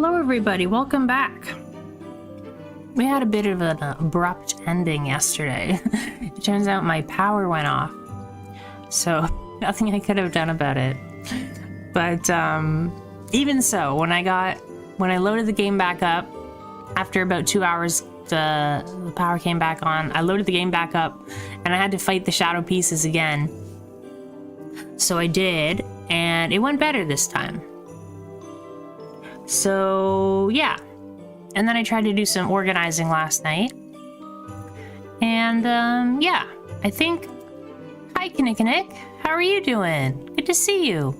Hello everybody, welcome back. We had a bit of an abrupt ending yesterday. It turns out my power went off, so nothing I could have done about it. But even so, when I loaded the game back up, after about 2 hours, the power came back on. I loaded the game back up, and I had to fight the shadow pieces again. So I did, and it went better this time. So yeah, and then I tried to do some organizing last night, and yeah, I think. Hi, Kinnikinnick. How are you doing? Good to see you.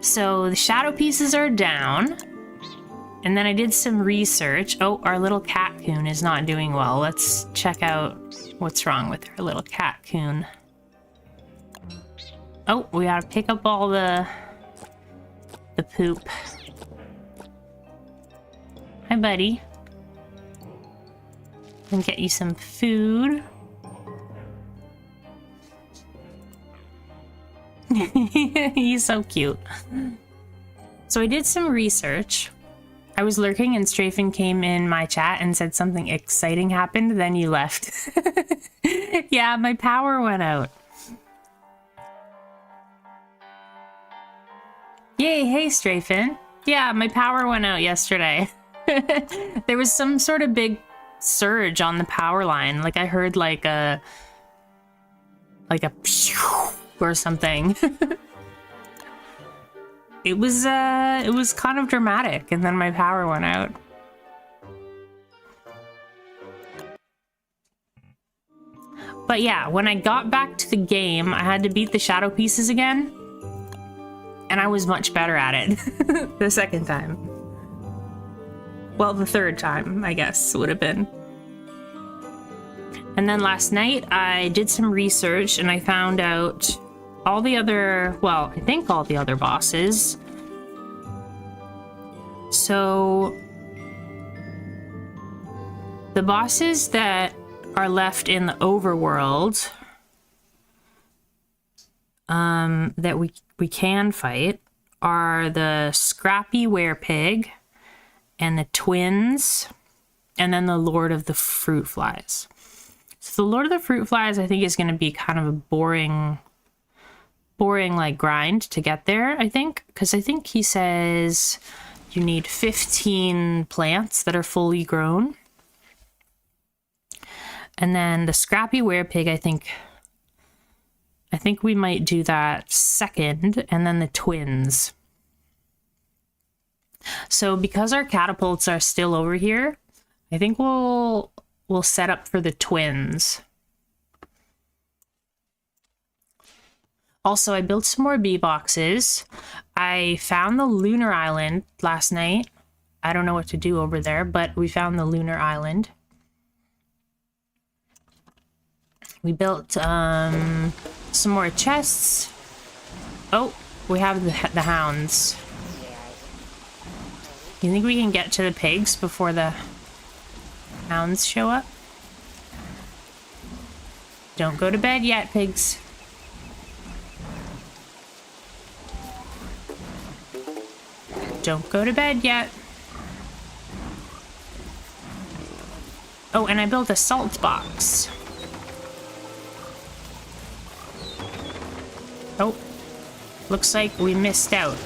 So the shadow pieces are down, and then I did some research. Oh, our little cat-coon is not doing well. Let's check out what's wrong with our little cat-coon. Oh, we gotta pick up all the poop. Hi, buddy. And get you some food. He's so cute. So I did some research. I was lurking and Strafing came in my chat and said something exciting happened, then you left. Yeah, my power went out. Yay, hey Strafing. Yeah, my power went out yesterday. There was some sort of big surge on the power line. Like I heard like a or something. It was kind of dramatic, and then my power went out. But yeah, when I got back to the game, I had to beat the shadow pieces again. And I was much better at it the second time. Well, the third time, I guess, would have been. And then last night, I did some research and I found out all the other, well, I think all the other bosses. So, the bosses that are left in the overworld that we can fight are the Scrappy Werepig and the twins, and then the Lord of the Fruit Flies. So the Lord of the Fruit Flies, I think, is going to be kind of a boring like grind to get there, I think, because I think he says you need 15 plants that are fully grown. And then the Scrappy Werepig, I think we might do that second, and then the twins. So because our catapults are still over here, I think we'll set up for the twins. Also, I built some more bee boxes. I found the lunar island last night. I don't know what to do over there, but we found the lunar island. We built some more chests. Oh, we have the hounds. You think we can get to the pigs before the hounds show up? Don't go to bed yet, pigs. Don't go to bed yet. Oh, and I built a salt box. Oh, looks like we missed out.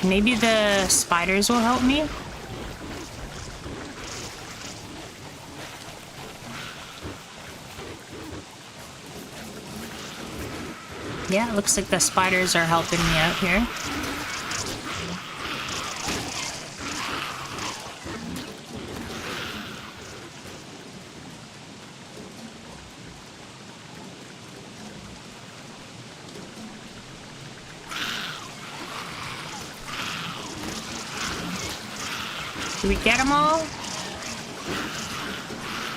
Maybe the spiders will help me? Yeah, looks like the spiders are helping me out here. Did we get them all?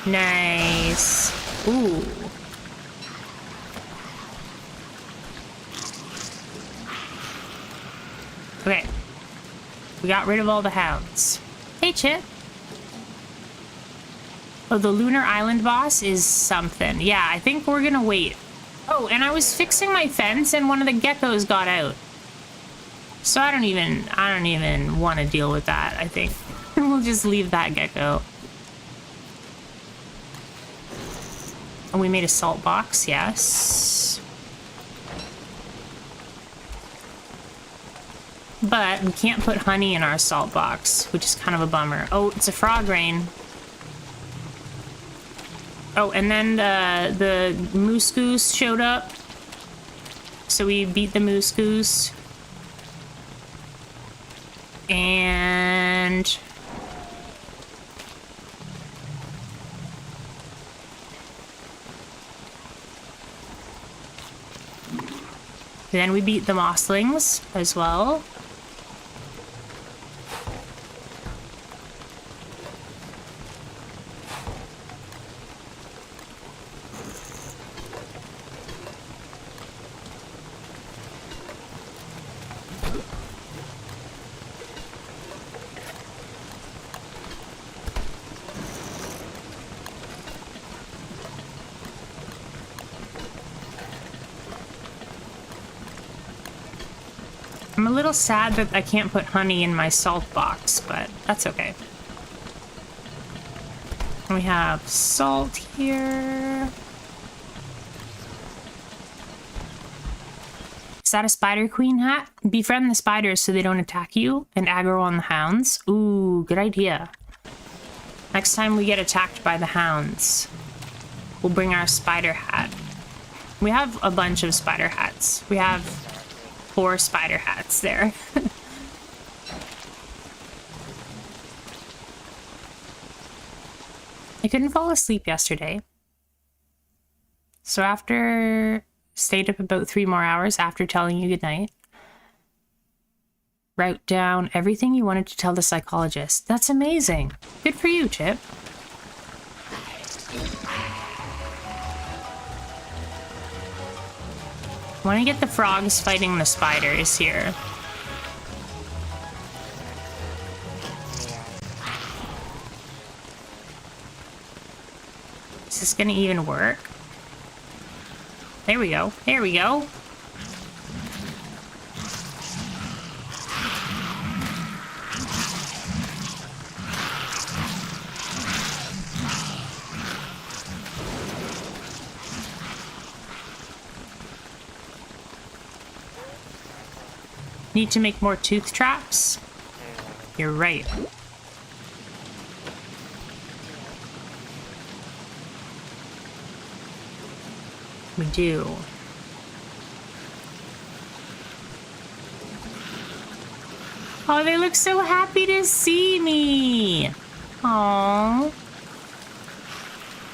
Nice. Ooh. Okay. We got rid of all the hounds. Hey, Chip. Oh, the Lunar Island boss is something. Yeah, I think we're gonna wait Oh, and I was fixing my fence and one of the geckos got out. So I don't even want to deal with that, I think. We'll just leave that gecko. And we made a salt box, yes. But we can't put honey in our salt box, which is kind of a bummer. Oh, it's a frog rain. Oh, and then the moose goose showed up. So we beat the moose goose. And then we beat the mosslings as well. I'm a little sad that I can't put honey in my salt box, but that's okay. We have salt here. Is that a spider queen hat? Befriend the spiders so they don't attack you and aggro on the hounds. Ooh, good idea. Next time we get attacked by the hounds, we'll bring our spider hat. We have a bunch of spider hats. We have 4 spider hats there. I couldn't fall asleep yesterday. So stayed up about 3 more hours after telling you goodnight. Wrote down everything you wanted to tell the psychologist. That's amazing. Good for you, Chip. Want to get the frogs fighting the spiders here. Is this gonna even work? There we go. There we go. Need to make more tooth traps? You're right. We do. Oh, they look so happy to see me. Aww.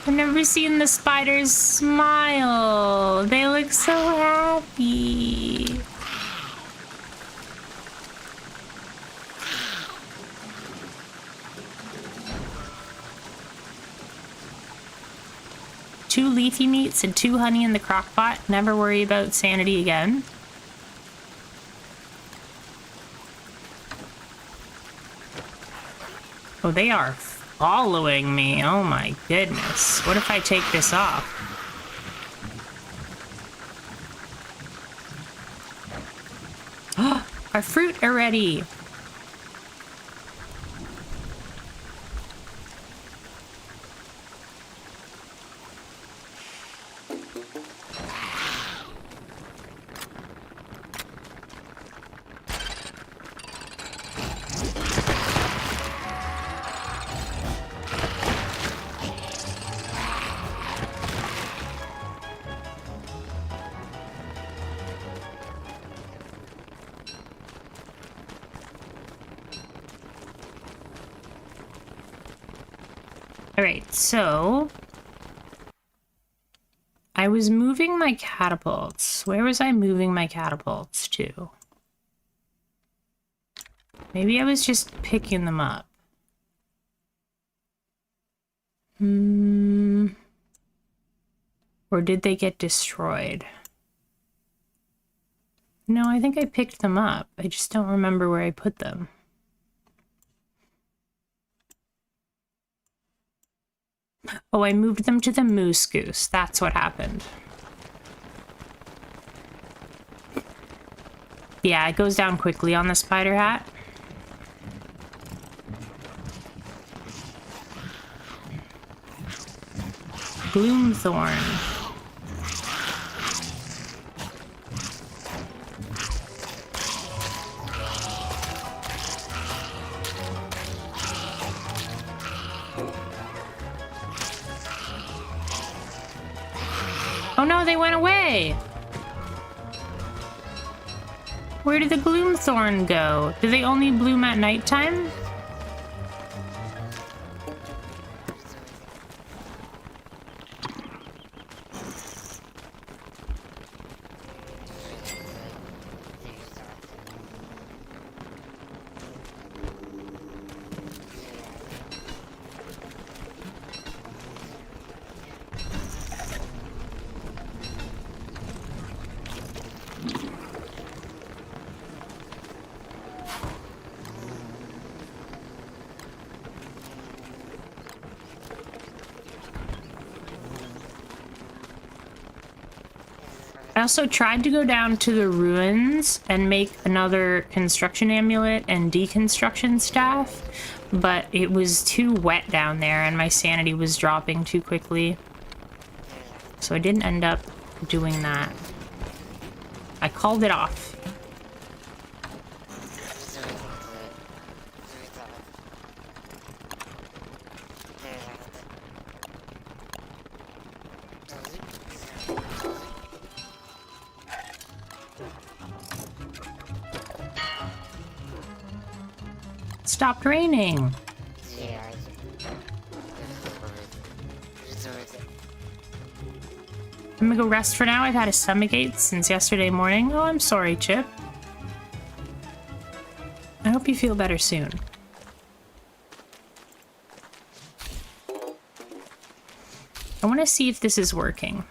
I've never seen the spiders smile. They look so happy. Two leafy meats and 2 honey in the crock pot. Never worry about sanity again. Oh, they are following me. Oh my goodness. What if I take this off? Our fruit already. Alright, so I was moving my catapults. Where was I moving my catapults to? Maybe I was just picking them up. Or did they get destroyed? No, I think I picked them up. I just don't remember where I put them. Oh, I moved them to the moose goose. That's what happened. Yeah, it goes down quickly on the spider hat. Gloomthorn. Oh no, they went away! Where did the Gloomthorn go? Do they only bloom at nighttime? I also tried to go down to the ruins and make another construction amulet and deconstruction staff, but it was too wet down there and my sanity was dropping too quickly. So I didn't end up doing that. I called it off. Stopped raining. I'm gonna go rest for now. I've had a stomachache since yesterday morning. Oh, I'm sorry, Chip. I hope you feel better soon. I want to see if this is working.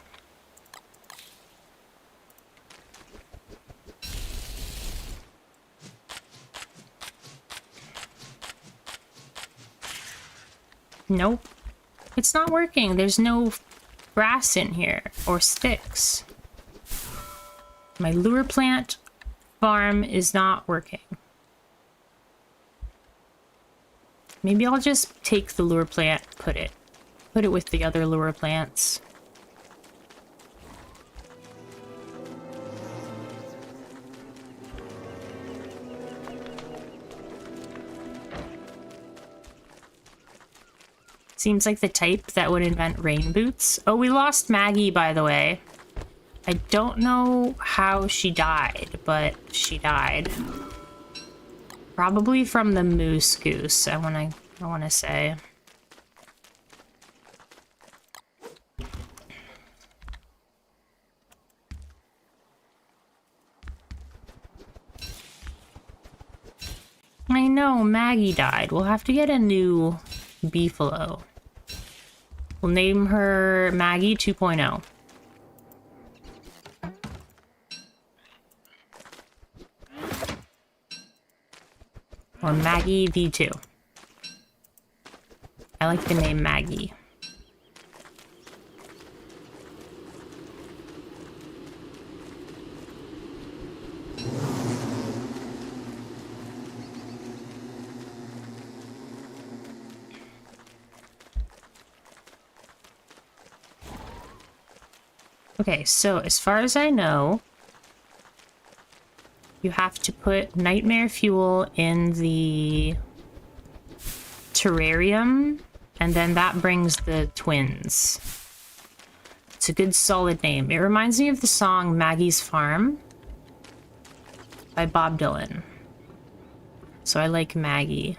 Nope. It's not working. There's no grass in here or sticks. My lure plant farm is not working. Maybe I'll just take the lure plant, put it with the other lure plants. Seems like the type that would invent rain boots. Oh, we lost Maggie, by the way. I don't know how she died, but she died. Probably from the moose goose, I wanna say. I know, Maggie died. We'll have to get a new beefalo. We'll name her Maggie 2.0. Or Maggie V2. I like the name Maggie. Okay, so as far as I know, you have to put nightmare fuel in the terrarium, and then that brings the twins. It's a good solid name. It reminds me of the song Maggie's Farm by Bob Dylan. So I like Maggie.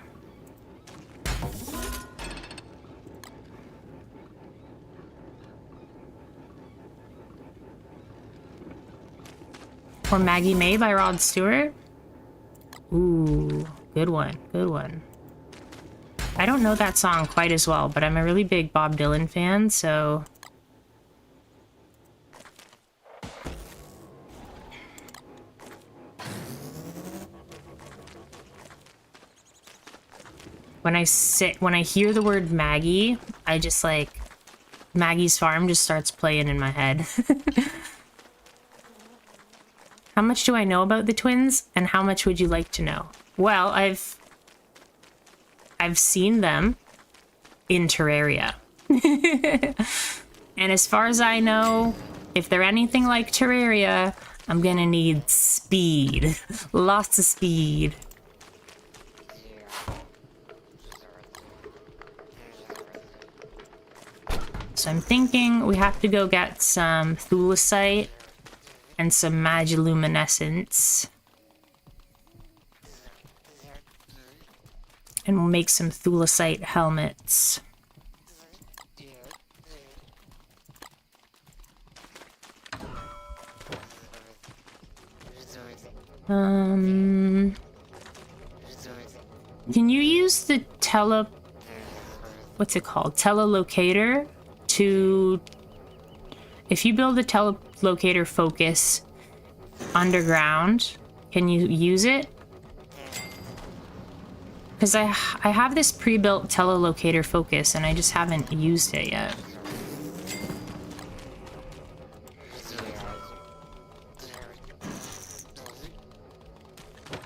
Or Maggie May by Rod Stewart. Ooh, good one, good one. I don't know that song quite as well, but I'm a really big Bob Dylan fan, so... When I hear the word Maggie, I just like... Maggie's Farm just starts playing in my head. How much do I know about the twins, and how much would you like to know? Well, I've seen them in Terraria. And as far as I know, if they're anything like Terraria, I'm gonna need speed. Lots of speed. So I'm thinking we have to go get some thulecite and some magiluminescence. And we'll make some thulecite helmets. Can you use the what's it called? Telelocator to, if you build a telelocator focus underground, can you use it? Because I have this pre-built telelocator focus and I just haven't used it yet.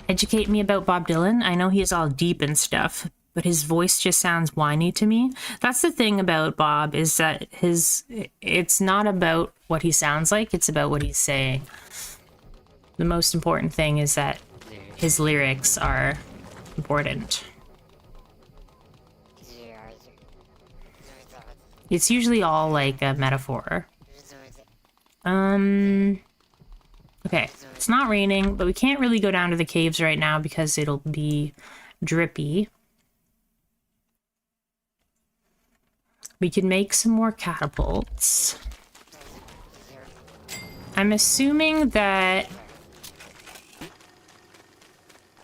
Educate me about Bob Dylan. I know he's all deep and stuff, but his voice just sounds whiny to me. That's the thing about Bob, is that it's not about what he sounds like, it's about what he's saying. The most important thing is that his lyrics are important. It's usually all like a metaphor. Okay, it's not raining, but we can't really go down to the caves right now because it'll be drippy. We can make some more catapults. I'm assuming that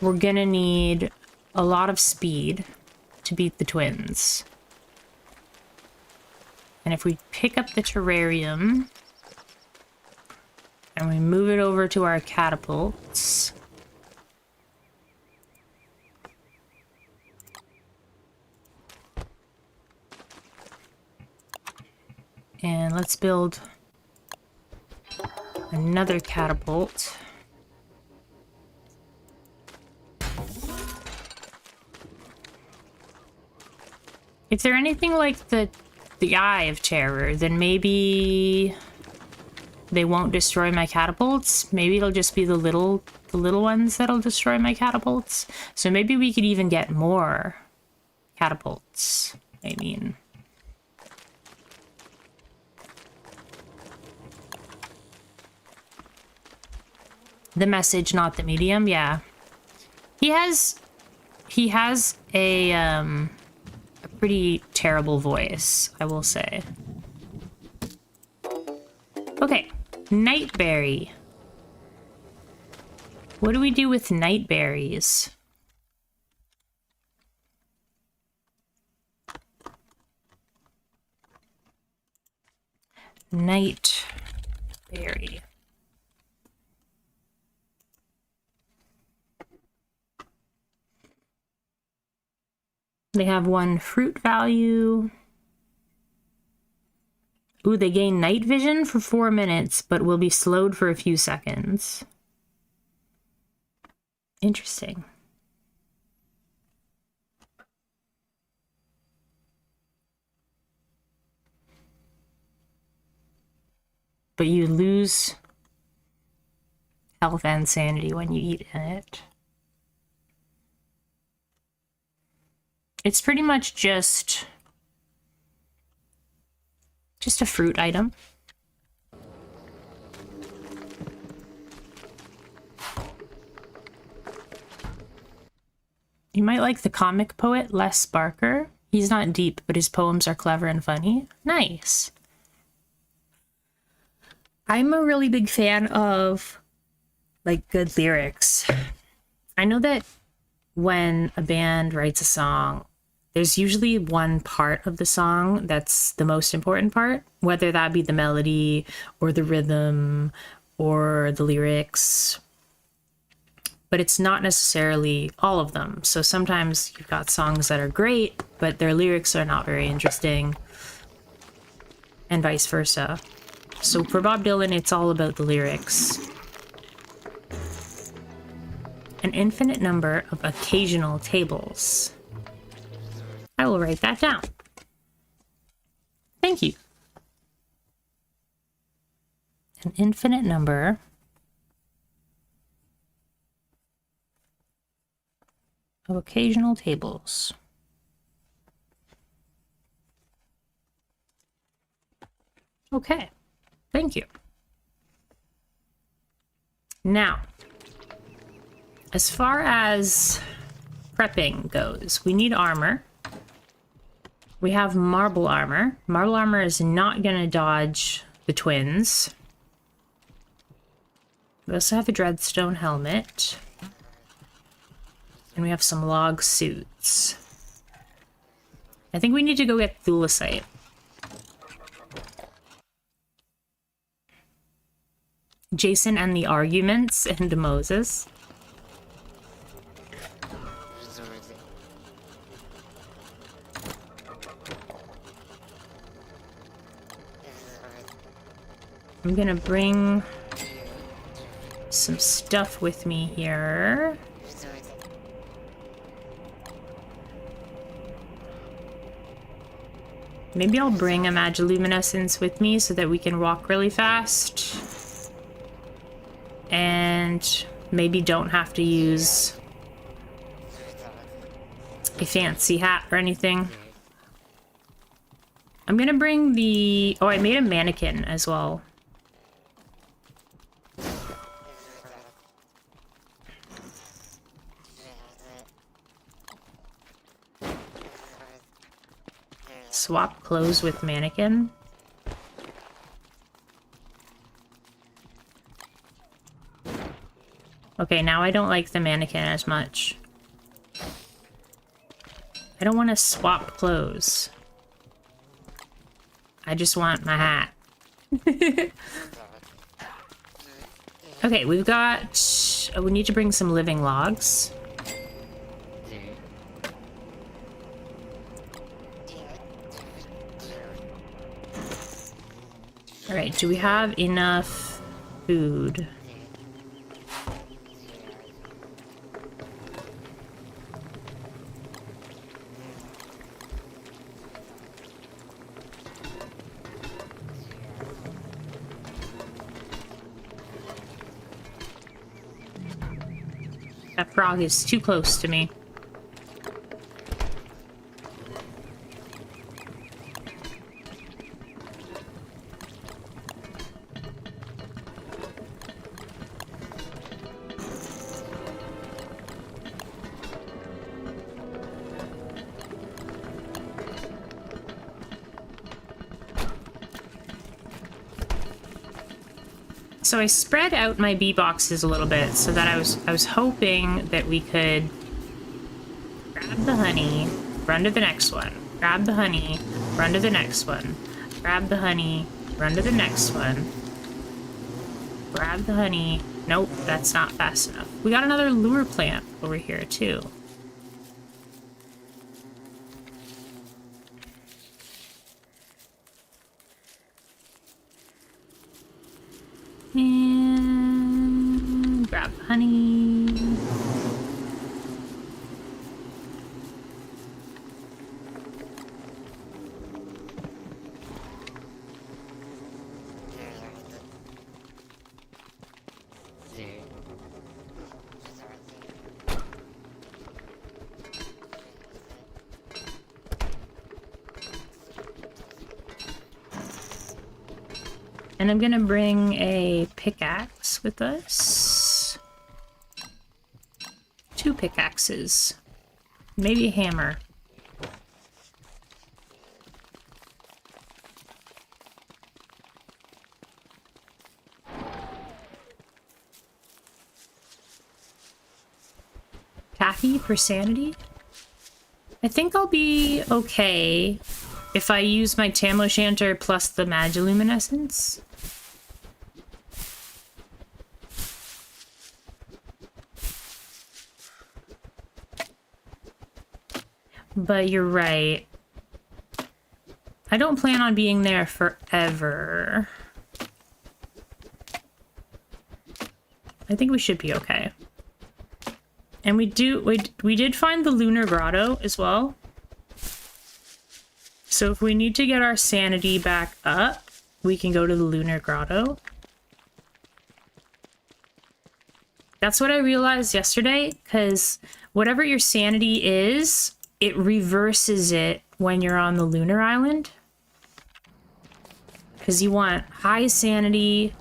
we're gonna need a lot of speed to beat the twins. And if we pick up the terrarium and we move it over to our catapults, and let's build another catapult. If they're anything like the Eye of Terror, then maybe they won't destroy my catapults. Maybe it'll just be the little ones that'll destroy my catapults. So maybe we could even get more catapults. I mean, the message, not the medium. Yeah, he has a pretty terrible voice, I will say. Okay, Nightberry. What do we do with nightberries? Nightberry. They have 1 fruit value. Ooh, they gain night vision for 4 minutes, but will be slowed for a few seconds. Interesting. But you lose health and sanity when you eat it. It's pretty much just a fruit item. You might like the comic poet Les Barker. He's not deep, but his poems are clever and funny. Nice. I'm a really big fan of like good lyrics. I know that when a band writes a song, there's usually one part of the song that's the most important part, whether that be the melody or the rhythm or the lyrics, but it's not necessarily all of them. So sometimes you've got songs that are great, but their lyrics are not very interesting, and vice versa. So for Bob Dylan, it's all about the lyrics. An infinite number of occasional tables. I will write that down. Thank you. An infinite number of occasional tables. Okay, thank you. Now, as far as prepping goes, we need armor. We have marble armor. Marble armor is not going to dodge the twins. We also have a dreadstone helmet. And we have some log suits. I think we need to go get thulecite. Jason and the arguments and Moses. I'm gonna bring some stuff with me here. Maybe I'll bring a Magiluminescence with me so that we can walk really fast. And maybe don't have to use a fancy hat or anything. I'm gonna bring the... Oh, I made a mannequin as well. Swap clothes with mannequin. Okay, now I don't like the mannequin as much. I don't want to swap clothes. I just want my hat. Okay, we've got... Oh, we need to bring some living logs. Alright, do we have enough food? That frog is too close to me. So I spread out my bee boxes a little bit so that I was hoping that we could grab the honey, run to the next one, grab the honey, run to the next one, grab the honey, run to the next one, grab the honey. Nope, that's not fast enough. We got another lure plant over here too. And grab honey. And I'm gonna bring a pickaxe with us. 2 pickaxes. Maybe a hammer. Taffy for sanity? I think I'll be okay if I use my Tam O'Shanter plus the Magiluminescence. But you're right. I don't plan on being there forever. I think we should be okay. And we did find the Lunar Grotto as well. So if we need to get our sanity back up, we can go to the Lunar Grotto. That's what I realized yesterday, because whatever your sanity is, it reverses it when you're on the Lunar Island. Because you want high sanity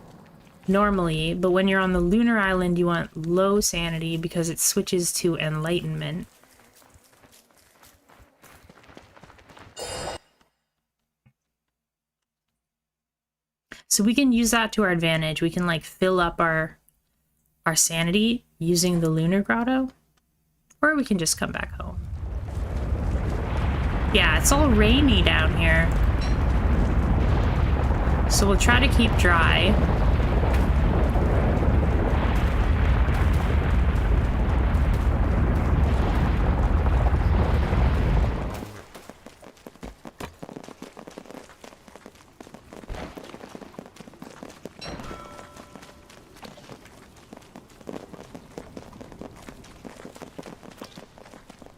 normally, but when you're on the Lunar Island, you want low sanity because it switches to enlightenment. So we can use that to our advantage. We can like fill up our sanity using the Lunar Grotto, or we can just come back home. Yeah, it's all rainy down here. So we'll try to keep dry.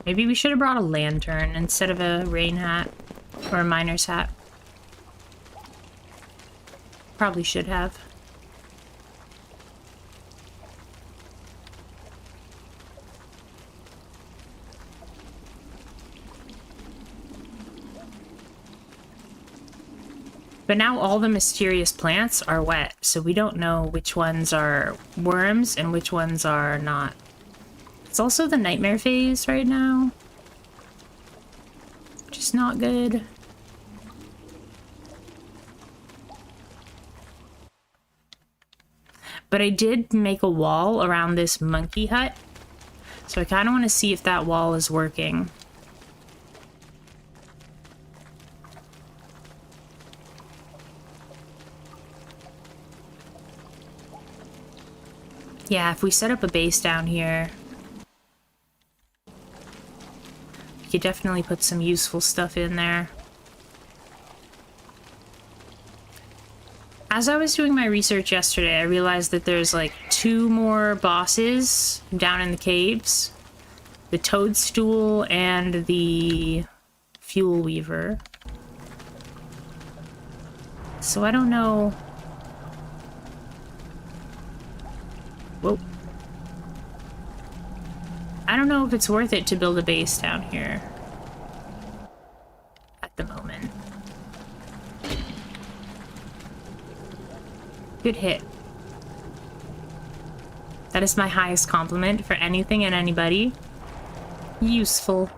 Maybe we should have brought a lantern instead of a rain hat or a miner's hat. Probably should have. But now all the mysterious plants are wet, so we don't know which ones are worms and which ones are not. It's also the nightmare phase right now, which is not good. But I did make a wall around this monkey hut, so I kind of want to see if that wall is working. Yeah, if we set up a base down here, you could definitely put some useful stuff in there. As I was doing my research yesterday, I realized that there's like 2 more bosses down in the caves. The Toadstool and the Fuel Weaver. So I don't know. Whoa. I don't know if it's worth it to build a base down here at the moment. Good hit. That is my highest compliment for anything and anybody. Useful.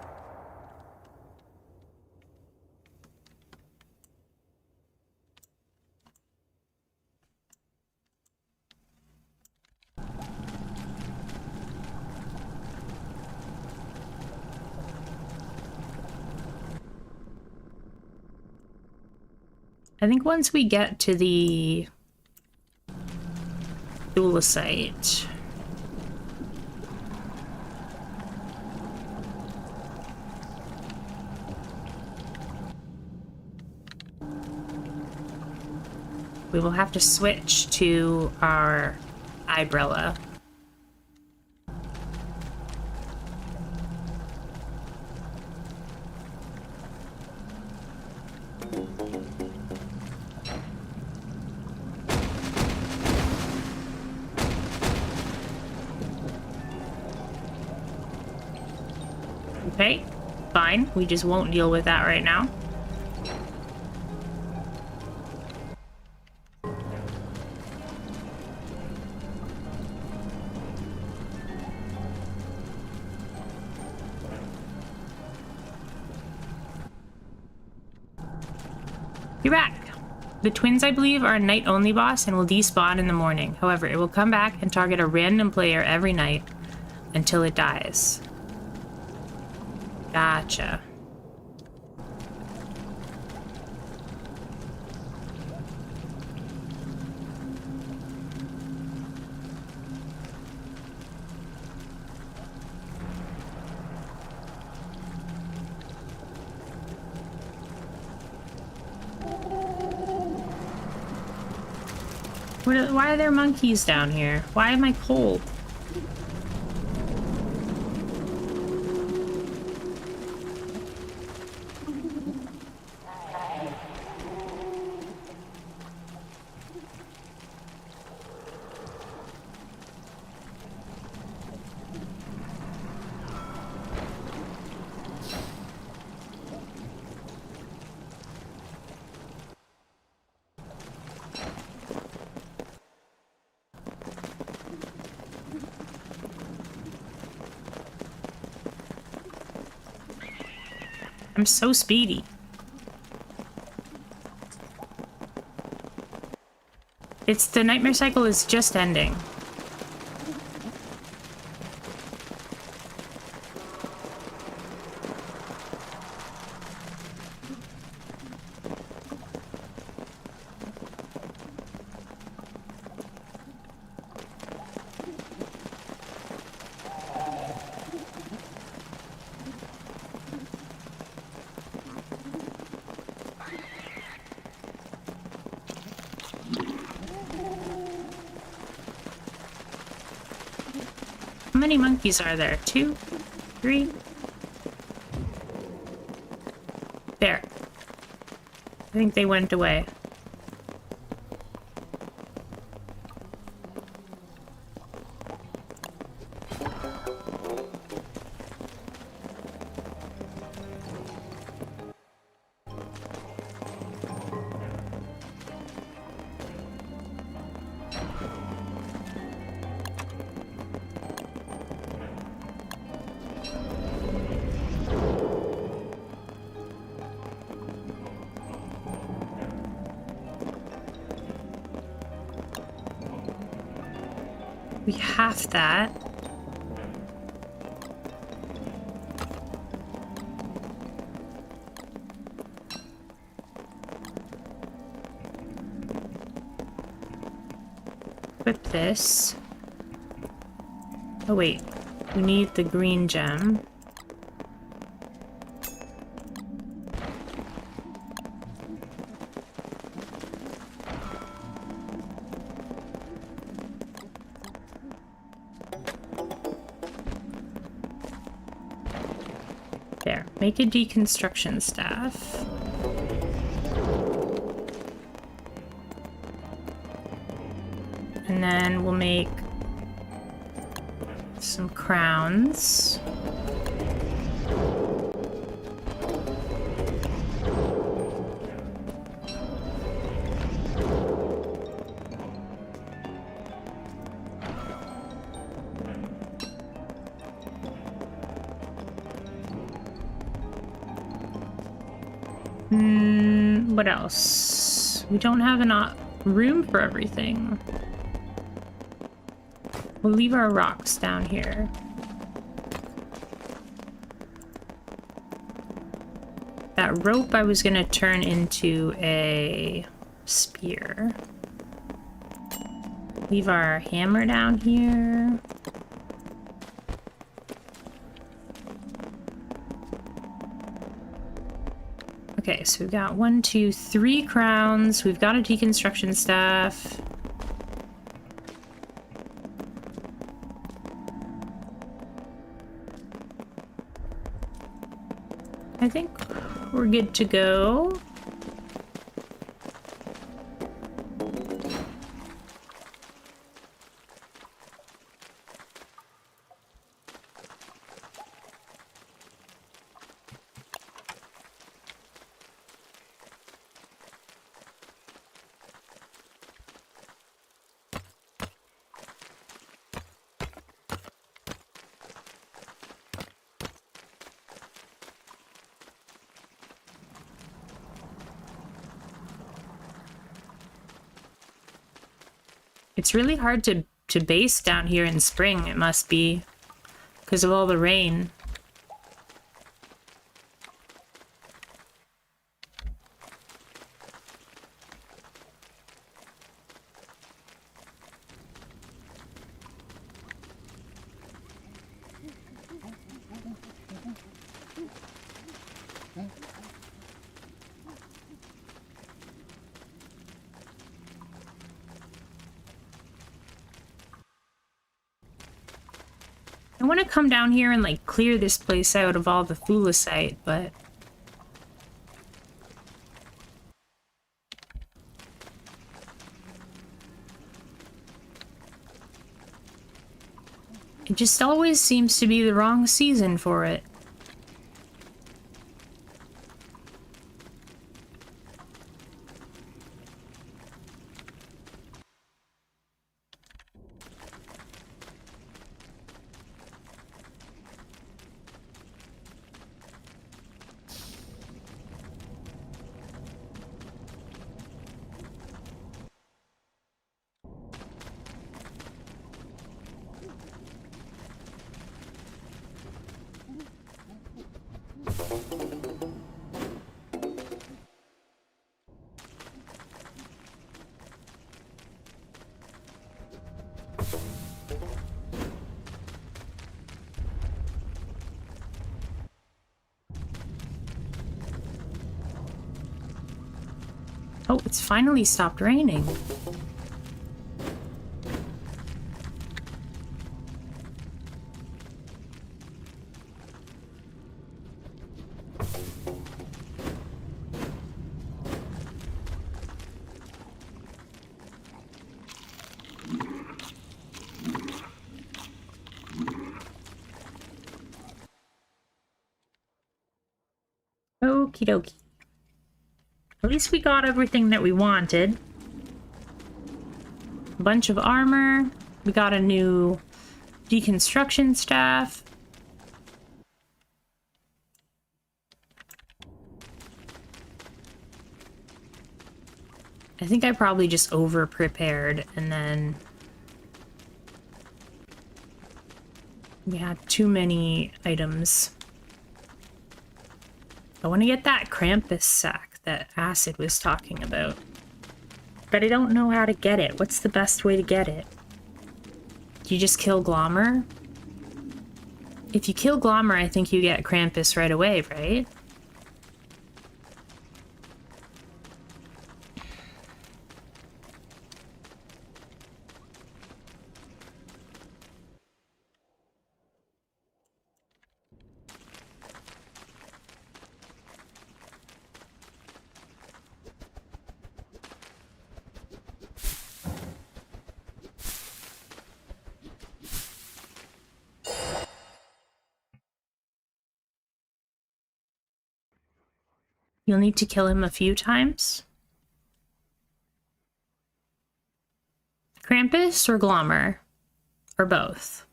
I think once we get to the Thulecite, we will have to switch to our Ibrella. Okay, fine. We just won't deal with that right now. You're back. The twins, I believe, are a night-only boss and will despawn in the morning. However, it will come back and target a random player every night until it dies. Gotcha. Why are there monkeys down here? Why am I cold? I'm so speedy. It's the nightmare cycle is just ending. How many monkeys are there? 2? 3? There. I think they went away. We have that. Equip this. Oh wait, we need the green gem. There, make a deconstruction staff. And then we'll make some crowns. What else? We don't have enough room for everything. We'll leave our rocks down here. That rope I was gonna turn into a spear. Leave our hammer down here. Okay, so we've got 1, 2, 3 crowns. We've got a deconstruction staff. I think we're good to go. It's really hard to base down here in spring, it must be, because of all the rain. I want to come down here and like clear this place out of all the thulecite, but it just always seems to be the wrong season for it. Oh, it's finally stopped raining. Okie dokie. At least we got everything that we wanted. A bunch of armor. We got a new deconstruction staff. I think I probably just over-prepared and then we had too many items. I want to get that Krampus sack that Acid was talking about. But I don't know how to get it. What's the best way to get it? Do you just kill Glommer? If you kill Glommer, I think you get Krampus right away, right? You'll need to kill him a few times. Krampus or Glommer? Or both?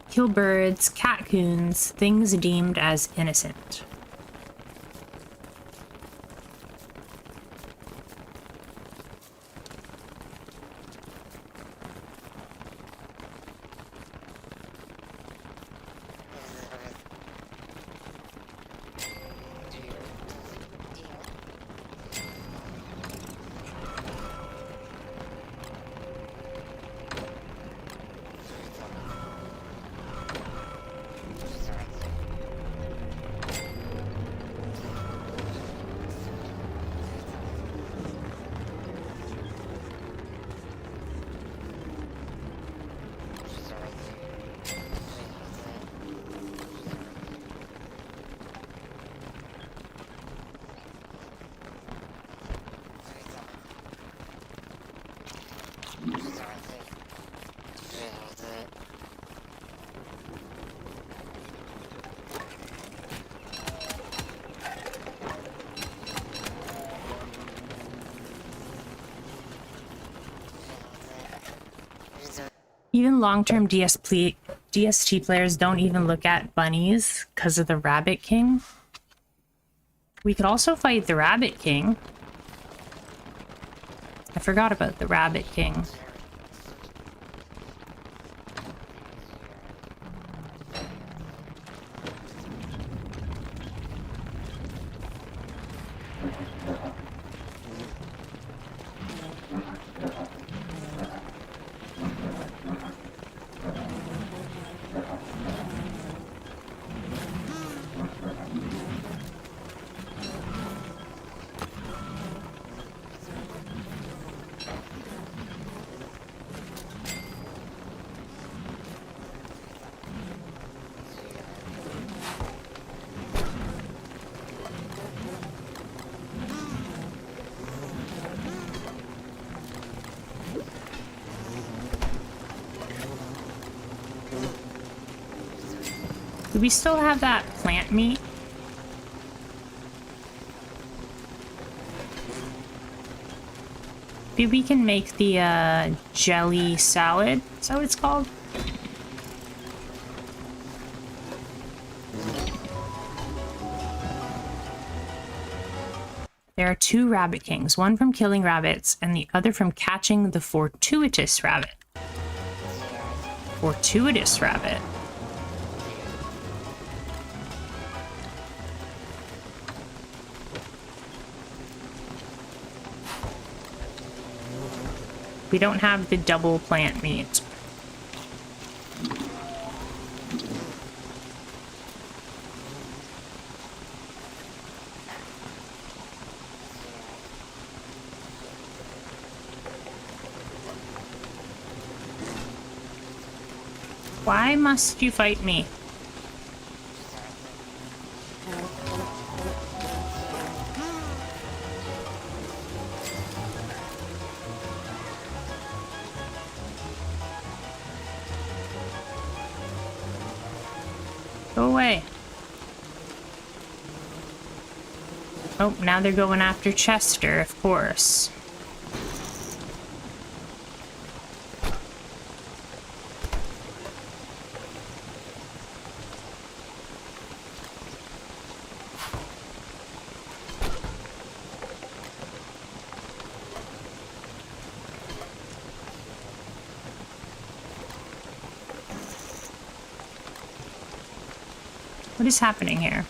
Kill birds, catcoons, things deemed as innocent. Even long-term DST players don't even look at bunnies because of the Rabbit King. We could also fight the Rabbit King. I forgot about the Rabbit King. Do we still have that plant meat? Maybe we can make the jelly salad. Is that what it's called? There are two Rabbit Kings, one from killing rabbits and the other from catching the fortuitous rabbit. Fortuitous rabbit. We don't have the double plant meat. Why must you fight me? Go away. Oh, now they're going after Chester, of course. What is happening here?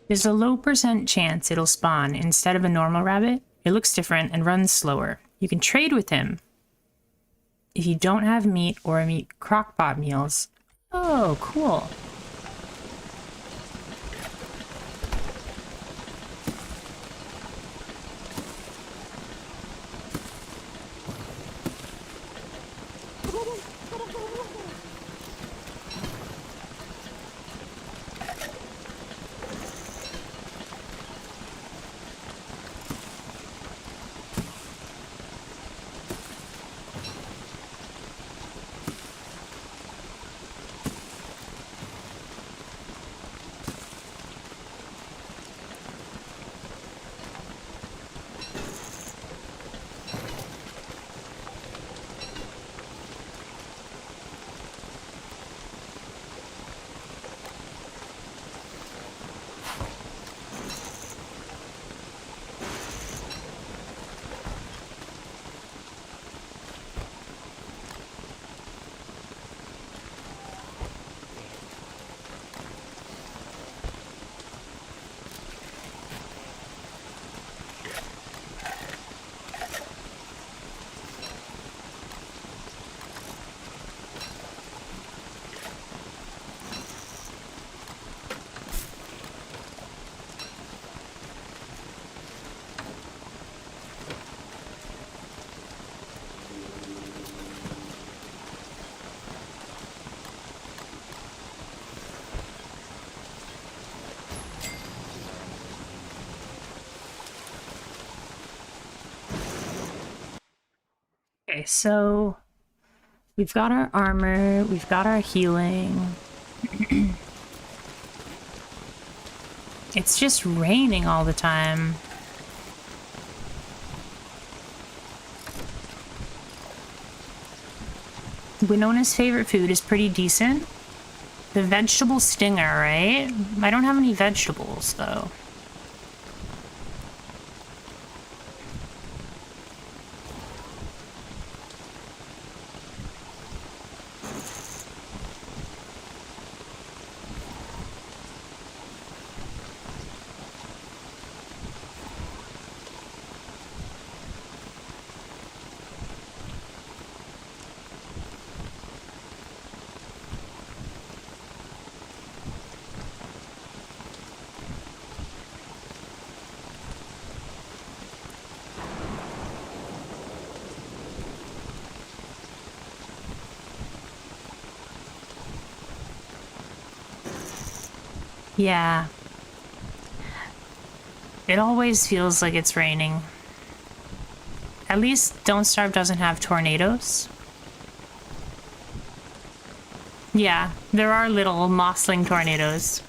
There's a low % chance it'll spawn instead of a normal rabbit. It looks different and runs slower. You can trade with him if you don't have meat or meat crockpot meals. Oh, cool. Okay, so we've got our armor, we've got our healing. It's just raining all the time. Winona's favorite food is pretty decent. The vegetable stinger, right? I don't have any vegetables, though. Yeah. It always feels like it's raining. At least Don't Starve doesn't have tornadoes. Yeah, there are little mossling tornadoes.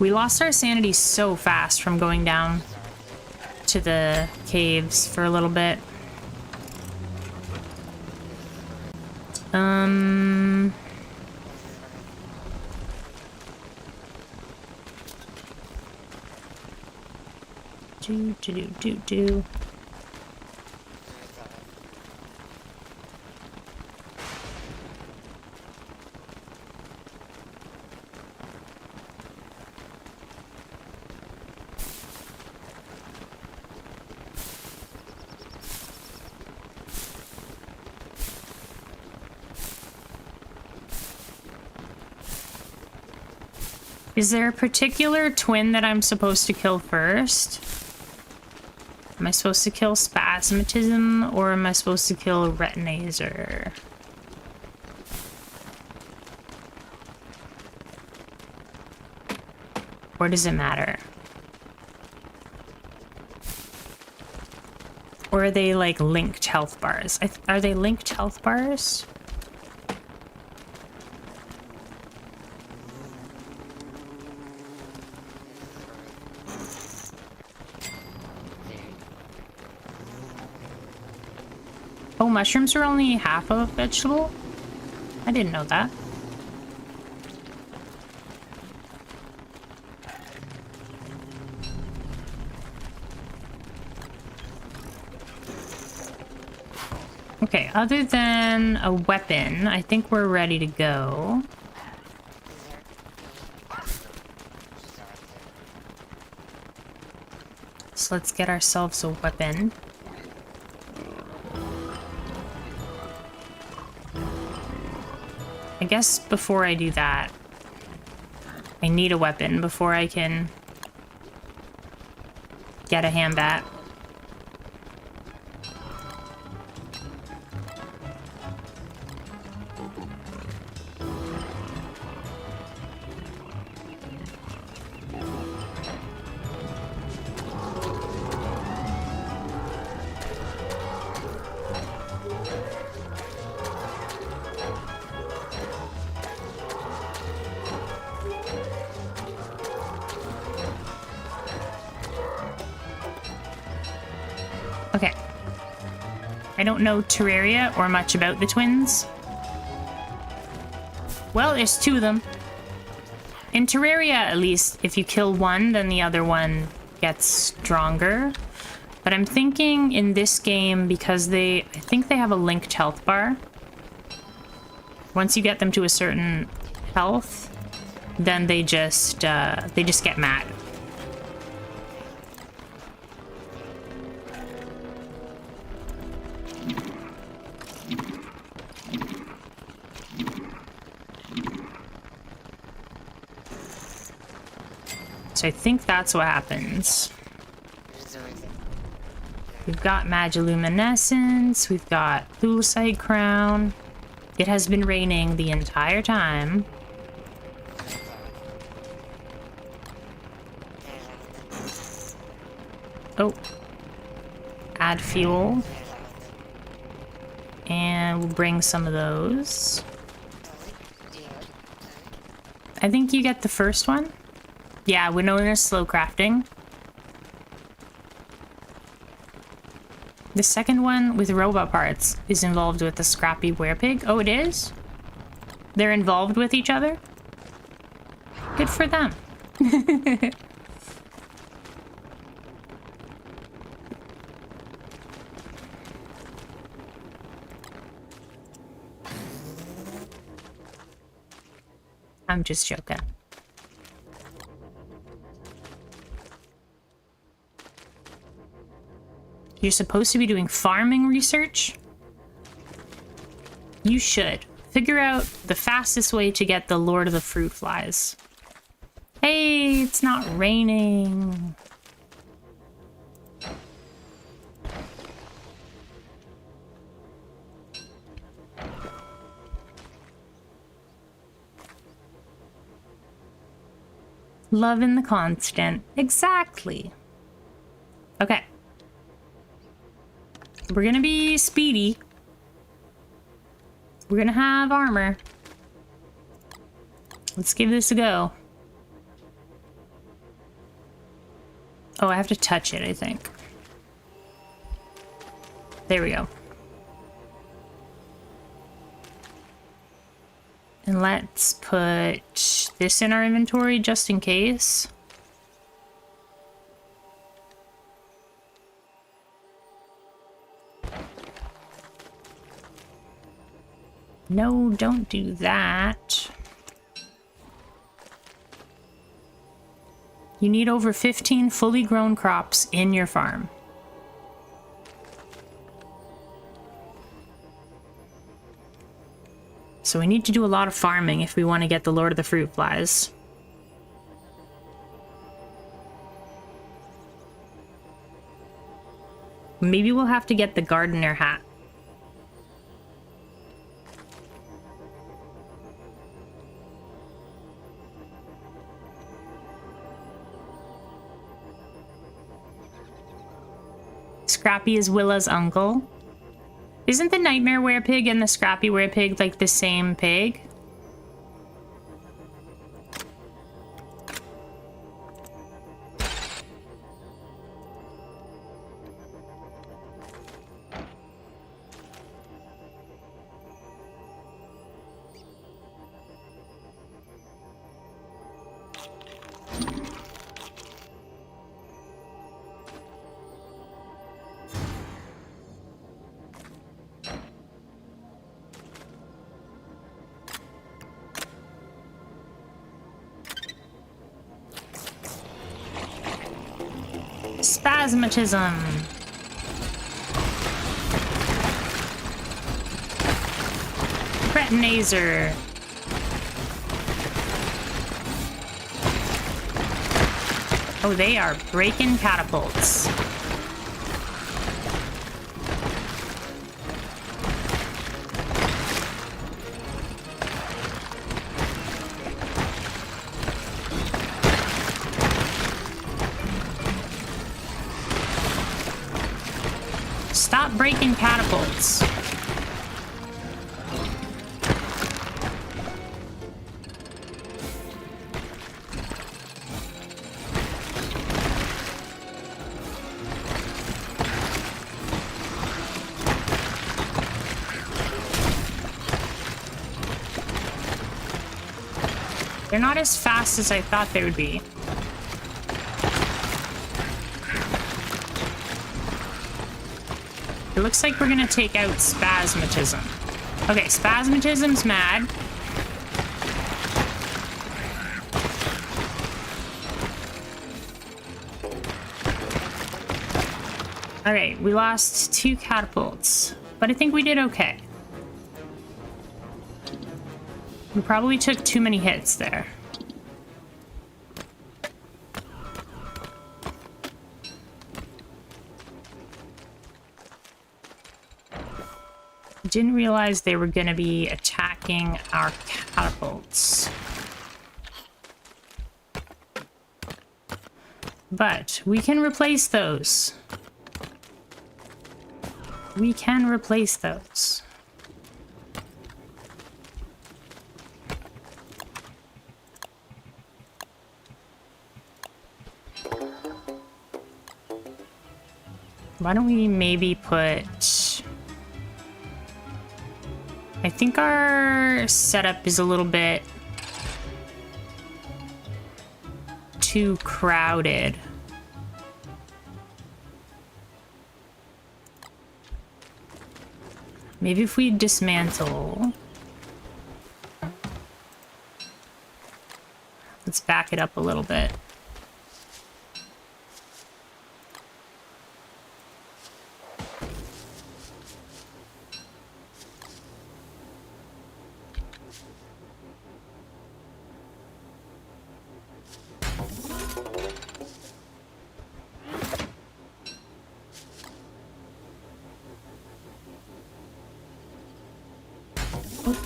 We lost our sanity so fast from going down to the caves for a little bit. do. Is there a particular twin that I'm supposed to kill first? Am I supposed to kill Spasmatism, or am I supposed to kill Retinazer? Or does it matter? Or are they like linked health bars? Are they linked health bars? Oh, mushrooms are only half of a vegetable? I didn't know that. Okay, other than a weapon, I think we're ready to go. So let's get ourselves a weapon. I guess before I do that, I need a weapon before I can get a handbat. Okay. I don't know Terraria or much about the twins. Well, there's two of them. In Terraria, at least, if you kill one, then the other one gets stronger. But I'm thinking in this game, because I think they have a linked health bar. Once you get them to a certain health, then they just get mad. So I think that's what happens. We've got Magiluminescence, we've got Thulecite Crown. It has been raining the entire time. Oh. Add fuel. And we'll bring some of those. I think you get the first one. Yeah, we're known as slow crafting. The second one with robot parts is involved with the scrappy werepig. Oh, it is? They're involved with each other? Good for them. I'm just joking. You're supposed to be doing farming research? You should. Figure out the fastest way to get the Lord of the Fruit Flies. Hey, it's not raining. Love in the constant. Exactly. Okay. We're gonna be speedy. We're gonna have armor. Let's give this a go. Oh, I have to touch it, I think. There we go. And let's put this in our inventory just in case. No, don't do that. You need over 15 fully grown crops in your farm. So we need to do a lot of farming if we want to get the Lord of the Fruit Flies. Maybe we'll have to get the gardener hat. Scrappy is Willa's uncle. Isn't the Nightmare Werepig and the Scrappy Werepig like the same pig? Spasmatism. Retinazer. Oh, they are breaking catapults. Stop breaking catapults. They're not as fast as I thought they would be. It looks like we're gonna take out Spasmatism. Okay, Spasmatism's mad. Alright, we lost 2 catapults, but I think we did okay. We probably took too many hits there. Didn't realize they were going to be attacking our catapults. But we can replace those. We can replace those. Why don't we maybe put... I think our setup is a little bit too crowded. Maybe if we dismantle... Let's back it up a little bit.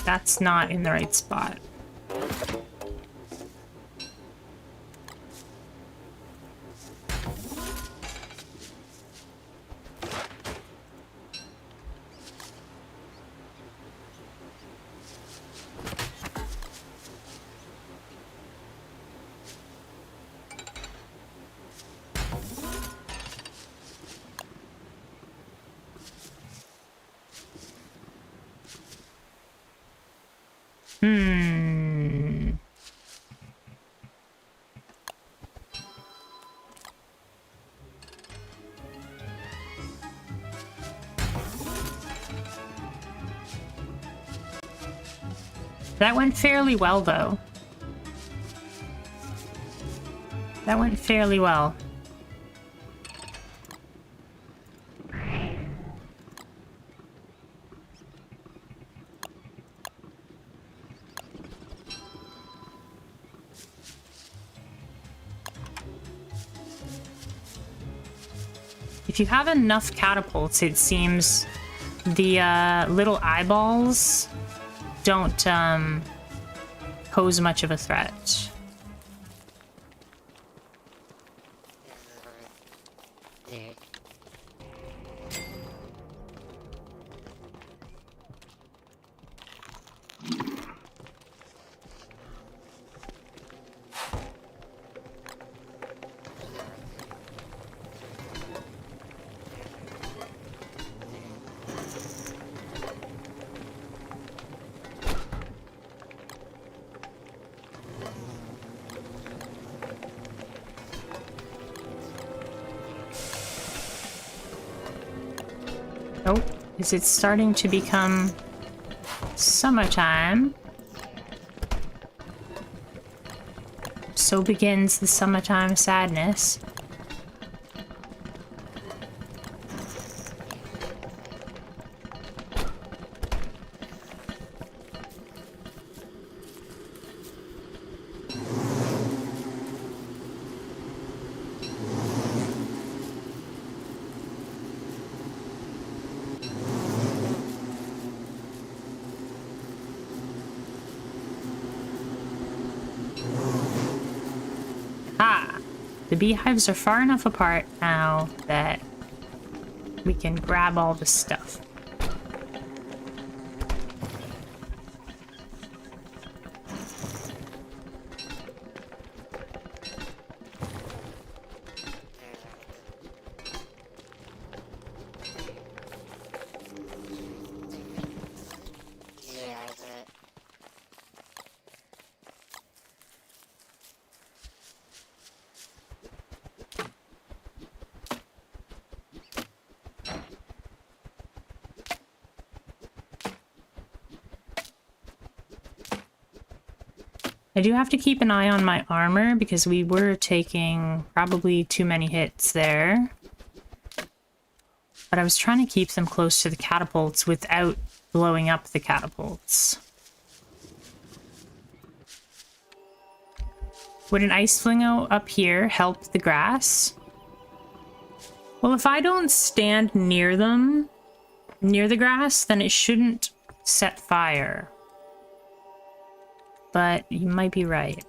That's not in the right spot. That went fairly well, though. That went fairly well. If you have enough catapults, it seems the little eyeballs don't pose much of a threat. Oh, is it starting to become summertime? So begins the summertime sadness. The beehives are far enough apart now that we can grab all the stuff. I do have to keep an eye on my armor because we were taking probably too many hits there. But I was trying to keep them close to the catapults without blowing up the catapults. Would an ice flingo up here help the grass? Well, if I don't stand near them, near the grass, then it shouldn't set fire. But you might be right.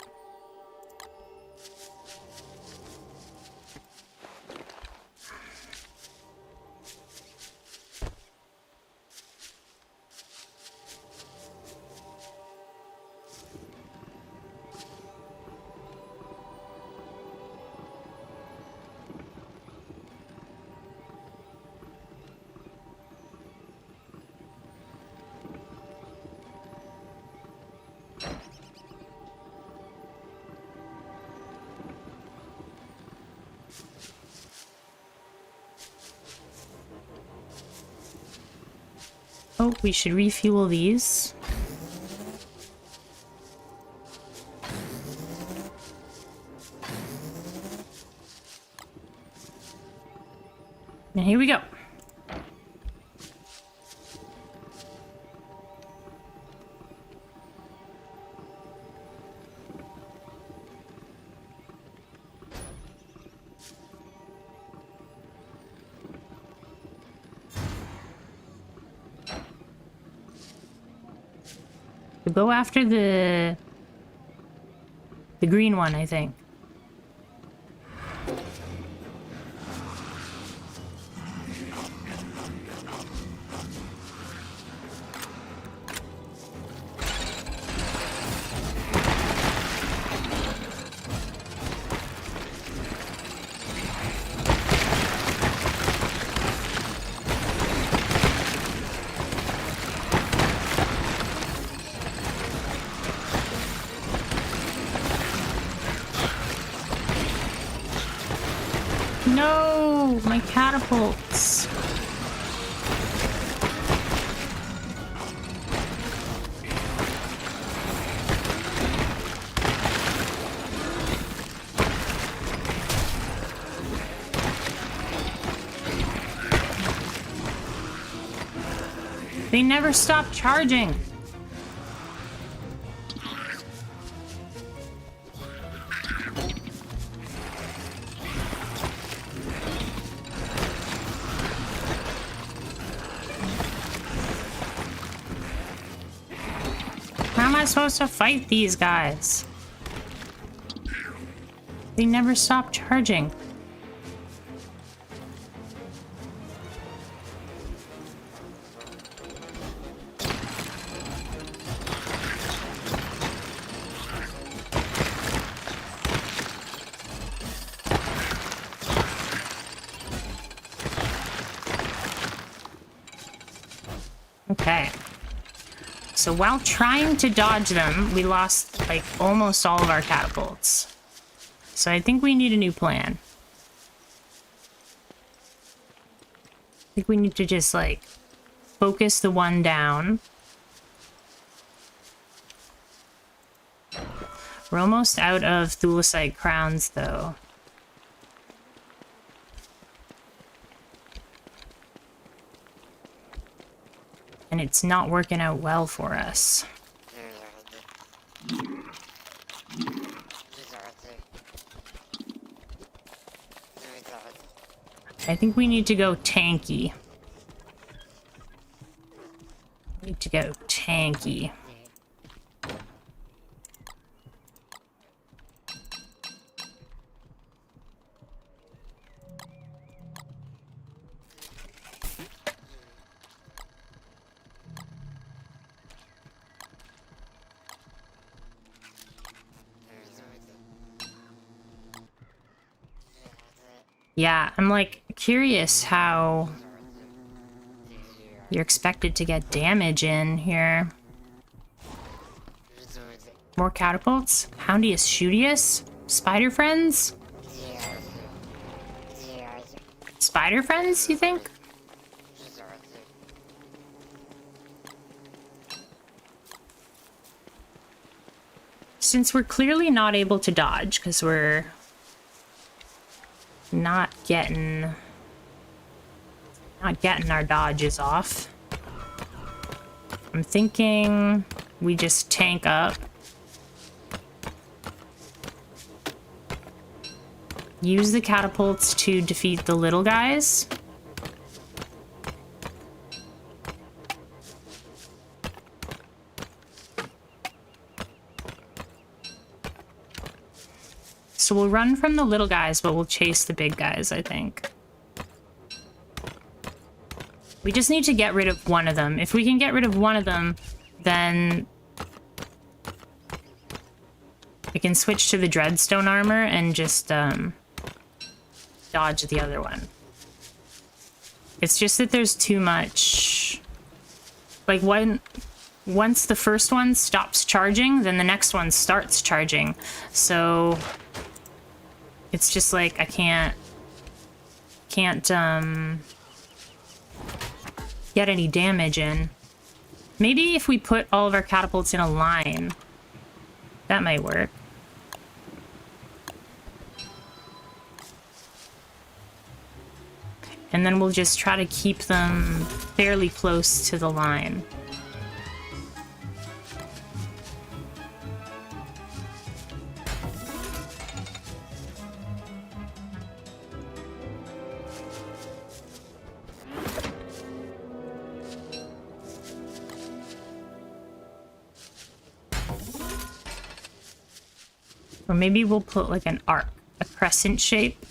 Oh, we should refuel these. And here we go. We'll go after the green one, I think. No, my catapults. They never stop charging. How am I supposed to fight these guys? They never stop charging. Okay. So while trying to dodge them, we lost like almost all of our catapults. So I think we need a new plan. I think we need to just like focus the one down. We're almost out of Thulecite crowns though. And it's not working out well for us. I think we need to go tanky. Need to go tanky. Yeah, I'm like curious how you're expected to get damage in here. More catapults? Houndius Shootius? Spider friends? Spider friends, you think? Since we're clearly not able to dodge because we're not getting our dodges off, I'm thinking we just tank up. Use the catapults to defeat the little guys. So we'll run from the little guys, but we'll chase the big guys, I think. We just need to get rid of one of them. If we can get rid of one of them, then we can switch to the Dreadstone armor and just dodge the other one. It's just that there's too much... Like, once the first one stops charging, then the next one starts charging. So... It's just like I can't get any damage in. Maybe if we put all of our catapults in a line, that might work. And then we'll just try to keep them fairly close to the line. Or maybe we'll put like an arc, a crescent shape.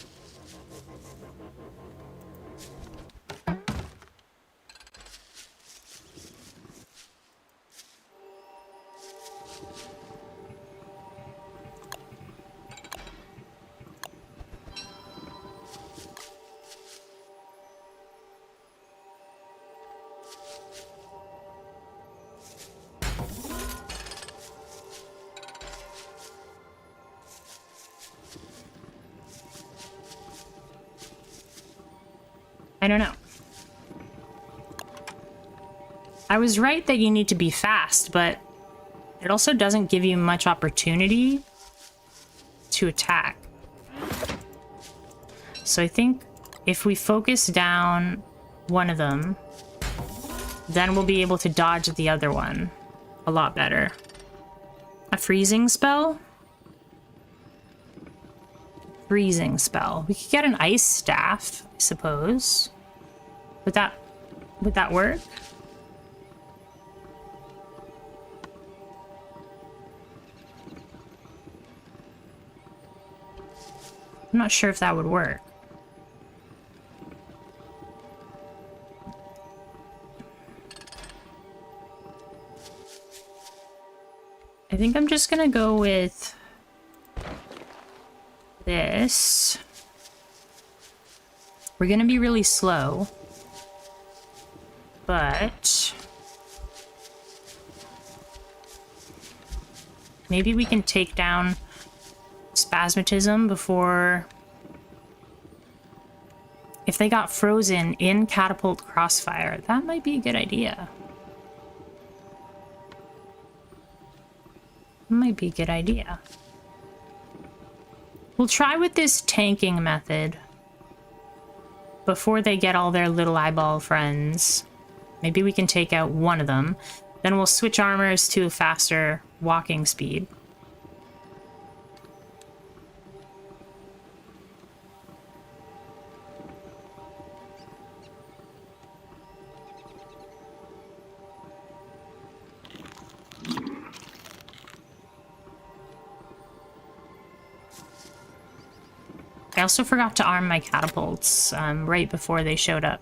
I don't know. I was right that you need to be fast, but it also doesn't give you much opportunity to attack. So I think if we focus down one of them, Then we'll be able to dodge the other one a lot better. A freezing spell? Freezing spell. We could get an ice staff, I suppose. Would that work? I'm not sure if that would work. I think I'm just gonna go with this. We're gonna be really slow, but maybe we can take down Spasmatism before... If they got frozen in Catapult Crossfire, that might be a good idea. Might be a good idea. We'll try with this tanking method before they get all their little eyeball friends. Maybe we can take out one of them. Then we'll switch armors to a faster walking speed. I also forgot to arm my catapults right before they showed up.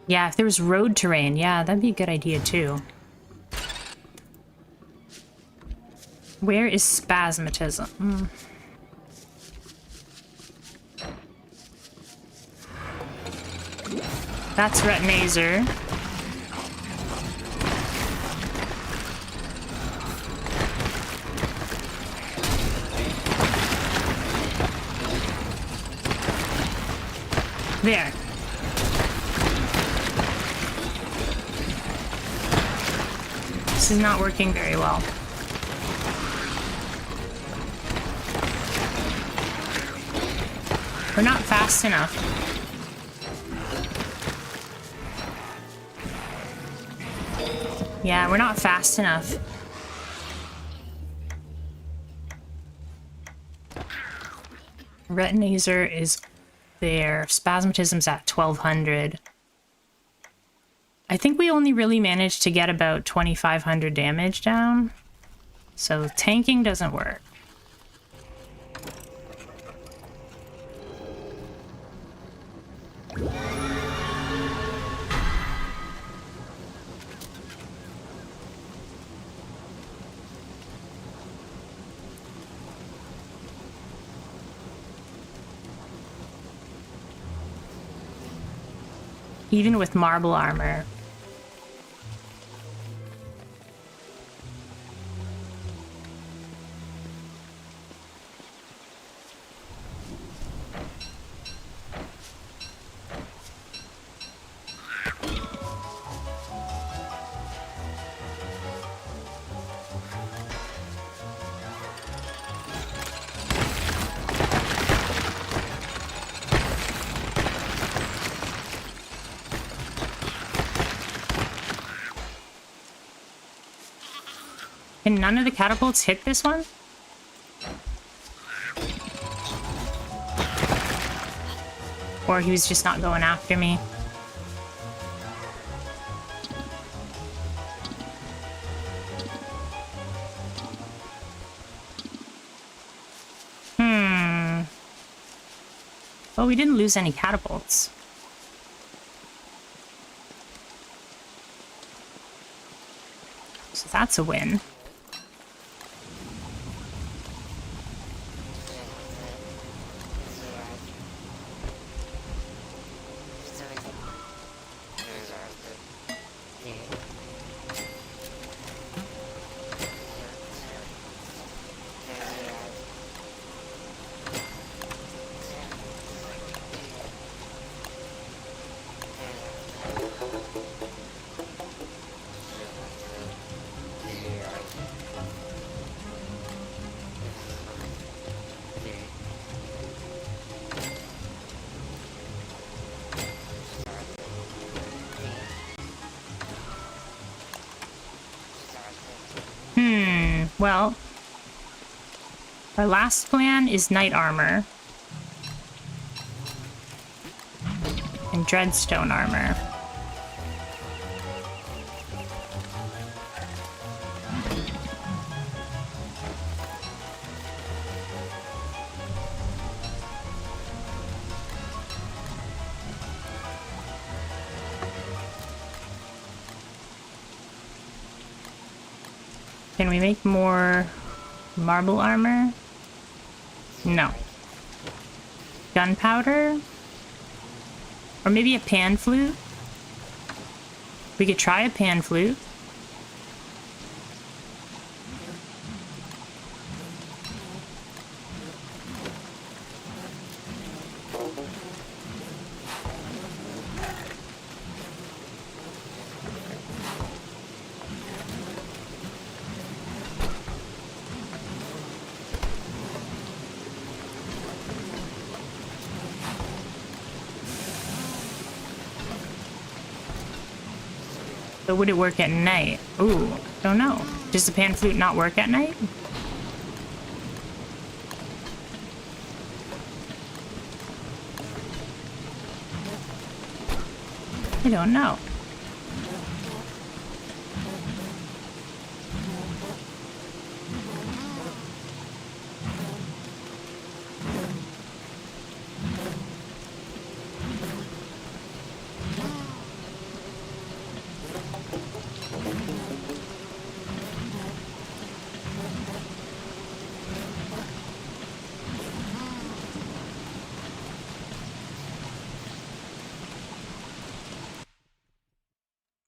Yeah, if there was road terrain, yeah, that'd be a good idea too. Where is Spasmatism? That's Retinazer. There. This is not working very well. We're not fast enough. Yeah, we're not fast enough. Retinazer is there. Spasmatism's at 1200. I think we only really managed to get about 2500 damage down. So tanking doesn't work. Even with marble armor. Can none of the catapults hit this one? Or he was just not going after me. Well, we didn't lose any catapults. So that's a win. Well, our last plan is knight armor and dreadstone armor. Can we make more marble armor? No. Gunpowder? Or maybe a pan flute? We could try a pan flute. But would it work at night? Ooh, don't know. Does the pan flute not work at night? I don't know.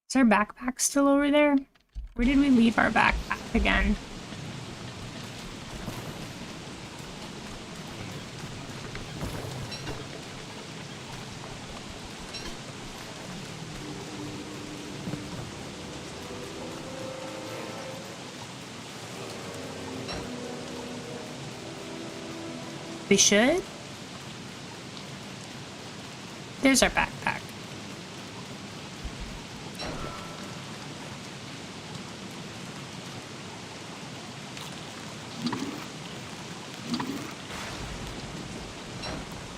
Is our backpack still over there? Where did we leave our backpack again? We should? There's our backpack.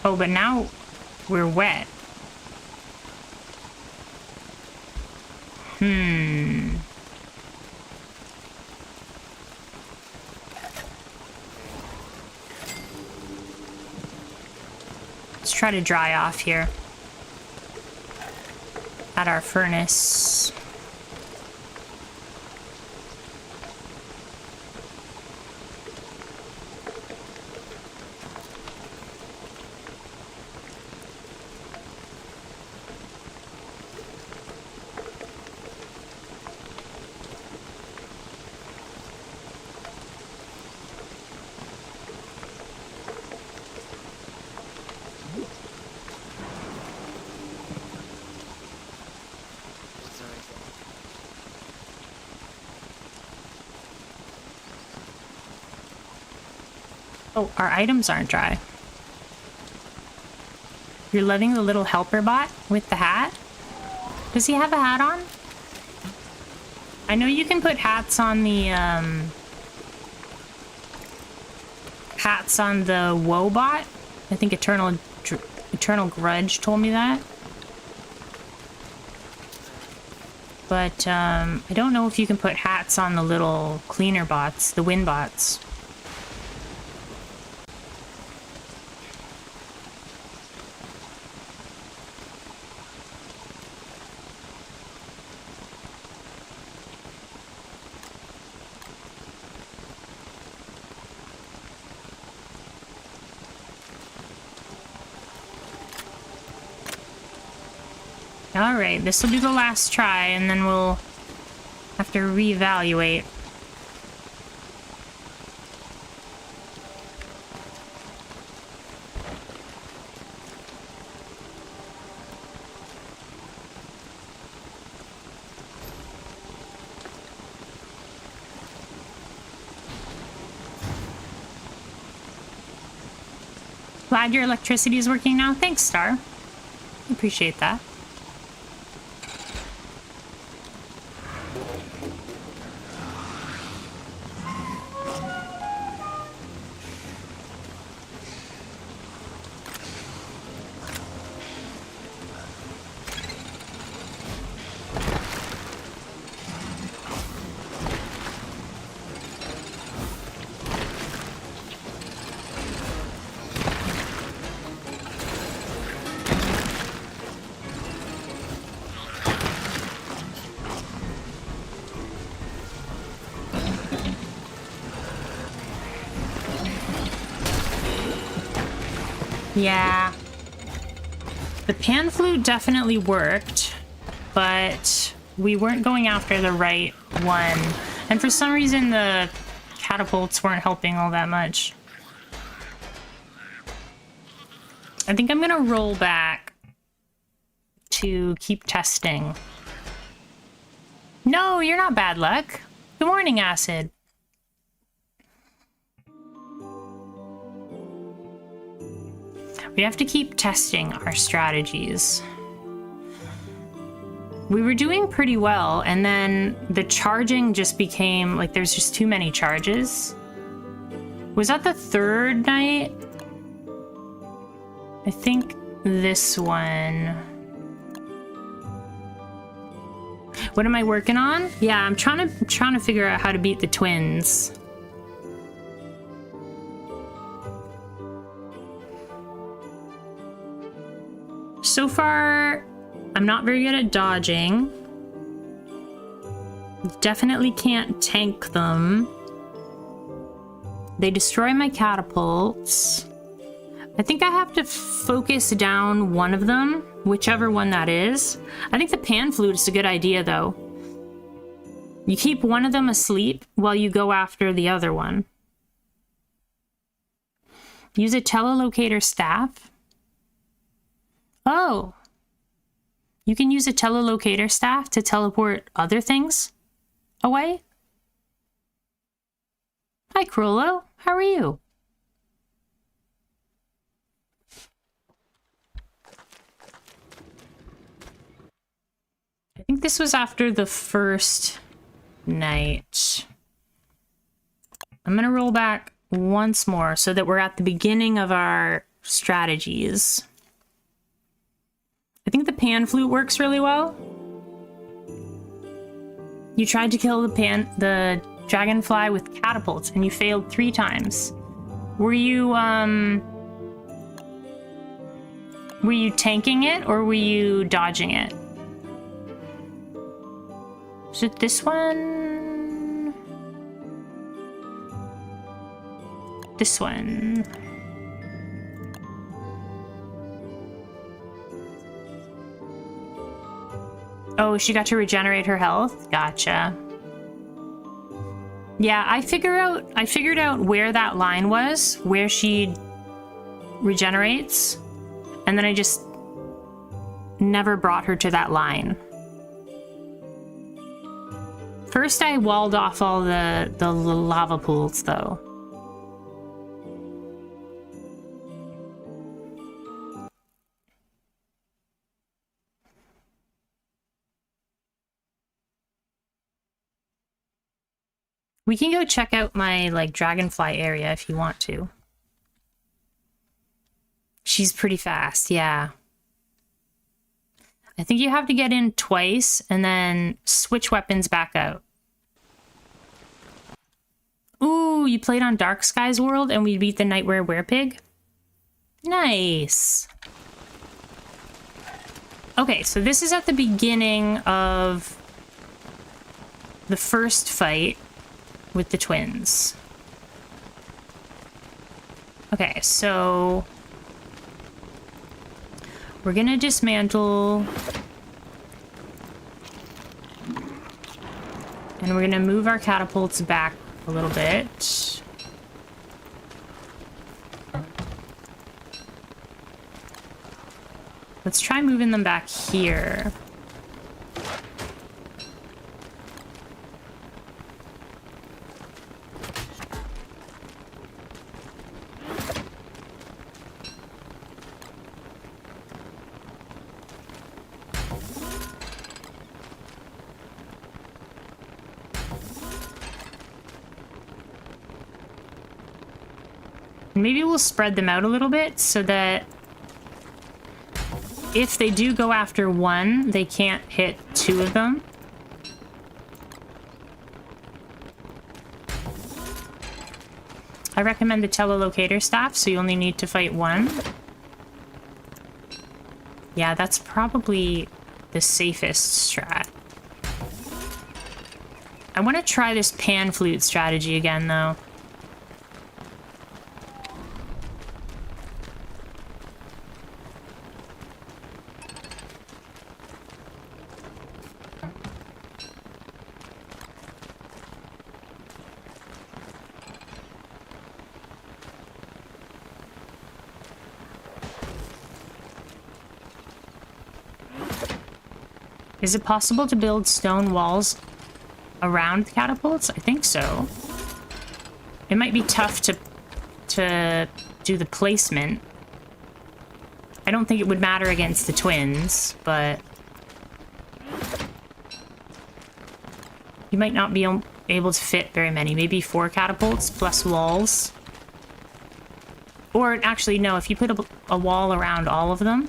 Oh, but now we're wet. Let's try to dry off here at our furnace. Oh, our items aren't dry. You're letting the little helper bot with the hat? Does he have a hat on? I know you can put hats on the, hats on the Woebot. I think Eternal Grudge told me that. But, I don't know if you can put hats on the little cleaner bots, the wind bots. Alright, this will be the last try, and then we'll have to reevaluate. Glad your electricity is working now. Thanks, Star. Appreciate that. Yeah. The pan flute definitely worked, but we weren't going after the right one. And for some reason, the catapults weren't helping all that much. I think I'm gonna roll back to keep testing. No, you're not bad luck. Good morning, Acid. We have to keep testing our strategies. We were doing pretty well, and then the charging just became like there's just too many charges. Was that the third night? I think this one. What am I working on? Yeah, I'm trying to figure out how to beat the twins. So far, I'm not very good at dodging. Definitely can't tank them. They destroy my catapults. I think I have to focus down one of them, whichever one that is. I think the pan flute is a good idea, though. You keep one of them asleep while you go after the other one. Use a telelocator staff. Oh. You can use a telelocator staff to teleport other things away? Hi, Crollo. How are you? I think this was after the first night. I'm gonna roll back once more so that we're at the beginning of our strategies. I think the pan flute works really well. You tried to kill the dragonfly with catapults and you failed 3 times. Were you tanking it or were you dodging it? Is it this one? This one. Oh, she got to regenerate her health? Gotcha. Yeah, I figured out where that line was, where she regenerates, and then I just never brought her to that line. First, I walled off all the lava pools, though. We can go check out my, like, dragonfly area if you want to. She's pretty fast, yeah. I think you have to get in twice and then switch weapons back out. Ooh, you played on Dark Skies World and we beat the Nightmare Werepig? Nice. Okay, so this is at the beginning of the first fight with the twins. Okay, so we're gonna dismantle and we're gonna move our catapults back a little bit. Let's try moving them back here. Maybe we'll spread them out a little bit so that if they do go after one, they can't hit 2 of them. I recommend the telelocator staff, so you only need to fight 1. Yeah, that's probably the safest strat. I want to try this pan flute strategy again, though. Is it possible to build stone walls around catapults? I think so. It might be tough to do the placement. I don't think it would matter against the twins, but you might not be able to fit very many. Maybe 4 catapults plus walls. Or actually, no, if you put a wall around all of them.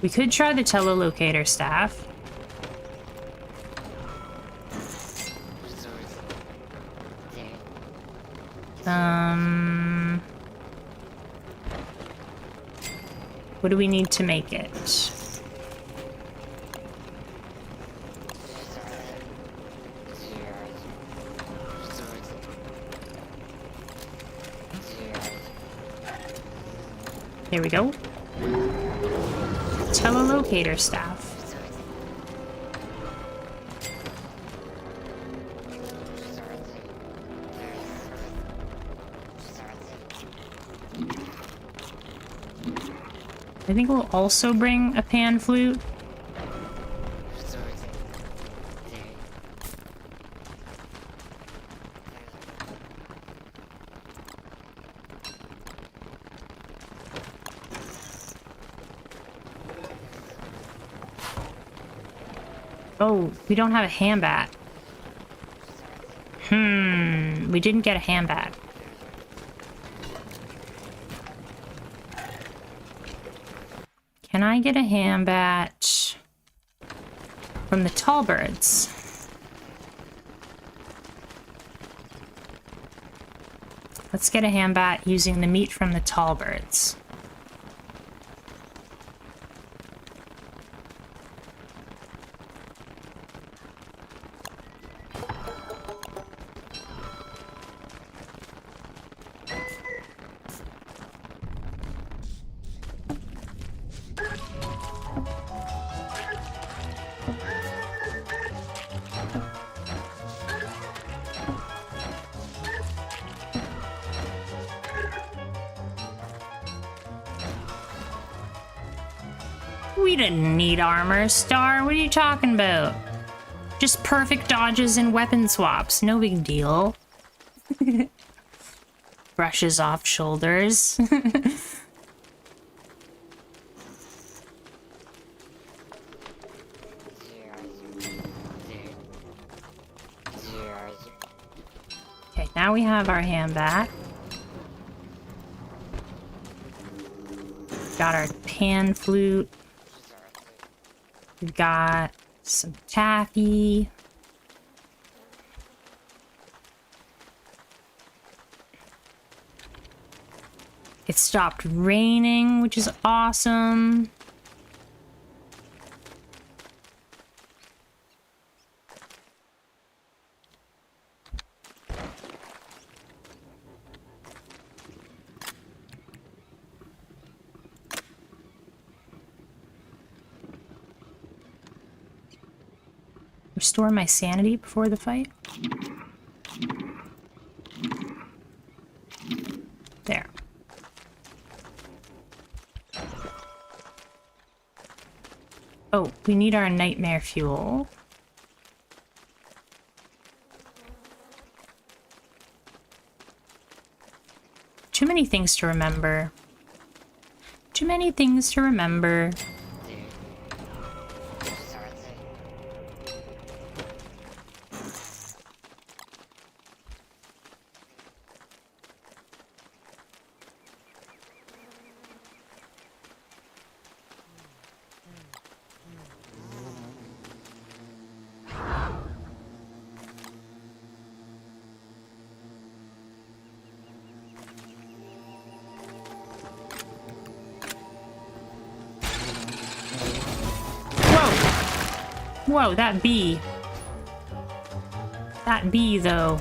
We could try the telolocator staff. What do we need to make it? There we go. Telolocator staff. I think we'll also bring a pan flute. Oh, we don't have a handbat. We didn't get a handbat. Can I get a handbat from the Tallbirds? Let's get a handbat using the meat from the Tallbirds. We didn't need armor, Star. What are you talking about? Just perfect dodges and weapon swaps. No big deal. Brushes off shoulders. Okay, now we have our hand back. Got our pan flute. We've got some taffy. It stopped raining, which is awesome. Restore my sanity before the fight. There. Oh, we need our nightmare fuel. Too many things to remember. Too many things to remember. Whoa, that bee. That bee, though.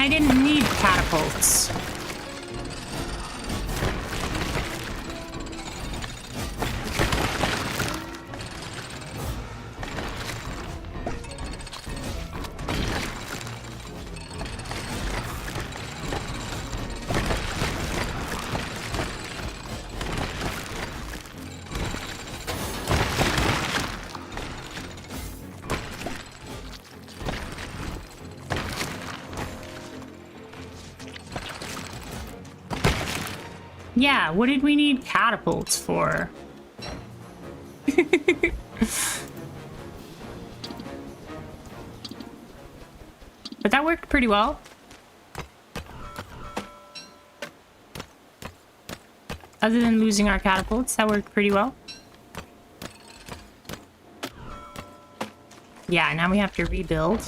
I didn't need catapults. Yeah, what did we need catapults for? But that worked pretty well. Other than losing our catapults, that worked pretty well. Yeah, now we have to rebuild.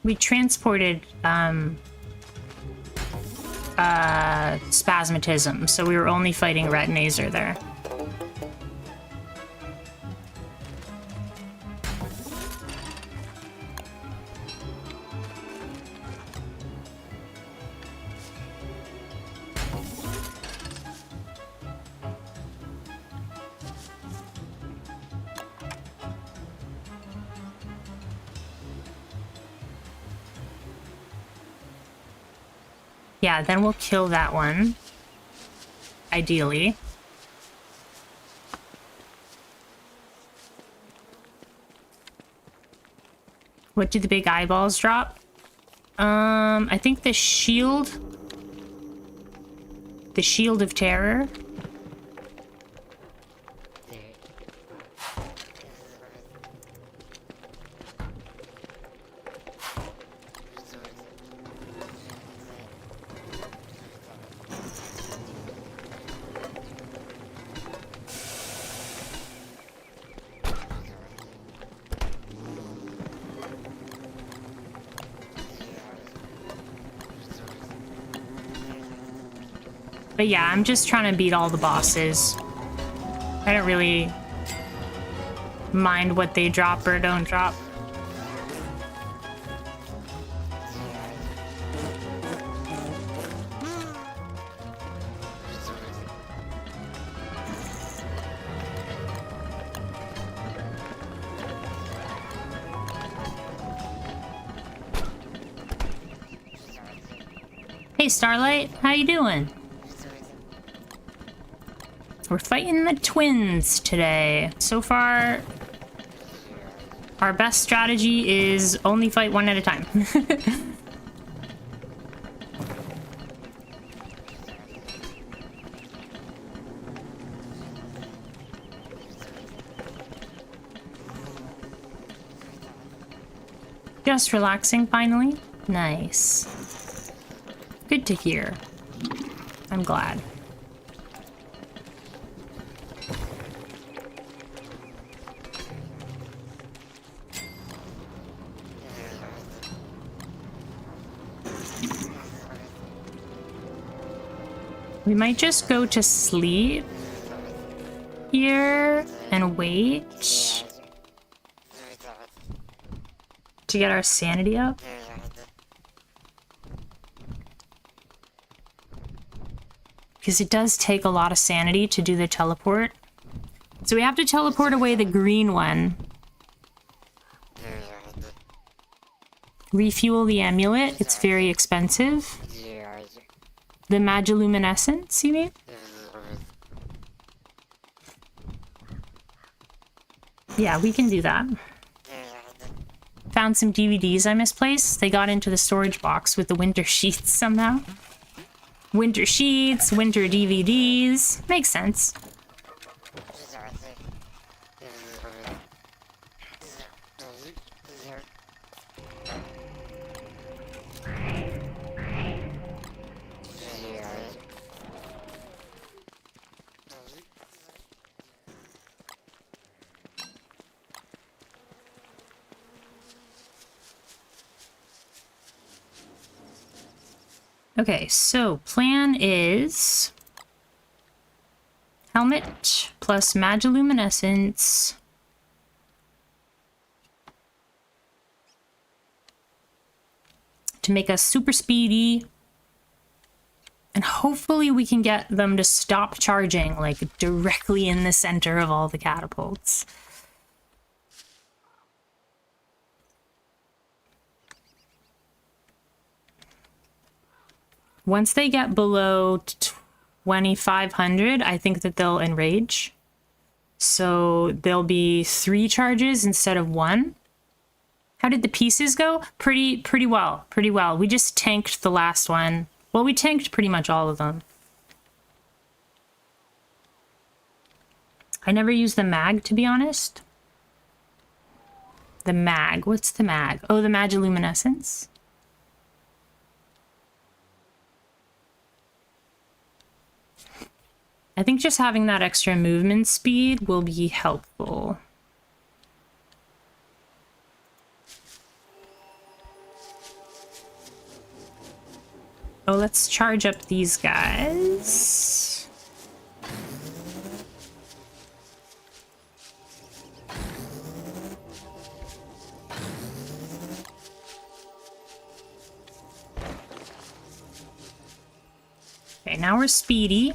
We transported Spasmatism, so we were only fighting Retinazer there. Yeah, then we'll kill that one. Ideally. What do the big eyeballs drop? I think the shield. The Shield of Terror. But yeah, I'm just trying to beat all the bosses. I don't really mind what they drop or don't drop. Hey Starlight, how you doing? We're fighting the twins today. So far, our best strategy is only fight one at a time. Just relaxing finally? Nice. Good to hear. I'm glad. We might just go to sleep here and wait to get our sanity up. Because it does take a lot of sanity to do the teleport. So we have to teleport away the green one. Refuel the amulet. It's very expensive. The Magiluminescence, you mean? Yeah, we can do that. Found some DVDs I misplaced. They got into the storage box with the winter sheets somehow. Winter sheets, winter DVDs. Makes sense. Okay, so plan is helmet plus magiluminescence. To make us super speedy. And hopefully we can get them to stop charging, like, directly in the center of all the catapults. Once they get below 2,500, I think that they'll enrage. So there'll be 3 charges instead of 1. How did the pieces go? Pretty well. Pretty well. We just tanked the last one. Well, we tanked pretty much all of them. I never used the mag, to be honest. The mag. What's the mag? Oh, the magiluminescence. I think just having that extra movement speed will be helpful. Oh, let's charge up these guys. Okay, now we're speedy.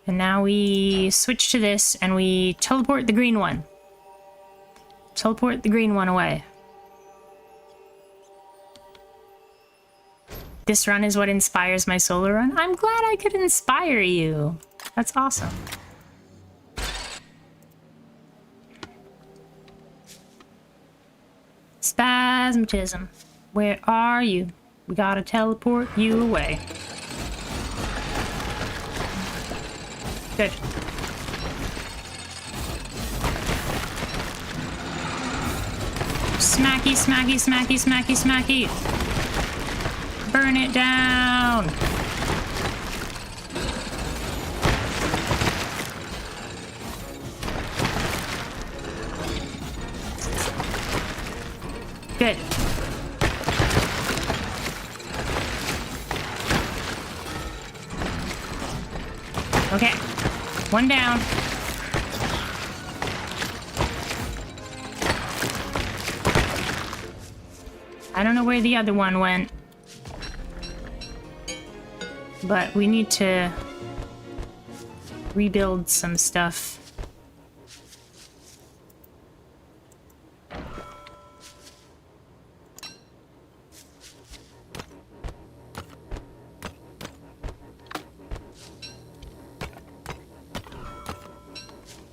And now we switch to this and we teleport the green one. Teleport the green one away. This run is what inspires my solo run. I'm glad I could inspire you. That's awesome. Spasmatism, where are you? We gotta teleport you away. Good. Smacky, smacky, smacky, smacky, smacky. Burn it down. Good. Okay. One down. I don't know where the other one went. But we need to rebuild some stuff.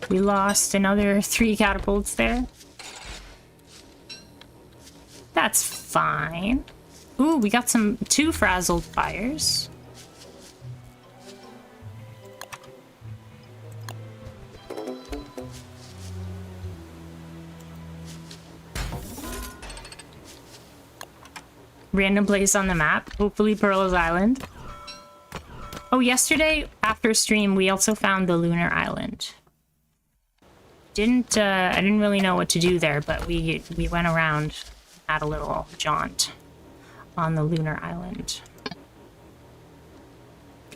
We lost another 3 catapults there. That's fine. Ooh, we got 2 frazzled fires. Random place on the map, hopefully Pearl's Island. Oh, yesterday after stream we also found the Lunar Island. I didn't really know what to do there, but we went around, had a little jaunt on the Lunar Island.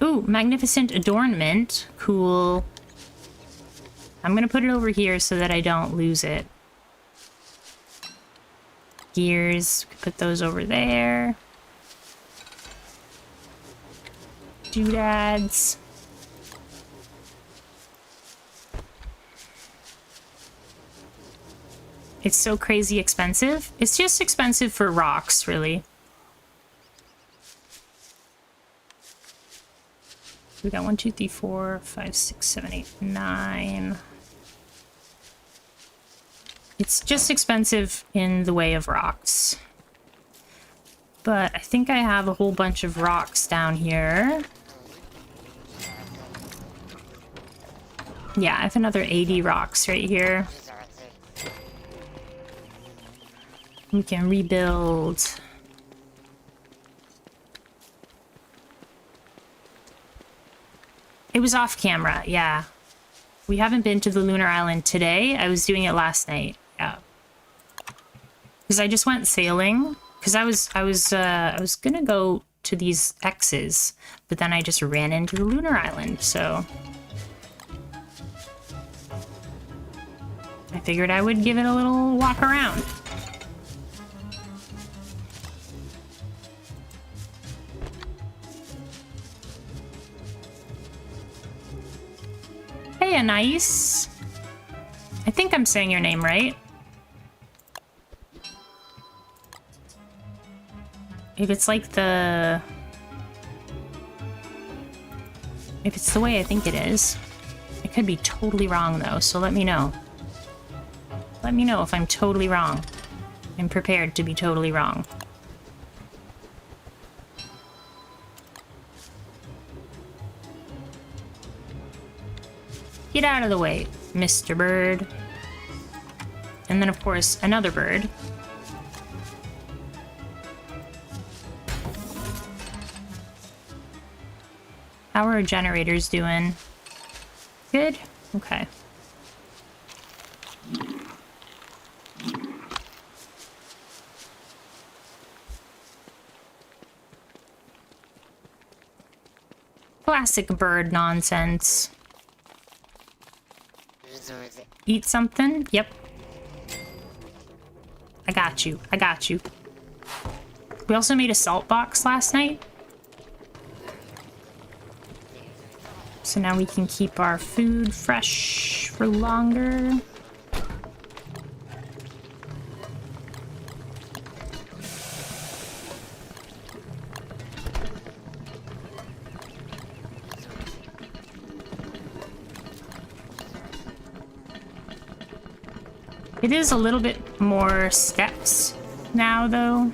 Ooh, magnificent adornment. Cool. I'm gonna put it over here so that I don't lose it. Gears, put those over there. Doodads. It's so crazy expensive. It's just expensive for rocks, really. We got 1, 2, 3, 4, 5, 6, 7, 8, 9. It's just expensive in the way of rocks. But I think I have a whole bunch of rocks down here. Yeah, I have another 80 rocks right here. We can rebuild. It was off camera, yeah. We haven't been to the Lunar Island today. I was doing it last night. Yeah. Because I just went sailing. Because I was gonna go to these X's, but then I just ran into the lunar island, so I figured I would give it a little walk around. Hey, Anais. I think I'm saying your name right. If it's like the... If it's the way I think it is. I could be totally wrong, though, so let me know. Let me know if I'm totally wrong. I'm prepared to be totally wrong. Get out of the way, Mr. Bird. And then, of course, another bird. How are our generators doing? Good? Okay. Classic bird nonsense. Eat something? Yep. I got you. I got you. We also made a salt box last night. So now we can keep our food fresh for longer. It is a little bit more steps now, though.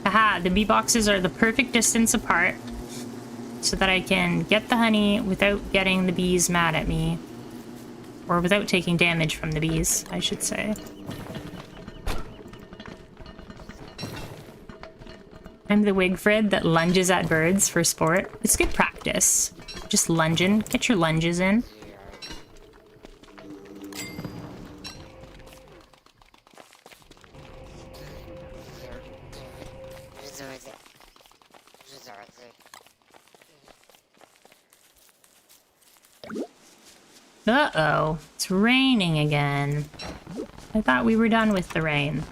Aha, the bee boxes are the perfect distance apart so that I can get the honey without getting the bees mad at me. Or without taking damage from the bees, I should say. I'm the Wigfrid that lunges at birds for sport. It's good practice. Just lunging. Get your lunges in. Uh-oh. It's raining again. I thought we were done with the rain.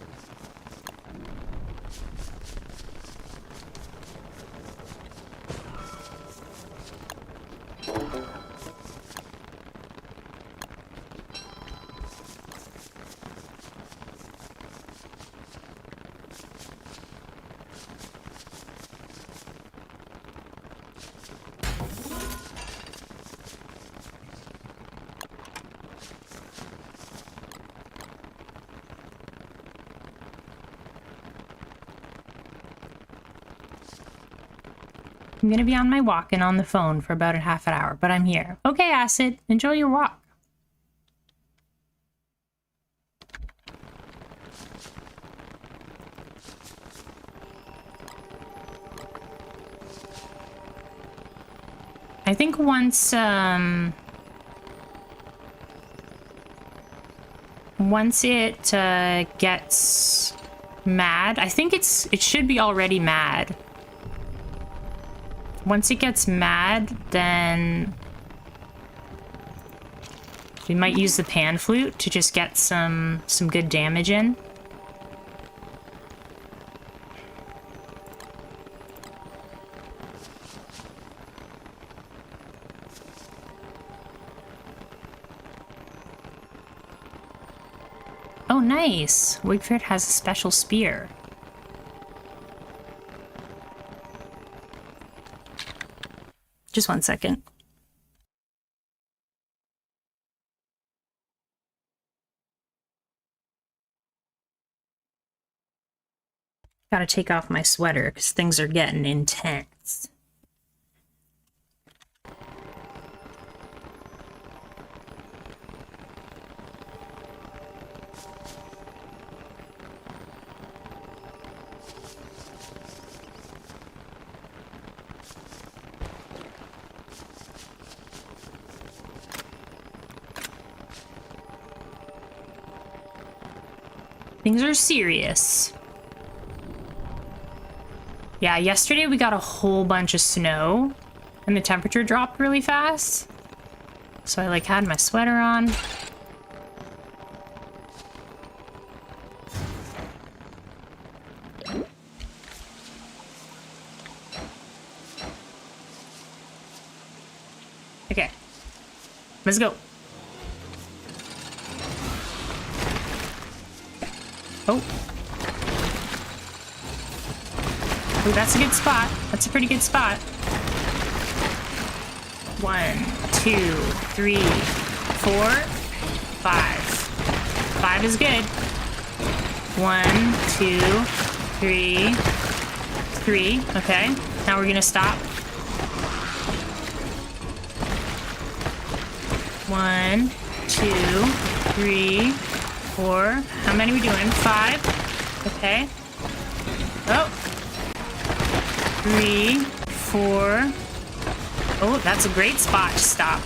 I'm gonna be on my walk and on the phone for about a half an hour, but I'm here. Okay, Acid, enjoy your walk. I think once it gets mad, I think it should be already mad. Once it gets mad, then we might use the pan flute to just get some good damage in. Oh, nice! Wigfrid has a special spear. Just 1 second. Gotta take off my sweater because things are getting intense. Things are serious. Yeah, yesterday we got a whole bunch of snow and the temperature dropped really fast. So I like had my sweater on. Okay, let's go. Oh. Ooh, that's a good spot. That's a pretty good spot. 1, 2, 3, 4, 5. 5 is good. 1, 2, 3, 3. Okay, now we're gonna stop. 1, 2, 3, 4. How many are we doing? 5. Okay. Oh. 3, 4. Oh, that's a great spot to stop.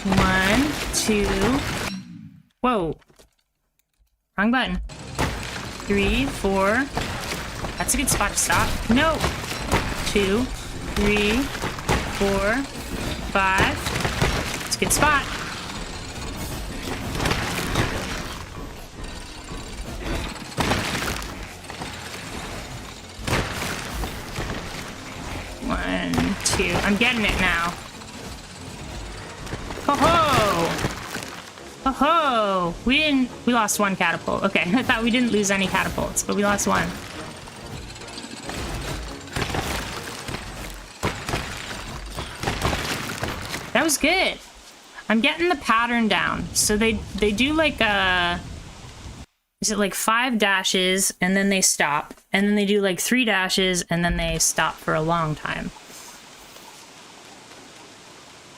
1, 2. Whoa. Wrong button. 3, 4. That's a good spot to stop. No. 2, 3, 4, 5. It's a good spot. I'm getting it now. Ho ho! Ho ho! We lost one catapult. Okay, I thought we didn't lose any catapults, but we lost one. That was good. I'm getting the pattern down. So they do like is it like 5 dashes and then they stop, and then they do like 3 dashes and then they stop for a long time.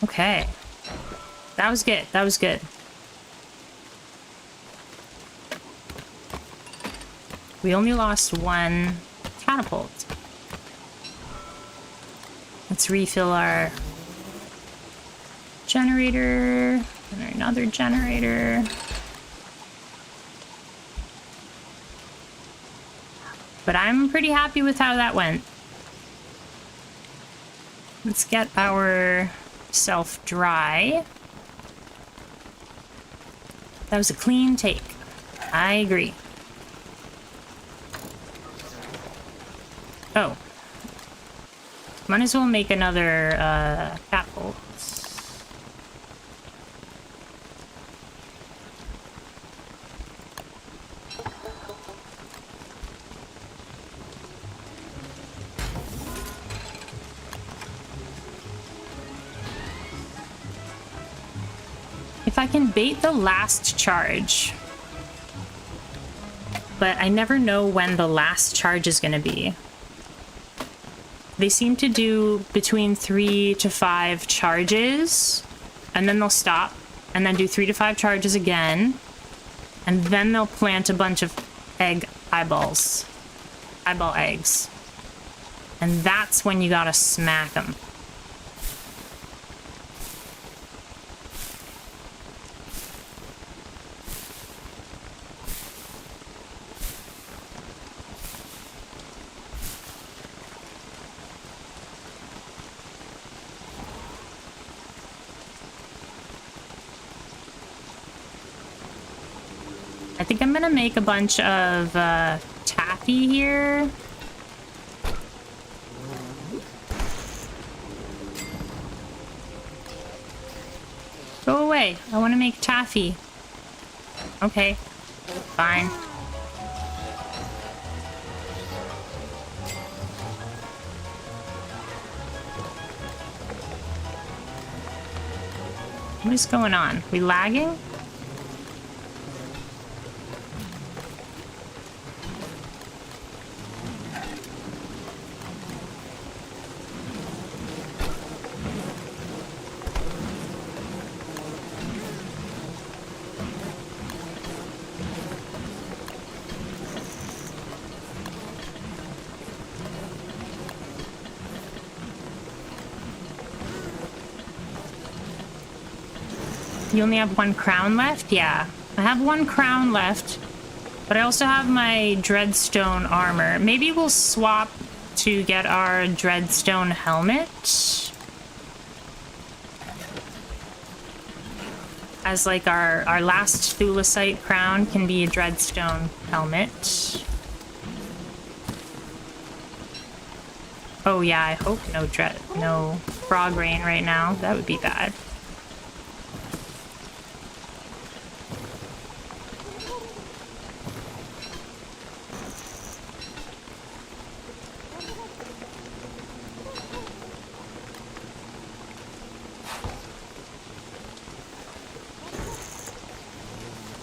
Okay. That was good. That was good. We only lost one catapult. Let's refill our generator and another generator. But I'm pretty happy with how that went. Let's get our self dry. That was a clean take. I agree. Oh. Might as well make another catapult. If I can bait the last charge. But I never know when the last charge is going to be. They seem to do between 3 to 5 charges, and then they'll stop, and then do 3 to 5 charges again, and then they'll plant a bunch of eyeball eggs. And that's when you gotta smack them. I think I'm gonna make a bunch of taffy here. Go away. I want to make taffy. Okay. Fine. What is going on? We lagging? You only have 1 crown left? Yeah. I have 1 crown left. But I also have my Dreadstone armor. Maybe we'll swap to get our Dreadstone helmet. As like our last Thulecite crown can be a Dreadstone helmet. Oh yeah, I hope no frog rain right now. That would be bad.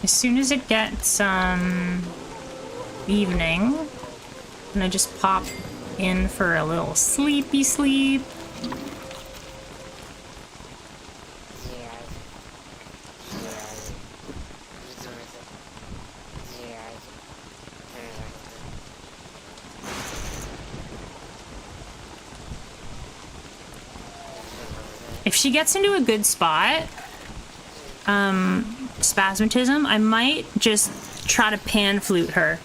As soon as it gets evening, I'm gonna just pop in for a little sleepy sleep. If she gets into a good spot, Spasmatism, I might just try to pan flute her.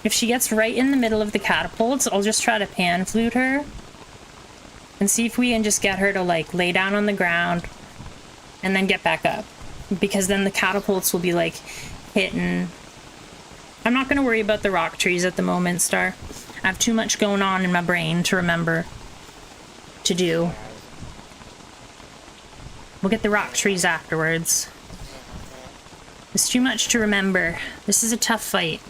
If she gets right in the middle of the catapults, I'll just try to pan flute her and see if we can just get her to like lay down on the ground and then get back up, because then the catapults will be like hitting. I'm not going to worry about the rock trees at the moment, Star. I have too much going on in my brain to remember to do. We'll get the rock trees afterwards. There's too much to remember. This is a tough fight.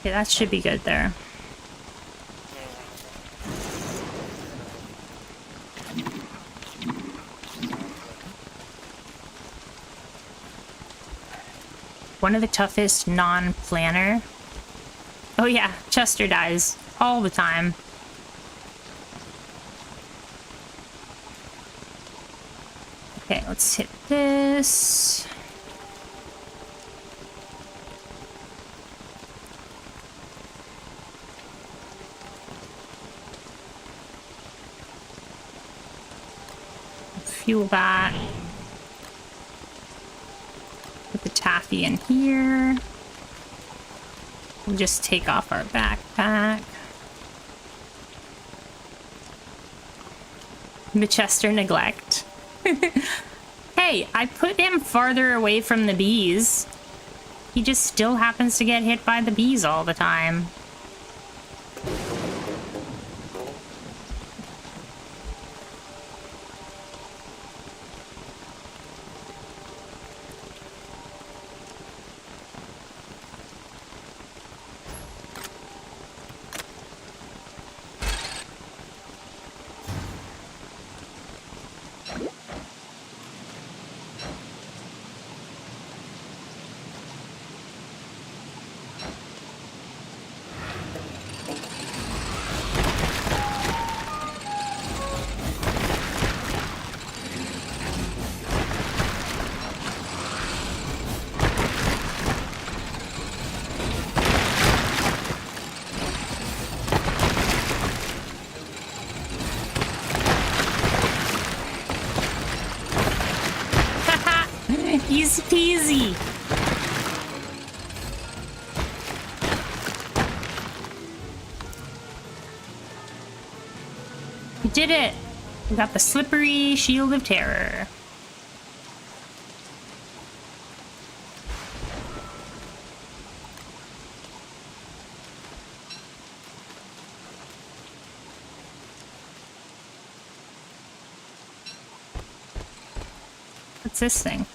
Okay, that should be good there. One of the toughest non-planner. Oh yeah, Chester dies all the time. Okay, let's hit this. Fuel that. Put the taffy in here. We'll just take off our backpack. The Chester neglect. Hey, I put him farther away from the bees. He just still happens to get hit by the bees all the time. Easy peasy. We did it. We got the slippery shield of terror. What's this thing?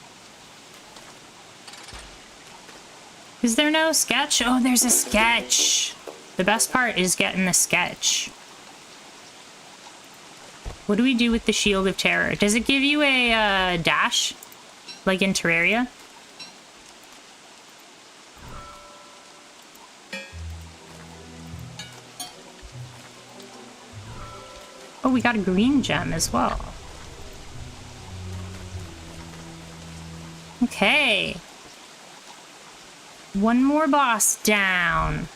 Is there no sketch? Oh, there's a sketch. The best part is getting the sketch. What do we do with the Shield of Terror? Does it give you a dash? Like in Terraria? Oh, we got a green gem as well. One more boss down.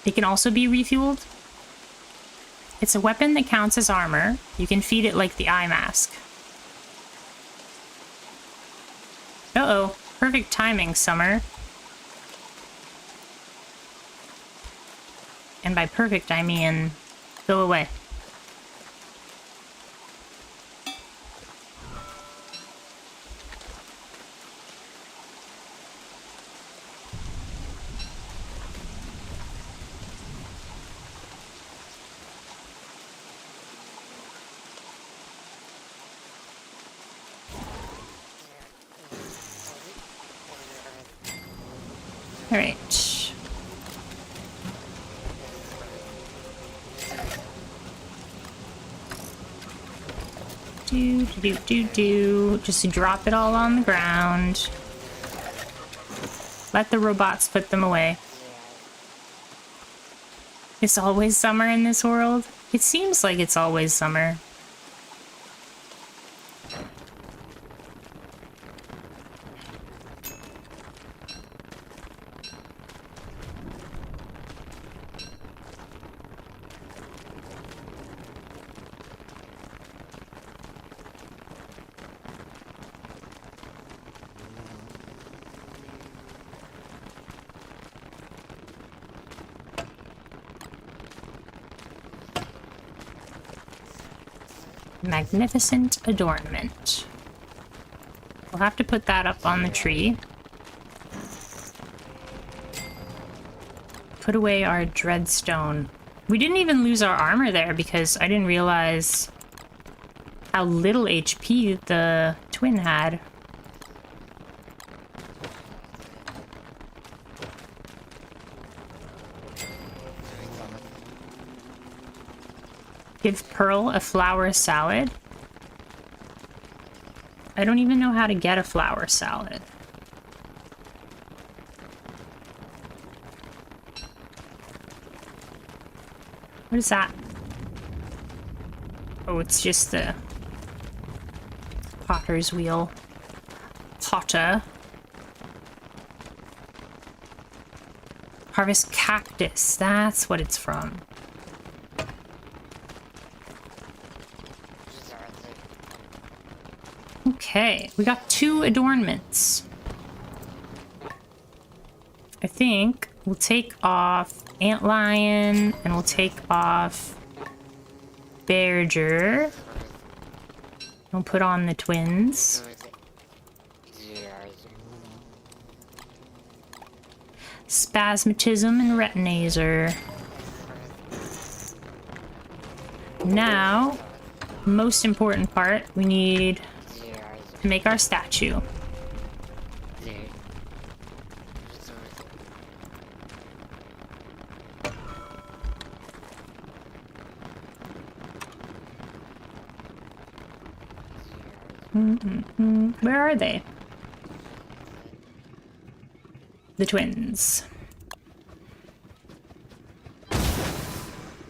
It can also be refueled. It's a weapon that counts as armor. You can feed it like the eye mask. Uh-oh. Perfect timing, Summer. And by perfect, I mean go away. All right. Just drop it all on the ground. Let the robots put them away. It's always summer in this world. It seems like it's always summer. Magnificent adornment. We'll have to put that up on the tree. Put away our dreadstone. We didn't even lose our armor there because I didn't realize how little HP the twin had. Give Pearl a flour salad. I don't even know how to get a flour salad. What is that? Oh, it's just the potter's wheel. Potter. Harvest cactus. That's what it's from. Okay, we got 2 adornments. I think we'll take off Antlion and we'll take off Bearger. We'll put on the twins. Spasmatism and Retinazer. Now, most important part, we need to make our statue. Where are they? The twins.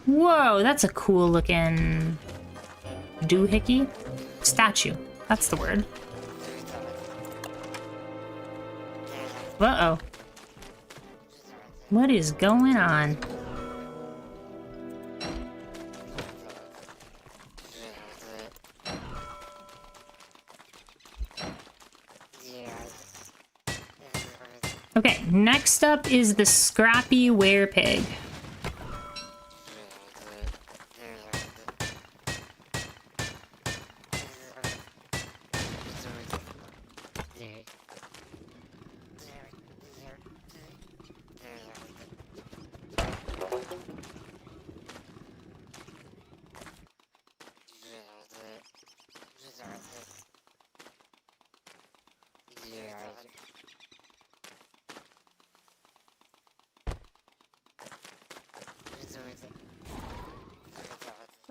Whoa, that's a cool looking doohickey statue. That's the word. Uh-oh. What is going on? Okay, next up is the Scrappy Werepig.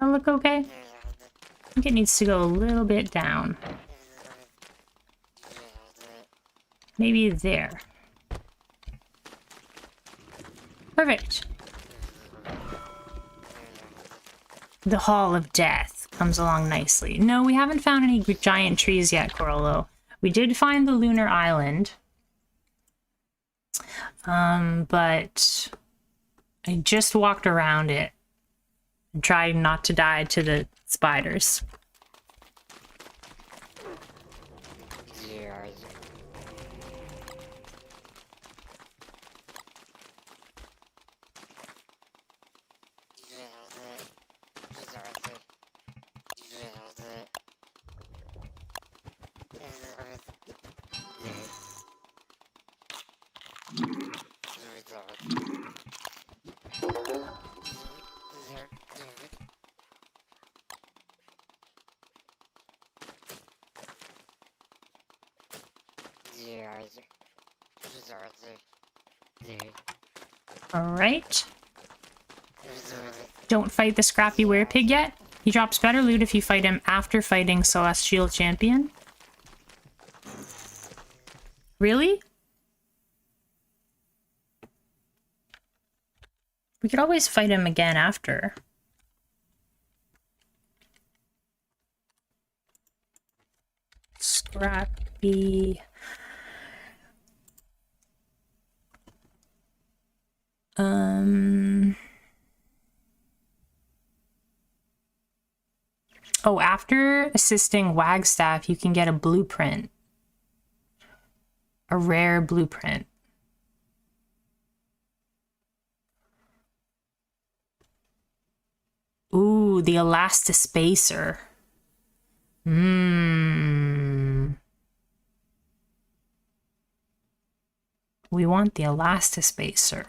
That look okay? I think it needs to go a little bit down. Maybe there. Perfect. The Hall of Death comes along nicely. No, we haven't found any giant trees yet, Corallo. We did find the Lunar Island. But I just walked around it and tried not to die to the spiders. Alright. Don't fight the scrappy werepig yet. He drops better loot if you fight him after fighting Celestial Champion. Really? We could always fight him again after. Scrappy. Oh, after assisting Wagstaff, you can get a blueprint. A rare blueprint. Ooh, the Elastispacer. We want the Elastispacer.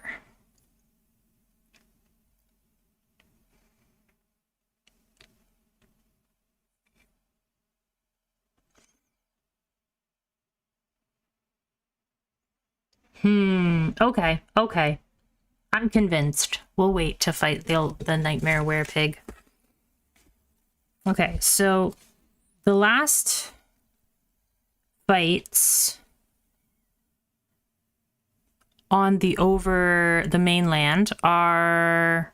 Okay, okay. I'm convinced. We'll wait to fight the Nightmare Werepig. Okay, so the last fights on the mainland are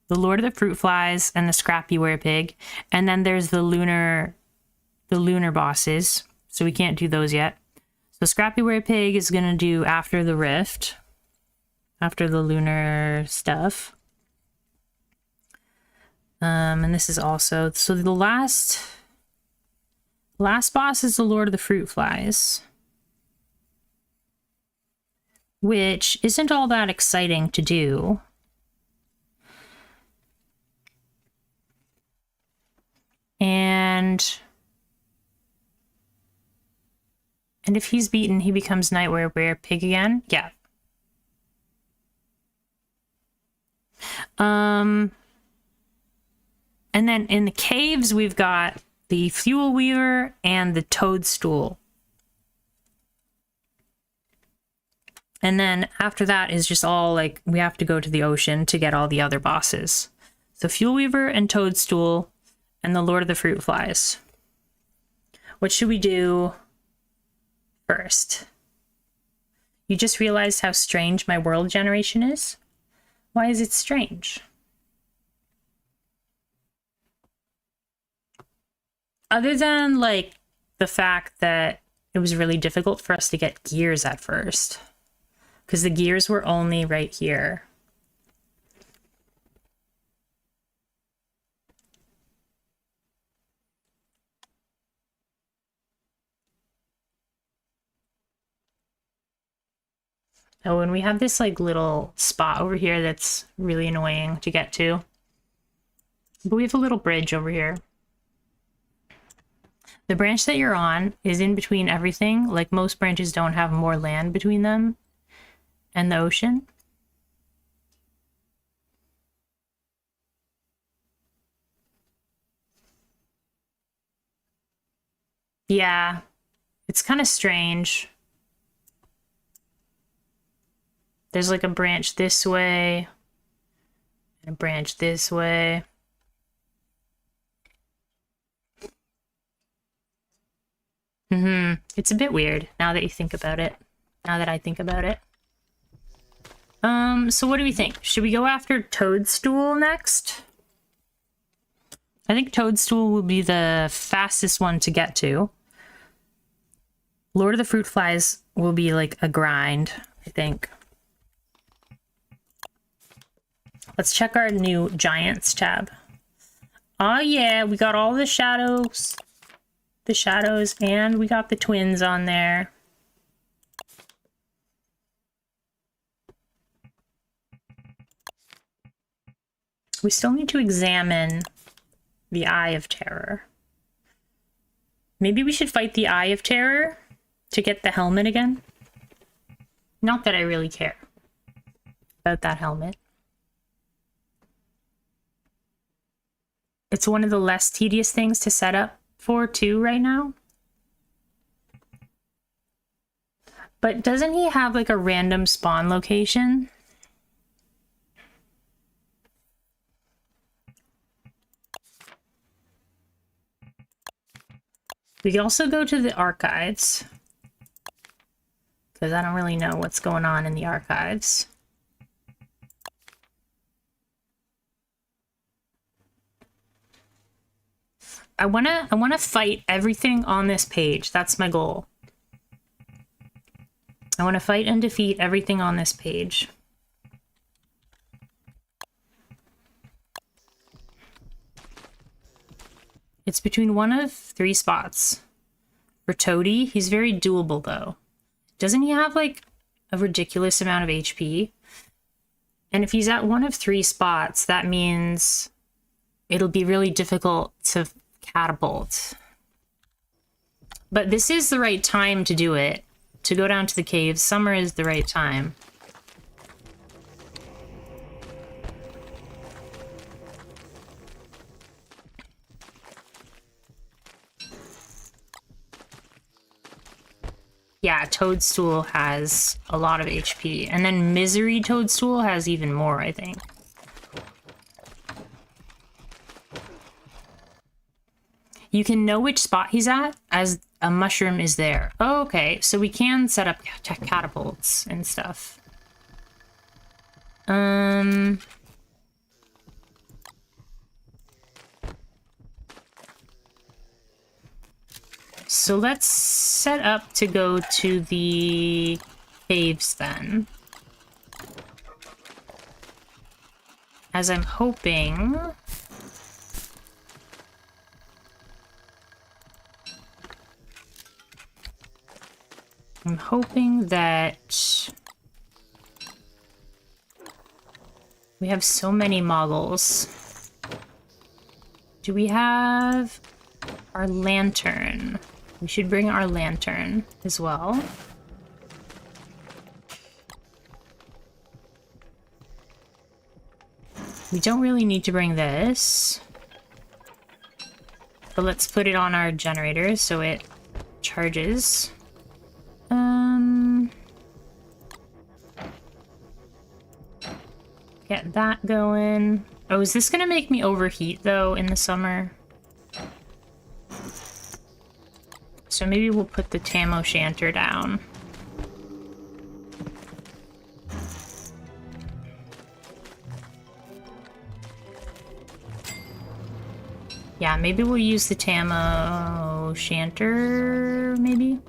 the Lord of the Fruit Flies and the Scrappy Werepig, and then there's the lunar bosses, so we can't do those yet. So Scrappy Werepig is gonna do after the rift, after the lunar stuff. And this is also, so the last boss is the Lord of the Fruit Flies, which isn't all that exciting to do. And if he's beaten, he becomes Nightmare Werepig again. Yeah. And then in the caves, we've got the Fuel Weaver and the Toadstool. And then after that is just all like, we have to go to the ocean to get all the other bosses. So Fuel Weaver and Toadstool and the Lord of the Fruit Flies. What should we do first? You just realized how strange my world generation is? Why is it strange? Other than, like, the fact that it was really difficult for us to get gears at first. Because the gears were only right here. Oh, and we have this, like, little spot over here that's really annoying to get to. But we have a little bridge over here. The branch that you're on is in between everything. Like, most branches don't have more land between them and the ocean. Yeah, it's kind of strange. There's like a branch this way and a branch this way. It's a bit weird now that you think about it. Now that I think about it. So what do we think? Should we go after Toadstool next? I think Toadstool will be the fastest one to get to. Lord of the Fruit Flies will be like a grind, I think. Let's check our new Giants tab. Oh yeah, we got all the shadows. The shadows, and we got the twins on there. We still need to examine the Eye of Terror. Maybe we should fight the Eye of Terror to get the helmet again. Not that I really care about that helmet. It's one of the less tedious things to set up for too right now. But doesn't he have like a random spawn location? We can also go to the archives, because I don't really know what's going on in the archives. I wanna fight everything on this page. That's my goal. I want to fight and defeat everything on this page. It's between one of 3 spots. For Toady, he's very doable though. Doesn't he have like a ridiculous amount of HP? And if he's at one of 3 spots, that means it'll be really difficult to catapult. But this is the right time to do it. To go down to the caves. Summer is the right time. Yeah, Toadstool has a lot of HP. And then Misery Toadstool has even more, I think. You can know which spot he's at as a mushroom is there. Oh, okay, so we can set up catapults and stuff. So let's set up to go to the caves then. As I'm hoping... that we have so many moggles. Do we have our lantern? We should bring our lantern as well. We don't really need to bring this. But let's put it on our generator so it charges. Get that going. Oh, is this gonna make me overheat though in the summer? So maybe we'll put the Tam O'Shanter down. Yeah, maybe we'll use the Tam O'Shanter, maybe?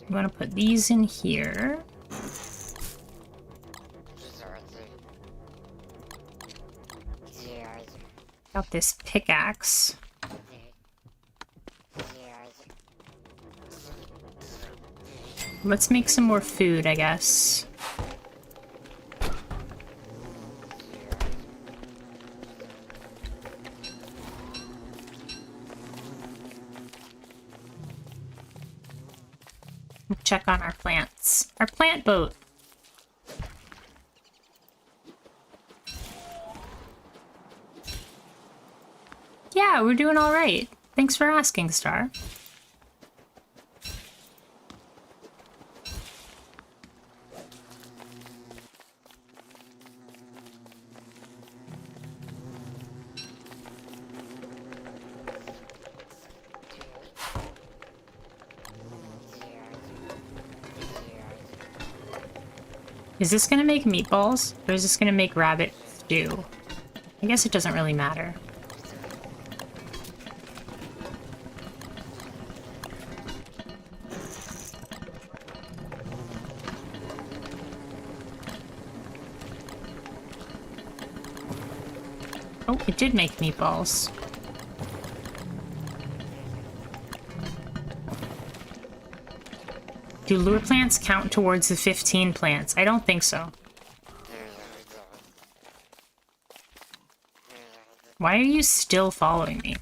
I'm gonna put these in here. Got this pickaxe. Let's make some more food, I guess. Check on our plants. Our plant boat. Yeah, we're doing all right. Thanks for asking, Star. Is this gonna make meatballs? Or is this gonna make rabbit stew? I guess it doesn't really matter. Oh, it did make meatballs. Do lure plants count towards the 15 plants? I don't think so. Why are you still following me?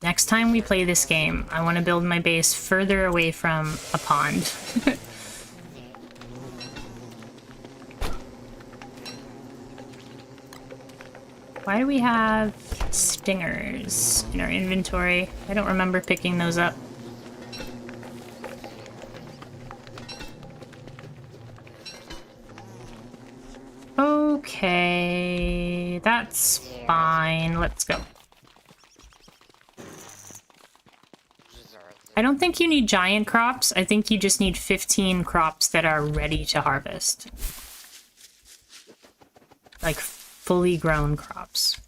Next time we play this game, I want to build my base further away from a pond. Why do we have stingers in our inventory? I don't remember picking those up. Okay, that's fine. Let's go. I don't think you need giant crops. I think you just need 15 crops that are ready to harvest. Like fully grown crops.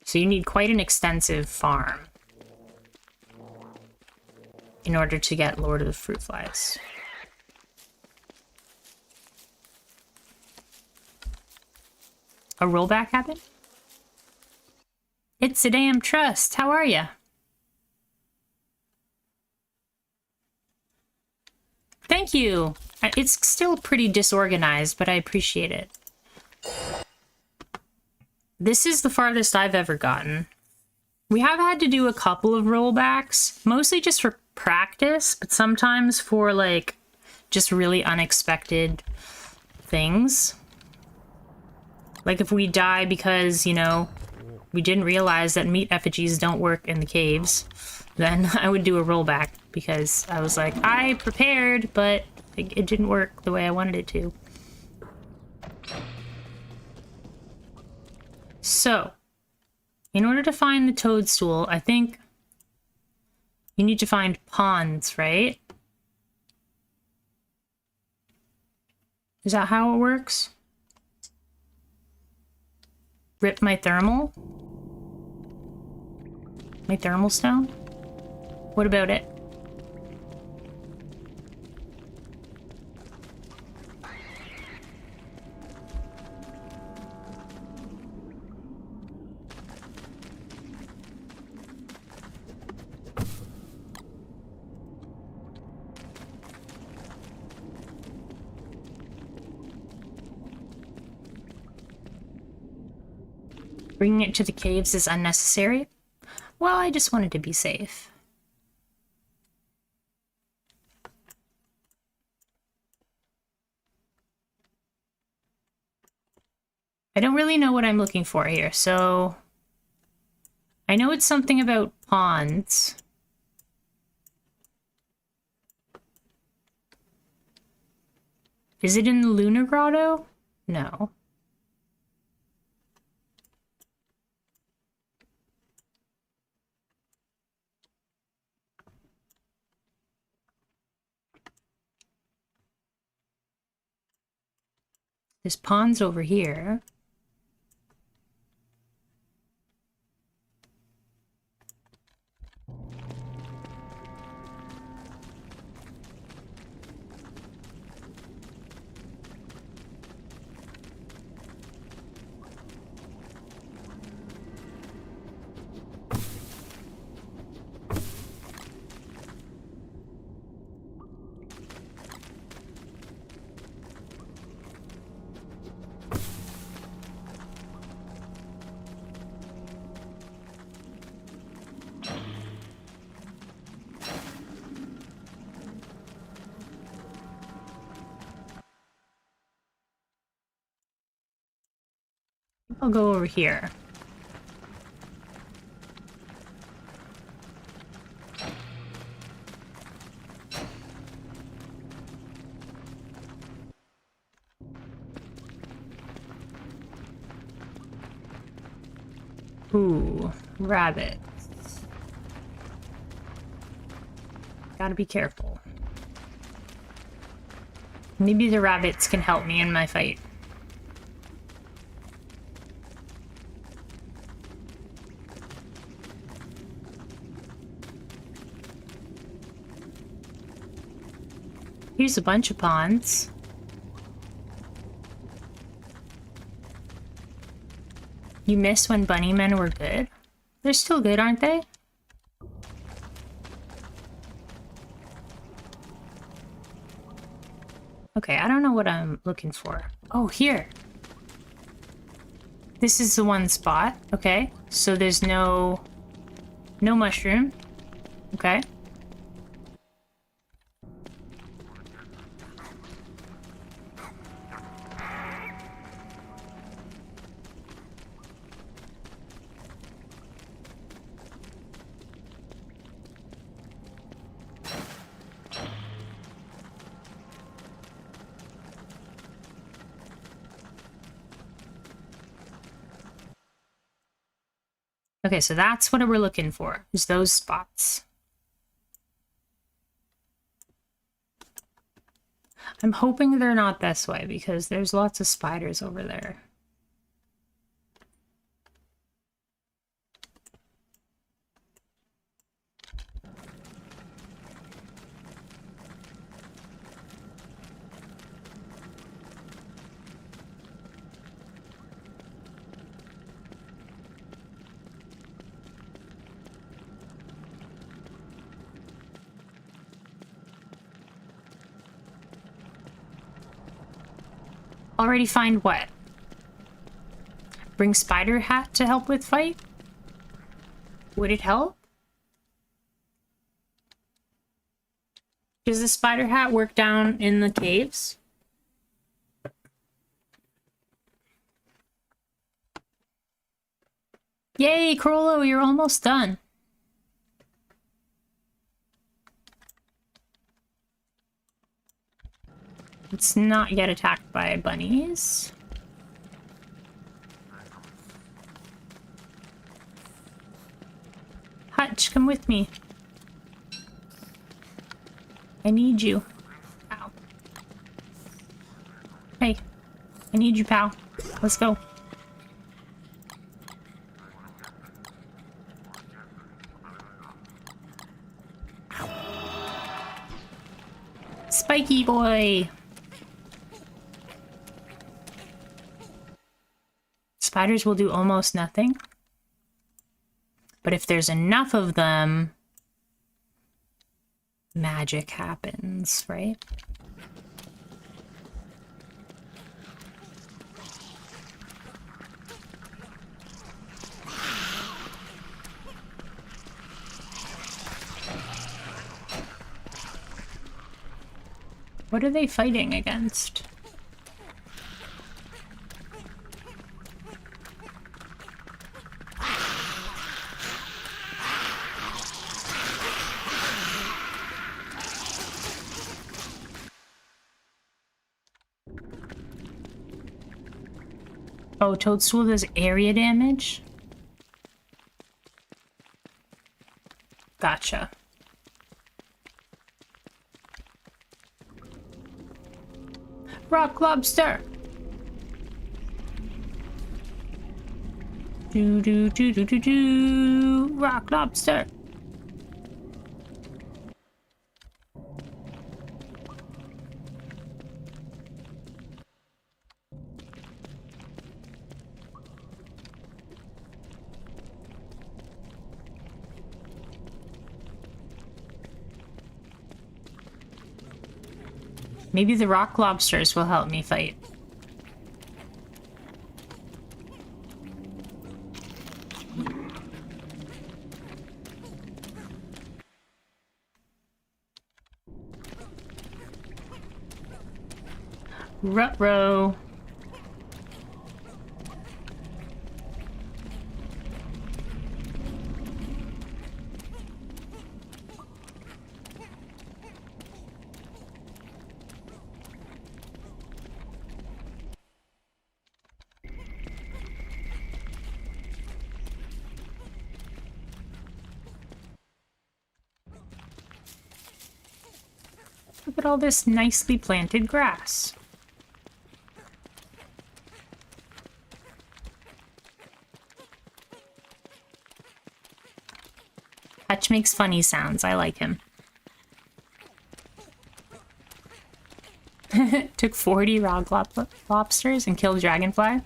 So you need quite an extensive farm in order to get Lord of the Fruit Flies. A rollback happened? It's a damn trust. How are ya? Thank you. It's still pretty disorganized, but I appreciate it. This is the farthest I've ever gotten. We have had to do a couple of rollbacks, mostly just for practice, but sometimes for like just really unexpected things. Like if we die because, you know, we didn't realize that meat effigies don't work in the caves, then I would do a rollback because I was like, I prepared, but it didn't work the way I wanted it to. So, in order to find the toadstool, I think you need to find ponds, right? Is that how it works? Rip my thermal? My thermal stone? What about it? Bringing it to the caves is unnecessary. Well, I just wanted to be safe. I don't really know what I'm looking for here, so I know it's something about ponds. Is it in the Lunar Grotto? No. This pond's over here. I'll go over here. Ooh, rabbits. Gotta be careful. Maybe the rabbits can help me in my fight. Here's a bunch of ponds. You miss when bunny men were good? They're still good, aren't they? Okay, I don't know what I'm looking for. Oh, here. This is the one spot. Okay, so there's no mushroom. Okay. Okay, so that's what we're looking for, is those spots. I'm hoping they're not this way because there's lots of spiders over there. Already find what? Bring spider hat to help with fight? Would it help? Does the spider hat work down in the caves? Yay, Crollo, you're almost done. It's not yet attacked by bunnies. Hutch, come with me. I need you. Ow. Hey, I need you, pal. Let's go. Spiky boy. Spiders will do almost nothing. But if there's enough of them, magic happens, right? What are they fighting against? Oh, Toadstool does area damage? Gotcha. Rock lobster! Do do do do do do! Rock lobster! Maybe the rock lobsters will help me fight. Ruh-roh. Look at all this nicely planted grass. Hutch makes funny sounds. I like him. Took 40 rock lobsters and killed dragonfly.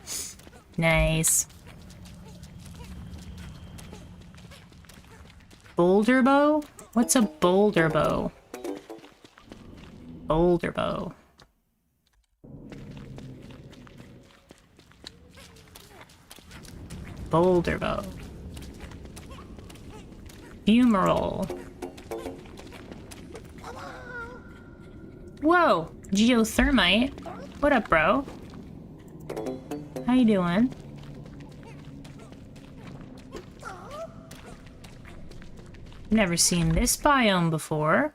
Nice. Boulder bow? What's a boulder bow? Boulder bow. Boulder bow. Fumarole. Whoa! Geothermite. What up, bro? How you doing? Never seen this biome before.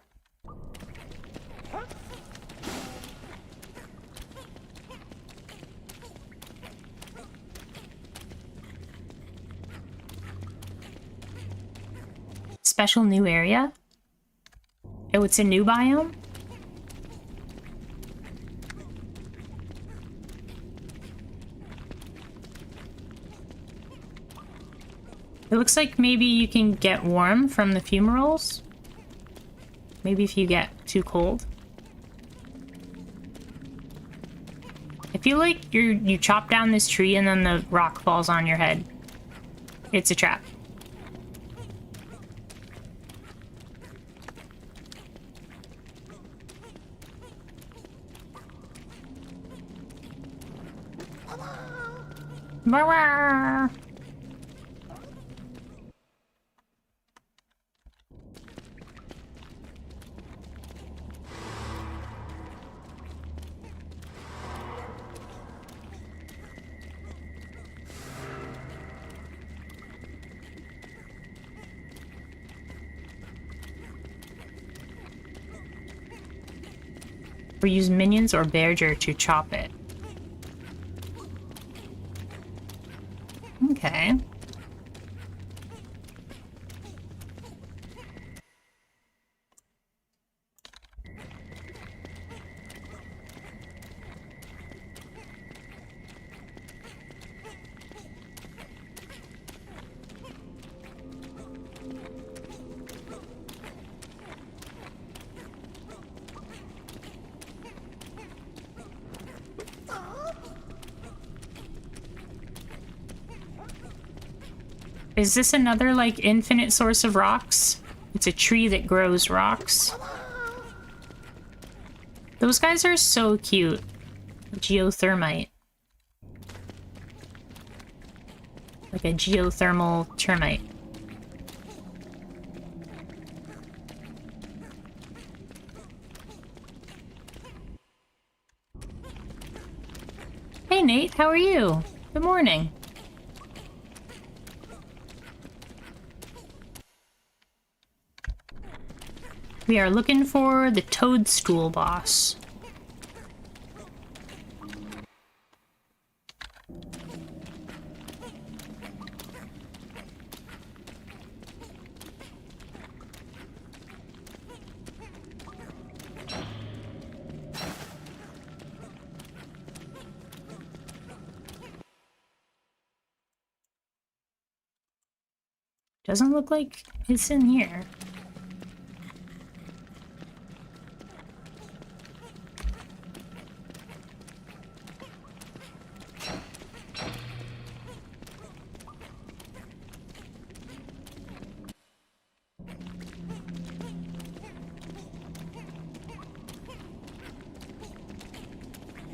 Special new area? Oh, it's a new biome? It looks like maybe you can get warm from the fumaroles. Maybe if you get too cold. I feel like you chop down this tree and then the rock falls on your head. It's a trap. We're use minions or Bearger to chop it. Okay. Is this another, like, infinite source of rocks? It's a tree that grows rocks. Those guys are so cute. Geothermite. Like a geothermal termite. Hey Nate, how are you? Good morning. We are looking for the toadstool boss. Doesn't look like it's in here.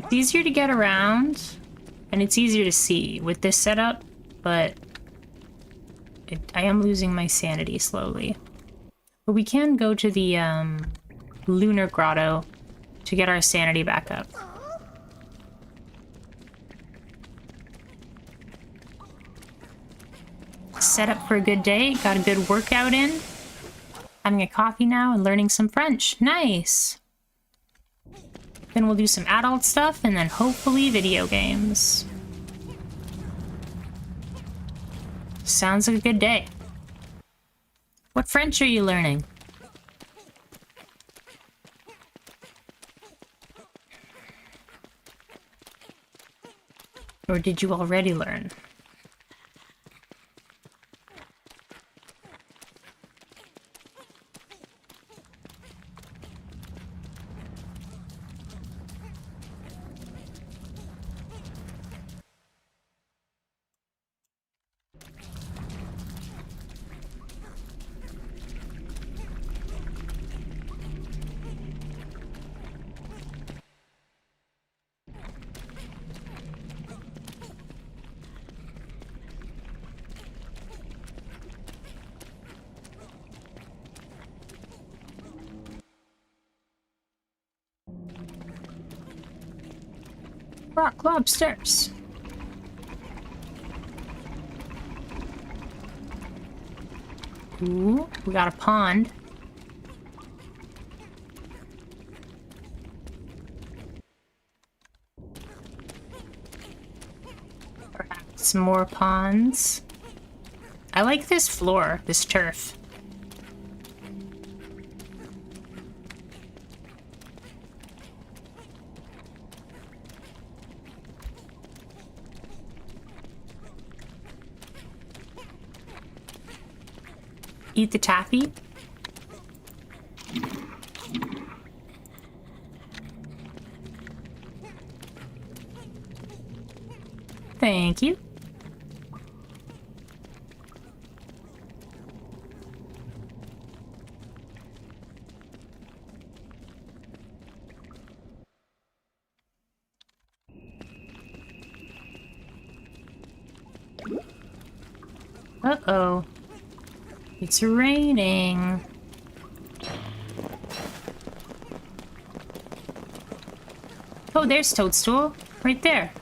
It's easier to get around, and it's easier to see with this setup, but I am losing my sanity slowly. But we can go to the Lunar Grotto to get our sanity back up. Set up for a good day, got a good workout in. Having a coffee now and learning some French. Nice! Then we'll do some adult stuff and then hopefully video games. Sounds like a good day. What French are you learning? Or did you already learn? Rock lobsters. Ooh, we got a pond. Perhaps some more ponds. I like this floor, this turf. Eat the taffy. Thank you. Uh-oh. It's raining. Oh, there's Toadstool. Right there.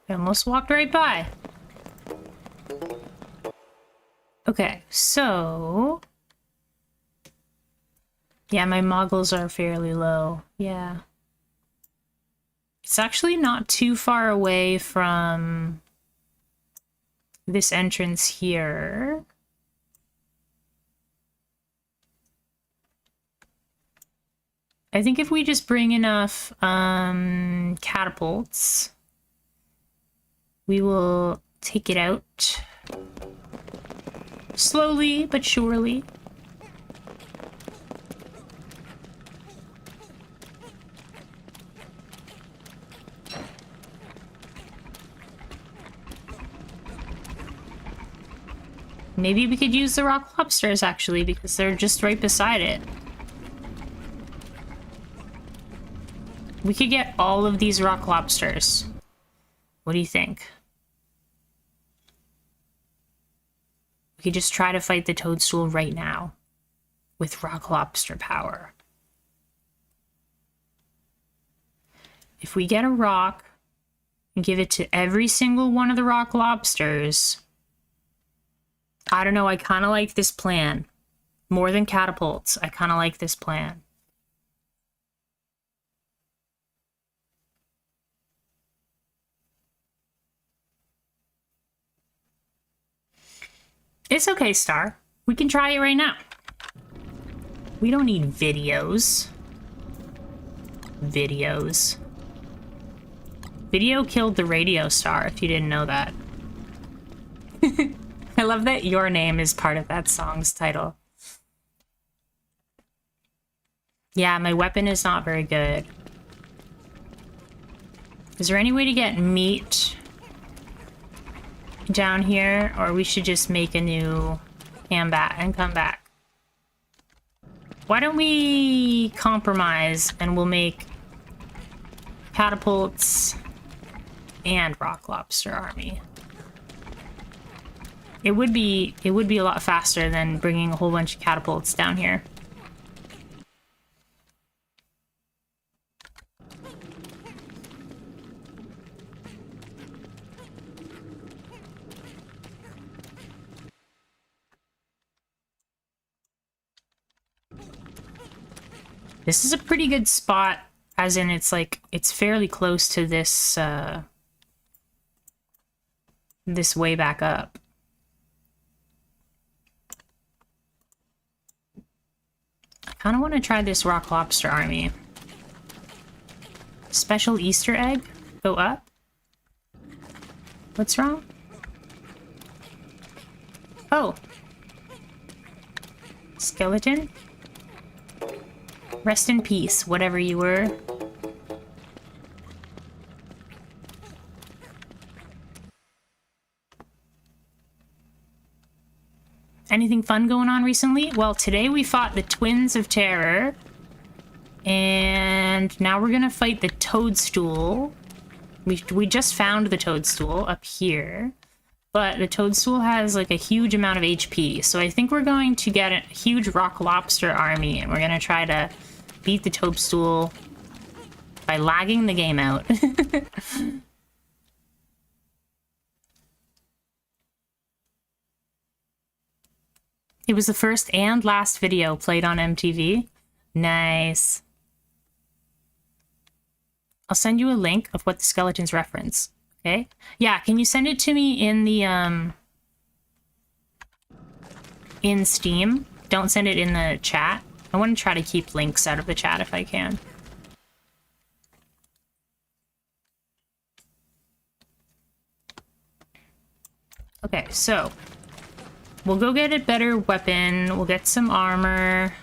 I almost walked right by. Okay, so... yeah, my moggles are fairly low. Yeah. It's actually not too far away from this entrance here. I think if we just bring enough catapults, we will take it out slowly but surely. Maybe we could use the rock lobsters actually, because they're just right beside it. We could get all of these rock lobsters. What do you think? We could just try to fight the Toadstool right now with rock lobster power. If we get a rock and give it to every single one of the rock lobsters, I don't know, I kind of like this plan. More than catapults, I kind of like this plan. It's okay, Star. We can try it right now. We don't need videos. Videos. Video killed the radio star, if you didn't know that. I love that your name is part of that song's title. Yeah, my weapon is not very good. Is there any way to get meat down here, or we should just make a new combat and come back? Why don't we compromise and we'll make catapults and rock lobster army. It would be a lot faster than bringing a whole bunch of catapults down here. This is a pretty good spot, as in it's like, it's fairly close to this, this way back up. I kind of want to try this rock lobster army. Special Easter egg? Go up? What's wrong? Oh. Skeleton? Rest in peace, whatever you were. Anything fun going on recently? Well, today we fought the Twins of Terror. And now we're gonna fight the Toadstool. We just found the Toadstool up here. But the Toadstool has like a huge amount of HP. So I think we're going to get a huge rock lobster army. And we're gonna try to beat the Toadstool by lagging the game out. It was the first and last video played on MTV. Nice. I'll send you a link of what the skeletons reference. Okay? Yeah, can you send it to me in the, in Steam? Don't send it in the chat. I want to try to keep links out of the chat if I can. Okay, so we'll go get a better weapon. We'll get some armor.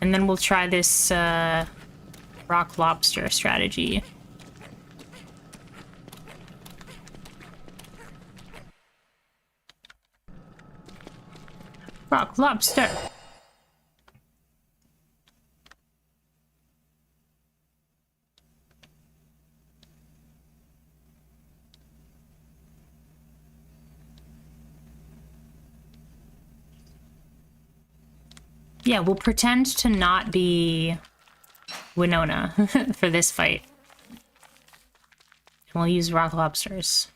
And then we'll try this, rock lobster strategy. Rock lobster. Yeah, we'll pretend to not be Winona for this fight. And we'll use rock lobsters.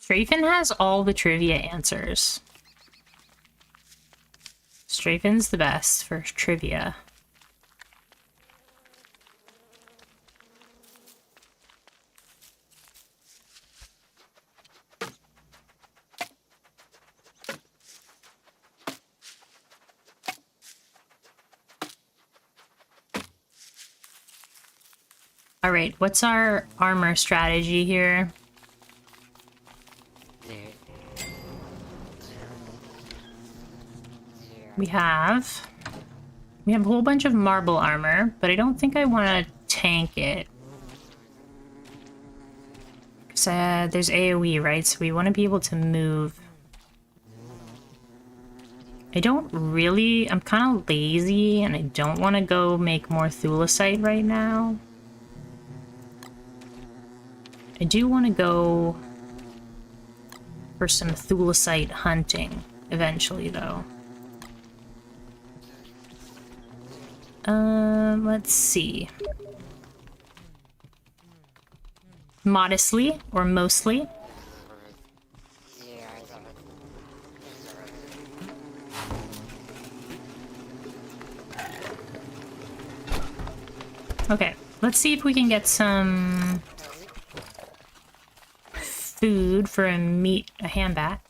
Strafen has all the trivia answers. Strafen's the best for trivia. All right, what's our armor strategy here? We have a whole bunch of marble armor, but I don't think I want to tank it. Because there's AoE, right? So we want to be able to move. I'm kind of lazy, and I don't want to go make more thulecite right now. I do want to go for some thulecite hunting eventually, though. Let's see. Modestly, or mostly. Okay, let's see if we can get some food for a ham bat.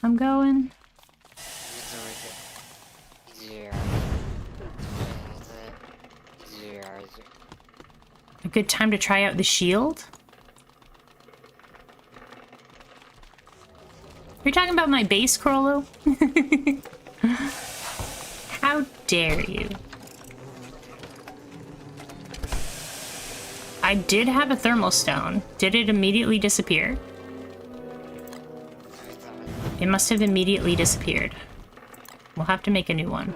I'm going. A good time to try out the shield? You're talking about my base, Crollo? How dare you? I did have a thermal stone. Did it immediately disappear? It must have immediately disappeared. We'll have to make a new one.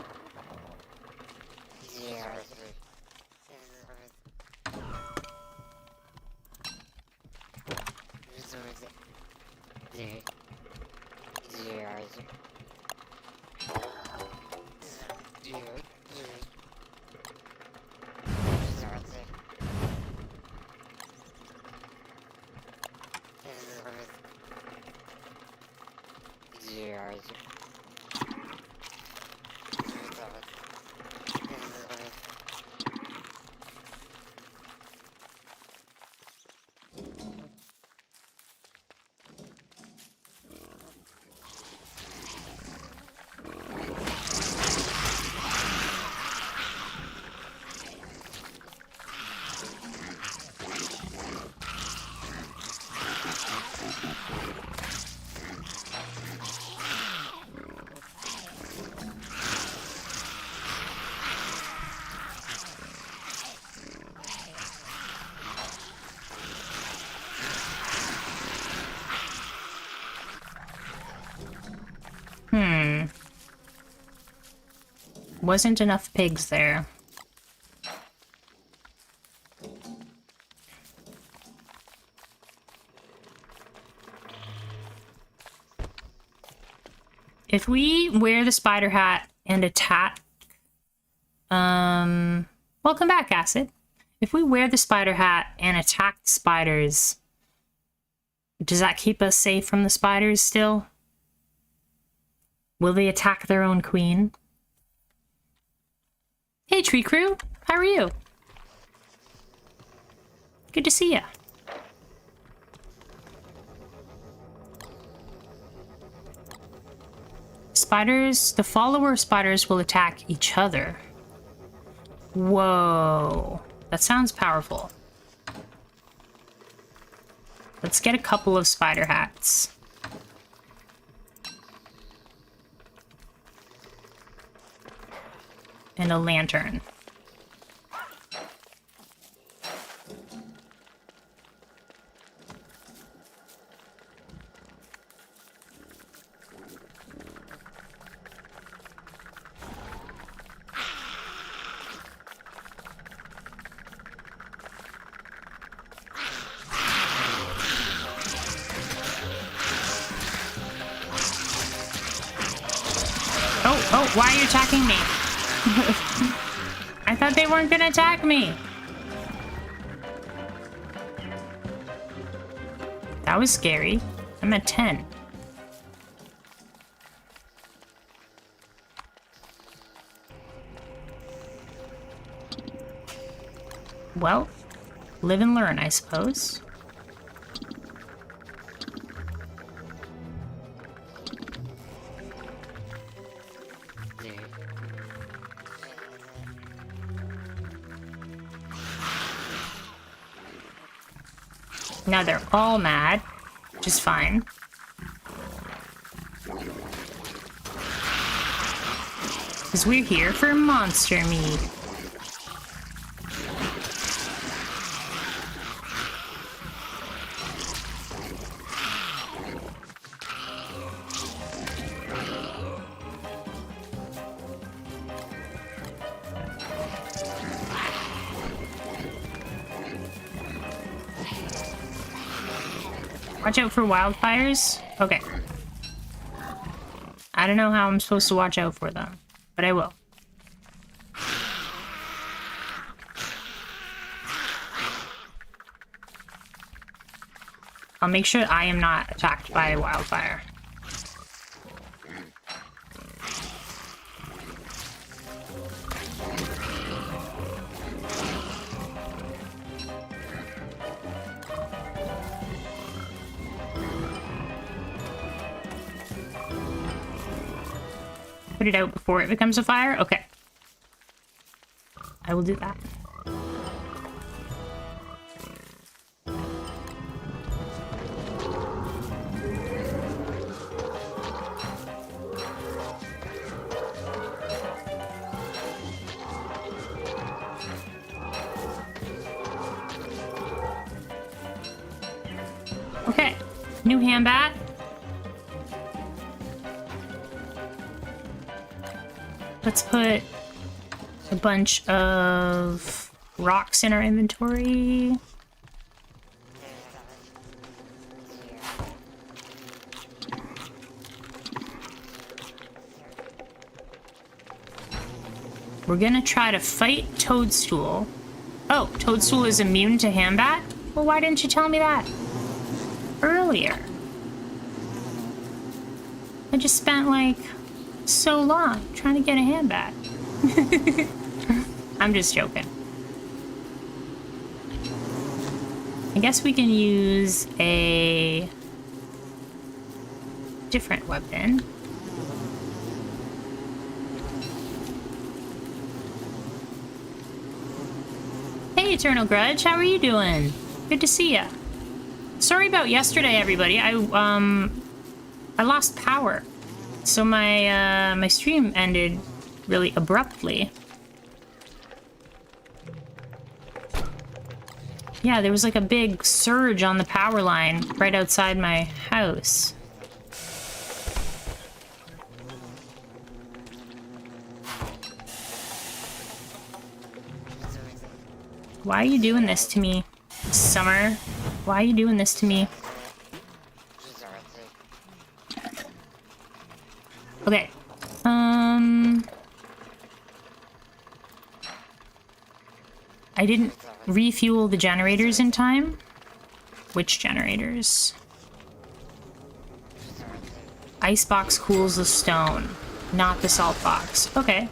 Wasn't enough pigs there. If we wear the spider hat and attack... welcome back, Acid. If we wear the spider hat and attack the spiders, does that keep us safe from the spiders still? Will they attack their own queen? Hey, Tree Crew. How are you? Good to see ya. Spiders, the follower spiders will attack each other. Whoa, that sounds powerful. Let's get a couple of spider hats. And a lantern. Oh, why are you attacking me? I thought they weren't gonna attack me. That was scary. I'm at 10. Well, live and learn, I suppose. Now they're all mad, which is fine. Because we're here for monster meat. Watch out for wildfires? Okay. I don't know how I'm supposed to watch out for them, but I will. I'll make sure I am not attacked by a wildfire. Put it out before it becomes a fire? Okay. I will do that. Okay. New hand bat. Let's put a bunch of rocks in our inventory. We're gonna try to fight Toadstool. Oh, Toadstool is immune to Hambat? Well, why didn't you tell me that earlier? I just spent, like, so long trying to get a Hambat. I'm just joking. I guess we can use a different weapon. Hey, Eternal Grudge, how are you doing? Good to see ya. Sorry about yesterday, everybody. I lost power, so my my stream ended really abruptly. Yeah, there was like a big surge on the power line right outside my house. Why are you doing this to me, Summer? Why are you doing this to me? Okay. I didn't refuel the generators in time. Which generators? Icebox cools the stone, not the salt box. Okay.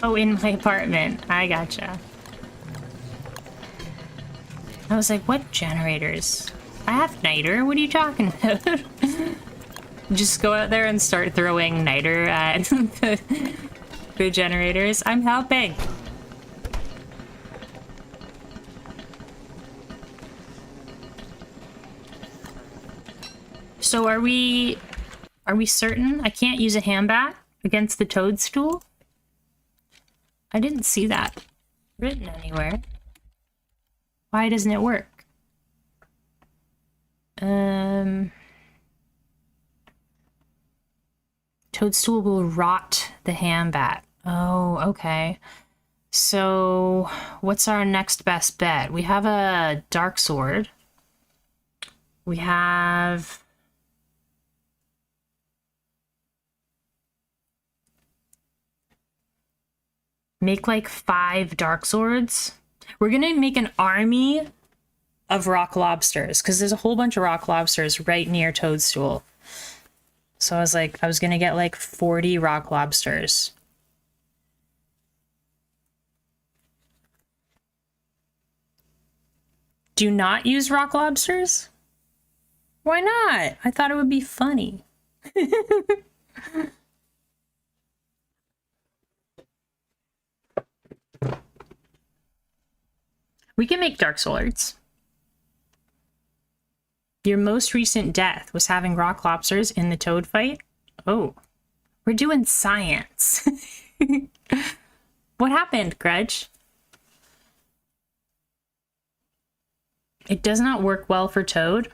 Oh, in my apartment. I gotcha. I was like, what generators? I have niter. What are you talking about? Just go out there and start throwing niter at the generators. I'm helping. So are we certain I can't use a Hambat against the Toadstool? I didn't see that written anywhere. Why doesn't it work? Toadstool will rot the Hambat. Oh, okay. So what's our next best bet? We have a Dark Sword. We have... Make like 5 Dark Swords. We're gonna make an army of rock lobsters because there's a whole bunch of rock lobsters right near Toadstool. So I was gonna get like 40 rock lobsters. Do not use rock lobsters? Why not? I thought it would be funny. We can make Dark Swords. Your most recent death was having rock lobsters in the toad fight? Oh, we're doing science. What happened, Grudge? It does not work well for toad?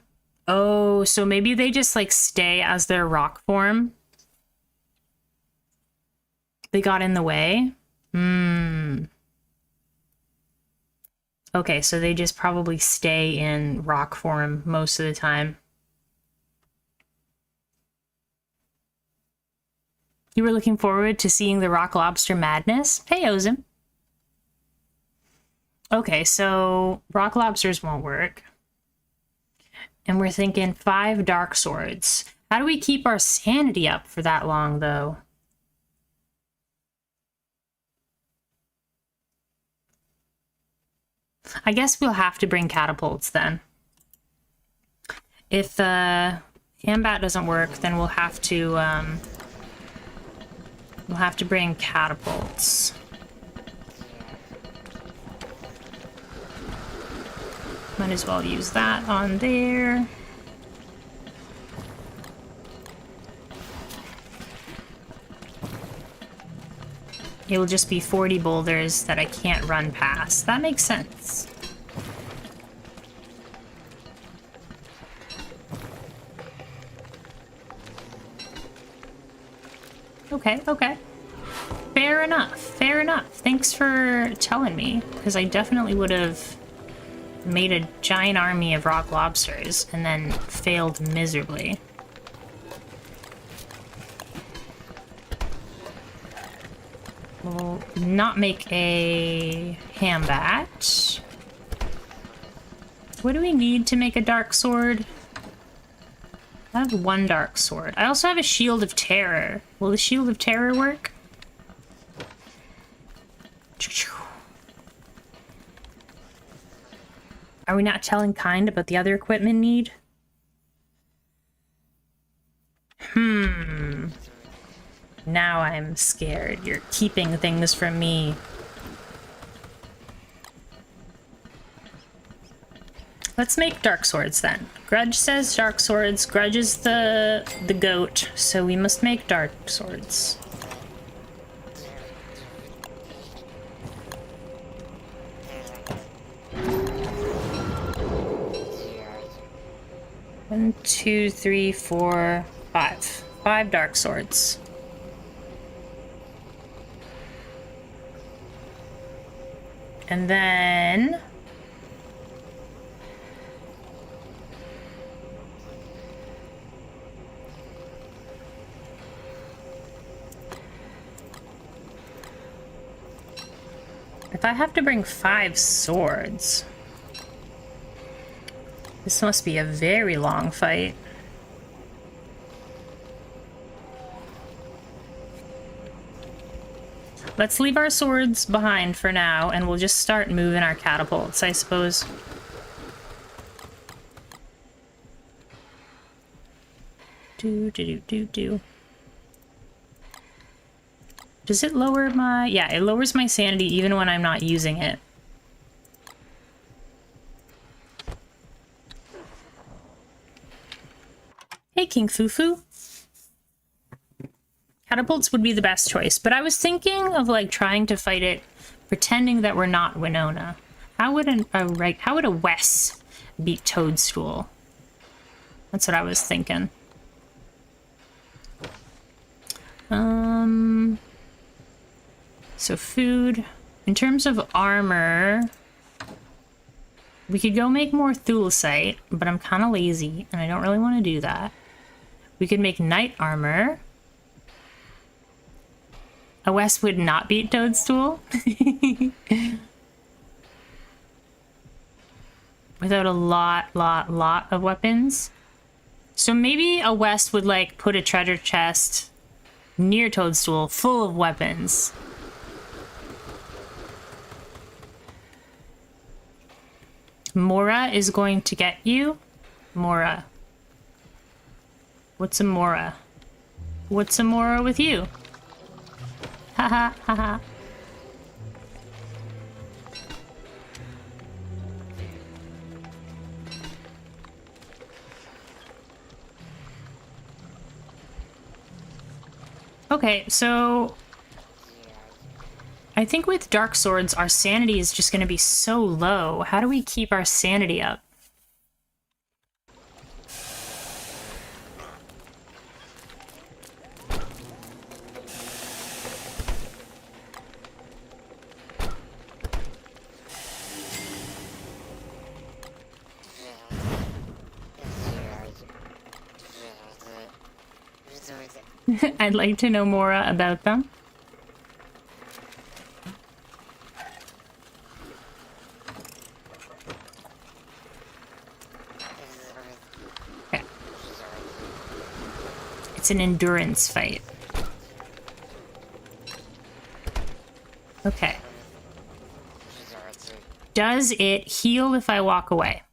Oh, so maybe they just like stay as their rock form? They got in the way? Okay, so they just probably stay in rock form most of the time. You were looking forward to seeing the rock lobster madness? Hey, Ozim. Okay, so rock lobsters won't work. And we're thinking 5 Dark Swords. How do we keep our sanity up for that long, though? I guess we'll have to bring catapults then. If Hambat doesn't work, then we'll have to bring catapults. Might as well use that on there. It will just be 40 boulders that I can't run past. That makes sense. Okay, okay. Fair enough, fair enough. Thanks for telling me, because I definitely would have made a giant army of rock lobsters and then failed miserably. We'll not make a hambat. What do we need to make a dark sword? I have one dark sword. I also have a shield of terror. Will the shield of terror work? Are we not telling Kind about the other equipment need? Now I'm scared. You're keeping things from me. Let's make dark swords then. Grudge says dark swords. Grudge is the goat, so we must make dark swords. One, two, three, four, five. 5 dark swords. And then if I have to bring 5 swords, this must be a very long fight. Let's leave our swords behind for now, and we'll just start moving our catapults, I suppose. Do. Does it lower my... Yeah, it lowers my sanity even when I'm not using it. Hey, King Fufu. Catapults would be the best choice, but I was thinking of like trying to fight it, pretending that we're not Winona. How would a Wes beat Toadstool? That's what I was thinking. So food. In terms of armor, we could go make more thulecite, but I'm kind of lazy and I don't really want to do that. We could make knight armor. A Wes would not beat Toadstool. Without a lot of weapons. So maybe a Wes would like put a treasure chest near Toadstool full of weapons. Mora is going to get you. Mora. What's a Mora? What's a Mora with you? Haha, haha. Okay, so I think with dark swords, our sanity is just going to be so low. How do we keep our sanity up? I'd like to know more about them. Okay. It's an endurance fight. Okay. Does it heal if I walk away?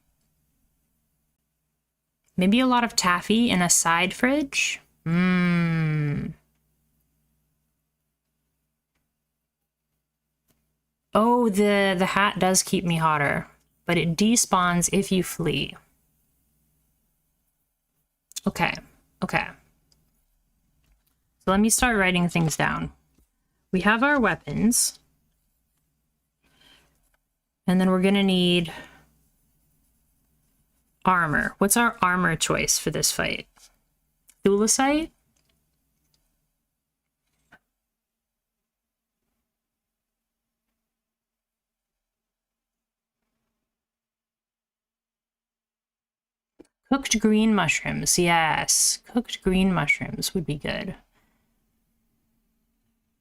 Maybe a lot of taffy in a side fridge? Oh, the hat does keep me hotter. but it despawns if you flee. Okay, okay. So let me start writing things down. We have our weapons. And then we're gonna need armor. What's our armor choice for this fight? Thulecite? Cooked green mushrooms, yes. Cooked green mushrooms would be good.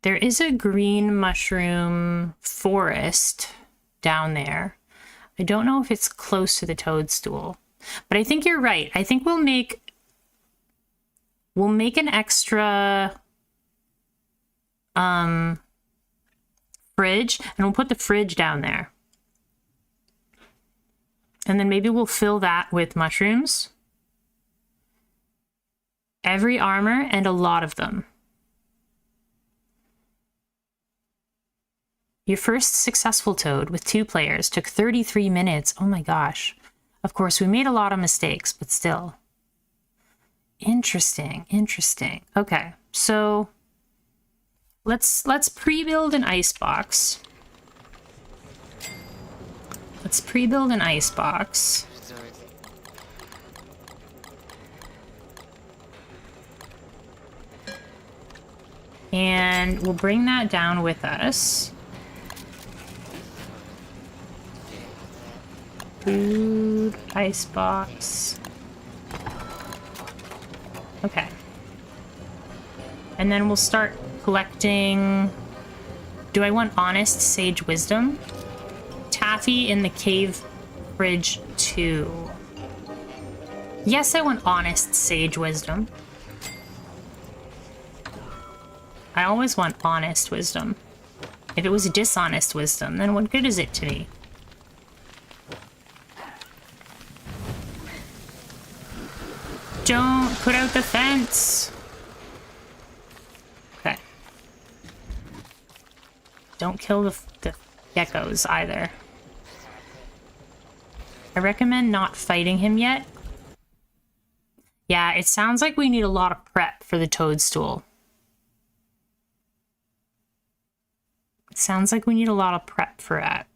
There is a green mushroom forest down there. I don't know if it's close to the toadstool, but I think you're right. I think we'll make an extra fridge, and we'll put the fridge down there. And then maybe we'll fill that with mushrooms. Every armor and a lot of them. Your first successful toad with 2 players took 33 minutes. Oh my gosh. Of course, we made a lot of mistakes, but still. Interesting, interesting. Okay, so let's pre-build an ice box. Let's pre-build an ice box. And we'll bring that down with us. Food, ice box. Okay. And then we'll start collecting... Do I want honest sage wisdom? Taffy in the cave fridge 2. Yes, I want honest sage wisdom. I always want honest wisdom. If it was dishonest wisdom, then what good is it to me? Don't put out the fence. Okay. Don't kill the geckos either. I recommend not fighting him yet. Yeah, it sounds like we need a lot of prep for the toadstool. It sounds like we need a lot of prep for that.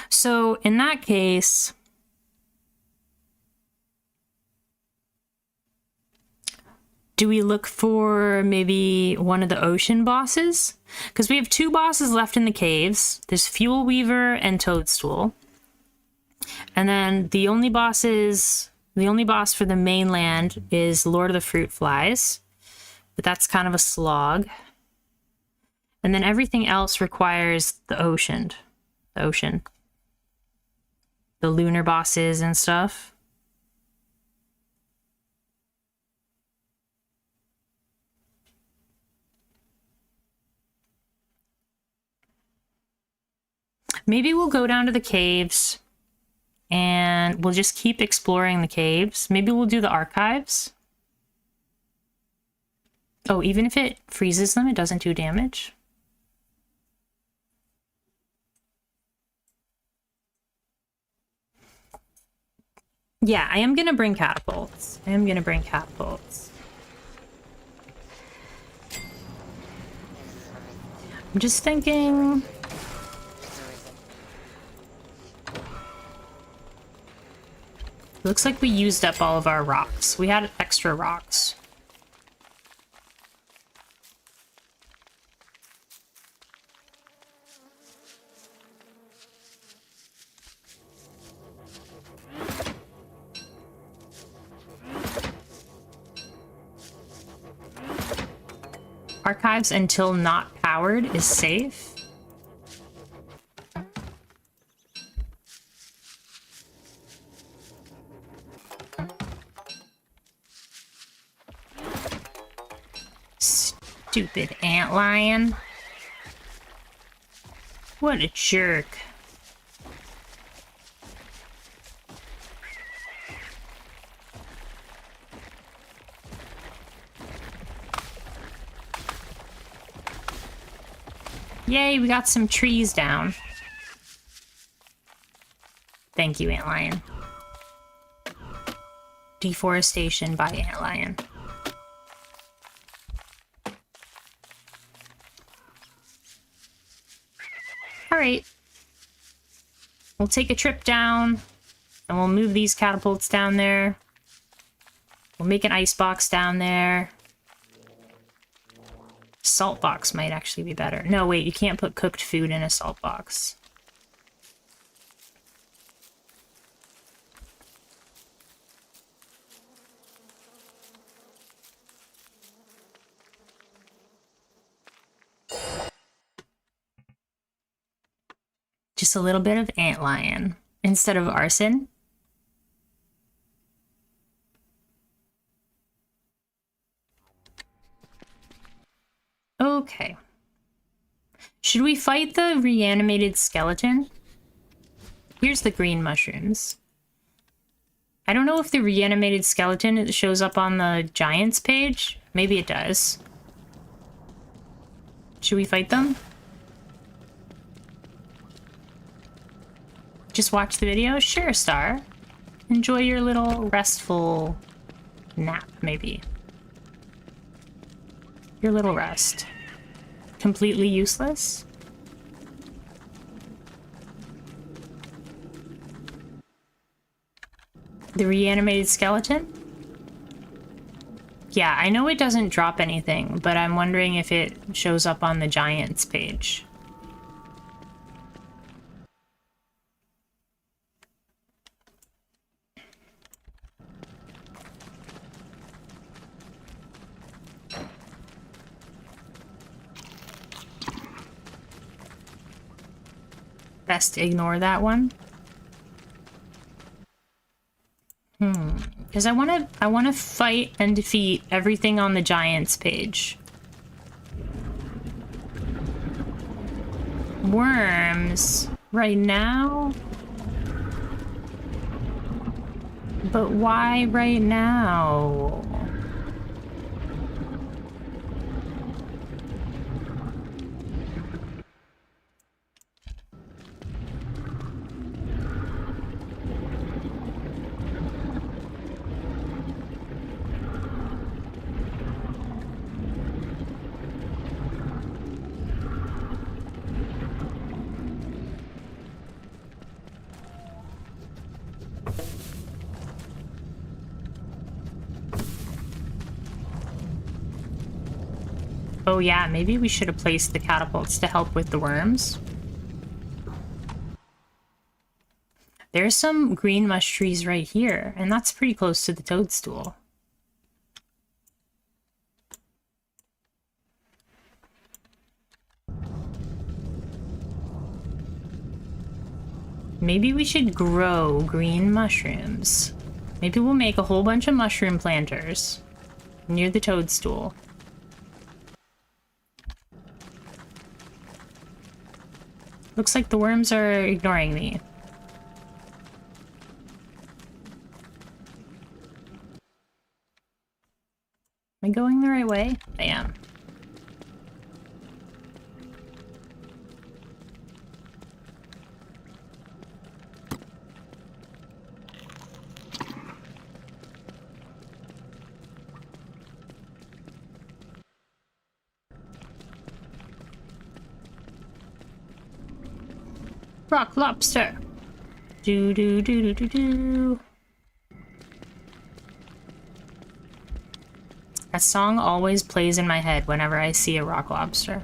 So in that case, do we look for maybe one of the ocean bosses? Because we have 2 bosses left in the caves. There's Fuel Weaver and Toadstool. And then the only boss for the mainland is Lord of the Fruit Flies. But that's kind of a slog. And then everything else requires the ocean. The lunar bosses and stuff. Maybe we'll go down to the caves and we'll just keep exploring the caves. Maybe we'll do the archives. Oh, even if it freezes them, it doesn't do damage. Yeah, I am going to bring catapults. I'm just thinking... Looks like we used up all of our rocks. We had extra rocks. Archives until not powered is safe. Stupid antlion. What a jerk. Yay, we got some trees down. Thank you, Antlion. Deforestation by Antlion. Alright. We'll take a trip down, and we'll move these catapults down there. We'll make an ice box down there. Salt box might actually be better. No, wait, you can't put cooked food in a salt box. Just a little bit of Antlion instead of arson. Okay. Should we fight the reanimated skeleton? Here's the green mushrooms. I don't know if the reanimated skeleton shows up on the giants page. Maybe it does. Should we fight them? Just watch the video? Sure, Star. Enjoy your little restful nap, maybe. Your little rest. Completely useless? The reanimated skeleton? Yeah, I know it doesn't drop anything, but I'm wondering if it shows up on the giants page. Best ignore that one. Because I wanna fight and defeat everything on the giants page. Worms right now? But why right now? Oh yeah, maybe we should have placed the catapults to help with the worms. There's some green mush trees right here, and that's pretty close to the toadstool. Maybe we should grow green mushrooms. Maybe we'll make a whole bunch of mushroom planters near the toadstool. Looks like the worms are ignoring me. Am I going the right way? I am. Rock lobster. Do do do do do do. That song always plays in my head whenever I see a rock lobster.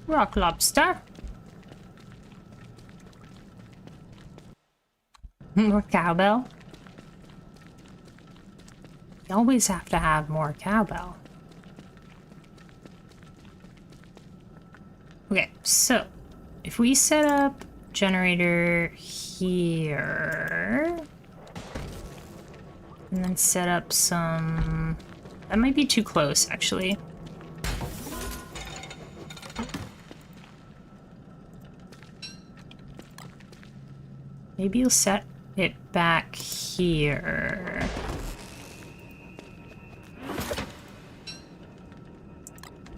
Rock lobster. More cowbell. You always have to have more cowbell. Okay, so if we set up generator here and then set up some... That might be too close, actually. Maybe you'll set it back here.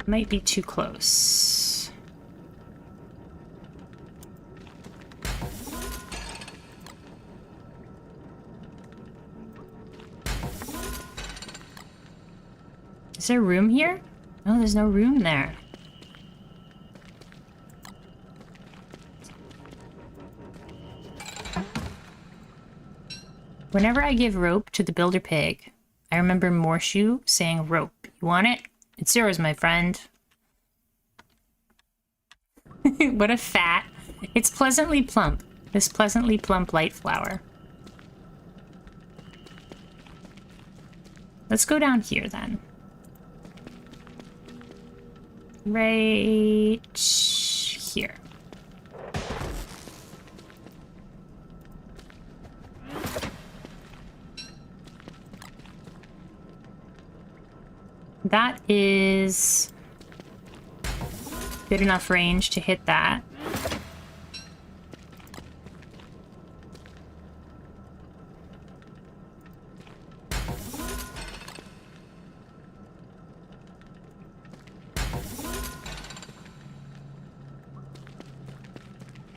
Might be too close. Is there room here? No, there's no room there. Whenever I give rope to the builder pig, I remember Morshu saying rope. You want it? It's yours, my friend. What a fat. It's pleasantly plump. This pleasantly plump light flower. Let's go down here then. Right here. That is good enough range to hit that.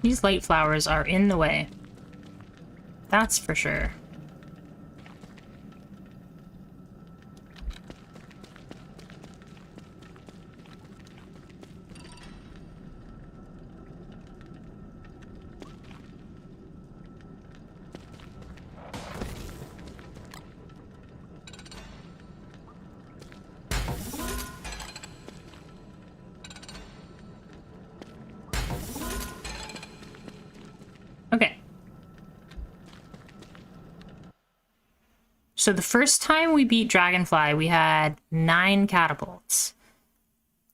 These light flowers are in the way. That's for sure. Okay. So the first time we beat Dragonfly, we had 9 catapults.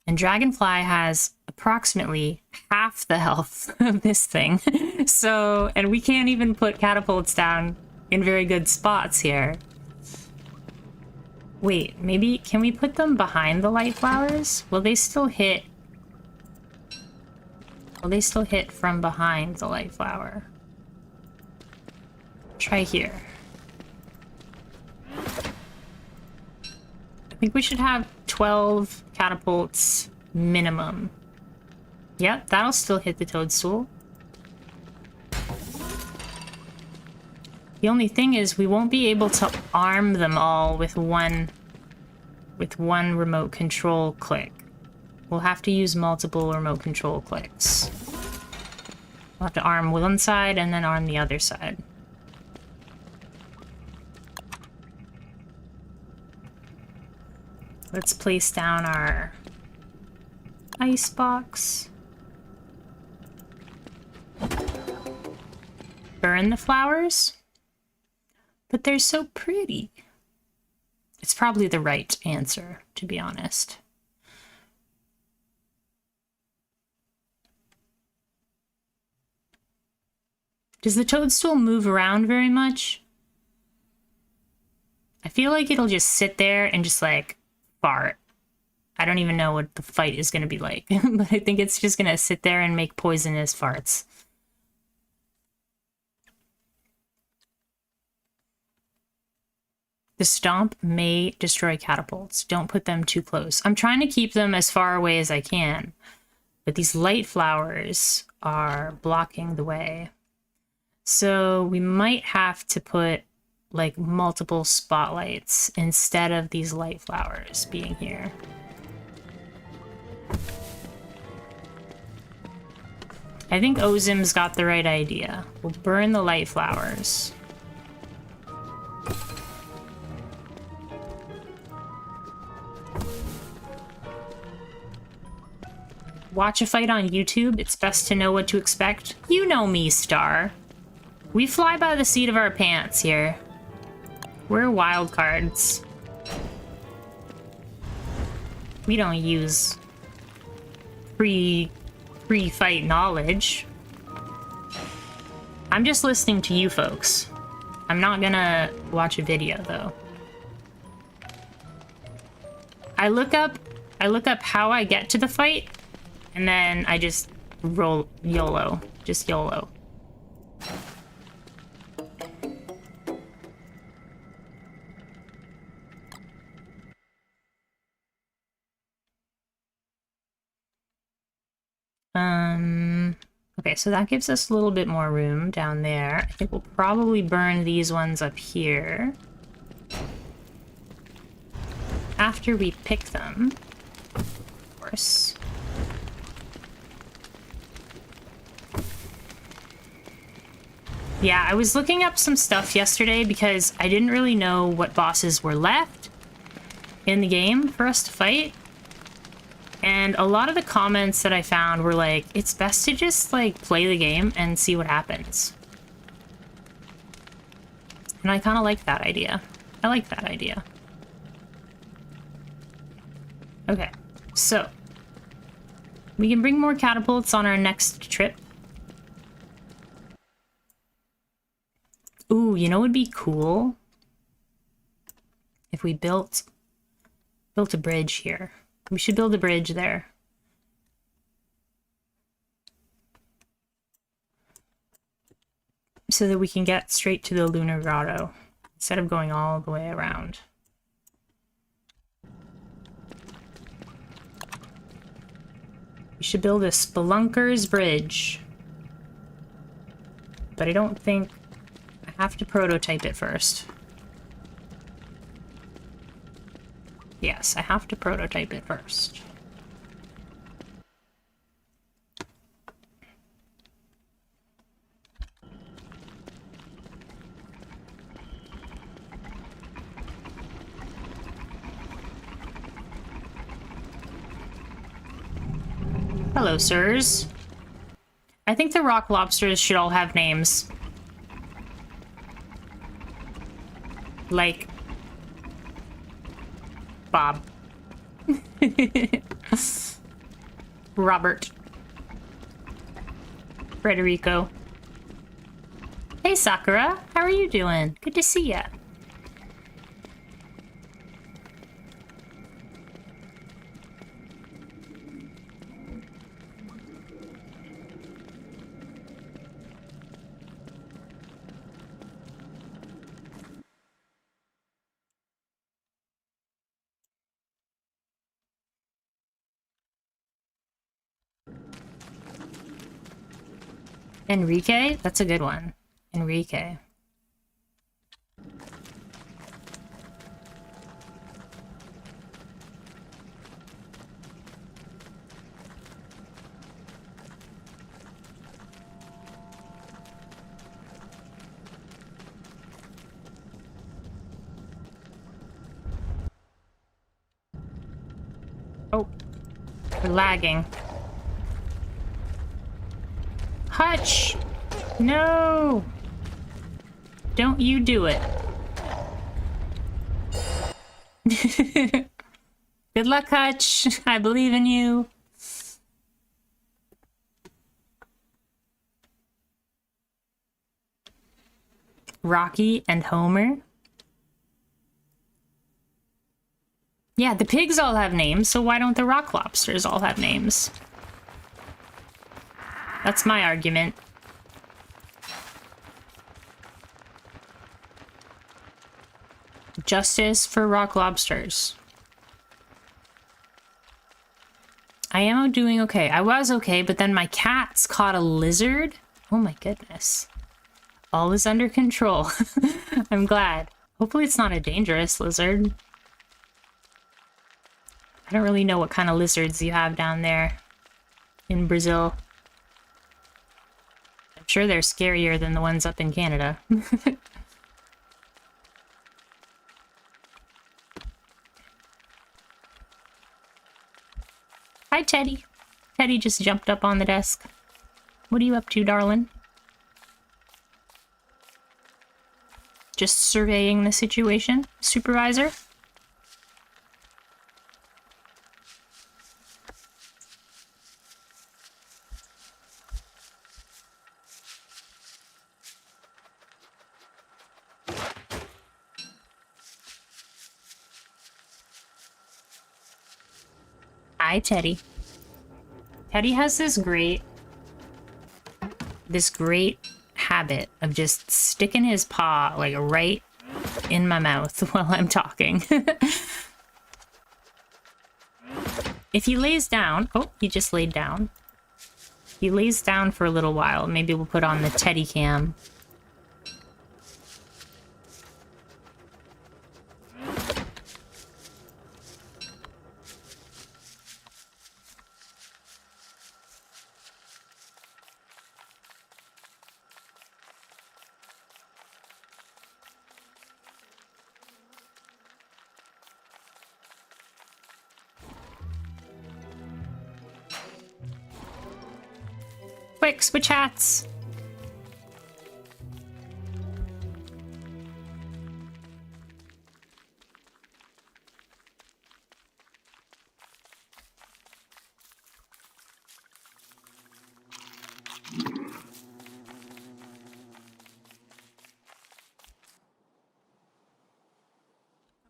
And Dragonfly has approximately half the health of this thing. So, and we can't even put catapults down in very good spots here. Wait, maybe, can we put them behind the light flowers? Will they still hit? Will they still hit from behind the light flower? Try here. I think we should have 12 catapults minimum. Yep, that'll still hit the toadstool. The only thing is we won't be able to arm them all with one remote control click. We'll have to use multiple remote control clicks. We'll have to arm one side and then arm the other side. Let's place down our ice box. Burn the flowers. But they're so pretty. It's probably the right answer, to be honest. Does the toadstool move around very much? I feel like it'll just sit there and just like fart. I don't even know what the fight is going to be like, but I think it's just going to sit there and make poisonous farts. The stomp may destroy catapults. Don't put them too close. I'm trying to keep them as far away as I can, but these light flowers are blocking the way. So we might have to put like multiple spotlights instead of these light flowers being here. I think Ozim's got the right idea. We'll burn the light flowers. Watch a fight on YouTube. It's best to know what to expect. You know me, Star. We fly by the seat of our pants here. We're wild cards. We don't use pre-fight knowledge. I'm just listening to you folks. I'm not gonna watch a video though. I look up how I get to the fight, and then I just roll YOLO. Just YOLO. Okay, so that gives us a little bit more room down there. I think we'll probably burn these ones up here after we pick them, of course. Yeah, I was looking up some stuff yesterday because I didn't really know what bosses were left in the game for us to fight. And a lot of the comments that I found were like, it's best to just, like, play the game and see what happens. And I kind of like that idea. I like that idea. Okay, so we can bring more catapults on our next trip. Ooh, you know what would be cool? If we built a bridge here. We should build a bridge there. So that we can get straight to the Lunar Grotto instead of going all the way around. We should build a Spelunker's Bridge. But I don't think... I have to prototype it first. Yes, I have to prototype it first. Hello, sirs. I think the rock lobsters should all have names. Like... Bob. Robert. Frederico. Hey, Sakura. How are you doing? Good to see ya. Enrique? That's a good one. Enrique. Oh, we're lagging. Hutch! No! Don't you do it. Good luck, Hutch. I believe in you. Rocky and Homer. Yeah, the pigs all have names, so why don't the rock lobsters all have names? That's my argument. Justice for rock lobsters. I am doing okay. I was okay, but then my cats caught a lizard. Oh my goodness. All is under control. I'm glad. Hopefully it's not a dangerous lizard. I don't really know what kind of lizards you have down there in Brazil. I'm sure they're scarier than the ones up in Canada. Hi, Teddy. Teddy just jumped up on the desk. What are you up to, darling? Just surveying the situation, supervisor? Hi, Teddy. Teddy has this great habit of just sticking his paw, like, right in my mouth while I'm talking. If he lays down... Oh, he just laid down. he lays down for a little while. Maybe we'll put on the teddy cam. Quick, switch hats!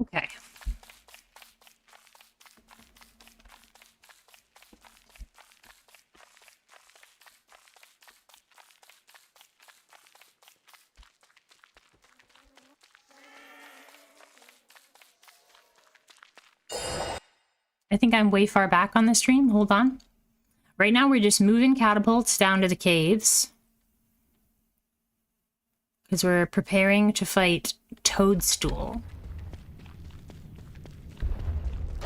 Okay. I think I'm way far back on the stream. Hold on. Right now we're just moving catapults down to the caves. Because we're preparing to fight Toadstool.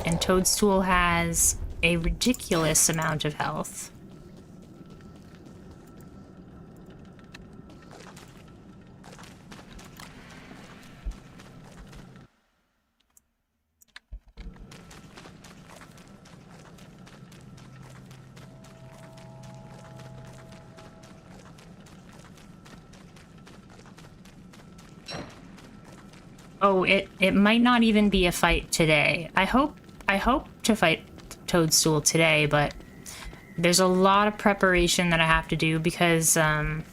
And Toadstool has a ridiculous amount of health. Oh, it might not even be a fight today. I hope to fight Toadstool today, but there's a lot of preparation that I have to do because the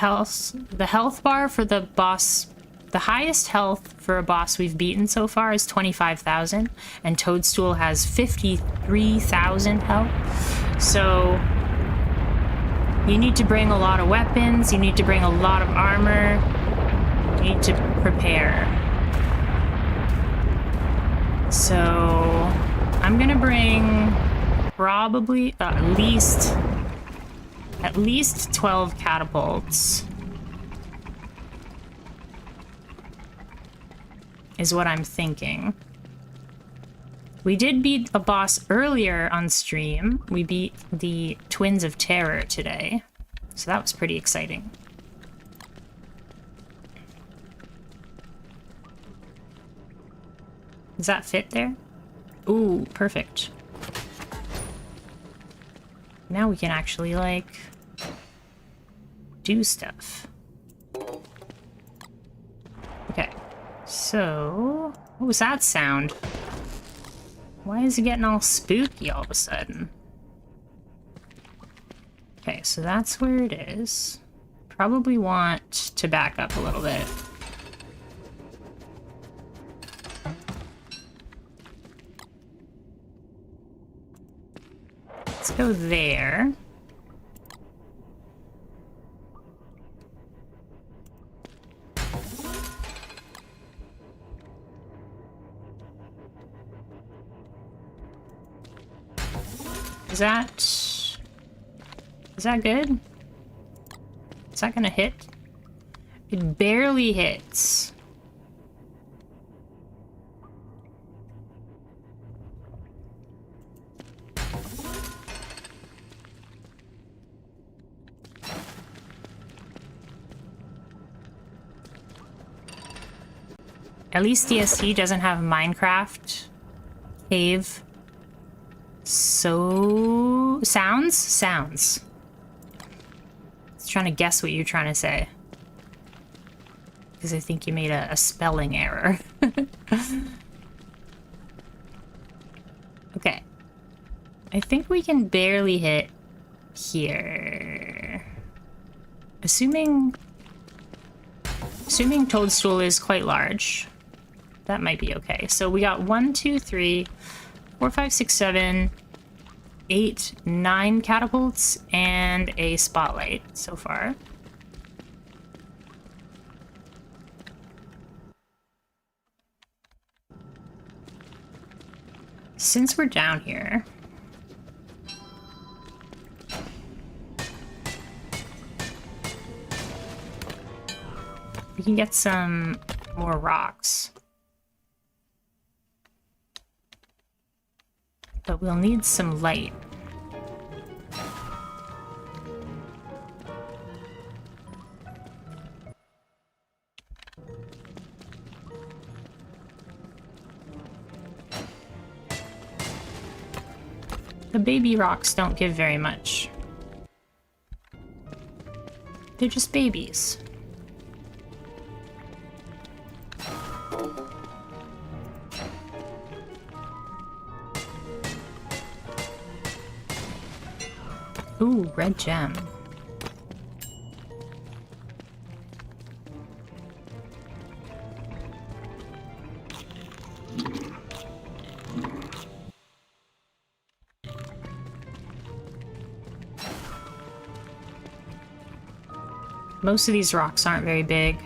health bar for the boss, the highest health for a boss we've beaten so far is 25,000, and Toadstool has 53,000 health. So you need to bring a lot of weapons, you need to bring a lot of armor. Need to prepare. So I'm gonna bring probably at least 12 catapults is what I'm thinking. We did beat a boss earlier on stream. We beat the Twins of Terror today, so that was pretty exciting. Does that fit there? Ooh, perfect. Now we can actually, like, do stuff. Okay, so... what was that sound? Why is it getting all spooky all of a sudden? Okay, so that's where it is. Probably want to back up a little bit. Let's go there. Is that good? Is that gonna hit? It barely hits. At least DST doesn't have Minecraft cave. So... sounds. It's trying to guess what you're trying to say. Because I think you made a spelling error. Okay. I think we can barely hit here. Assuming Toadstool is quite large. That might be okay. So we got 1, 2, 3, 4, 5, 6, 7, 8, 9 catapults and a spotlight so far. Since we're down here, We can get some more rocks. But we'll need some light. The baby rocks don't give very much. They're just babies. Ooh, red gem. Most of these rocks aren't very big.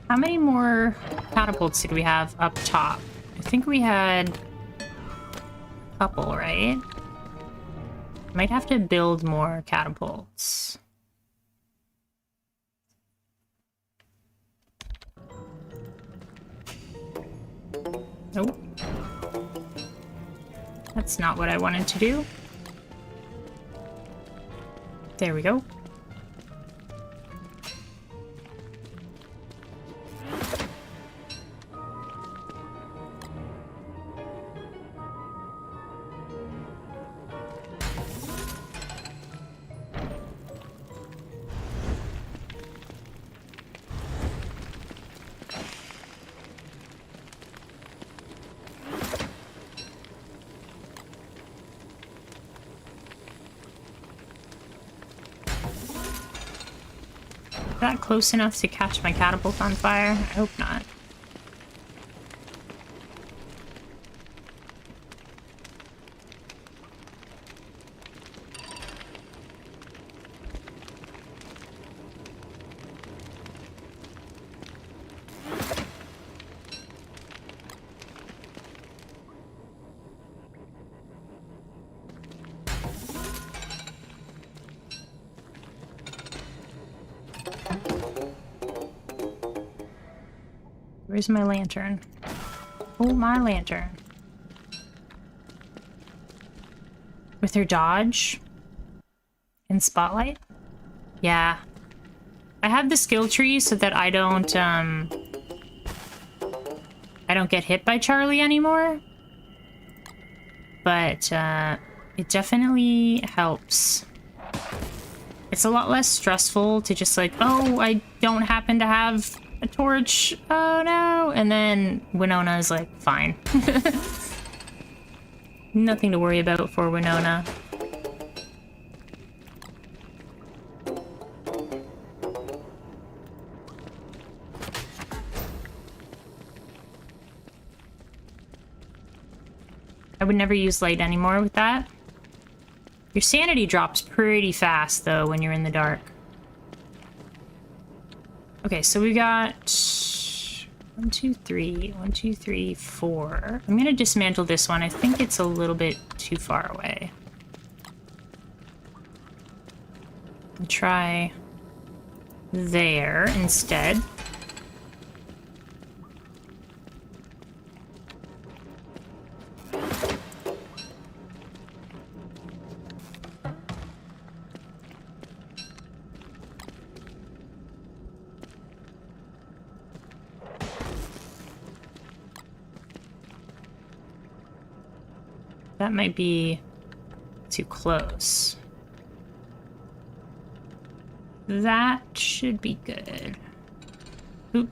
How many more catapults did we have up top? I think we had a couple, right? Might have to build more catapults. Nope. That's not what I wanted to do. There we go. Is that close enough to catch my catapult on fire? I hope not. Where's my lantern? Oh, my lantern. With her dodge and spotlight? Yeah. I have the skill tree so that I don't get hit by Charlie anymore. But it definitely helps. It's a lot less stressful to just like, oh, I don't happen to have a torch. Oh no. And then Winona is like, fine. Nothing to worry about for Winona. I would never use light anymore with that. Your sanity drops pretty fast though when you're in the dark. Okay, so we got 1, 2, 3, 1, 2, 3, 4. I'm gonna dismantle this one. I think it's a little bit too far away. I'll try there instead. That might be too close. That should be good. Oop.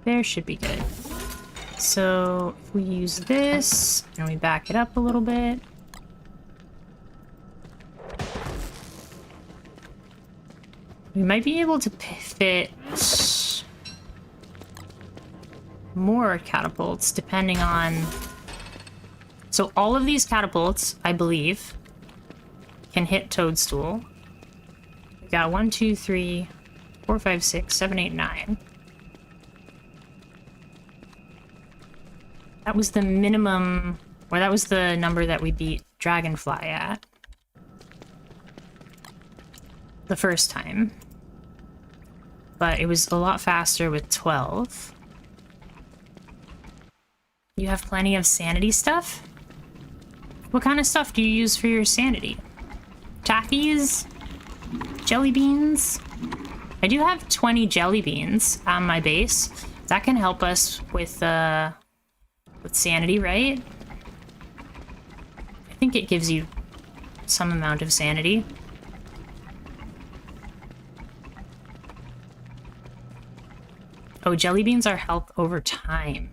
There should be good. So if we use this and we back it up a little bit. We might be able to fit more catapults depending on... So all of these catapults, I believe, can hit Toadstool. We got 1, 2, 3, 4, 5, 6, 7, 8, 9. That was the minimum, or that was the number that we beat Dragonfly at the first time. But it was a lot faster with 12. You have plenty of sanity stuff? What kind of stuff do you use for your sanity? Taffies? Jelly beans? I do have 20 jelly beans on my base. That can help us with sanity, right? I think it gives you some amount of sanity. Oh, jelly beans are health over time.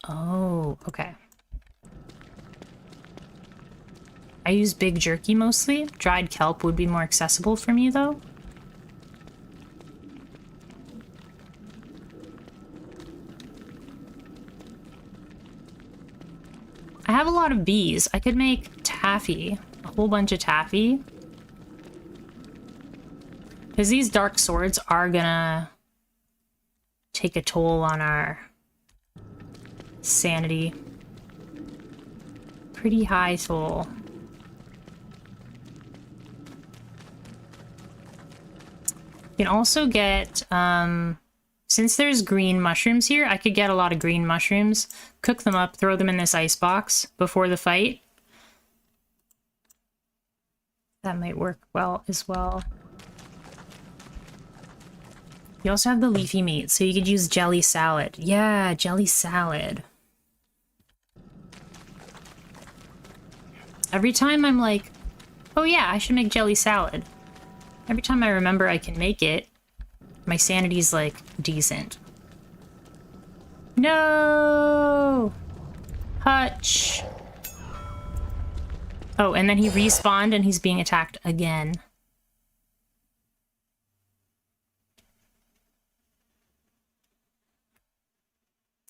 Oh, okay. I use big jerky mostly. Dried kelp would be more accessible for me, though. I have a lot of bees. I could make taffy. A whole bunch of taffy. Because these dark swords are gonna take a toll on our sanity. Pretty high toll. You can also get, since there's green mushrooms here, I could get a lot of green mushrooms, cook them up, throw them in this ice box before the fight. That might work well as well. You also have the leafy meat, so you could use jelly salad. Yeah, jelly salad. Every time I'm like, oh yeah, I should make jelly salad. Every time I remember I can make it, my sanity's like decent. No! Hutch! Oh, and then he respawned and he's being attacked again.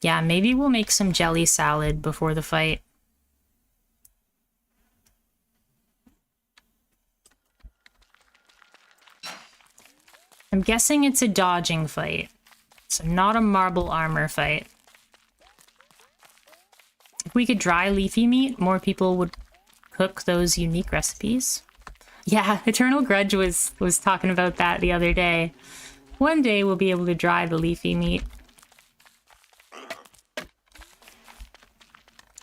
Yeah, maybe we'll make some jelly salad before the fight. I'm guessing it's a dodging fight, so not a marble armor fight. If we could dry leafy meat, more people would cook those unique recipes. Yeah, Eternal Grudge was talking about that the other day. One day we'll be able to dry the leafy meat.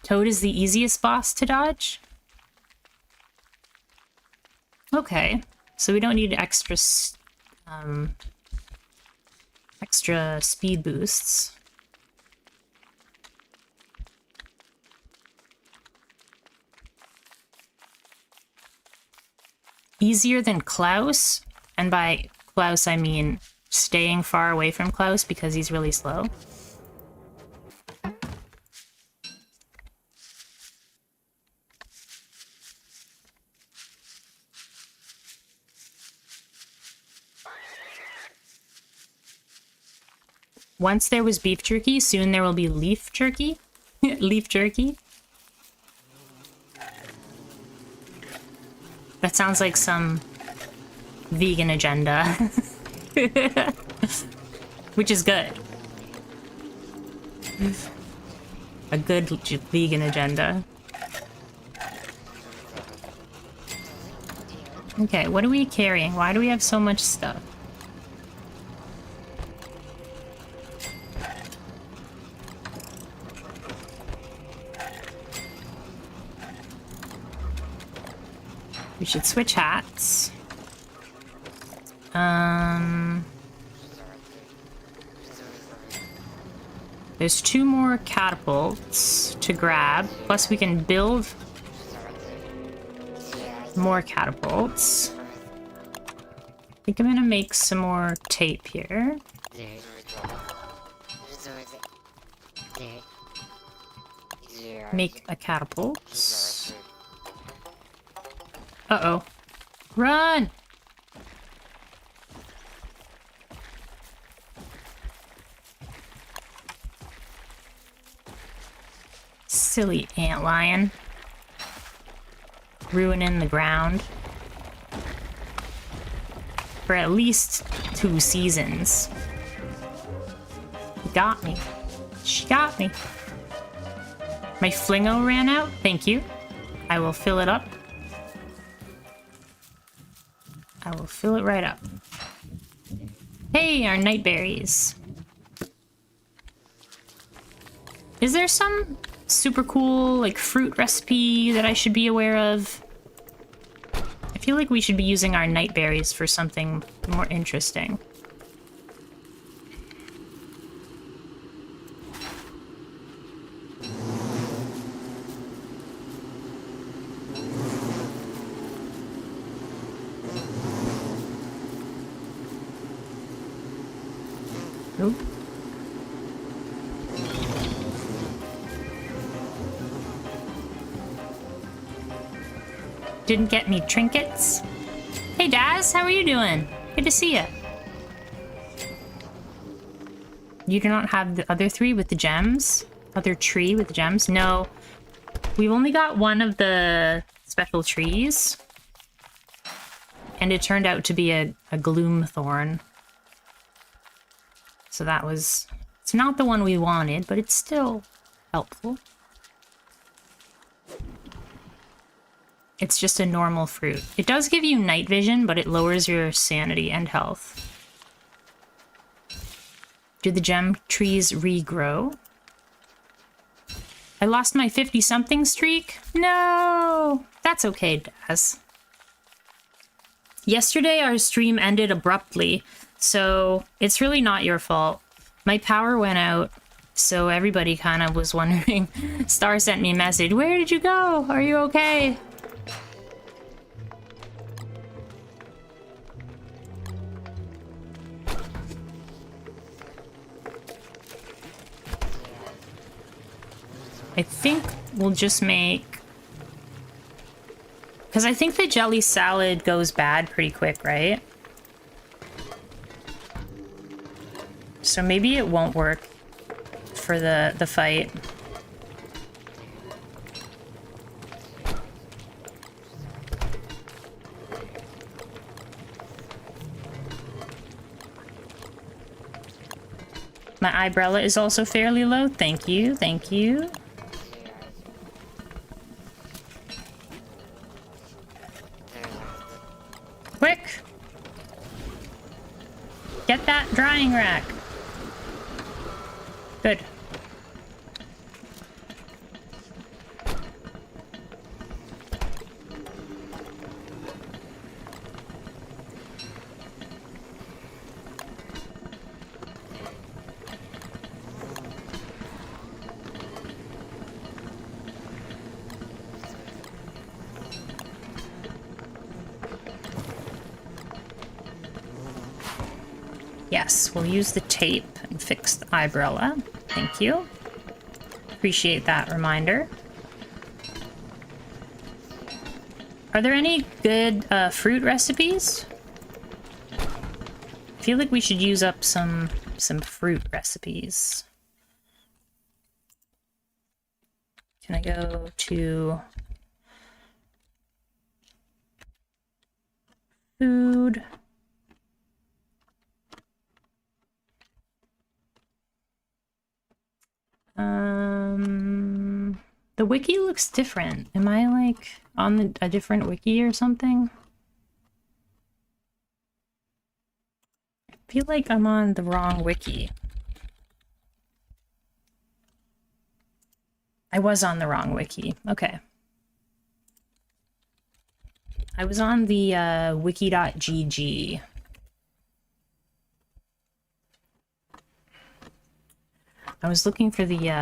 Toad is the easiest boss to dodge? Okay, so we don't need extra speed boosts. Easier than Klaus, and by Klaus I mean staying far away from Klaus because he's really slow. Once there was beef jerky, soon there will be leaf jerky. Leaf jerky. That sounds like some vegan agenda. Which is good. A good vegan agenda. Okay, what are we carrying? Why do we have so much stuff? We should switch hats. There's 2 more catapults to grab, plus we can build more catapults. think I'm gonna make some more tape here. Make a catapult. Uh-oh. Run! Silly antlion. Ruining the ground. For at least 2 seasons. He got me. She got me. My flingo ran out. Thank you. I will fill it up. I will fill it right up. Hey, our night berries. Is there some super cool, like, fruit recipe that I should be aware of? I feel like we should be using our night berries for something more interesting. Nope. Didn't get me trinkets. Hey Daz, how are you doing? Good to see you. You do not have the other 3 with the gems? Other tree with the gems? No. We've only got one of the special trees. And it turned out to be a gloom thorn. So that was... It's not the one we wanted, but it's still helpful. It's just a normal fruit. It does give you night vision, but it lowers your sanity and health. Do the gem trees regrow? I lost my 50-something streak? No! That's okay, Daz. Yesterday our stream ended abruptly, so it's really not your fault. My power went out, so everybody kind of was wondering. Star sent me a message. Where did you go? Are you okay? I think we'll just make... Because I think the jelly salad goes bad pretty quick, right? So maybe it won't work for the fight. My umbrella is also fairly low. Thank you, thank you. Quick! Get that drying rack. Good. Yes, we'll use the tape and fix the umbrella. Thank you. Appreciate that reminder. Are there any good fruit recipes? I feel like we should use up some fruit recipes. Can I go to food? The wiki looks different. Am I like on a different wiki or something? I feel like I'm on the wrong wiki. I was on the wrong wiki. Okay. I was on the wiki.gg. I was looking for the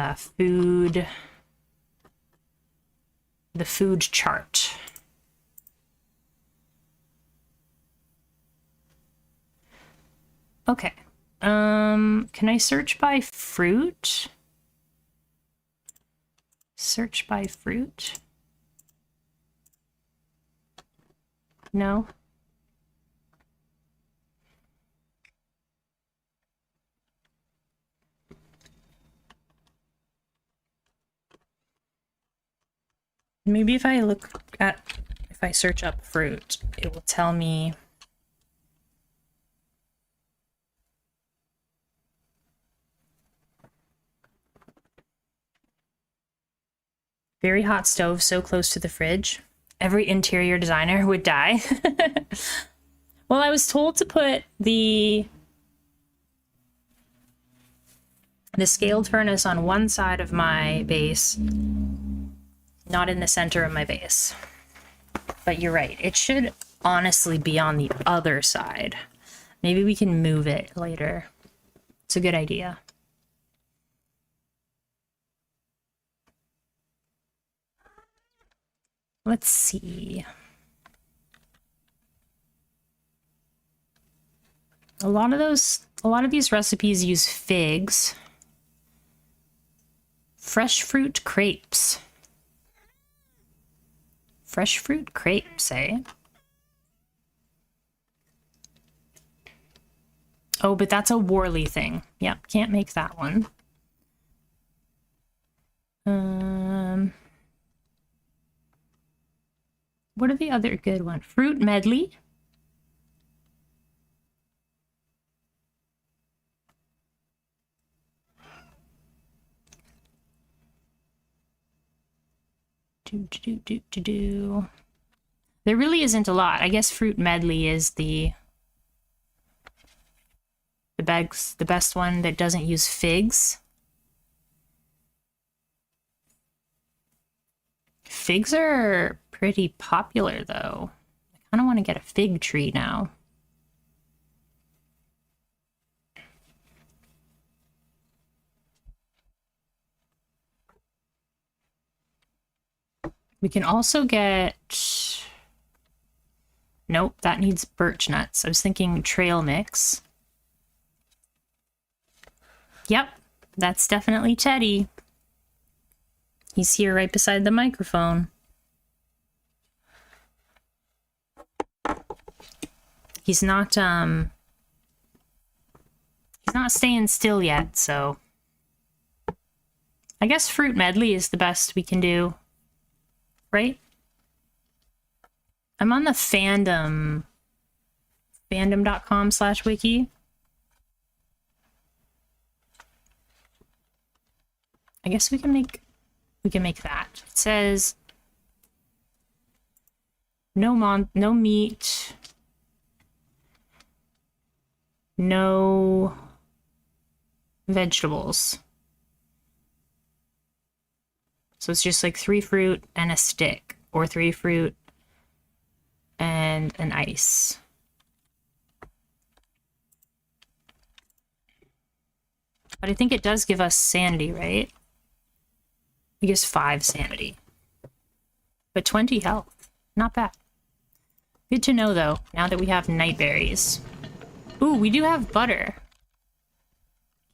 food chart. Okay. Can I search by fruit? Search by fruit? No. Maybe if I search up fruit, it will tell me. Very hot stove so close to the fridge. Every interior designer would die. Well, I was told to put the scaled furnace on one side of my base, not in the center of my base. But you're right, it should honestly be on the other side. Maybe we can move it later. It's a good idea. Let's see. A lot of these recipes use figs. Fresh fruit crepes. Fresh fruit crepes, eh? Oh, but that's a Worley thing. Yep, can't make that one. What are the other good ones? Fruit medley. There really isn't a lot. I guess fruit medley is the best one that doesn't use figs. Figs are pretty popular though. I kind of want to get a fig tree now. We can also get... Nope, that needs birch nuts. I was thinking trail mix. Yep, that's definitely Teddy. He's here right beside the microphone. He's not staying still yet, so I guess fruit medley is the best we can do. Right? I'm on the fandom.com/wiki. I guess we can make that. It says no meat, no vegetables. So it's just like 3 fruit and a stick, or 3 fruit and an ice. But I think it does give us sanity, right? It gives 5 sanity. But 20 health. Not bad. Good to know, though, now that we have night berries. Ooh, we do have butter.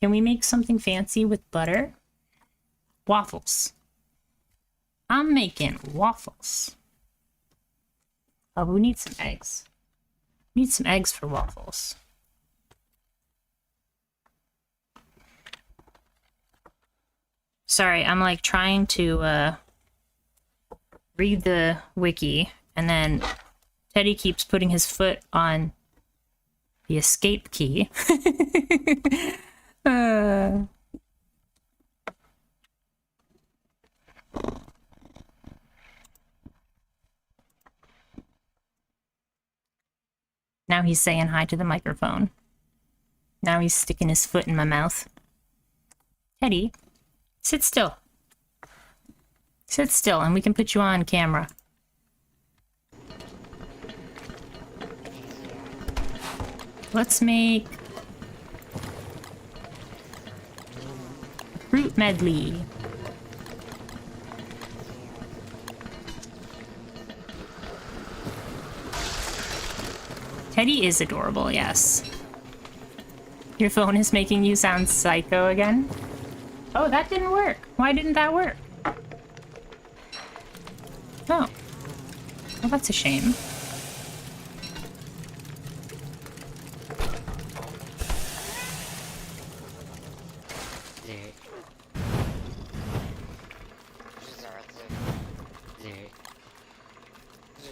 Can we make something fancy with butter? Waffles. I'm making waffles. Oh, we need some eggs. We need some eggs for waffles. Sorry, I'm like trying to read the wiki, and then Teddy keeps putting his foot on the escape key. Now he's saying hi to the microphone. Now he's sticking his foot in my mouth. Teddy, sit still. Sit still and we can put you on camera. Let's make fruit medley. Teddy is adorable, yes. Your phone is making you sound psycho again? Oh, that didn't work. Why didn't that work? Oh. Well, that's a shame.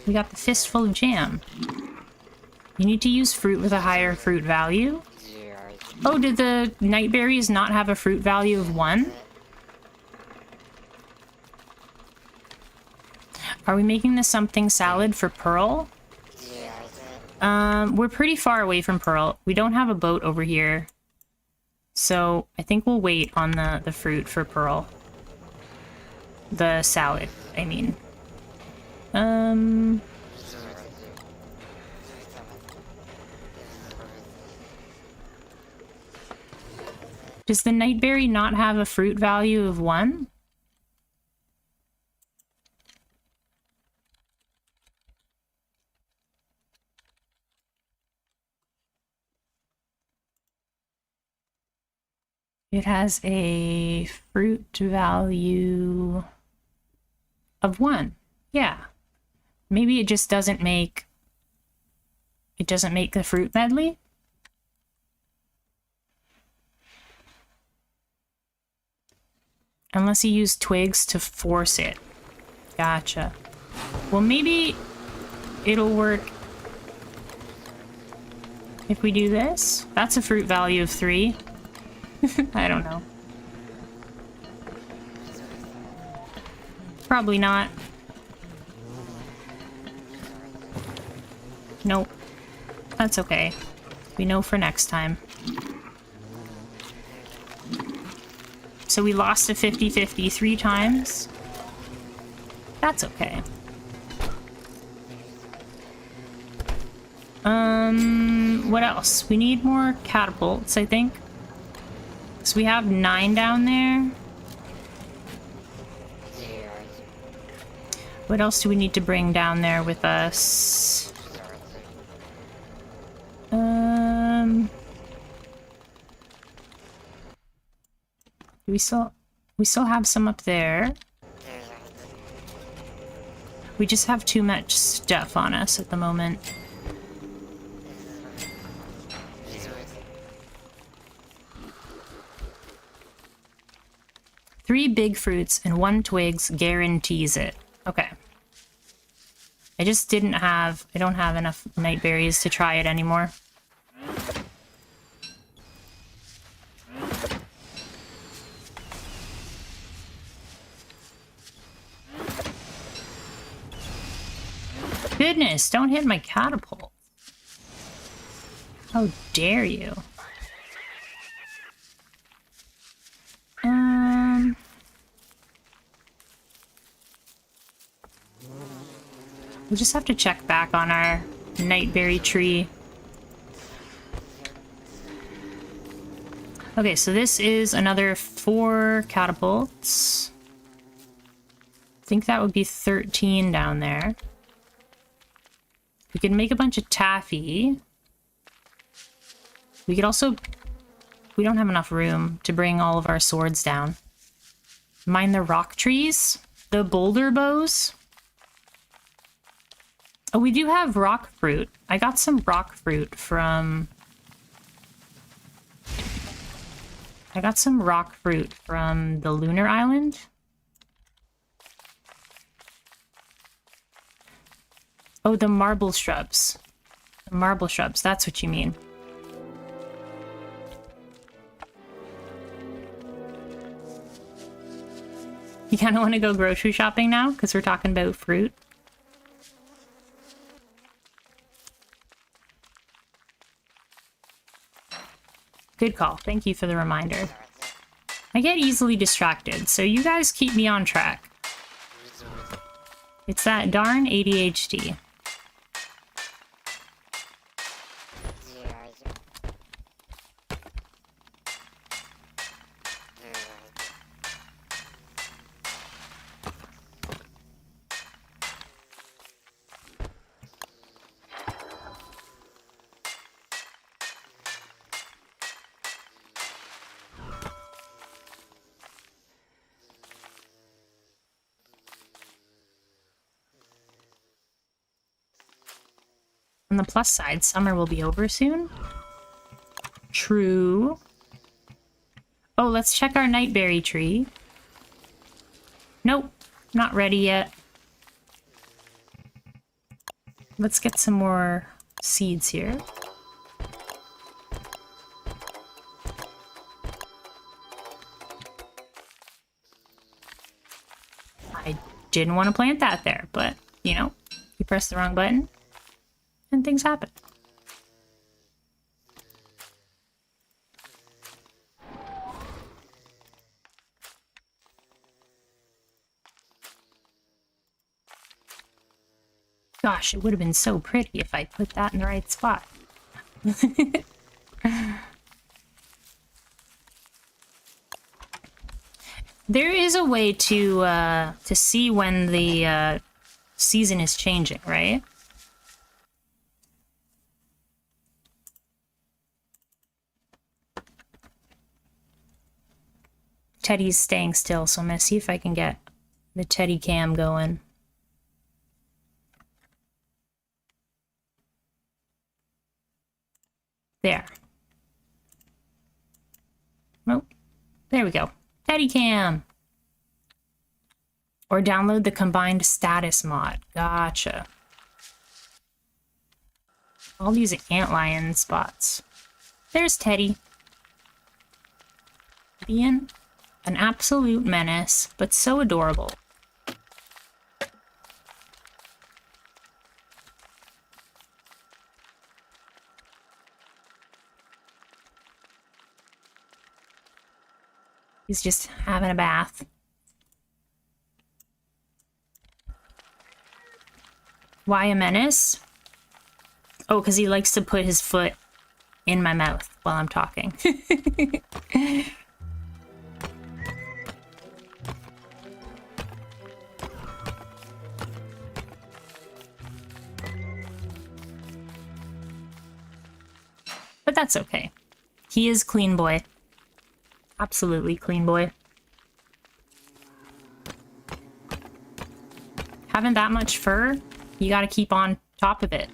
We got the fistful of jam. You need to use fruit with a higher fruit value. Oh, did the night berries not have a fruit value of 1? Are we making this something salad for Pearl? We're pretty far away from Pearl. We don't have a boat over here. So I think we'll wait on the fruit for Pearl. The salad, I mean. Does the nightberry not have a fruit value of 1? It has a fruit value of 1. Yeah. Maybe it just doesn't make... It doesn't make the fruit medley? Unless you use twigs to force it. Gotcha. Well, maybe it'll work if we do this. That's a fruit value of 3. I don't know. Probably not. Nope. That's okay. We know for next time. So we lost a 50-50 3 times. That's okay. What else? We need more catapults, I think. So we have 9 down there. What else do we need to bring down there with us? We still have some up there. We just have too much stuff on us at the moment. Three big fruits and 1 twigs guarantees it. Okay. I just don't have enough night berries to try it anymore. Goodness, don't hit my catapult. How dare you? We'll just have to check back on our nightberry tree. Okay, so this is another 4 catapults. I think that would be 13 down there. We can make a bunch of taffy. We could also... We don't have enough room to bring all of our swords down. Mine the rock trees? The boulder bows? Oh, we do have rock fruit. I got some rock fruit from... I got some rock fruit from the Lunar Island. Oh, the marble shrubs. The marble shrubs, that's what you mean. You kind of want to go grocery shopping now? Because we're talking about fruit. Good call. Thank you for the reminder. I get easily distracted, so you guys keep me on track. It's that darn ADHD. On the plus side, summer will be over soon. True. Oh, let's check our nightberry tree. Nope, not ready yet. Let's get some more seeds here. I didn't want to plant that there, but, you know, you press the wrong button and things happen. Gosh, it would have been so pretty if I put that in the right spot. There is a way to see when the season is changing, right? Teddy's staying still, so I'm gonna see if I can get the Teddy cam going. There. Oh, there we go. Teddy cam. Or download the combined status mod. Gotcha. All these antlion spots. There's Teddy. Being an absolute menace, but so adorable. He's just having a bath. Why a menace? Oh, because he likes to put his foot in my mouth while I'm talking. But that's okay. He is clean boy. Absolutely clean boy. Having that much fur, you gotta keep on top of it.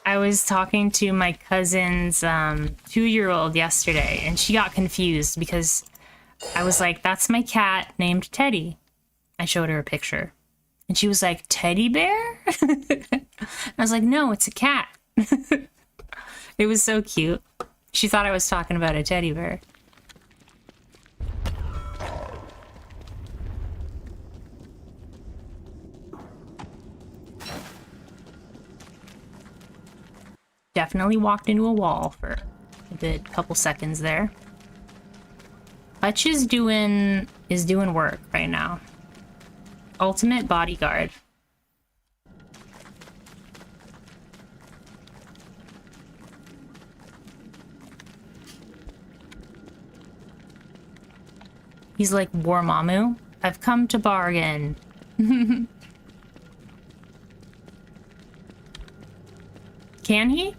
I was talking to my cousin's 2-year-old yesterday, and she got confused because I was like, that's my cat named Teddy. I showed her a picture. And she was like, teddy bear? I was like, no, it's a cat. It was so cute. She thought I was talking about a teddy bear. Definitely walked into a wall for a good couple seconds there. Hutch is doing work right now. Ultimate bodyguard. He's like, Warmamu, I've come to bargain. Can he?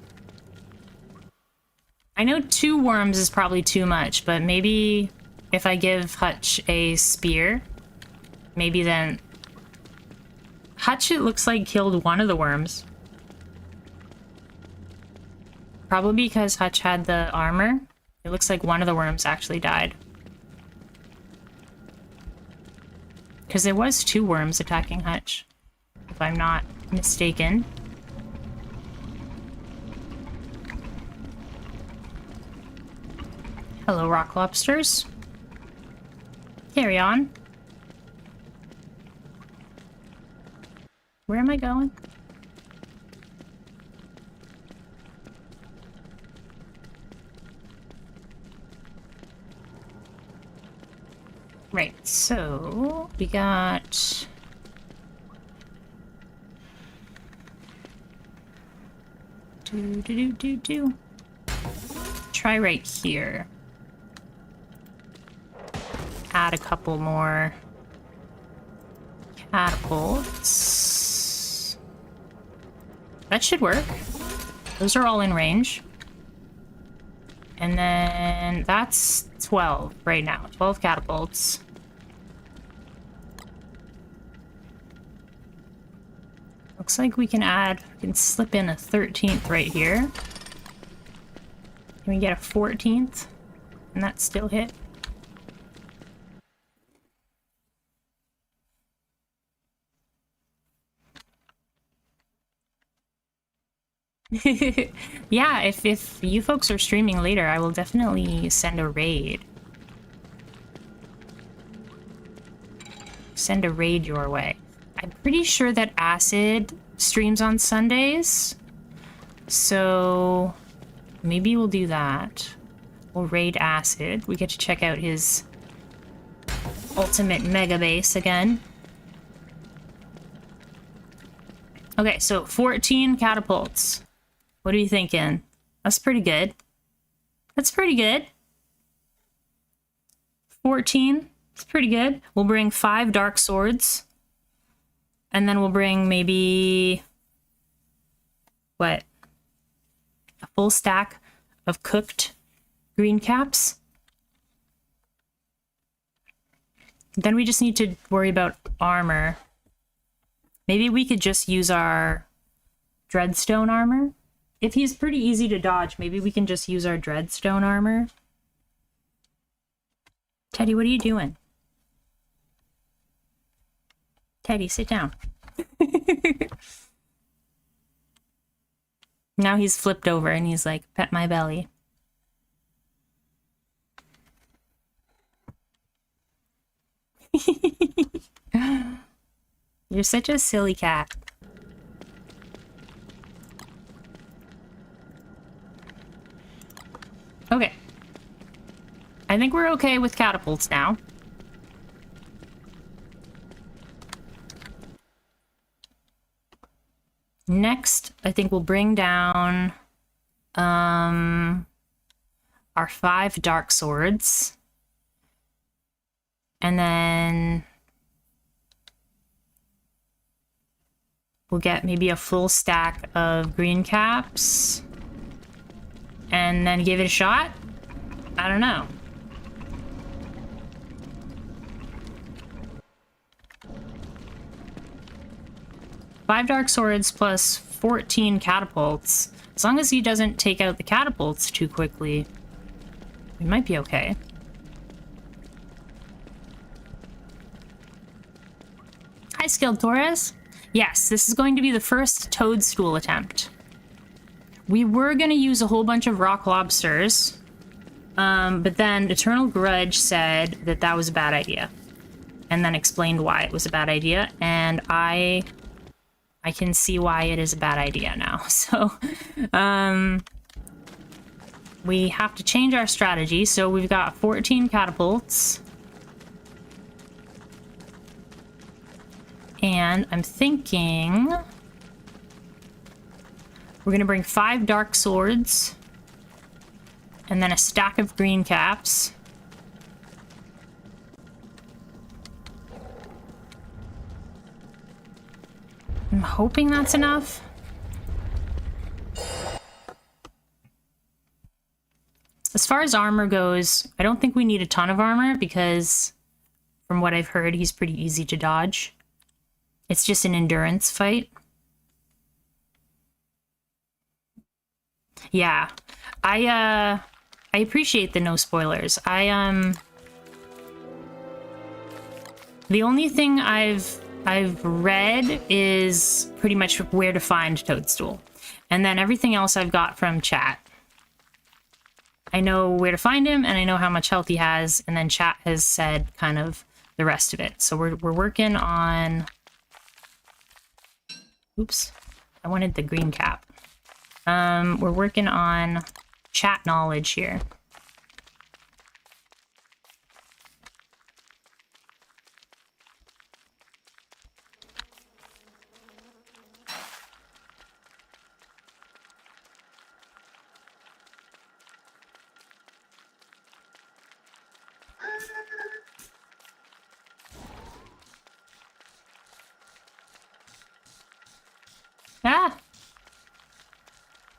I know 2 worms is probably too much, but maybe if I give Hutch a spear, maybe then... Hutch, it looks like, killed one of the worms. Probably because Hutch had the armor. It looks like one of the worms actually died. Because there was 2 worms attacking Hutch, if I'm not mistaken. Hello, rock lobsters. Carry on. Where am I going? Right, so we got... Try right here. add a couple more catapults. That should work. Those are all in range. And then that's 12 right now. 12 catapults. Looks like we can slip in a 13th right here. Can we get a 14th? And that still hit? Yeah, if you folks are streaming later, I will definitely send a raid. Send a raid your way. I'm pretty sure that Acid streams on Sundays, so maybe we'll do that. We'll raid Acid. We get to check out his ultimate mega base again. Okay, so 14 catapults. What are you thinking? That's pretty good. That's pretty good. 14. It's pretty good. We'll bring 5 dark swords. And then we'll bring maybe... what? A full stack of cooked green caps. Then we just need to worry about armor. Maybe we could just use our Dreadstone armor. If he's pretty easy to dodge, maybe we can just use our Dreadstone armor. Teddy, what are you doing? Teddy, sit down. Now he's flipped over and he's like, pet my belly. You're such a silly cat. Okay. I think we're okay with catapults now. Next, I think we'll bring down our 5 dark swords. And then we'll get maybe a full stack of green caps. And then give it a shot? I don't know. Five dark swords plus 14 catapults. As long as he doesn't take out the catapults too quickly, we might be okay. Hi, Skilled Torres. Yes, this is going to be the first toadstool attempt. We were going to use a whole bunch of rock lobsters, but then Eternal Grudge said that that was a bad idea, and then explained why it was a bad idea, and I can see why it is a bad idea now. So, we have to change our strategy. So we've got 14 catapults. And I'm thinking we're gonna bring 5 dark swords and then a stack of green caps. I'm hoping that's enough. As far as armor goes, I don't think we need a ton of armor because from what I've heard, he's pretty easy to dodge. It's just an endurance fight. Yeah, I appreciate the no spoilers. The only thing I've read is pretty much where to find Toadstool, and then everything else I've got from chat. I know where to find him, and I know how much health he has, and then chat has said kind of the rest of it. So we're working on. Oops, I wanted the green cap. We're working on chat knowledge here.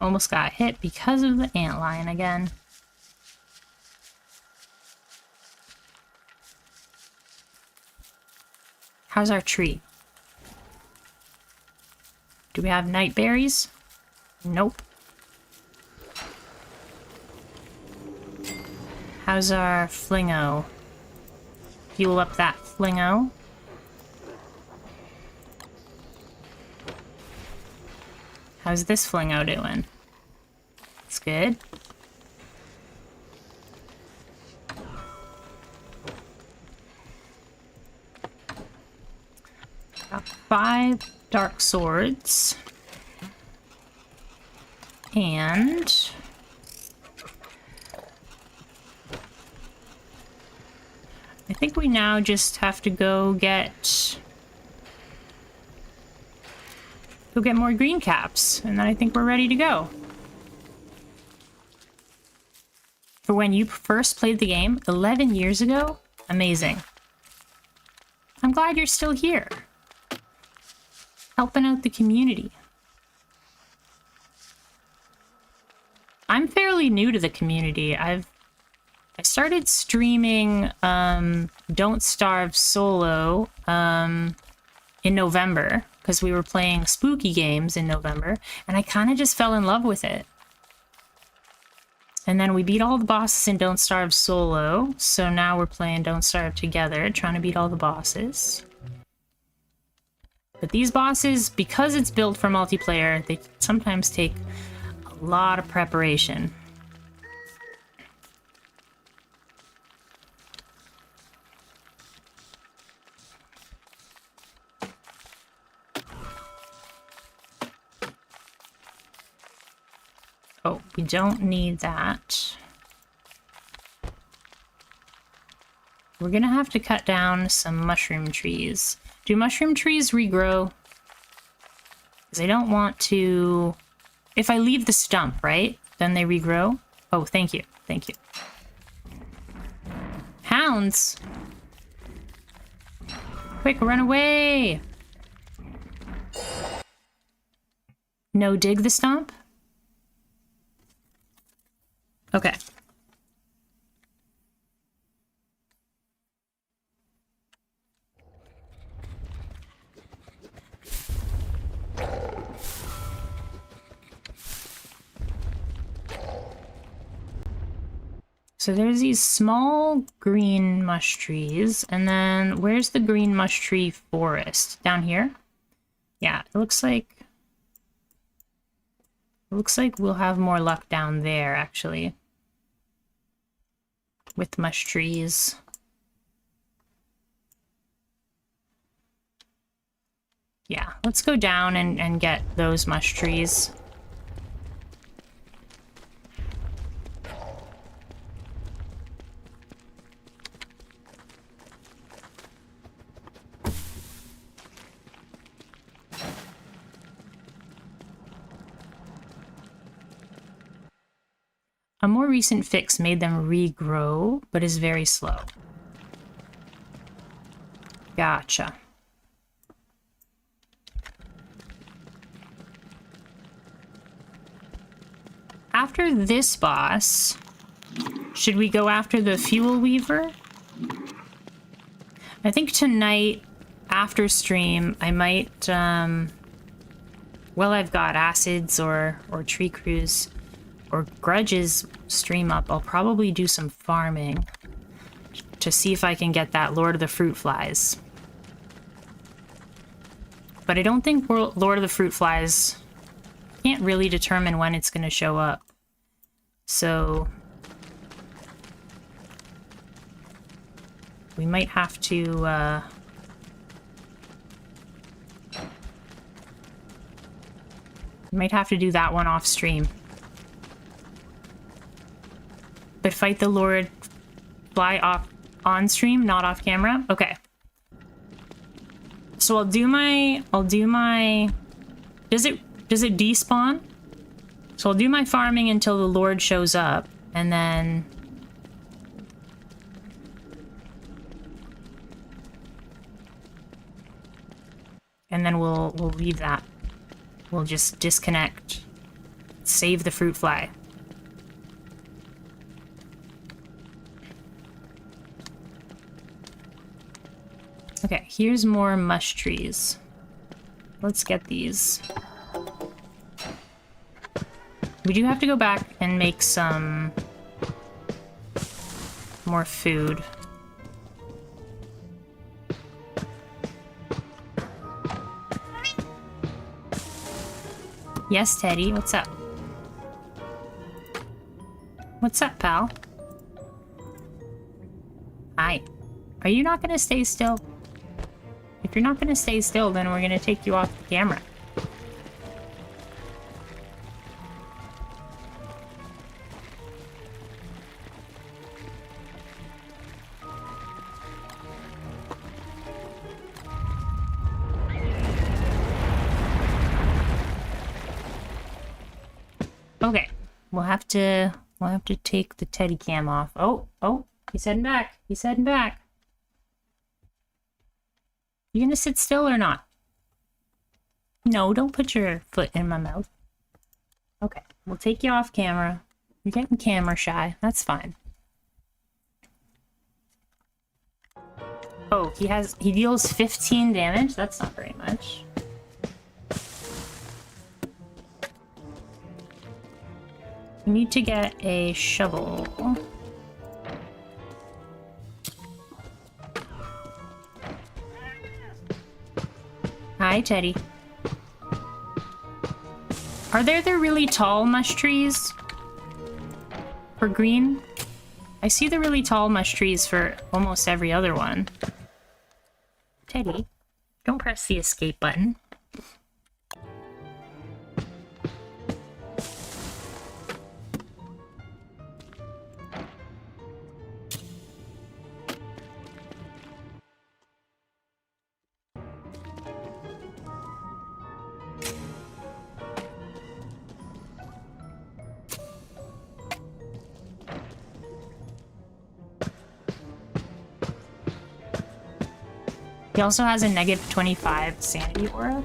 almost got hit because of the antlion again. How's our tree? Do we have night berries? Nope. How's our flingo? Fuel up that flingo. How's this flingo doing? It's good. Got 5 dark swords. And I think we now just have to go get more green caps, and then I think we're ready to go. For when you first played the game 11 years ago, amazing. I'm glad you're still here, helping out the community. I'm fairly new to the community. I started streaming Don't Starve solo in November, because we were playing spooky games in November, and I kind of just fell in love with it. And then we beat all the bosses in Don't Starve solo, so now we're playing Don't Starve together, trying to beat all the bosses. But these bosses, because it's built for multiplayer, they sometimes take a lot of preparation. Oh, we don't need that. We're gonna have to cut down some mushroom trees. Do mushroom trees regrow? Because I don't want to... If I leave the stump, right? Then they regrow? Oh, thank you. Thank you. Hounds! Quick, run away! No dig the stump? Okay. So there's these small green mush trees, and then where's the green mush tree forest? Down here? Yeah, it looks like we'll have more luck down there, actually. With mush trees. Yeah, let's go down and get those mush trees. A more recent fix made them regrow, but is very slow. Gotcha. After this boss, should we go after the Fuel Weaver? I think tonight, after stream, I might, well, I've got Acids or Tree Cruise or Grudges stream up. I'll probably do some farming to see if I can get that Lord of the Fruit Flies. But I don't think Lord of the Fruit Flies can't really determine when it's going to show up. So we might have to do that one off stream. But fight the Lord Fly off on stream, not off camera? Okay. So I'll do my does it despawn? So I'll do my farming until the Lord shows up, and then we'll leave that. We'll just disconnect. save the fruit fly. Okay, here's more mush trees. Let's get these. We do have to go back and make some more food. Yes, Teddy, what's up? What's up, pal? Hi. Are you not gonna stay still? If you're not gonna stay still, then we're gonna take you off the camera. Okay, we'll have to take the Teddy cam off. Oh, he's heading back. He's heading back. You gonna sit still or not? No, don't put your foot in my mouth. Okay, we'll take you off camera. You're getting camera shy. That's fine. Oh, he deals 15 damage? That's not very much. We need to get a shovel. Hi, Teddy. Are there the really tall mush trees? For green? I see the really tall mush trees for almost every other one. Teddy, don't press the escape button. He also has a negative 25 sanity aura.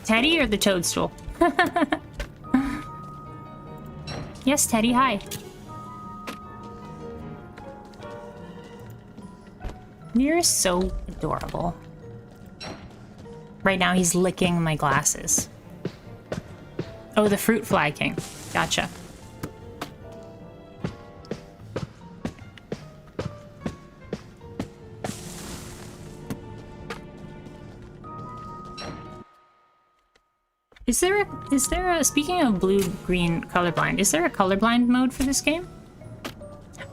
Teddy or the toadstool? Yes, Teddy, hi. You're so adorable. Right now he's licking my glasses. Oh, the fruit fly king. Gotcha. Is there a, speaking of blue-green colorblind, is there a colorblind mode for this game?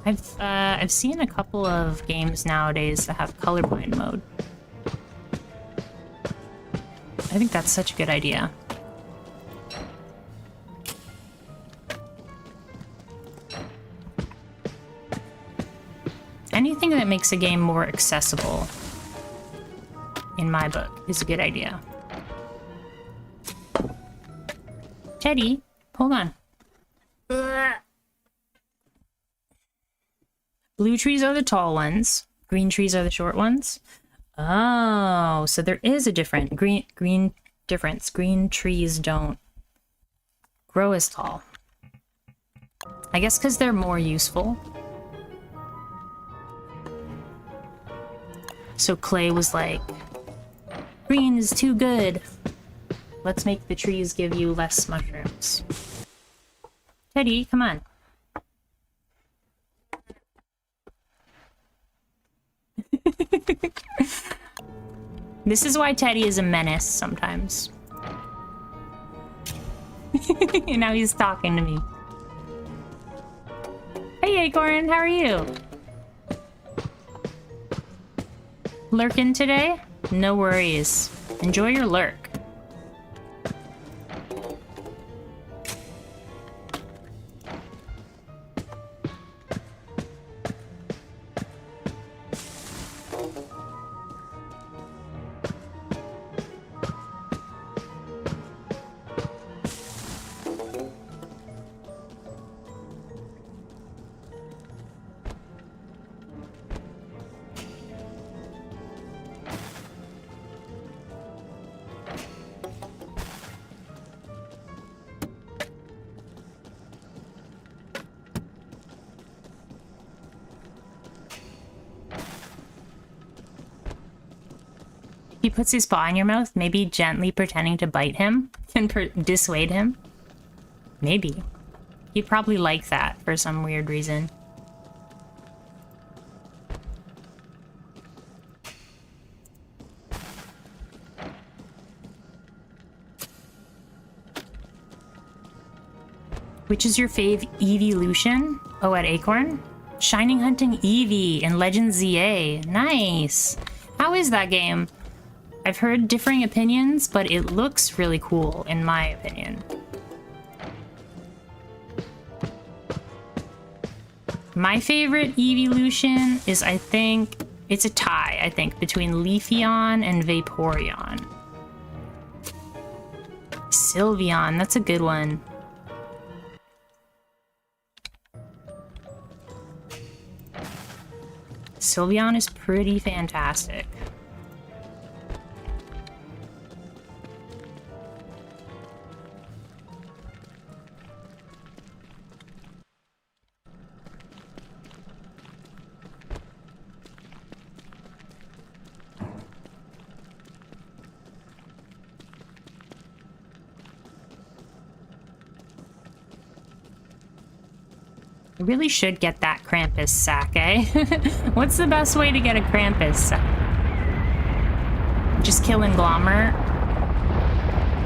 I've seen a couple of games nowadays that have colorblind mode. I think that's such a good idea. Anything that makes a game more accessible, in my book, is a good idea. Teddy, hold on. Blue trees are the tall ones. Green trees are the short ones. Oh, so there is a different green difference. Green trees don't grow as tall. I guess because they're more useful. So Clay was like, green is too good. Let's make the trees give you less mushrooms. Teddy, come on. This is why Teddy is a menace sometimes. And now he's talking to me. Hey, Acorn, how are you? Lurking today? No worries. Enjoy your lurk. He puts his paw in your mouth, maybe gently pretending to bite him and dissuade him. Maybe. He'd probably like that for some weird reason. Which is your fave evolution? Oh, at Acorn? Shining Hunting Eevee in Legends ZA. Nice! How is that game? I've heard differing opinions, but it looks really cool, in my opinion. My favorite evolution is, I think, it's a tie, I think, between Leafeon and Vaporeon. Sylveon, that's a good one. Sylveon is pretty fantastic. I really should get that Krampus sack, eh? What's the best way to get a Krampus sack? Just killing Glommer?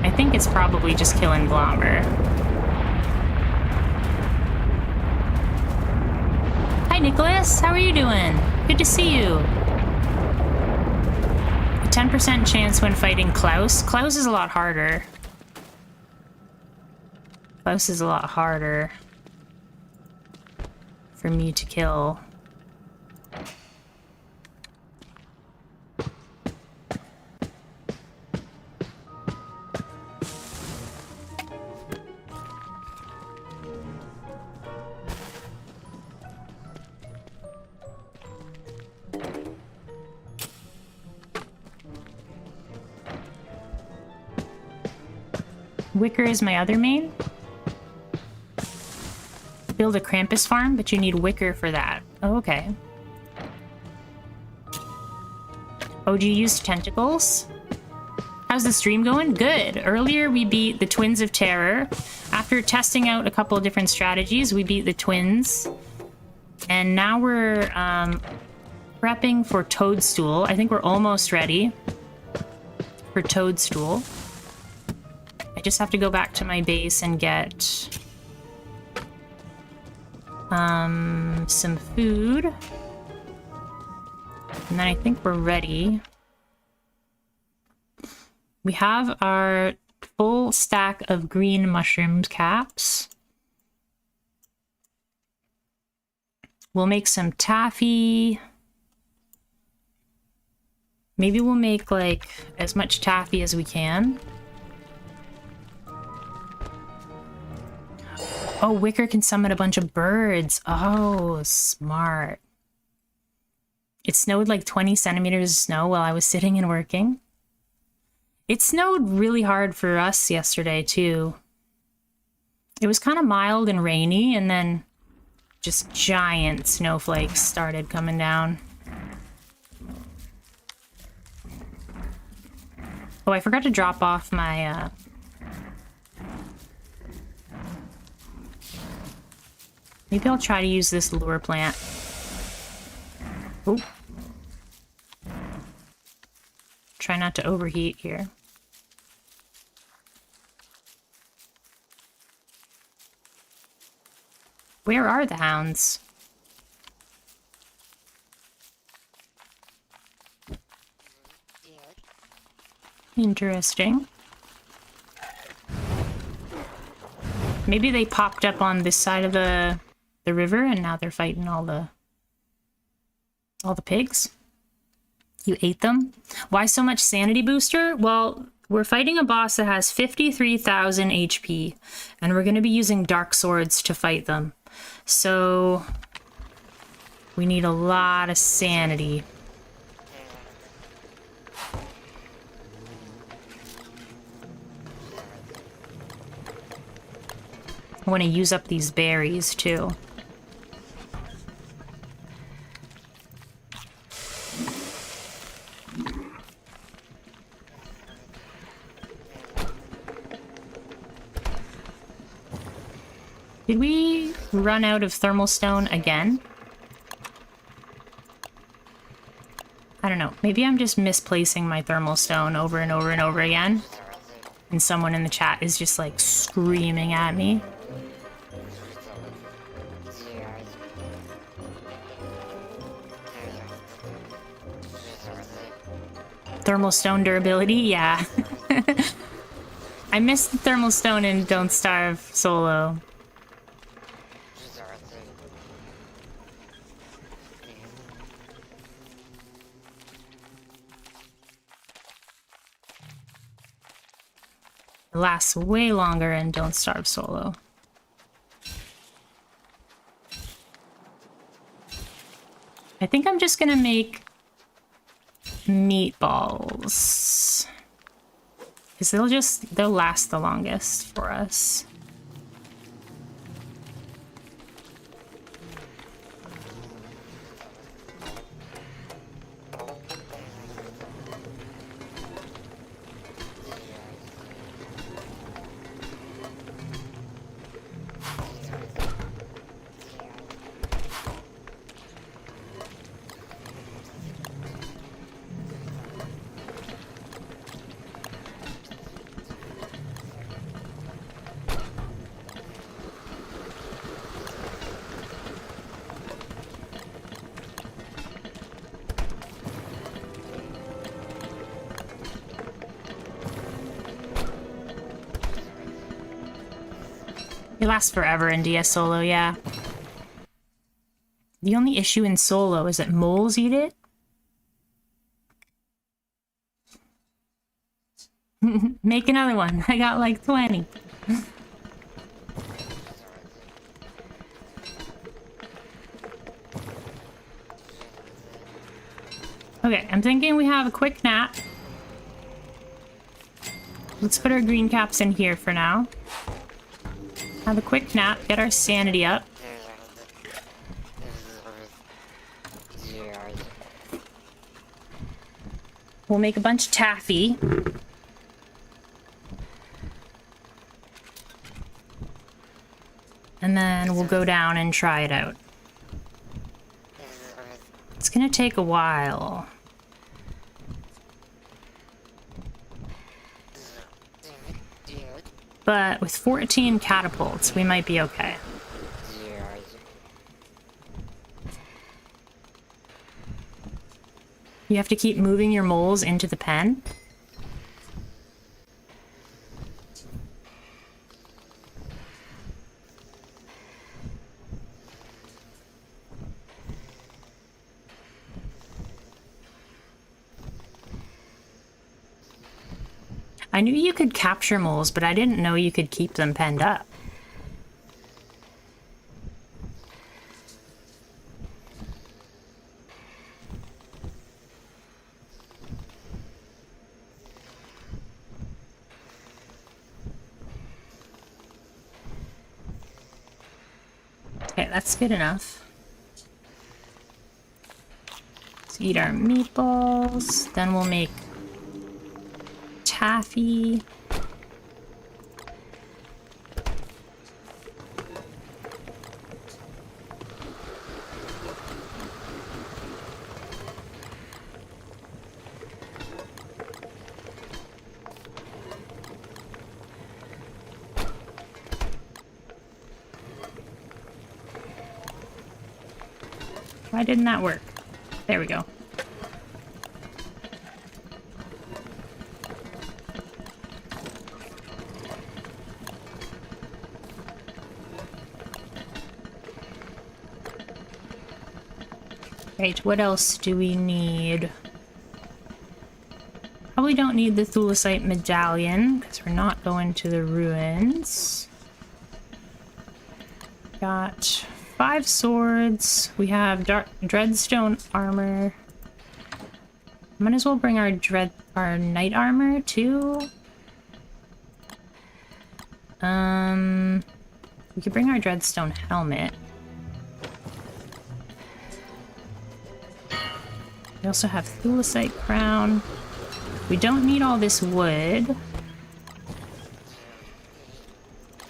I think it's probably just killing Glommer. Hi, Nicholas. How are you doing? Good to see you. A 10% chance when fighting Klaus. Klaus is a lot harder. Klaus is a lot harder for me to kill. Wicker is my other main. Build a Krampus farm, but you need Wicker for that. Oh, okay. Oh, do you use tentacles? How's the stream going? Good. Earlier we beat the Twins of Terror. After testing out a couple of different strategies, we beat the Twins. And now we're prepping for Toadstool. I think we're almost ready for Toadstool. I just have to go back to my base and get some food. And then I think we're ready. We have our full stack of green mushroom caps. We'll make some taffy. Maybe we'll make like as much taffy as we can. Oh, Wicker can summon a bunch of birds. Oh, smart. It snowed like 20 centimeters of snow while I was sitting and working. It snowed really hard for us yesterday, too. It was kind of mild and rainy, and then just giant snowflakes started coming down. Oh, I forgot to drop off my maybe I'll try to use this lure plant. Oh. Try not to overheat here. Where are the hounds? Interesting. Maybe they popped up on this side of the river and now they're fighting all the pigs. You ate them? Why so much sanity booster? Well, we're fighting a boss that has 53,000 HP and we're going to be using dark swords to fight them. So we need a lot of sanity. I want to use up these berries too. Did we run out of thermal stone again? I don't know. Maybe I'm just misplacing my thermal stone over and over and over again. And someone in the chat is just like screaming at me. Thermal stone durability? Yeah. I missed the thermal stone in Don't Starve solo. It lasts way longer in Don't Starve solo. I think I'm just gonna make meatballs. Because they'll last the longest for us. It lasts forever in DS solo, yeah. The only issue in solo is that moles eat it. Make another one. I got like 20. Okay, I'm thinking we have a quick nap. Let's put our green caps in here for now. Have a quick nap, get our sanity up. We'll make a bunch of taffy. And then we'll go down and try it out. It's gonna take a while. But with 14 catapults, we might be okay. You have to keep moving your moles into the pen. I knew you could capture moles, but I didn't know you could keep them penned up. Okay, that's good enough. Let's eat our meatballs, then we'll make taffy. Why didn't that work? There we go. Right, what else do we need? Probably don't need the Thulecite medallion, because we're not going to the ruins. Got 5 swords. We have dreadstone armor. Might as well bring our knight armor too. We could bring our dreadstone helmet. We also have Thulecite crown. We don't need all this wood.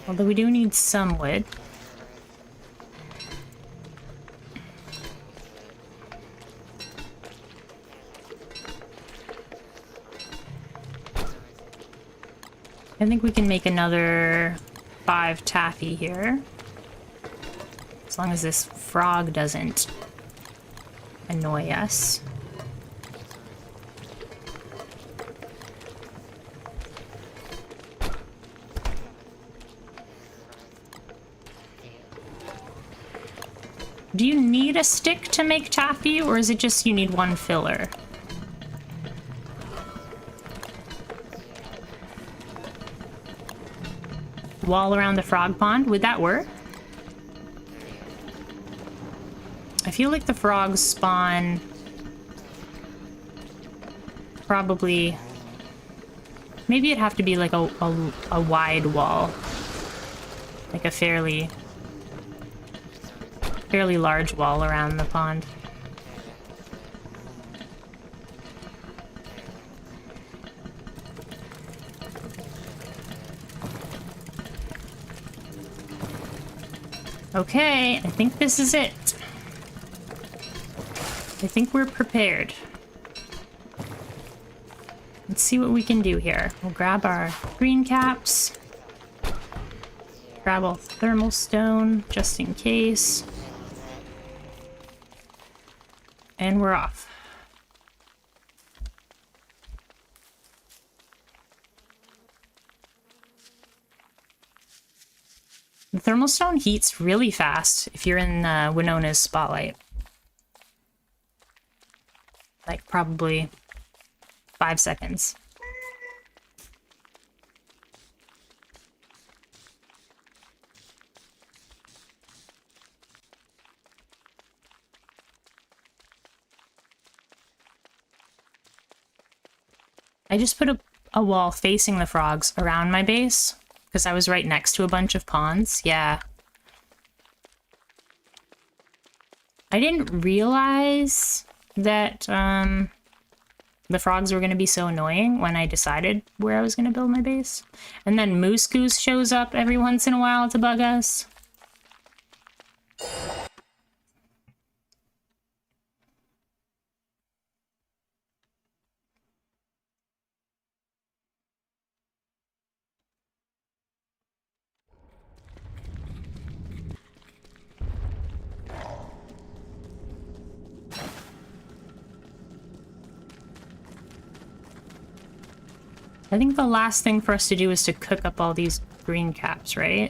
Although we do need some wood. I think we can make another 5 taffy here. As long as this frog doesn't annoy us. Do you need a stick to make taffy, or is it just you need 1 filler? Wall around the frog pond, would that work? I feel like the frogs spawn probably... Maybe it'd have to be like a wide wall. Like a fairly large wall around the pond. Okay, I think this is it. I think we're prepared. Let's see what we can do here. We'll grab our green caps. Grab a thermal stone, just in case. And we're off. The thermal stone heats really fast if you're in Winona's spotlight. Like probably 5 seconds. I just put a wall facing the frogs around my base because I was right next to a bunch of ponds. Yeah. I didn't realize that the frogs were going to be so annoying when I decided where I was going to build my base. And then Moose Goose shows up every once in a while to bug us. I think the last thing for us to do is to cook up all these green caps, right?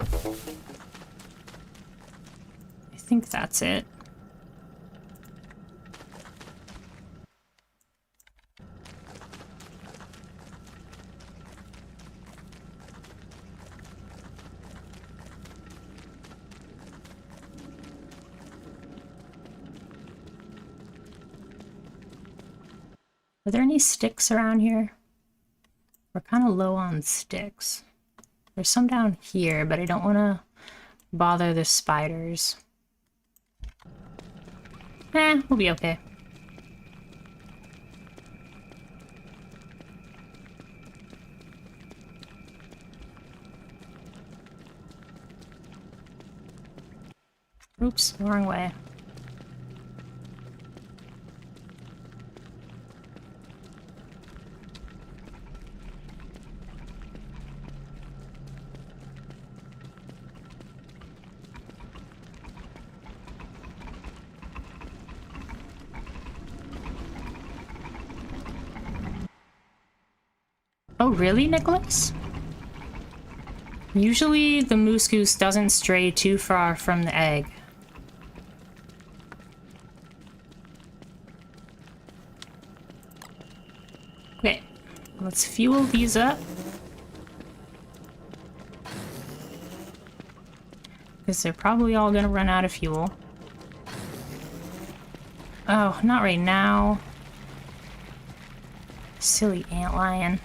I think that's it. Are there any sticks around here? We're kind of low on sticks. There's some down here, but I don't want to bother the spiders. We'll be okay. Oops, wrong way. Oh, really, Nicholas? Usually the Moose Goose doesn't stray too far from the egg. Okay, let's fuel these up. Because they're probably all gonna run out of fuel. Oh, not right now. Silly antlion.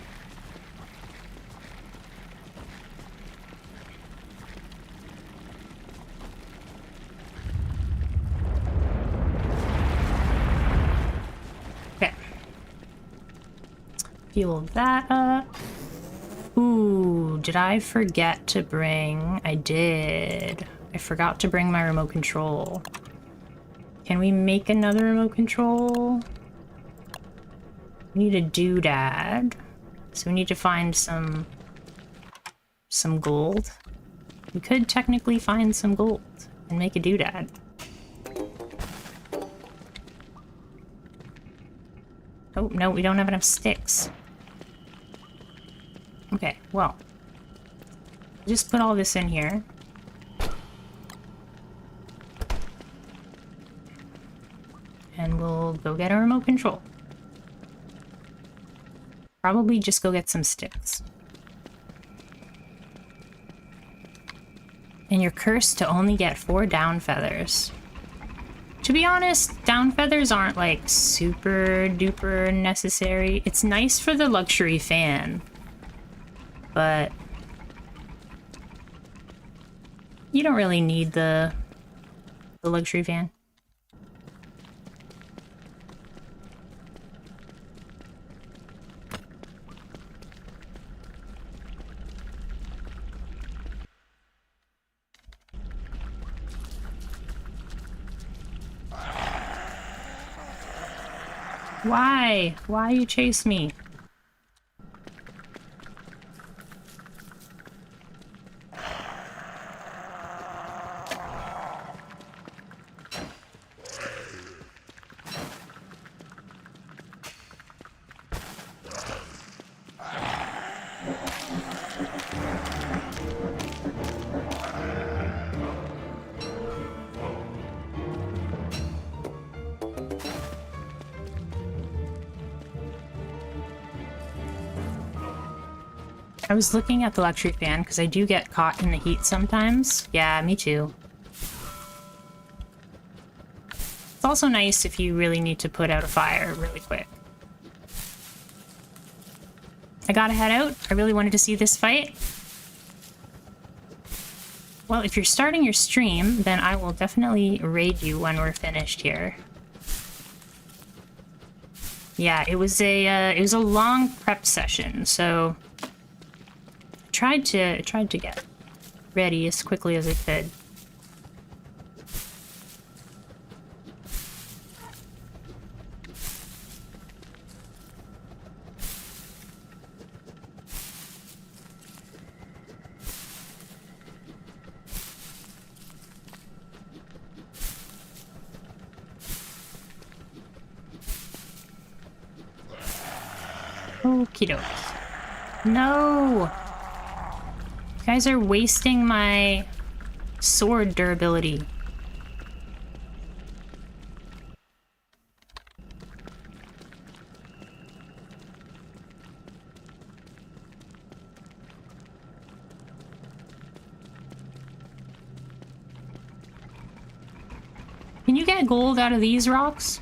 Fuel that up. Ooh, did I forget to bring... I did. I forgot to bring my remote control. Can we make another remote control? We need a doodad. So we need to find some some gold. We could technically find some gold and make a doodad. Oh, no, we don't have enough sticks. Okay, well. Just put all this in here. And we'll go get a remote control. Probably just go get some sticks. And you're cursed to only get 4 down feathers. To be honest, down feathers aren't like super duper necessary. It's nice for the luxury fan, but you don't really need the luxury fan. Why? Why you chase me? I was looking at the luxury fan because I do get caught in the heat sometimes. Yeah, me too. It's also nice if you really need to put out a fire really quick. I gotta head out. I really wanted to see this fight. Well, if you're starting your stream, then I will definitely raid you when we're finished here. Yeah, it was a long prep session, so I tried to get ready as quickly as I could. Okie doke. No! You guys are wasting my sword durability. Can you get gold out of these rocks?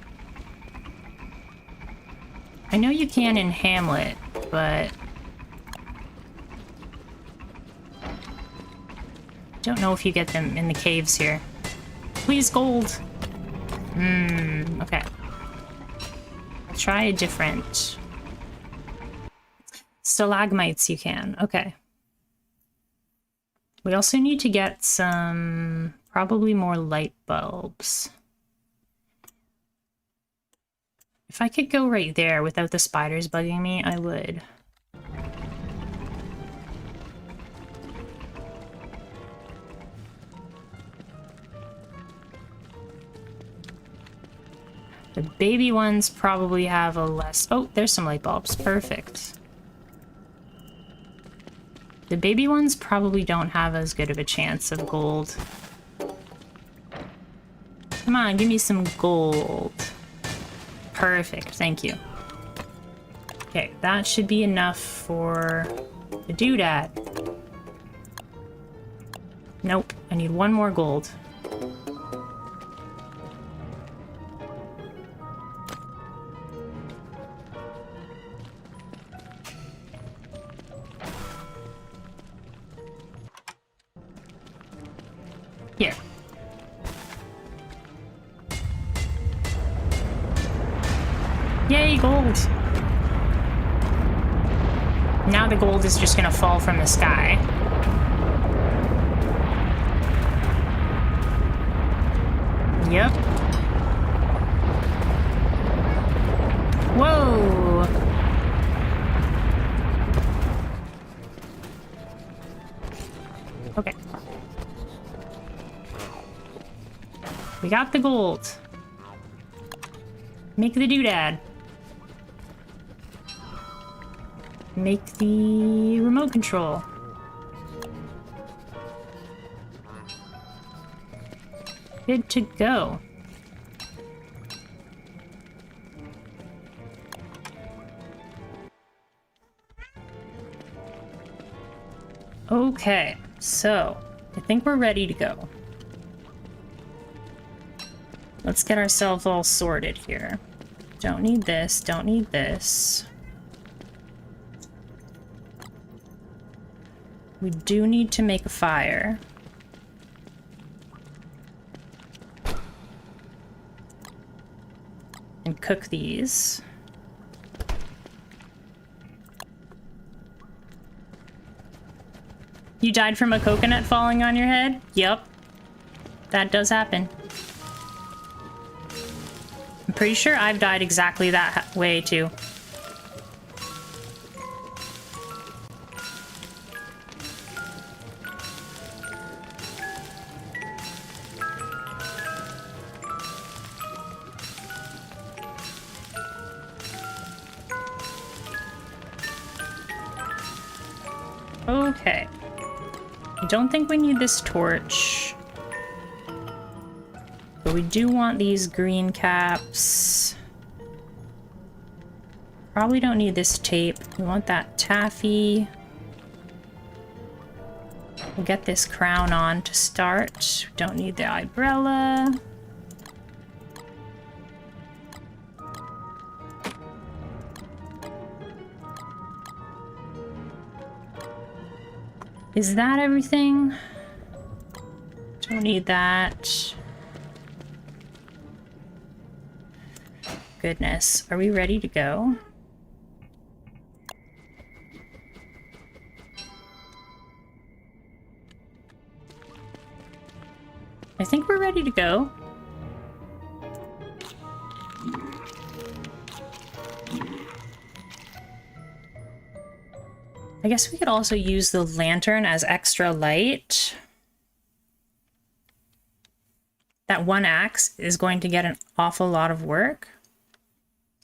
I know you can in Hamlet, but don't know if you get them in the caves here. Please, gold. Okay. I'll try a different. Stalagmites you can. Okay. We also need to get some, probably more light bulbs. If I could go right there without the spiders bugging me, I would. The baby ones probably have a less... Oh, there's some light bulbs. Perfect. The baby ones probably don't have as good of a chance of gold. Come on, give me some gold. Perfect, thank you. Okay, that should be enough for the doodad. Nope, I need one more gold. Here. Yay, gold! Now the gold is just gonna fall from the sky. Yep. Whoa! We got the gold. Make the doodad. Make the remote control. Good to go. Okay, so I think we're ready to go. Let's get ourselves all sorted here. Don't need this, don't need this. We do need to make a fire. And cook these. You died from a coconut falling on your head? Yep. That does happen. I'm pretty sure I've died exactly that way too. Okay. I don't think we need this torch. But we do want these green caps. Probably don't need this tape. We want that taffy. We'll get this crown on to start. Don't need the umbrella. Is that everything? Don't need that. Goodness. Are we ready to go? I think we're ready to go. I guess we could also use the lantern as extra light. That one axe is going to get an awful lot of work.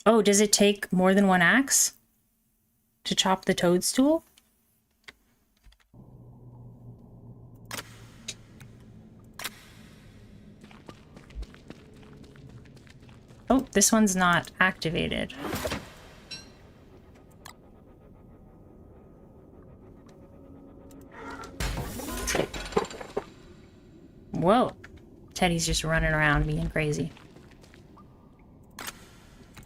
Oh, does it take more than one axe to chop the toadstool? Oh, this one's not activated. Whoa. Teddy's just running around being crazy.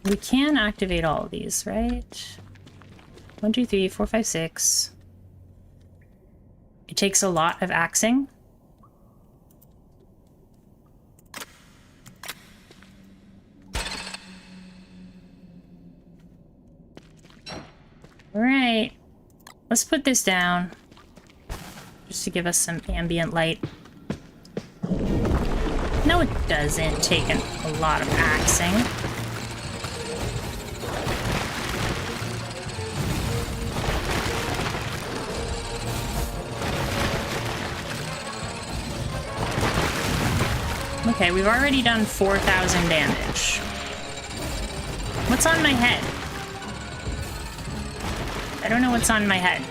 We can activate all of these, right? 1, 2, 3, 4, 5, 6. It takes a lot of axing. Alright. Let's put this down. Just to give us some ambient light. No, it doesn't take a lot of axing. Okay, we've already done 4,000 damage. What's on my head? I don't know what's on my head.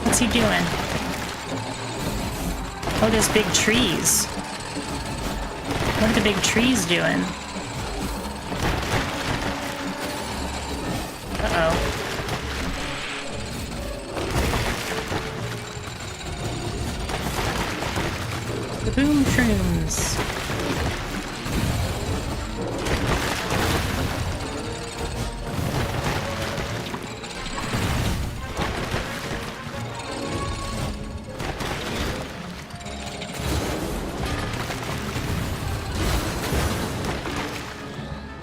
What's he doing? Oh, there's big trees. What are the big trees doing? Uh-oh. The boom shrooms.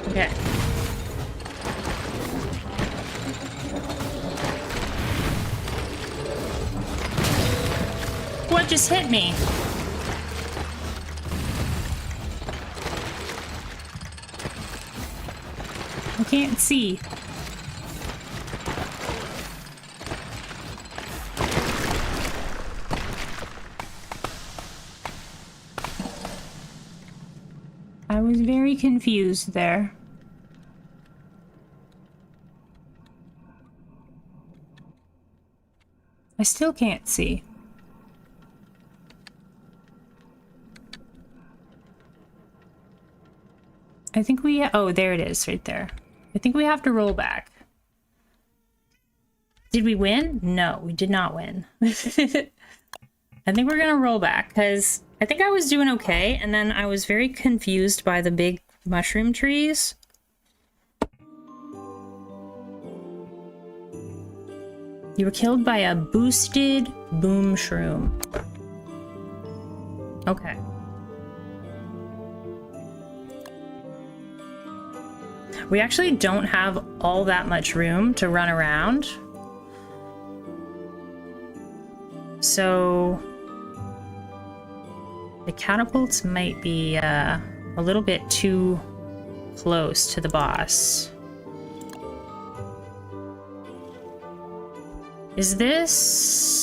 Okay. What just hit me? I can't see. I was very confused there. I still can't see. I think we... Oh, there it is, right there. I think we have to roll back. Did we win? No, we did not win. I think we're gonna roll back, because I think I was doing okay, and then I was very confused by the big mushroom trees. You were killed by a boosted boom shroom. Okay. We actually don't have all that much room to run around. So the catapults might be a little bit too close to the boss. Is this...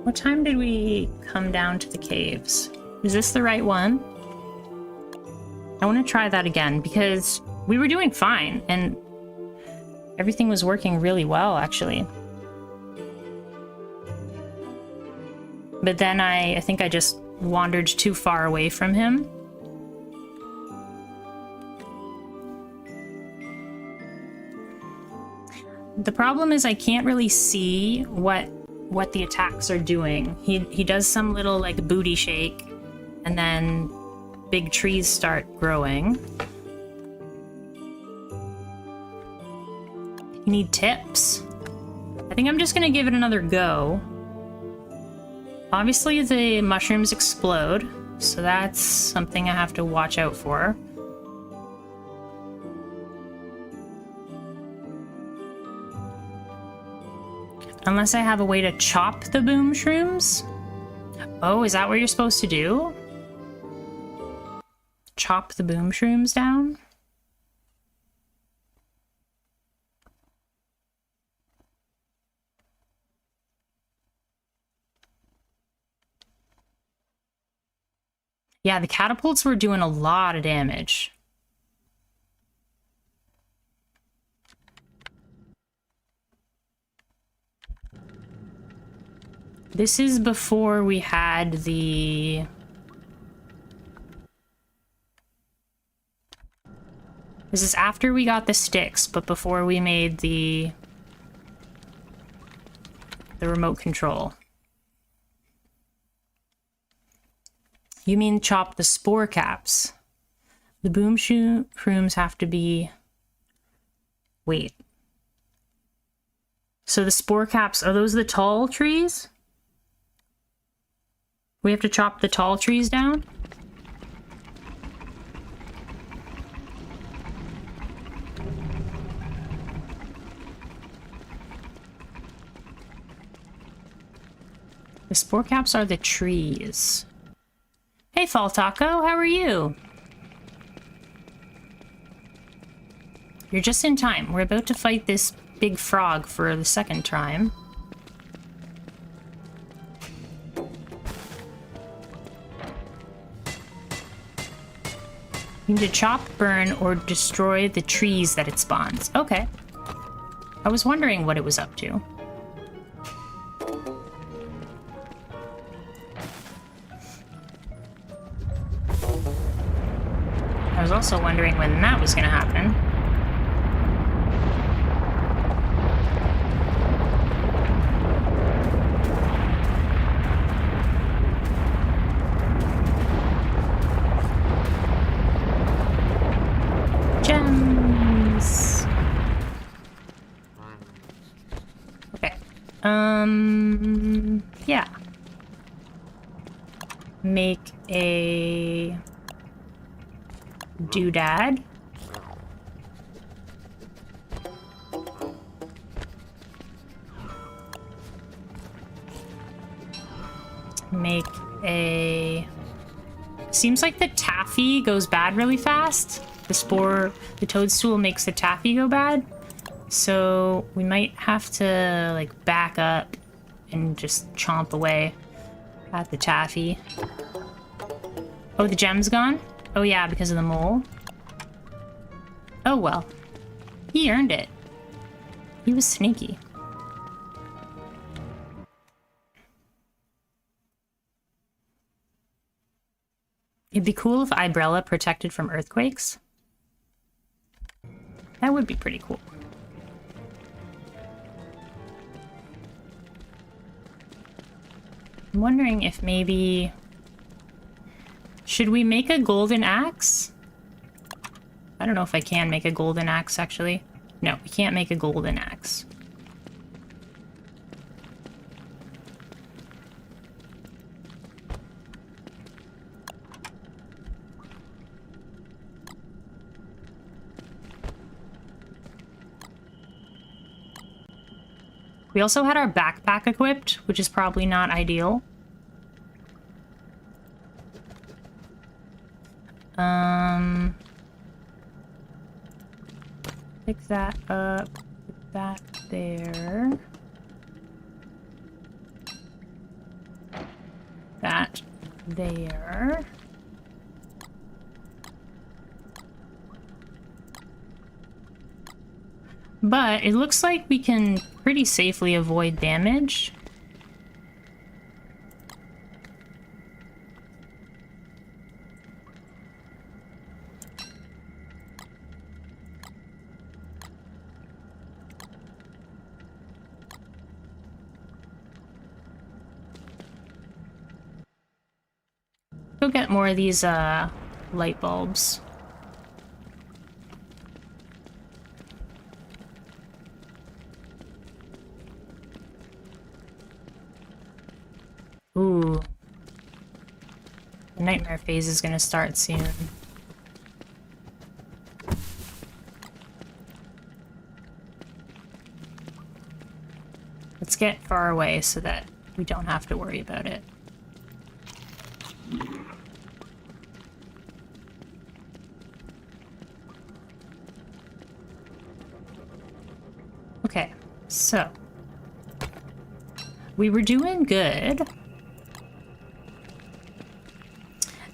What time did we come down to the caves? Is this the right one? I want to try that again because we were doing fine and everything was working really well, actually. But then I think I just wandered too far away from him. The problem is I can't really see what the attacks are doing. He does some little like booty shake and then big trees start growing. You need tips? I think I'm just gonna give it another go. Obviously the mushrooms explode, so that's something I have to watch out for. Unless I have a way to chop the boom shrooms? Oh, is that what you're supposed to do? Chop the boom shrooms down? Yeah, the catapults were doing a lot of damage. This is before we had the... This is after we got the sticks, but before we made the remote control. You mean chop the spore caps? The boom shrooms have to be... Wait. So the spore caps, are those the tall trees? We have to chop the tall trees down? The spore caps are the trees. Hey, Fall Taco, how are you? You're just in time. We're about to fight this big frog for the second time. You need to chop, burn, or destroy the trees that it spawns. Okay. I was wondering what it was up to. I was also wondering when that was going to happen. Gems. Okay. Yeah. Make a doodad. make a... Seems like the taffy goes bad really fast. The toadstool makes the taffy go bad. So we might have to like back up and just chomp away at the taffy. Oh, the gem's gone? Oh yeah, because of the mole. Oh well. He earned it. He was sneaky. It'd be cool if Ibrella protected from earthquakes. That would be pretty cool. I'm wondering if maybe... Should we make a golden axe? I don't know if I can make a golden axe, actually. No, we can't make a golden axe. We also had our backpack equipped, which is probably not ideal. Pick that up, put that there. That there. But it looks like we can pretty safely avoid damage. Go get more of these light bulbs. Ooh. The nightmare phase is gonna start soon. Let's get far away so that we don't have to worry about it. Okay, so we were doing good.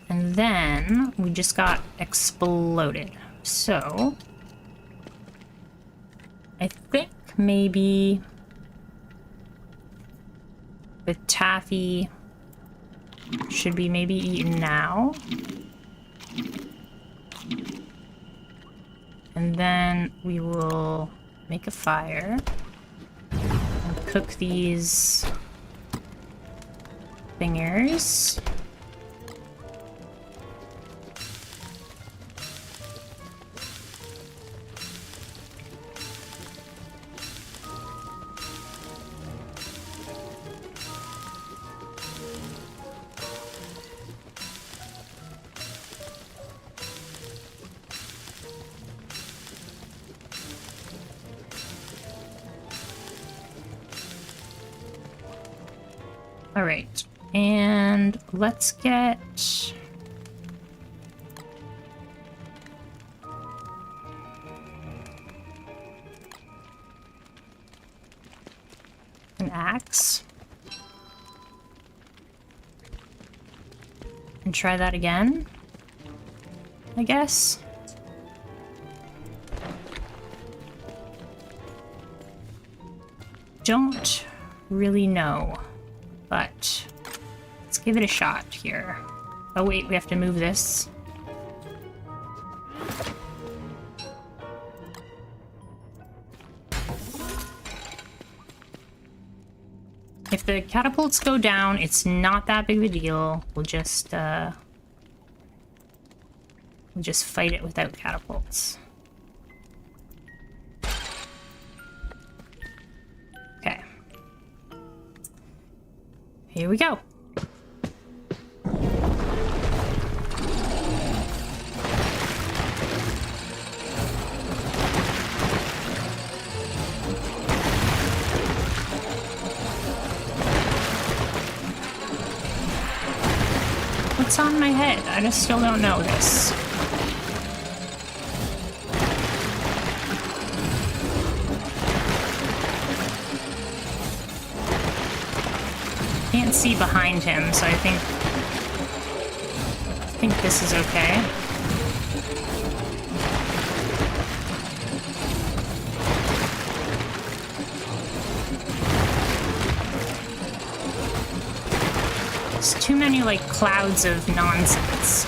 And then we just got exploded. So I think maybe the taffy should be maybe eaten now. And then we will make a fire and cook these thingers. All right, and let's get an axe and try that again, I guess. Don't really know. But let's give it a shot here. Oh wait, we have to move this. If the catapults go down, it's not that big of a deal. We'll just fight it without catapults. Okay. Here we go. What's on my head? I just still don't know this. Can't see behind him, so I think this is okay. There's too many, like, clouds of nonsense.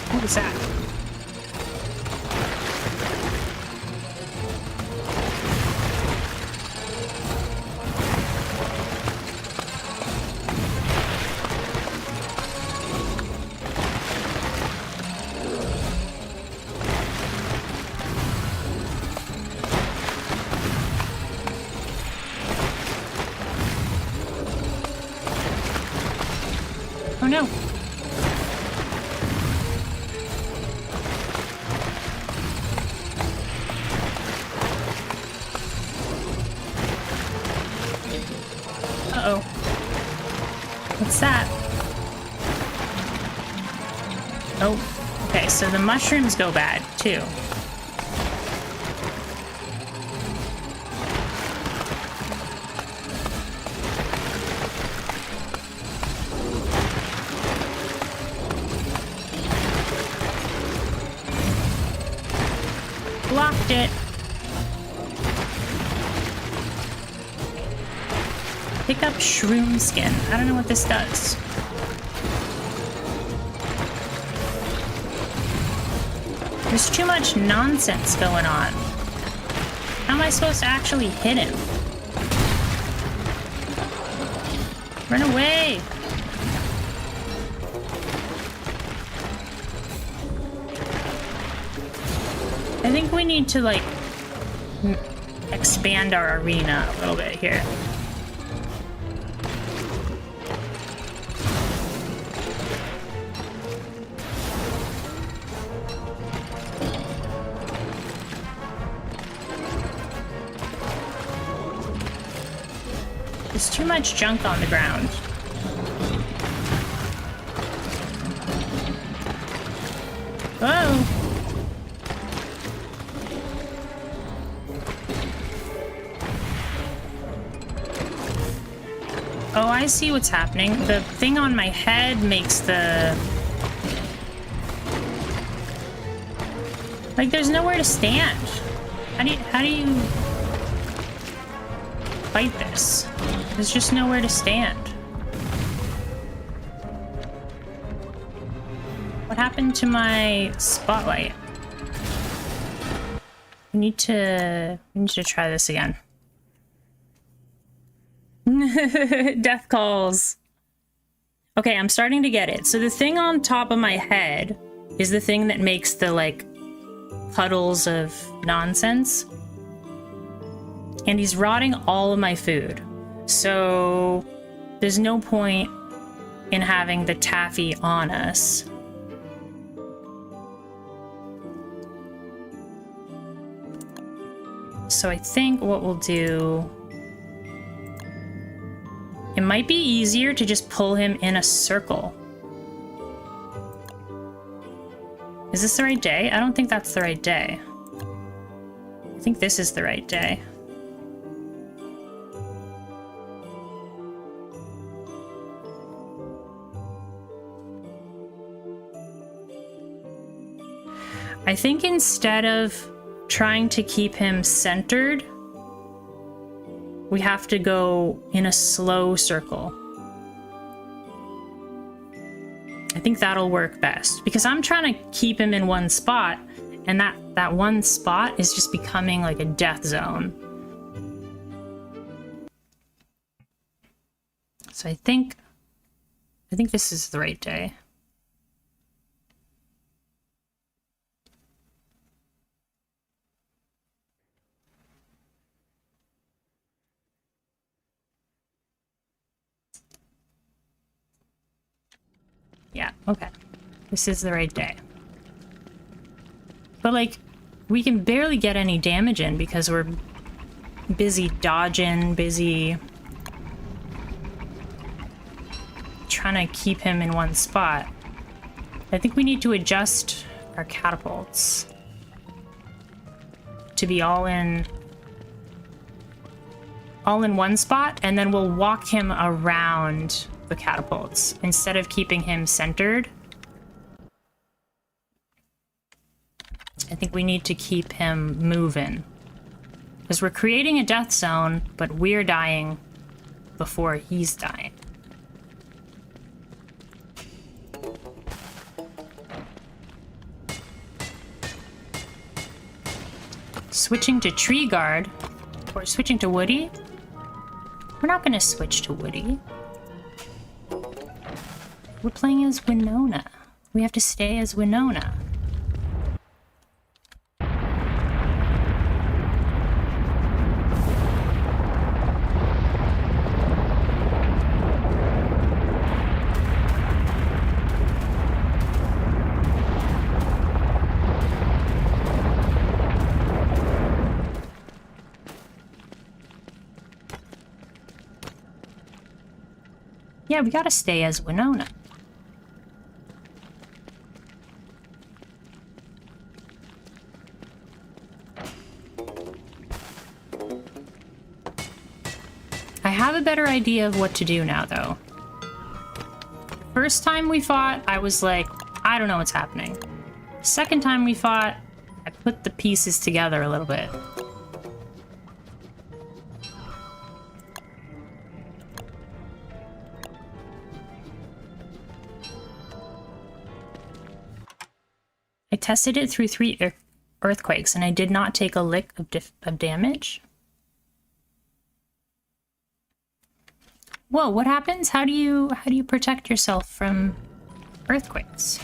What was that? Oh no. Uh-oh. What's that? Oh, okay, so the mushrooms go bad, too. Blocked it. Pick up shroom skin. I don't know what this does. There's too much nonsense going on. How am I supposed to actually hit him? Run away! I think we need to, like, expand our arena a little bit here. There's too much junk on the ground. Whoa! Oh, I see what's happening. The thing on my head makes the... Like, there's nowhere to stand. How do you fight this? There's just nowhere to stand. What happened to my spotlight? We need to try this again. Death calls. Okay, I'm starting to get it. So the thing on top of my head is the thing that makes the, like, puddles of nonsense. And he's rotting all of my food. So there's no point in having the taffy on us. So I think what we'll do... It might be easier to just pull him in a circle. Is this the right day? I don't think that's the right day. I think this is the right day. I think instead of trying to keep him centered, we have to go in a slow circle. I think that'll work best because I'm trying to keep him in one spot, and that one spot is just becoming like a death zone. So I think this is the right day. Yeah, okay. This is the right day. But, like, we can barely get any damage in because we're busy dodging, busy trying to keep him in one spot. I think we need to adjust our catapults to be all in one spot, and then we'll walk him around the catapults instead of keeping him centered. I think we need to keep him moving because we're creating a death zone, but we're dying before he's dying. Switching to Tree Guard, or switching to Woody? We're not gonna switch to Woody. We're playing as Winona. We have to stay as Winona. Yeah, we gotta stay as Winona. I have a better idea of what to do now, though. First time we fought, I was like, I don't know what's happening. Second time we fought, I put the pieces together a little bit. I tested it through 3 earthquakes, and I did not take a lick of damage. Whoa, what happens? How do you protect yourself from earthquakes?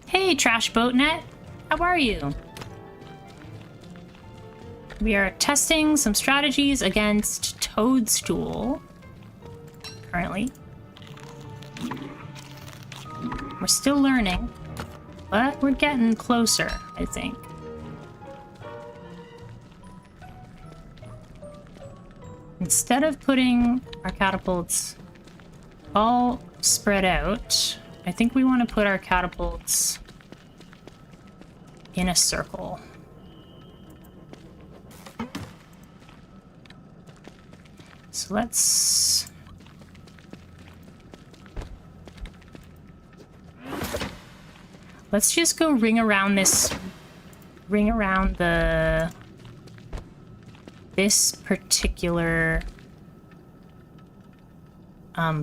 Hey, Trash Boatnet, how are you? We are testing some strategies against Toadstool currently. We're still learning, but we're getting closer, I think. Instead of putting our catapults all spread out, I think we want to put our catapults in a circle. So let's just go ring around this particular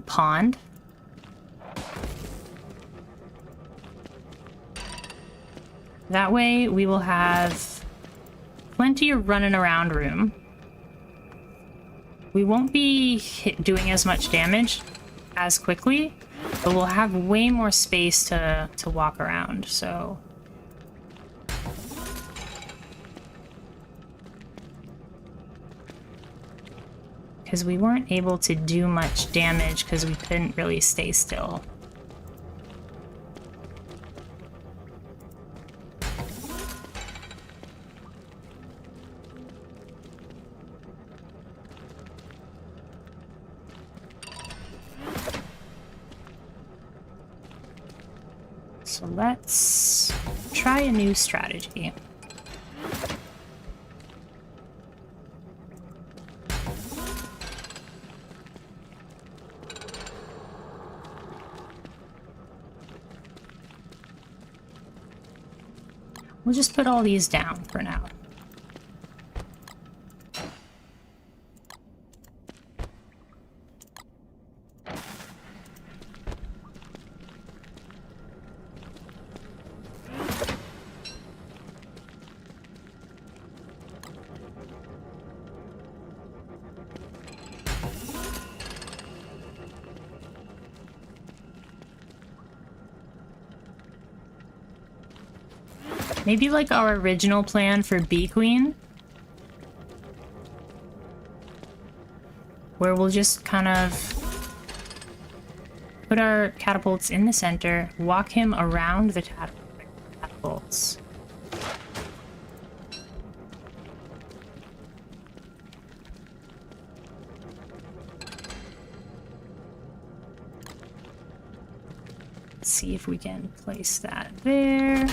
pond. That way we will have plenty of running around room. We won't be doing as much damage as quickly, but we'll have way more space to walk around, so... Because we weren't able to do much damage because we couldn't really stay still. So let's try a new strategy. We'll just put all these down for now. Maybe like our original plan for Bee Queen. where we'll just kind of put our catapults in the center, walk him around the catapults. See if we can place that there.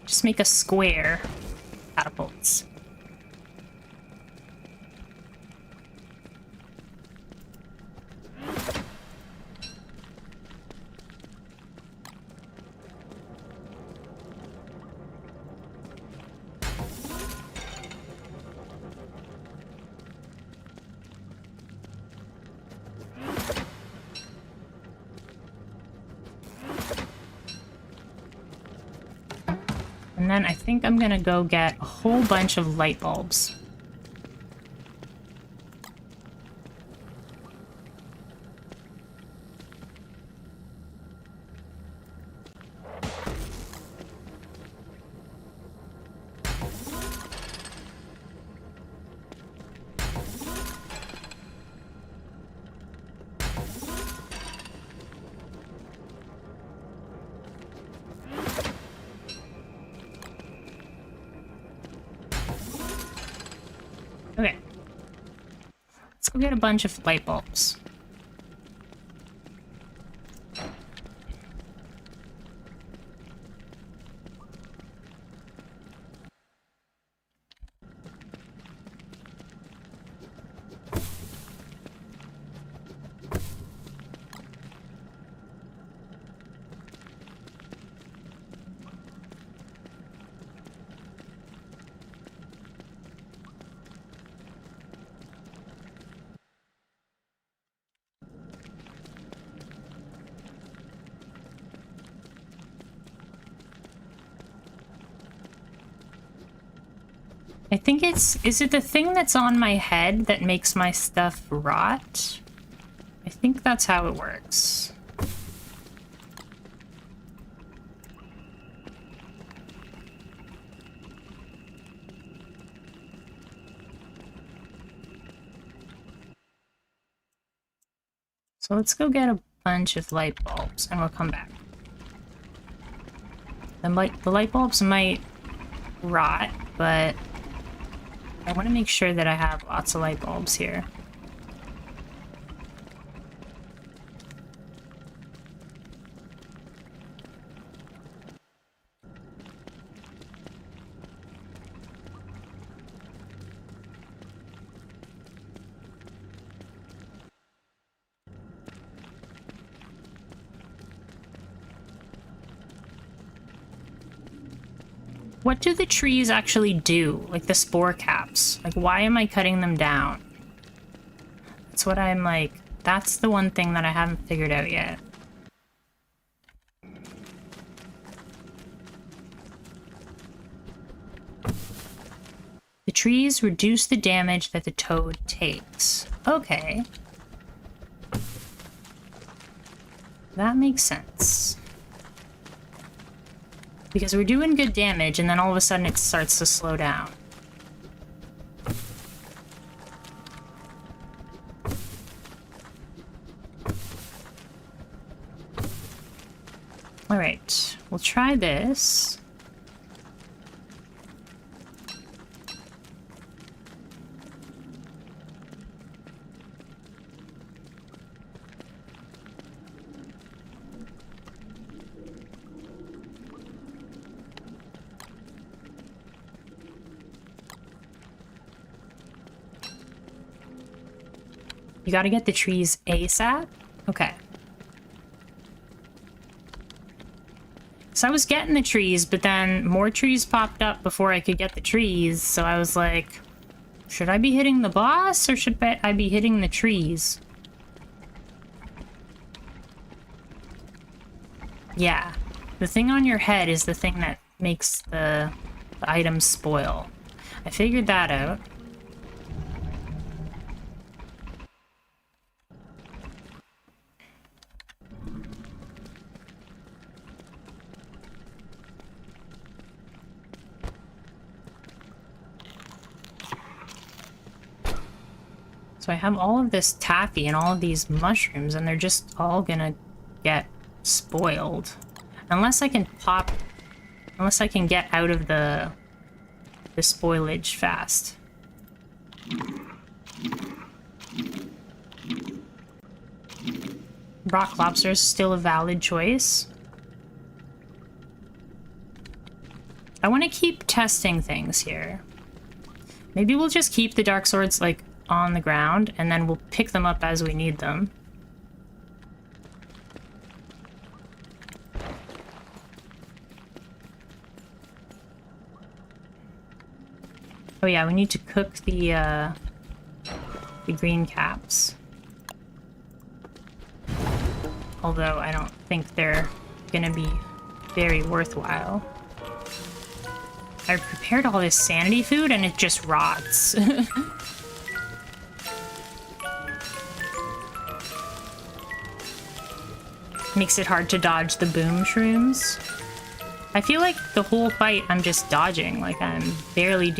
Just make a square catapults. And then I think I'm gonna go get a whole bunch of light bulbs. Okay. Let's go get a bunch of light bulbs. I think is it the thing that's on my head that makes my stuff rot? I think that's how it works. So let's go get a bunch of light bulbs and we'll come back. The light bulbs might rot, but I want to make sure that I have lots of light bulbs here. What do the trees actually do? Like the spore caps? Like, why am I cutting them down? That's what I'm like... That's the one thing that I haven't figured out yet. The trees reduce the damage that the toad takes. Okay. That makes sense. Because we're doing good damage, and then all of a sudden it starts to slow down. Alright, we'll try this. You gotta get the trees ASAP? Okay. So I was getting the trees, but then more trees popped up before I could get the trees, so I was like, should I be hitting the boss, or should I be hitting the trees? Yeah. The thing on your head is the thing that makes the The items spoil. I figured that out. So I have all of this taffy and all of these mushrooms, and they're just all gonna get spoiled. Unless I can get out of the spoilage fast. Rock lobster is still a valid choice. I want to keep testing things here. Maybe we'll just keep the dark swords like on the ground, and then we'll pick them up as we need them. Oh yeah, we need to cook the green caps. Although I don't think they're gonna be very worthwhile. I prepared all this sanity food and it just rots. Makes it hard to dodge the boom shrooms. I feel like the whole fight I'm just dodging, like I'm barely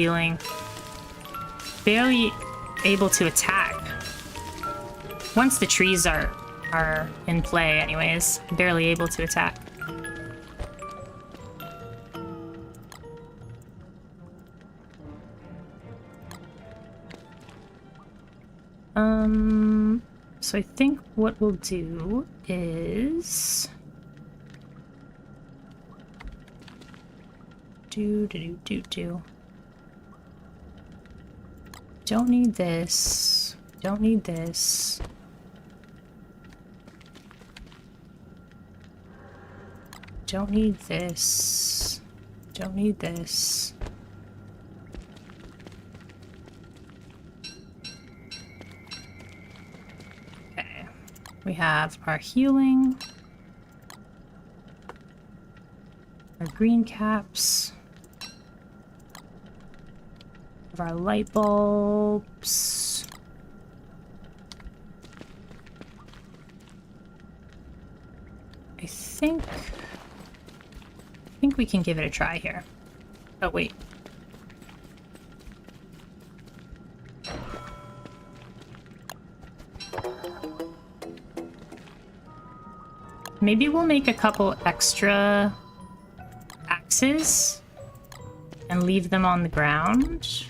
able to attack. Once the trees are in play anyways, barely able to attack. So I think what we'll do is Don't need this. Don't need this. Don't need this. Don't need this. Okay. We have our healing. Our green caps. Of our light bulbs. I think we can give it a try here. Oh, wait. Maybe we'll make a couple extra axes and leave them on the ground.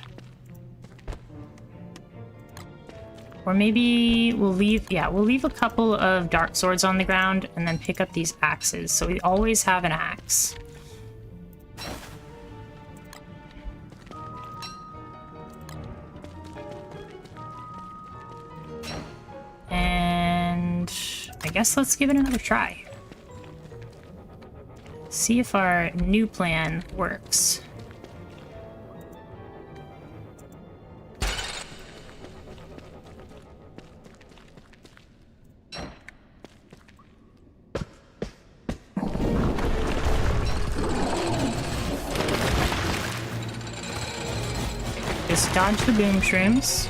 Or maybe we'll leave a couple of dark swords on the ground and then pick up these axes. So we always have an axe. And I guess let's give it another try. See if our new plan works. Just dodge the boom shrooms.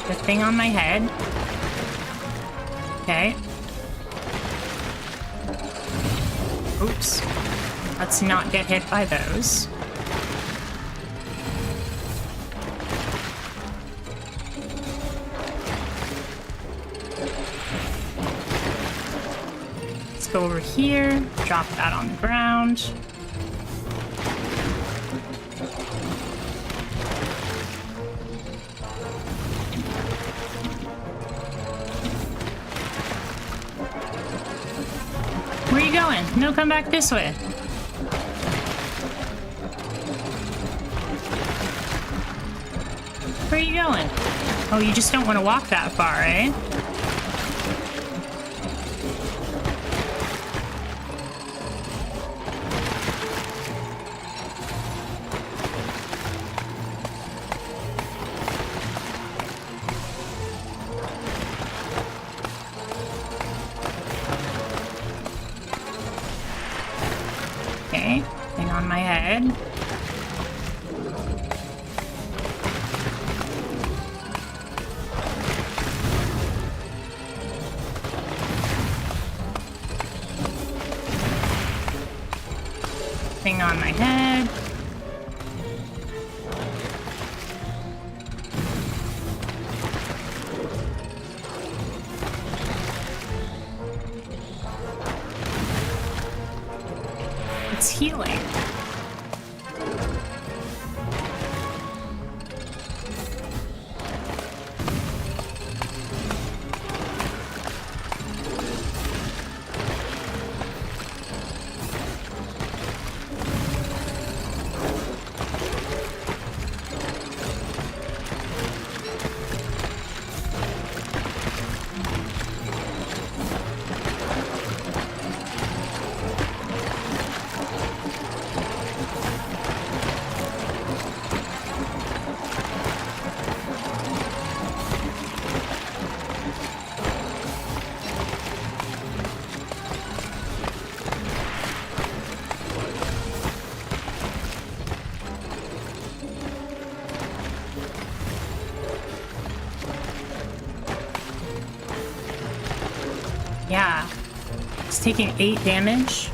The thing on my head. Okay. Oops. Let's not get hit by those. Let's go over here, drop that on the ground. Where are you going? No, come back this way. Where are you going? Oh, you just don't want to walk that far, eh? Okay, thing on my head. Thing on my head. It's healing. Yeah. It's taking 8 damage.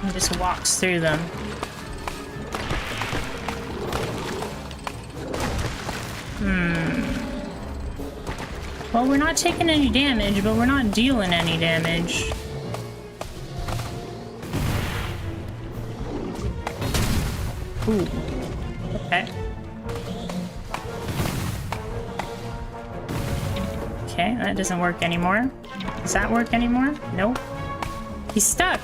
He just walks through them. Well, we're not taking any damage, but we're not dealing any damage. Ooh. Okay. Okay, that doesn't work anymore. Does that work anymore? Nope. He's stuck.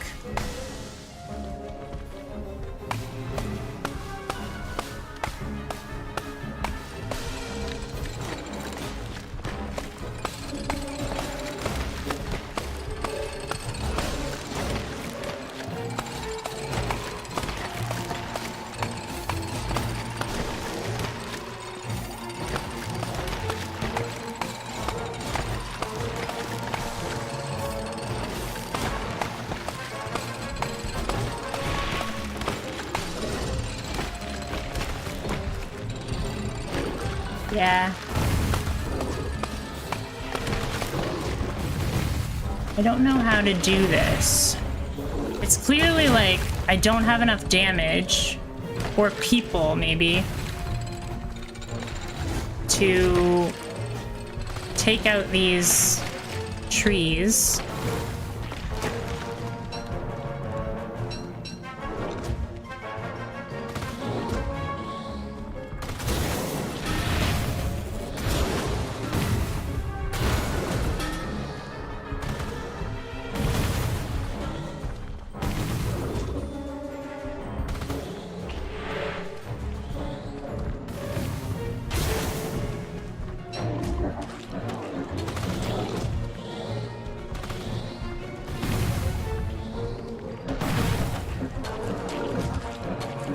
Yeah. I don't know how to do this. It's clearly like I don't have enough damage, or people maybe, to take out these trees.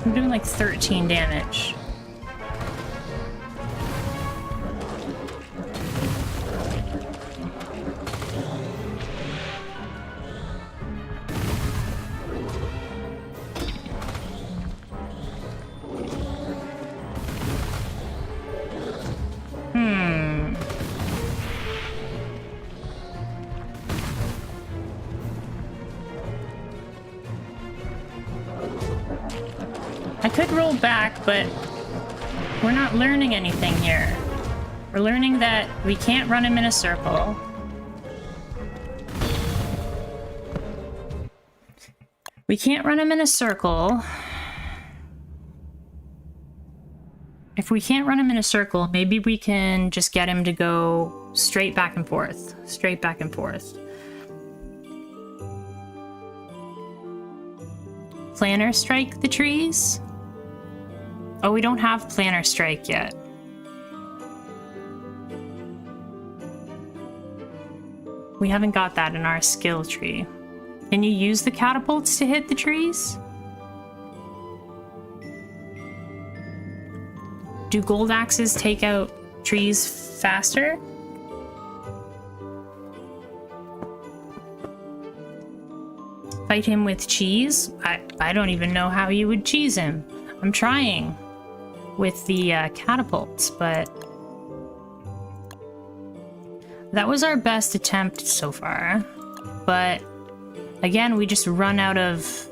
I'm doing like 13 damage. I could roll back, but we're not learning anything here. We're learning that we can't run him in a circle. We can't run him in a circle. If we can't run him in a circle, maybe we can just get him to go straight back and forth. Straight back and forth. Planner strike the trees? Oh, we don't have planner strike yet. We haven't got that in our skill tree. Can you use the catapults to hit the trees? Do gold axes take out trees faster? Fight him with cheese? I don't even know how you would cheese him. I'm trying with the catapults, but that was our best attempt so far. But again, we just run out of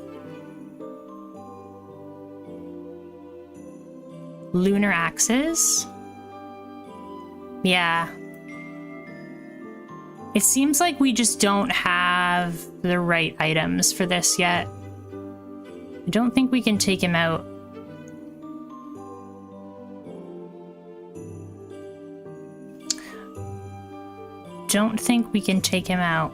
lunar axes. Yeah. It seems like we just don't have the right items for this yet. I don't think we can take him out. Don't think we can take him out.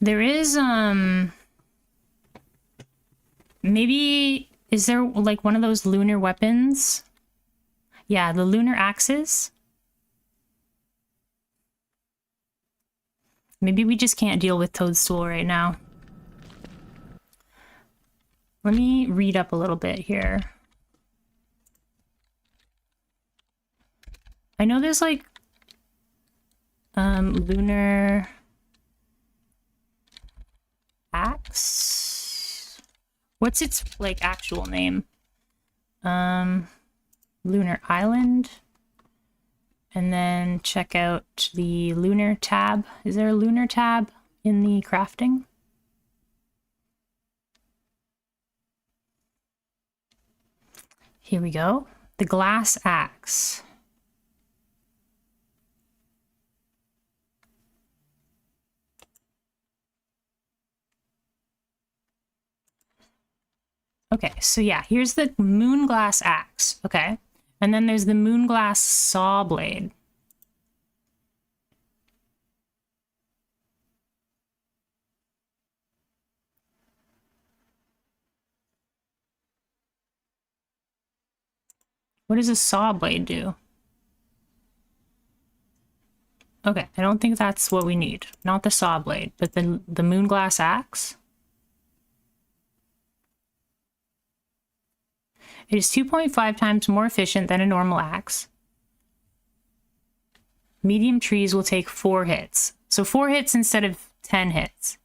There is, maybe, is there like one of those lunar weapons? Yeah, the lunar axes. Maybe we just can't deal with Toadstool right now. Let me read up a little bit here. I know there's like, lunar axe? What's its like actual name? Lunar Island. And then check out the lunar tab. Is there a lunar tab in the crafting? Here we go. The glass axe. Okay, so yeah, here's the Moonglass axe, okay? And then there's the Moonglass saw blade. What does a saw blade do? Okay, I don't think that's what we need. Not the saw blade, but the Moonglass axe. It is 2.5 times more efficient than a normal axe. Medium trees will take 4 hits. So 4 hits instead of 10 hits.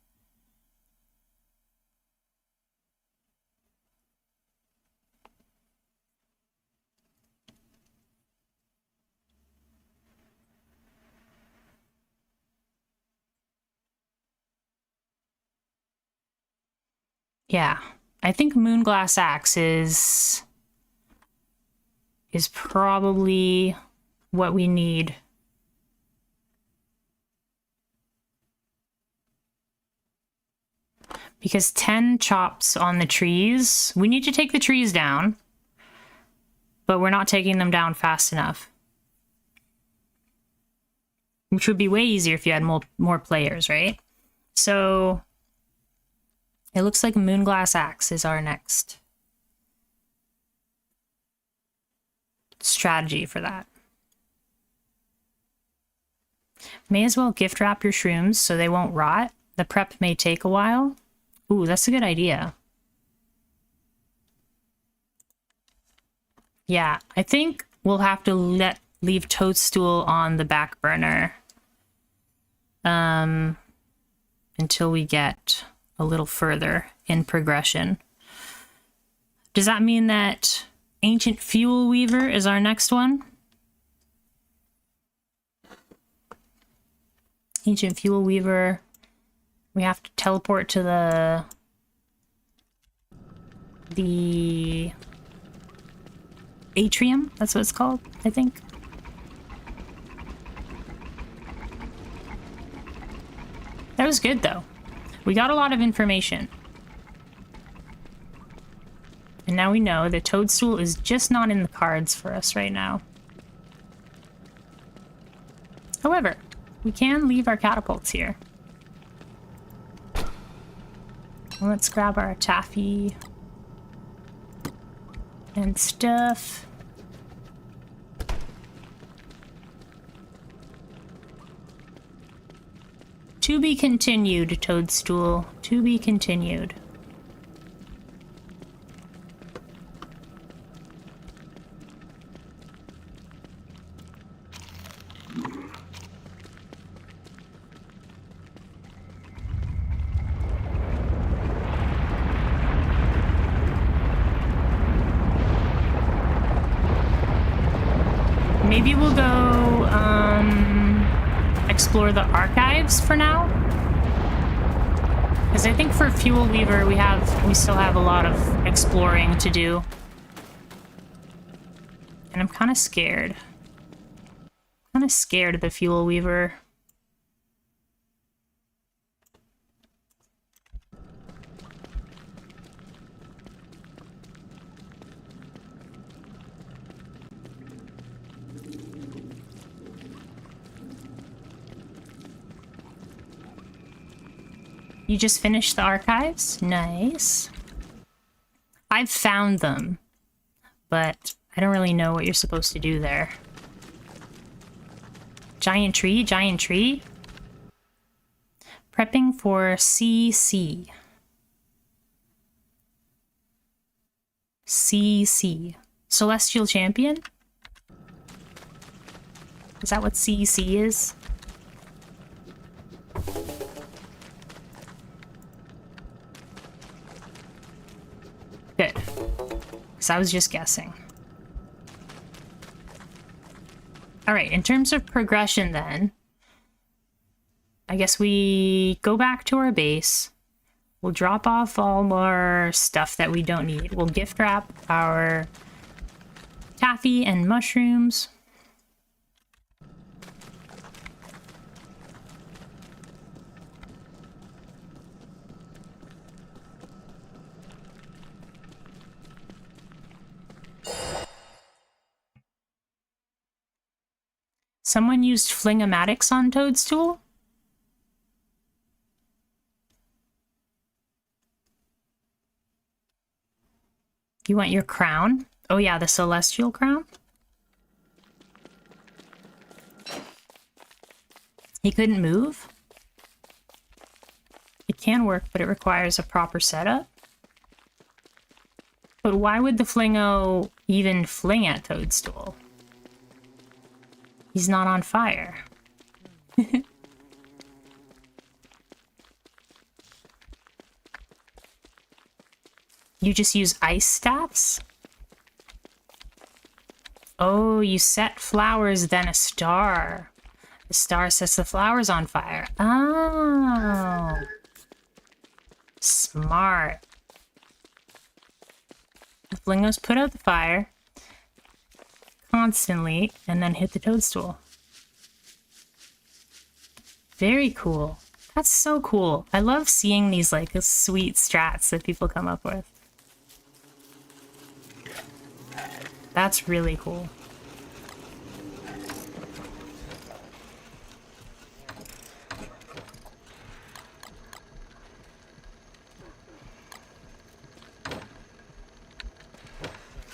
Yeah, I think Moonglass axe is probably what we need. Because 10 chops on the trees, we need to take the trees down, but we're not taking them down fast enough. Which would be way easier if you had more players, right? So it looks like Moonglass axe is our next strategy for that. May as well gift wrap your shrooms so they won't rot. The prep may take a while. Ooh, that's a good idea. Yeah, I think we'll have to leave Toadstool on the back burner until we get a little further in progression. Does that mean that Ancient Fuel Weaver is our next one? Ancient Fuel Weaver. We have to teleport to the atrium. That's what it's called, I think. That was good, though. We got a lot of information. And now we know that Toadstool is just not in the cards for us right now. However, we can leave our catapults here. Let's grab our taffy and stuff. To be continued, Toadstool. To be continued. Maybe we'll go, explore the archives for now. Because I think for Fuel Weaver, we still have a lot of exploring to do. And I'm kind of scared. Kind of scared of the Fuel Weaver. You just finished the archives? Nice. I've found them, but I don't really know what you're supposed to do there. Giant tree, giant tree. Prepping for CC. CC. Celestial Champion? Is that what CC is? Good. Because I was just guessing. Alright, in terms of progression then, I guess we go back to our base. We'll drop off all our stuff that we don't need. We'll gift wrap our taffy and mushrooms. Someone used Fling-O-Matics on Toadstool? You want your crown? Oh yeah, the Celestial Crown? He couldn't move? It can work, but it requires a proper setup. But why would the Flingo even fling at Toadstool? He's not on fire. You just use ice staffs? Oh, you set flowers, then a star. The star sets the flowers on fire. Oh. Smart. The Flingos put out the fire constantly and then hit the Toadstool. Very cool. That's so cool. I love seeing these like sweet strats that people come up with. That's really cool.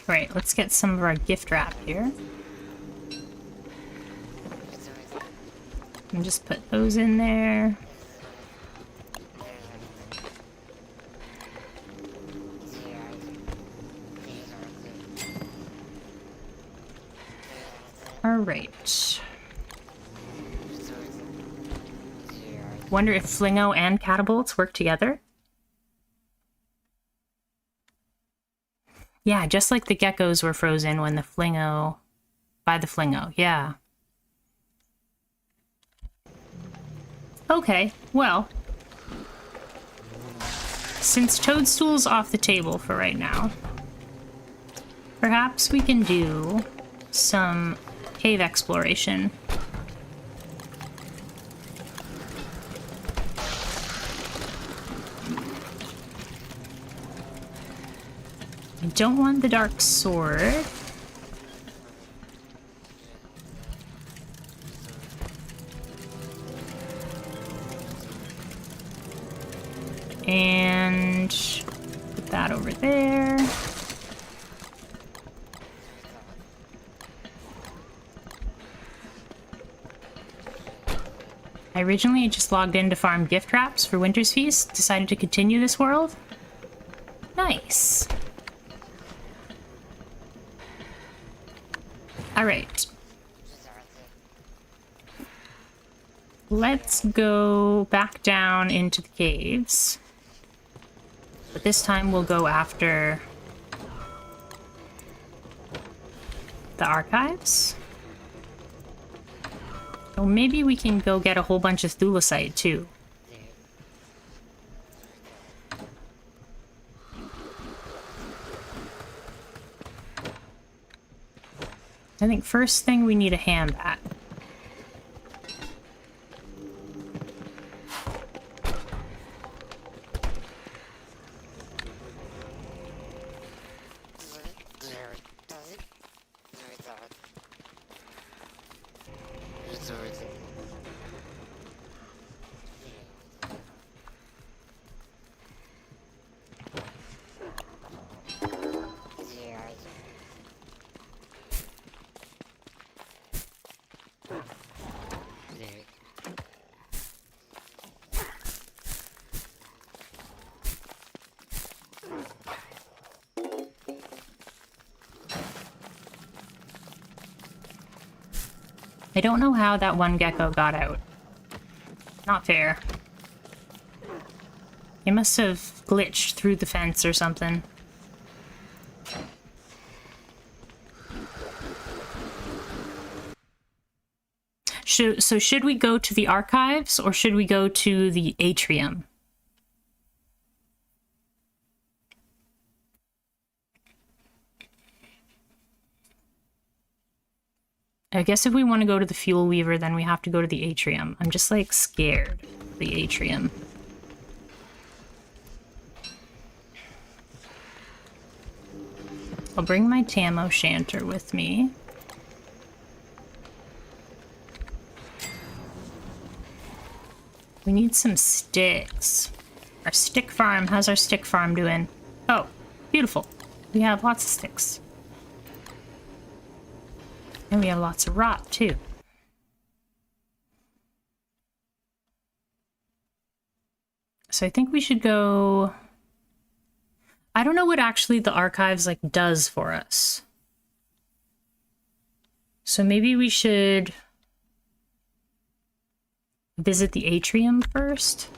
Alright, let's get some of our gift wrap here. And just put those in there. Alright. Wonder if Flingo and catapults work together? Yeah, just like the geckos were frozen when the Flingo... by the Flingo, yeah. Okay, well... since Toadstool's off the table for right now, perhaps we can do some cave exploration. I don't want the dark sword. And put that over there. I originally just logged in to farm gift wraps for Winter's Feast, decided to continue this world. Nice. Alright. Let's go back down into the caves. But this time we'll go after the archives. Or maybe we can go get a whole bunch of thulecite too. I think first thing we need a ham bat. I don't know how that one gecko got out. Not fair. He must have glitched through the fence or something. So should we go to the archives or should we go to the atrium? I guess if we want to go to the Fuel Weaver, then we have to go to the atrium. I'm just like scared of the atrium. I'll bring my Tam O'Shanter with me. We need some sticks. Our stick farm, how's our stick farm doing? Oh, beautiful. We have lots of sticks. And we have lots of rot, too. So I think we should go... I don't know what actually the archives, like, does for us. So maybe we should visit the atrium first.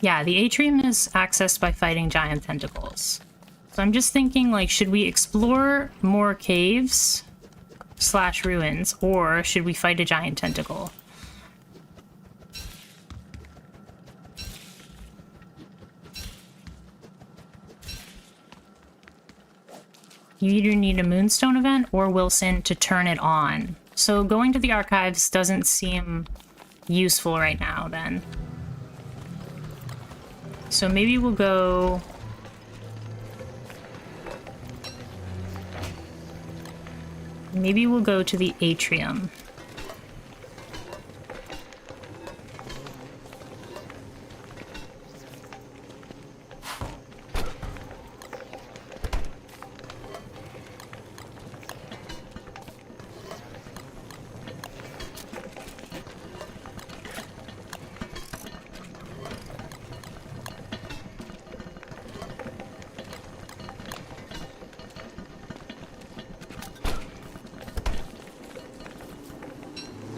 Yeah, the atrium is accessed by fighting giant tentacles. So I'm just thinking, like, should we explore more caves / ruins, or should we fight a giant tentacle? You either need a Moonstone event or Wilson to turn it on. So going to the archives doesn't seem useful right now, then. So maybe we'll go... Maybe we'll go to the atrium.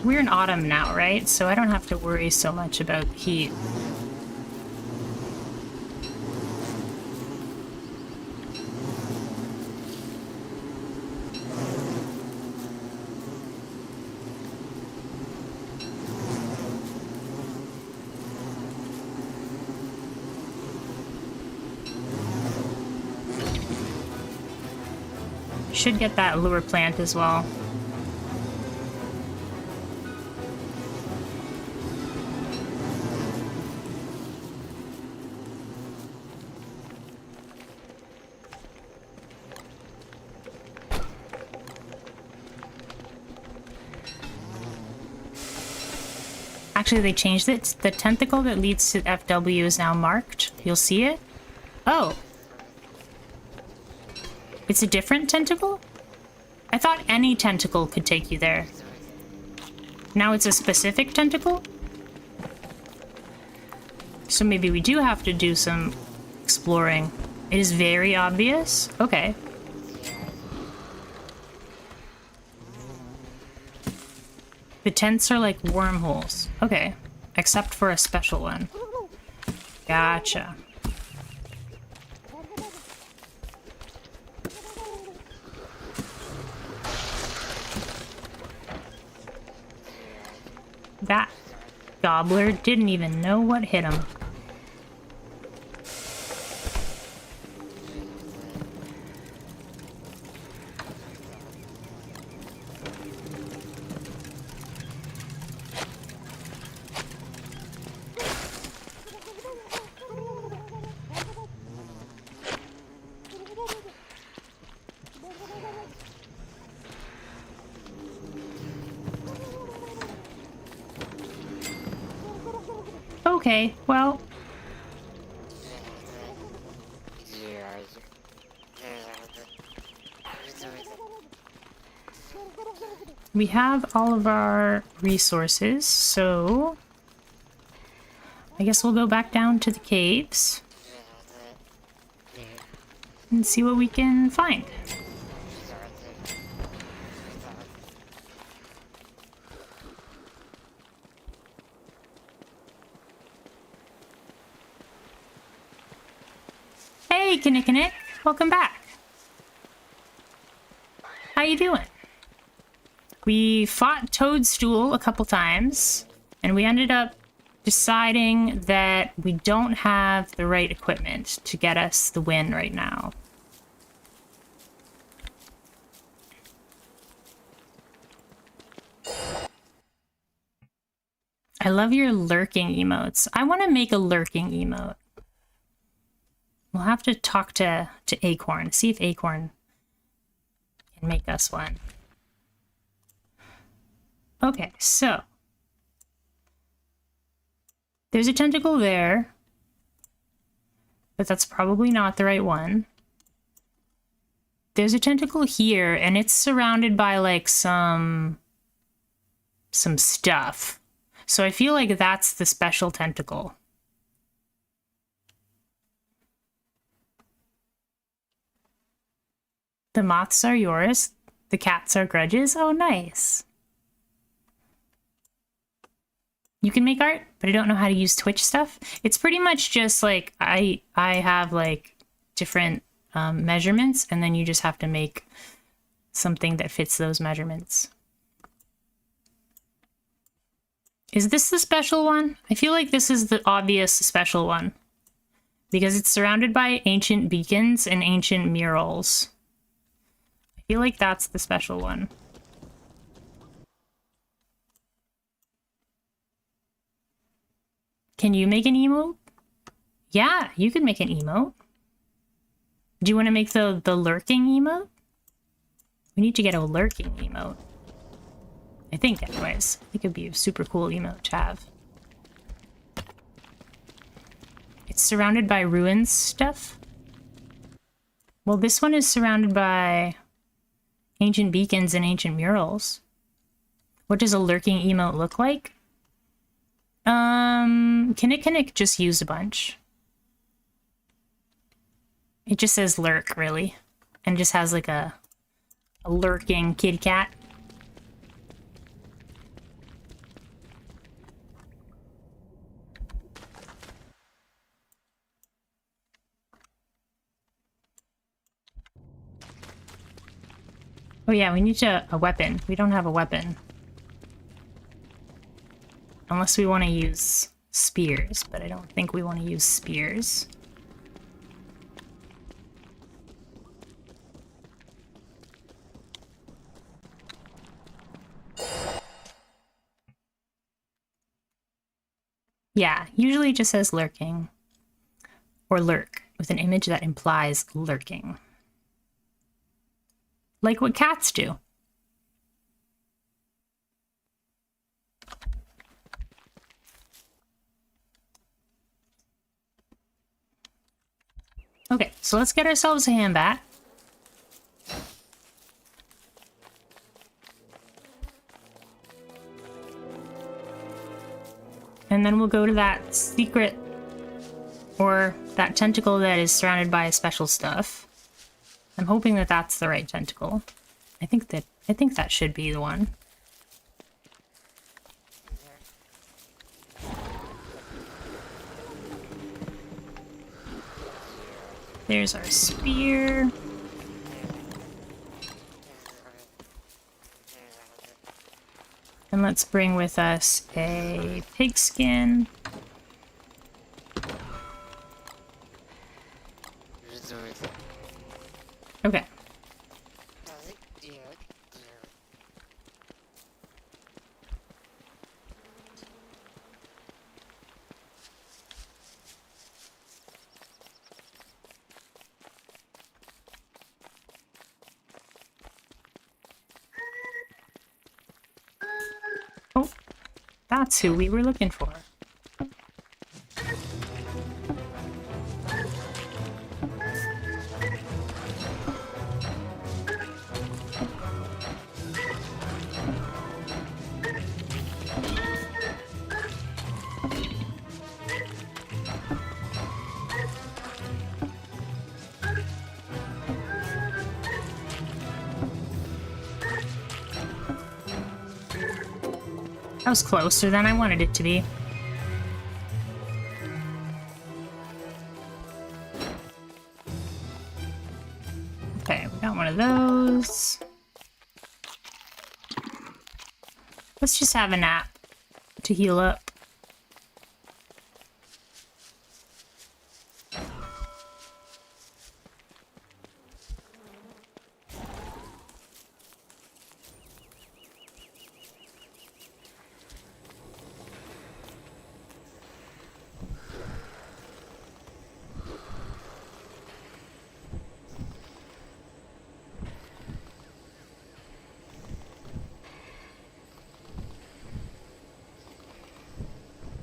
We're in autumn now, right? So I don't have to worry so much about heat. Should get that lure plant as well. Actually, they changed it. The tentacle that leads to FW is now marked. You'll see it. Oh. It's a different tentacle? I thought any tentacle could take you there. Now it's a specific tentacle? So maybe we do have to do some exploring. It is very obvious. Okay. The tents are like wormholes. Okay. Except for a special one. Gotcha. That gobbler didn't even know what hit him. Okay, well. We have all of our resources, so I guess we'll go back down to the caves and see what we can find. Hey, Kinnikinnick, welcome back. How you doing? We fought Toadstool a couple times, and we ended up deciding that we don't have the right equipment to get us the win right now. I love your lurking emotes. I want to make a lurking emote. We'll have to talk to Acorn, see if Acorn can make us one. Okay, so there's a tentacle there, but that's probably not the right one. There's a tentacle here, and it's surrounded by like some stuff. So I feel like that's the special tentacle. The moths are yours. The cats are Grudge's. Oh, nice. You can make art, but I don't know how to use Twitch stuff. It's pretty much just like I have like different measurements, and then you just have to make something that fits those measurements. Is this the special one? I feel like this is the obvious special one because it's surrounded by ancient beacons and ancient murals. I feel like that's the special one. Can you make an emote? Yeah, you can make an emote. Do you want to make the lurking emote? We need to get a lurking emote. I think, anyways. I think it'd be a super cool emote to have. It's surrounded by ruins stuff. Well, this one is surrounded by ancient beacons and ancient murals. What does a lurking emote look like? Kinnikinnick just used a bunch. It just says lurk, really. And just has like a lurking kitty cat. Oh yeah, we need a weapon. We don't have a weapon. Unless we want to use spears, but I don't think we want to use spears. Yeah, usually it just says lurking. Or lurk, with an image that implies lurking. Like what cats do. Okay, so let's get ourselves a hand bat. And then we'll go to that secret, or that tentacle that is surrounded by special stuff. I'm hoping that that's the right tentacle. I think that should be the one. There's our spear. And let's bring with us a pigskin. Okay. Oh, that's who we were looking for. That was closer than I wanted it to be. Okay, we got one of those. Let's just have a nap to heal up.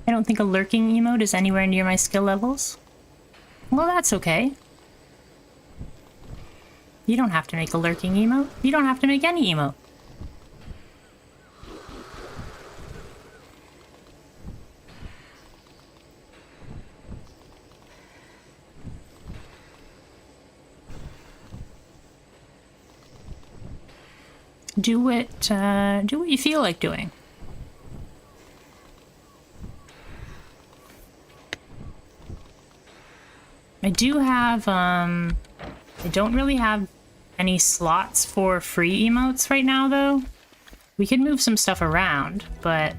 I don't think a lurking emote is anywhere near my skill levels. Well, that's okay. You don't have to make a lurking emote. You don't have to make any emote. Do what you feel like doing. I do have, I don't really have any slots for free emotes right now, though. We could move some stuff around, but at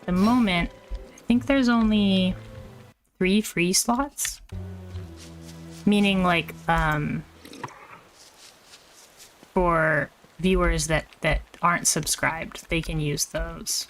the moment, I think there's only 3 free slots. Meaning, like, for viewers that aren't subscribed, they can use those.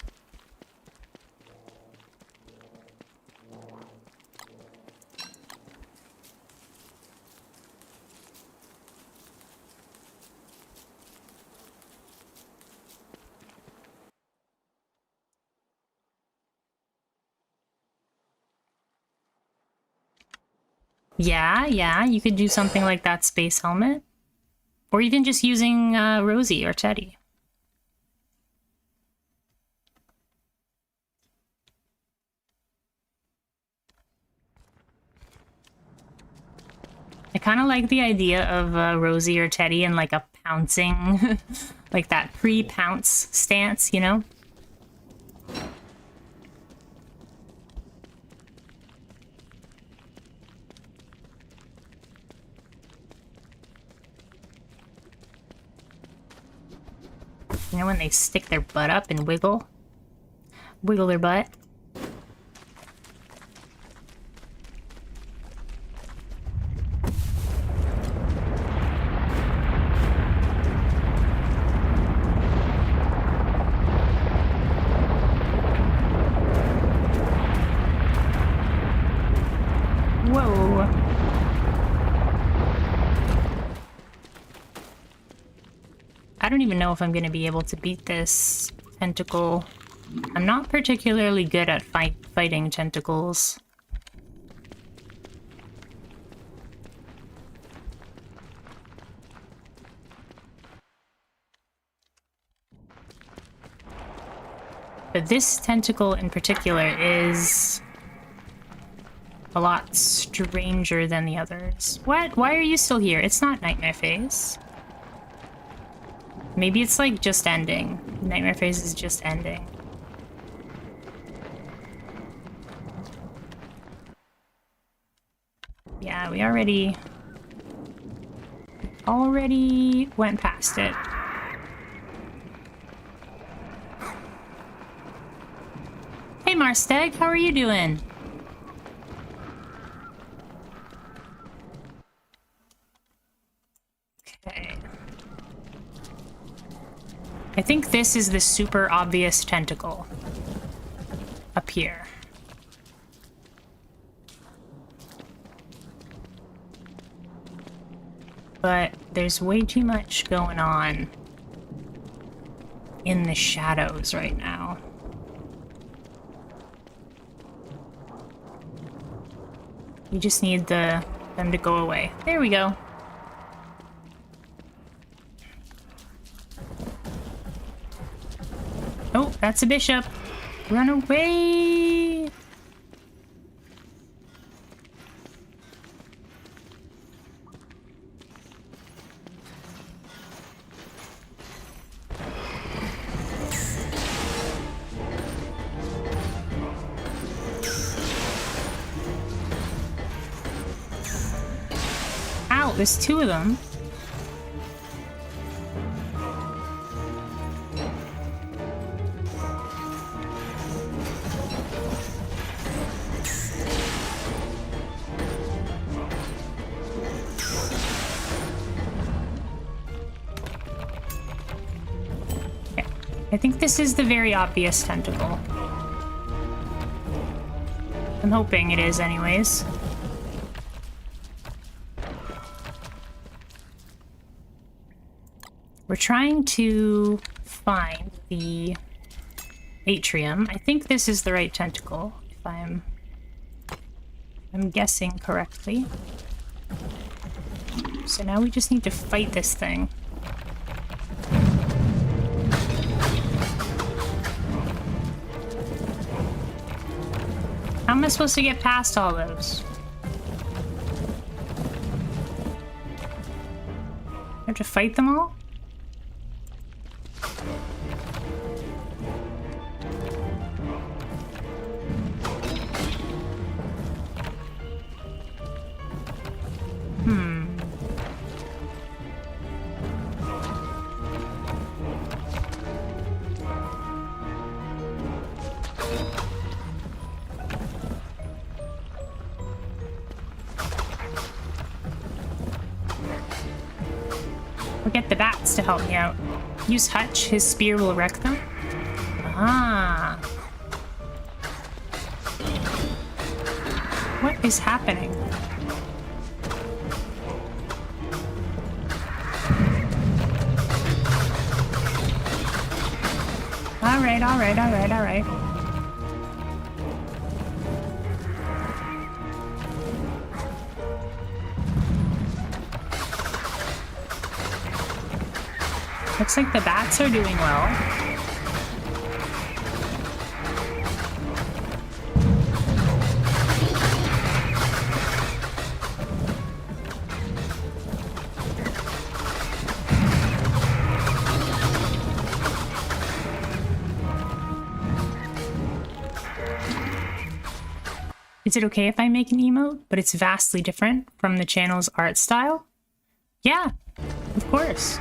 Yeah, you could do something like that space helmet. Or even just using Rosie or Teddy. I kind of like the idea of Rosie or Teddy in like a pouncing, like that pre-pounce stance, you know? You know when they stick their butt up and wiggle their butt? Whoa. I don't even know if I'm going to be able to beat this tentacle. I'm not particularly good at fighting tentacles. But this tentacle in particular is a lot stranger than the others. What? Why are you still here? It's not Nightmare Phase. Maybe it's like just ending. Nightmare Phase is just ending. Yeah, we already went past it. Hey Marsteg, how are you doing? Okay. I think this is the super obvious tentacle up here. But there's way too much going on in the shadows right now. We just need them to go away. There we go. Oh, that's a bishop. Run away! Ow, there's two of them. I think this is the very obvious tentacle. I'm hoping it is anyways. We're trying to find the atrium. I think this is the right tentacle, if I'm guessing correctly. So now we just need to fight this thing. How am I supposed to get past all those? I have to fight them all? We'll get the bats to help me out. Use Hutch, his spear will wreck them. Ah. What is happening? Alright, alright, alright, alright. Looks like the bats are doing well. Is it okay if I make an emote, but it's vastly different from the channel's art style? Yeah, of course.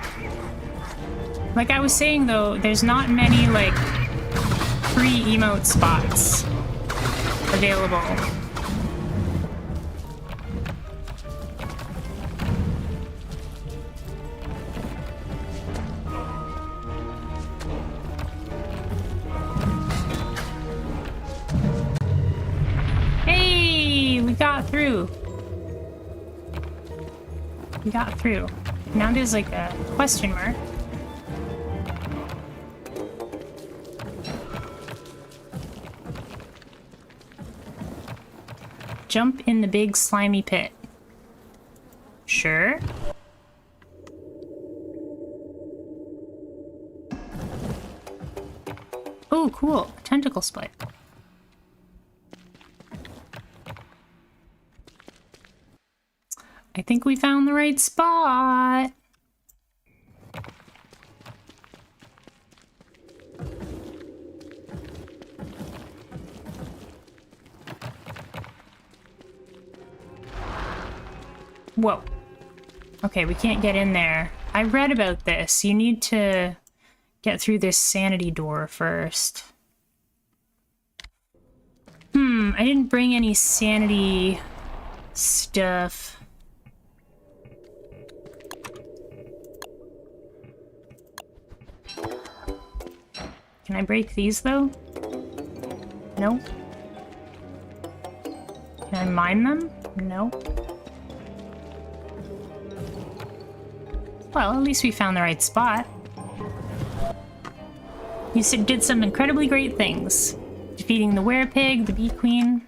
Like I was saying though, there's not many like free emote spots available. Hey, we got through. We got through. Now there's like a question mark. Jump in the big slimy pit. Sure. Oh, cool. Tentacle spike. I think we found the right spot. Whoa. Okay, we can't get in there. I read about this. You need to get through this sanity door first. I didn't bring any sanity stuff. Can I break these, though? No. Can I mine them? No. Well, at least we found the right spot. You did some incredibly great things. Defeating the werepig, the bee queen.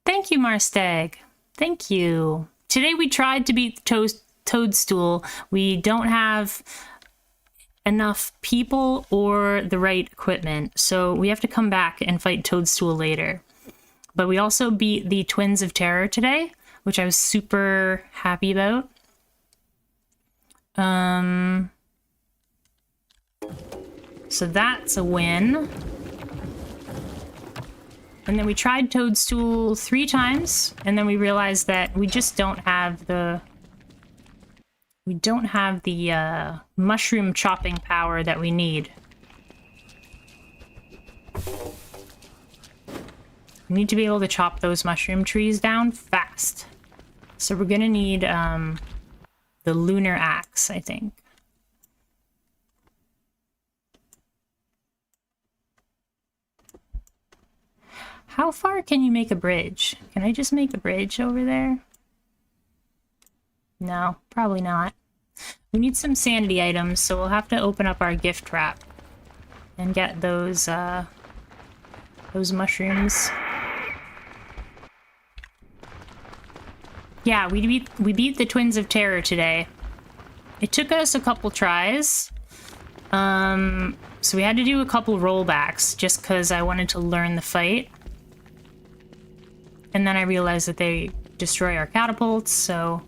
Thank you, Marstag. Thank you. Today we tried to beat the toadstool. We don't have enough people or the right equipment, so we have to come back and fight Toadstool later. But we also beat the Twins of Terror today, which I was super happy about. So that's a win. And then we tried Toadstool 3 times, and then we realized that we just don't have the... We don't have the mushroom chopping power that we need. We need to be able to chop those mushroom trees down fast. So we're gonna need the lunar axe, I think. How far can you make a bridge? Can I just make a bridge over there? No, probably not. We need some sanity items, so we'll have to open up our gift wrap and get those mushrooms. Yeah, we beat the Twins of Terror today. It took us a couple tries. So we had to do a couple rollbacks just because I wanted to learn the fight. And then I realized that they destroy our catapults, so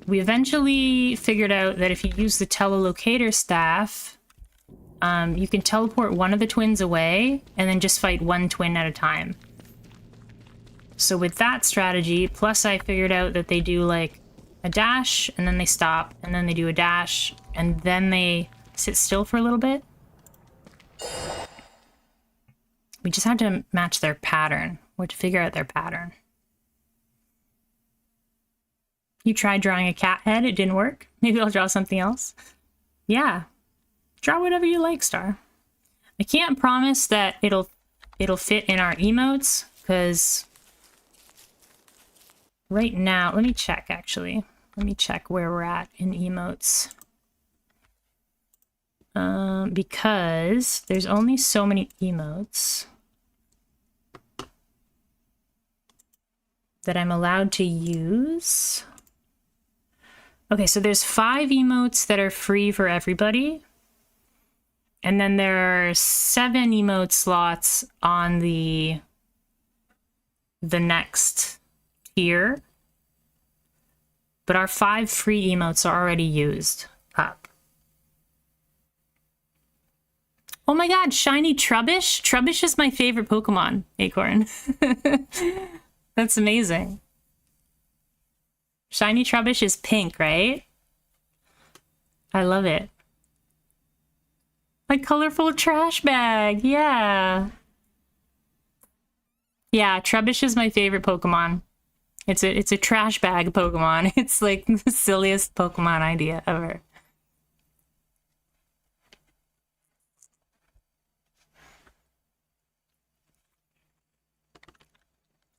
we eventually figured out that if you use the telelocator staff, you can teleport one of the twins away and then just fight one twin at a time. So with that strategy, plus I figured out that they do like a dash and then they stop and then they do a dash and then they sit still for a little bit. We just had to match their pattern, or to figure out their pattern. You tried drawing a cat head, it didn't work. Maybe I'll draw something else. Yeah. Draw whatever you like, Star. I can't promise that it'll fit in our emotes, because right now, let me check actually. Let me check where we're at in emotes. Because there's only so many emotes that I'm allowed to use. Okay, so there's 5 emotes that are free for everybody. And then there are 7 emote slots on the next tier. But our 5 free emotes are already used up. Oh my god, shiny Trubbish? Trubbish is my favorite Pokemon, Acorn. That's amazing. Shiny Trubbish is pink, right? I love it. My colorful trash bag, yeah. Yeah, Trubbish is my favorite Pokemon. It's a trash bag Pokemon. It's like the silliest Pokemon idea ever.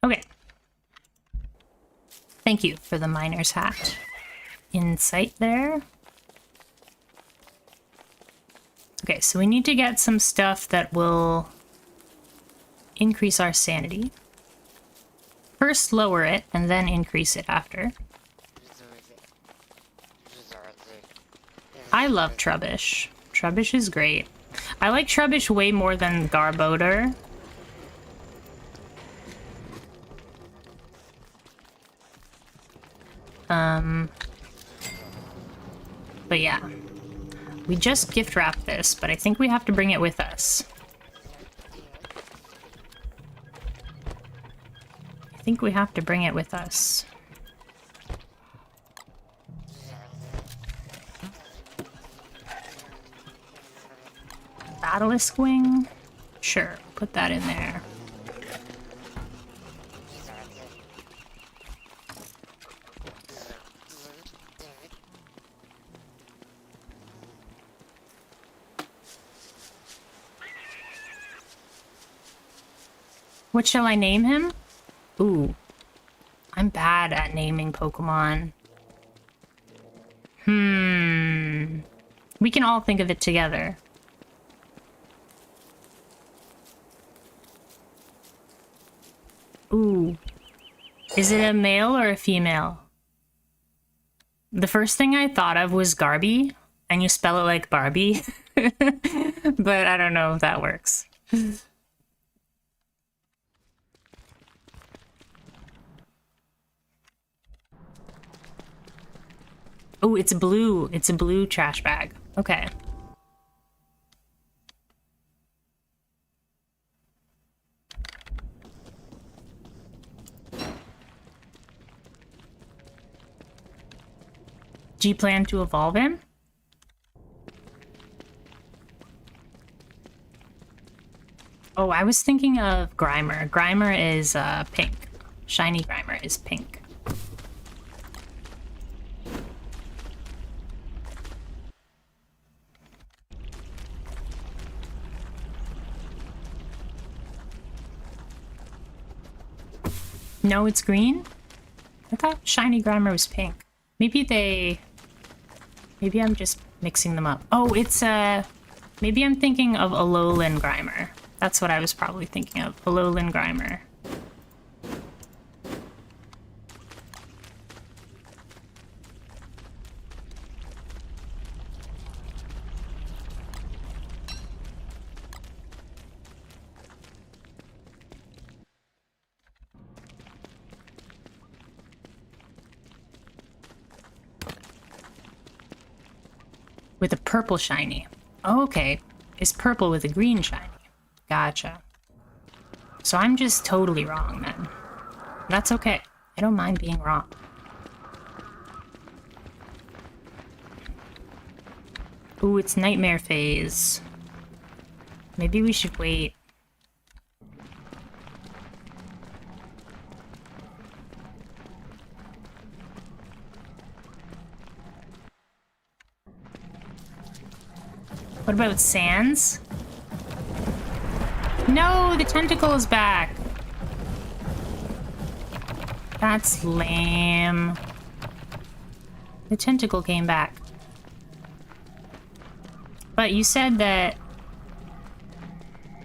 Okay. Thank you for the miner's hat insight there. Okay, so we need to get some stuff that will increase our sanity. First lower it, and then increase it after. I love Trubbish. Trubbish is great. I like Trubbish way more than Garbodor. But yeah. We just gift wrapped this, but I think we have to bring it with us. I think we have to bring it with us. Basilisk Wing? Sure, put that in there. What shall I name him? Ooh. I'm bad at naming Pokemon. We can all think of it together. Ooh. Is it a male or a female? The first thing I thought of was Garby, and you spell it like Barbie. But I don't know if that works. Oh, it's blue. It's a blue trash bag. Okay. Do you plan to evolve him? Oh, I was thinking of Grimer. Grimer is pink. Shiny Grimer is pink. No, it's green? I thought Shiny Grimer was pink. Maybe I'm just mixing them up. Oh, it's maybe I'm thinking of Alolan Grimer. That's what I was probably thinking of. Alolan Grimer. With a purple shiny. Oh, okay. It's purple with a green shiny. Gotcha. So I'm just totally wrong then. That's okay. I don't mind being wrong. Ooh, it's nightmare phase. Maybe we should wait. What about Sans? No, the tentacle is back. That's lame. The tentacle came back. But you said that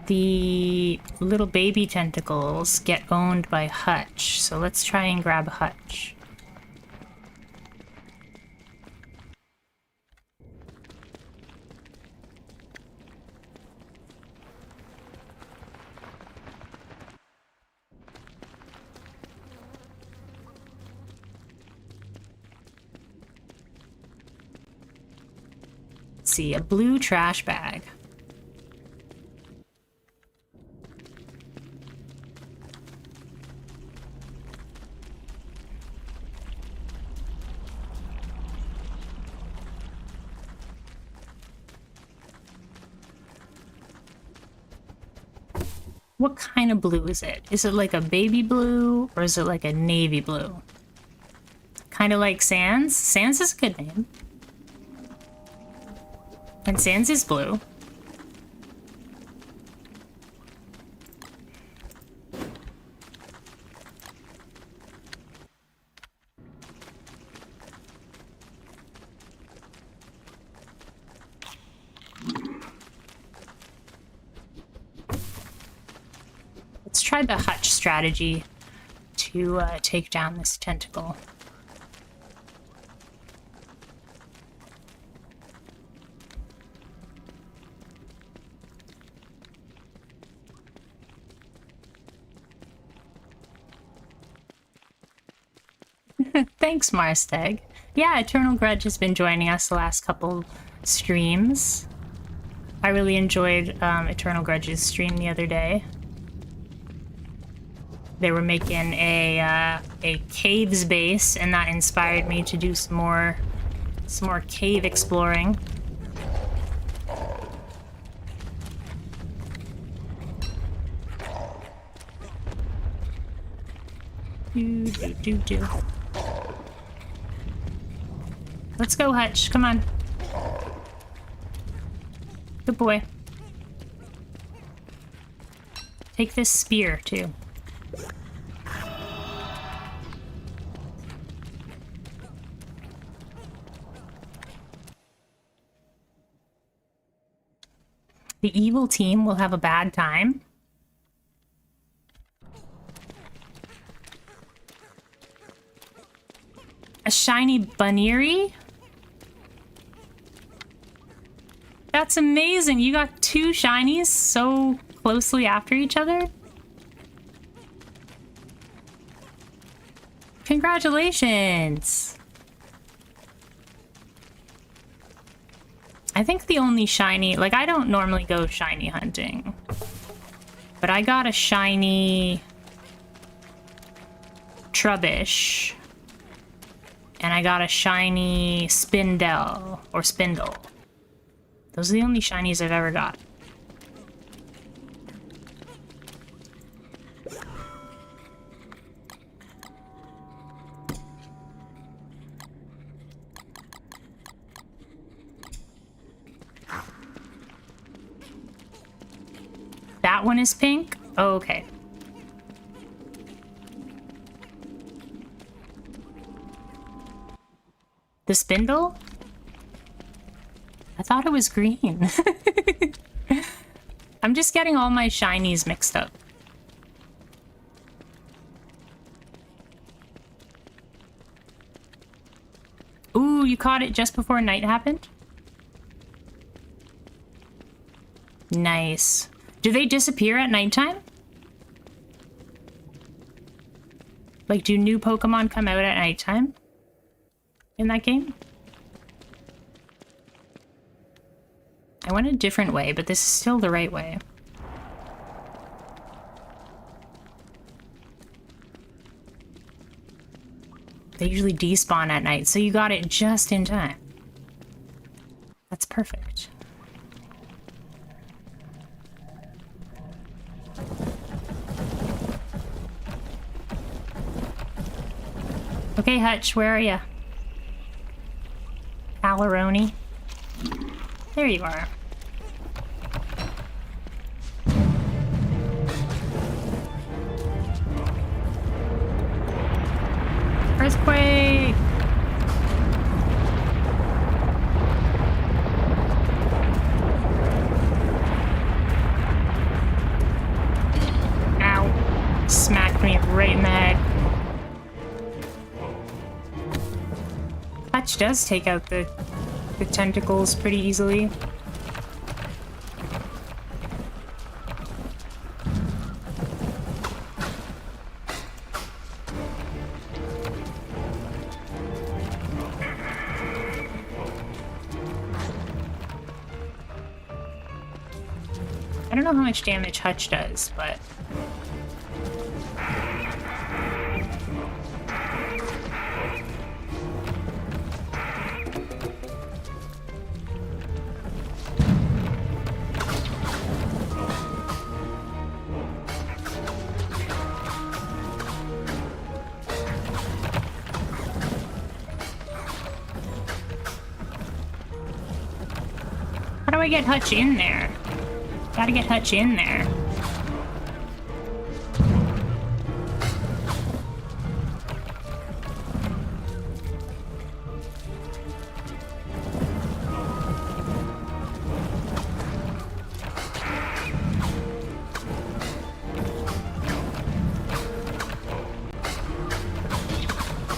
the little baby tentacles get owned by Hutch, so let's try and grab Hutch. See, a blue trash bag. What kind of blue is it? Is it like a baby blue or is it like a navy blue? Kind of like Sans? Sans is a good name. And Sans is blue. Let's try the Hutch strategy to take down this tentacle. Thanks, Marsteg. Yeah, Eternal Grudge has been joining us the last couple streams. I really enjoyed Eternal Grudge's stream the other day. They were making a caves base, and that inspired me to do some more cave exploring. Do. Let's go, Hutch. Come on. Good boy. Take this spear, too. The evil team will have a bad time. A shiny Buneary? That's amazing. You got 2 shinies so closely after each other? Congratulations! I think the only shiny... Like, I don't normally go shiny hunting. But I got a shiny... Trubbish. And I got a shiny Spindel. Or Spindle. Those are the only shinies I've ever got. That one is pink? Oh, okay. The spindle? I thought it was green. I'm just getting all my shinies mixed up. Ooh, you caught it just before night happened? Nice. Do they disappear at nighttime? Like, do new Pokemon come out at nighttime in that game? I went a different way, but this is still the right way. They usually despawn at night, so you got it just in time. That's perfect. Okay, Hutch, where are you? Alaroni. There you are. Earthquake! Ow. Smacked me right in the head. Hutch does take out the tentacles pretty easily. I don't know how much damage Hutch does, but... How do I get Hutch in there? Gotta get Hutch in there.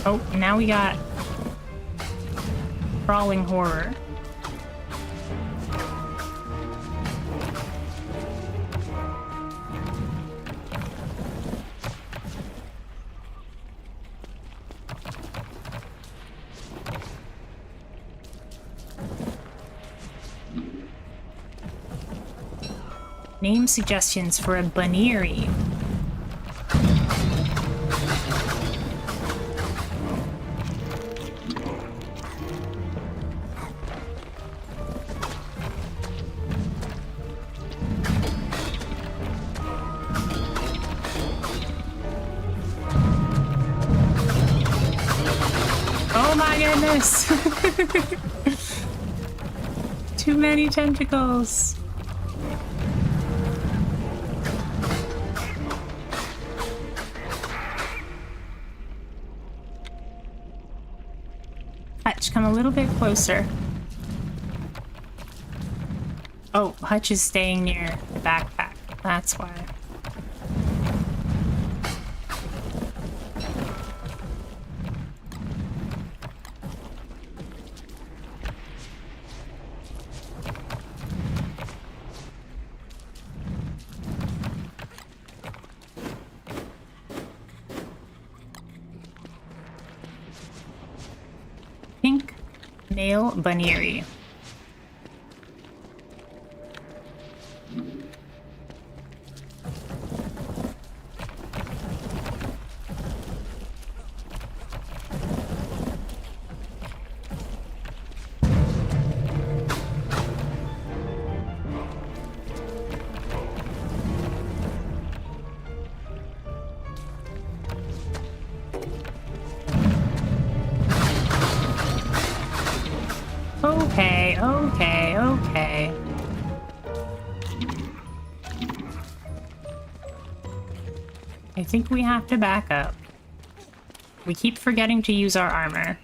Oh, now we got Crawling Horror. Name suggestions for a Baneri. Oh my goodness! Too many tentacles. Hutch, come a little bit closer. Oh, Hutch is staying near the backpack. That's why. Pink Nail Baneri. Okay, okay, okay. I think we have to back up. We keep forgetting to use our armor.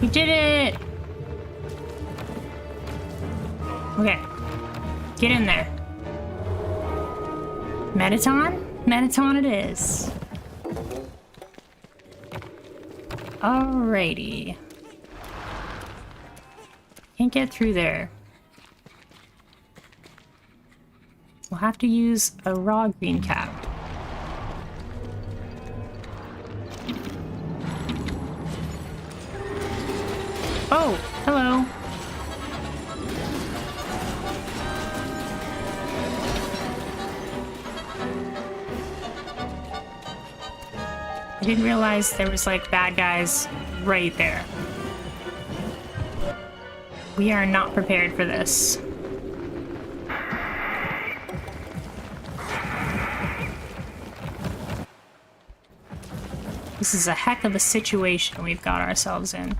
We did it! Okay. Get in there. Mettaton? Mettaton it is. Alrighty. Can't get through there. We'll have to use a raw green cap. Oh, hello. I didn't realize there was like bad guys right there. We are not prepared for this. This is a heck of a situation we've got ourselves in.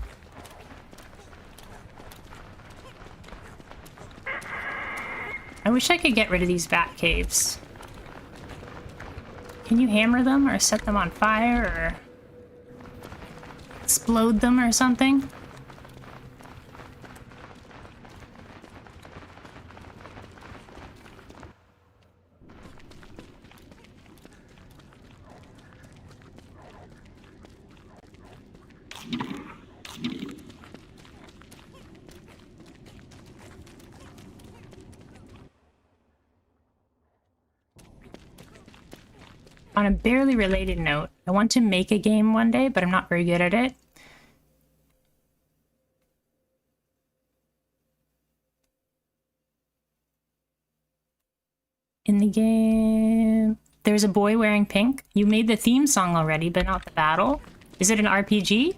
I wish I could get rid of these bat caves. Can you hammer them or set them on fire or explode them or something? On a barely related note, I want to make a game one day, but I'm not very good at it. In the game, there's a boy wearing pink. You made the theme song already, but not the battle. Is it an RPG?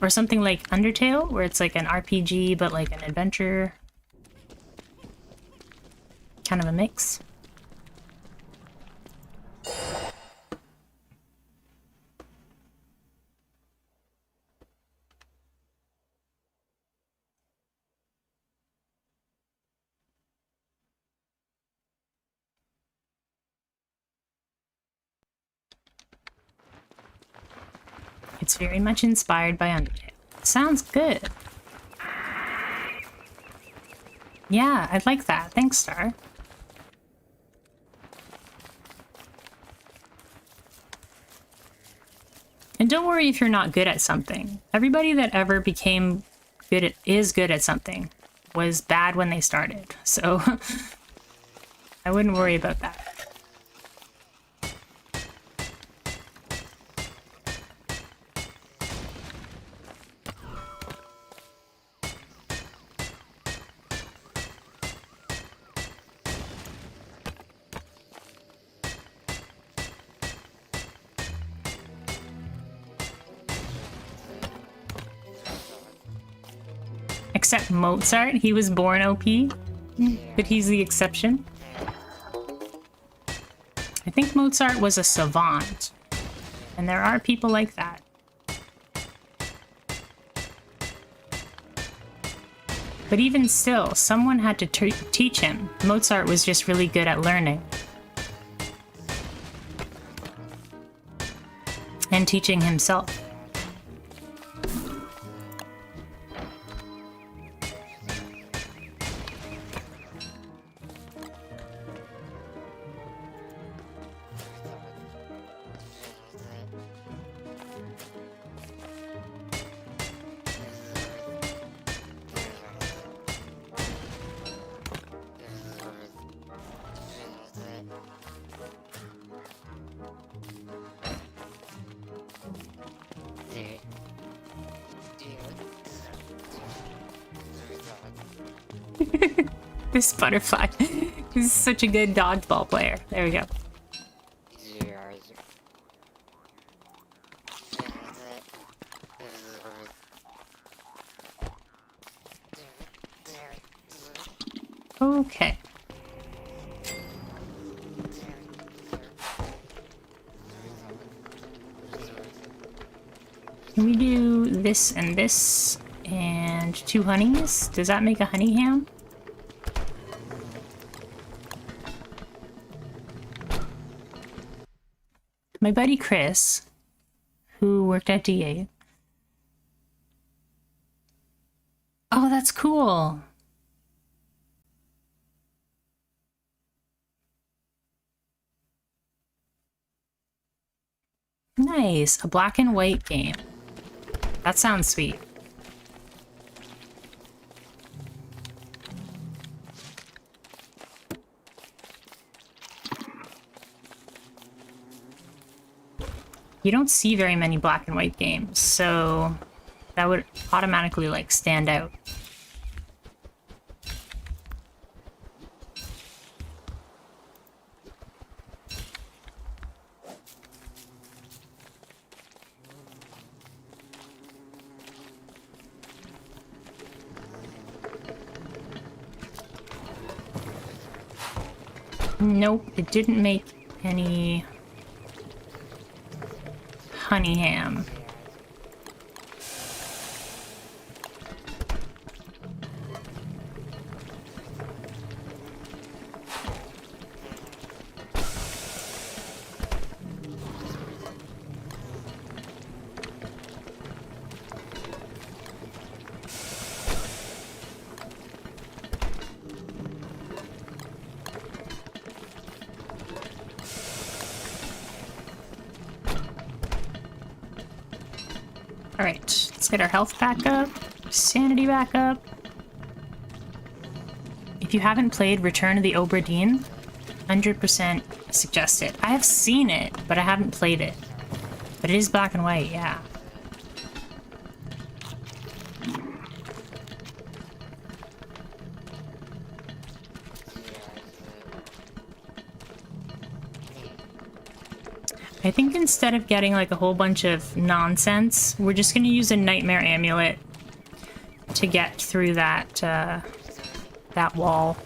Or something like Undertale, where it's like an RPG, but like an adventure? Kind of a mix. It's very much inspired by Undertale. Sounds good. Yeah, I'd like that. Thanks, Star. And don't worry if you're not good at something. Everybody that ever became is good at something was bad when they started. So I wouldn't worry about that. Except Mozart, he was born OP, but he's the exception. I think Mozart was a savant, and there are people like that. But even still, someone had to teach him. Mozart was just really good at learning. And teaching himself. This butterfly is such a good dodgeball player. There we go. Okay. Can we do this and this and 2 honeys? Does that make a honey ham? My buddy Chris, who worked at DA. Oh, that's cool. Nice, a black and white game. That sounds sweet. You don't see very many black and white games, so that would automatically like stand out. Nope, it didn't make any honey ham. Alright, let's get our health back up, sanity back up. If you haven't played Return of the Obra Dinn, 100% suggest it. I have seen it, but I haven't played it. But it is black and white, yeah. I think instead of getting like a whole bunch of nonsense, we're just gonna use a nightmare amulet to get through that that wall.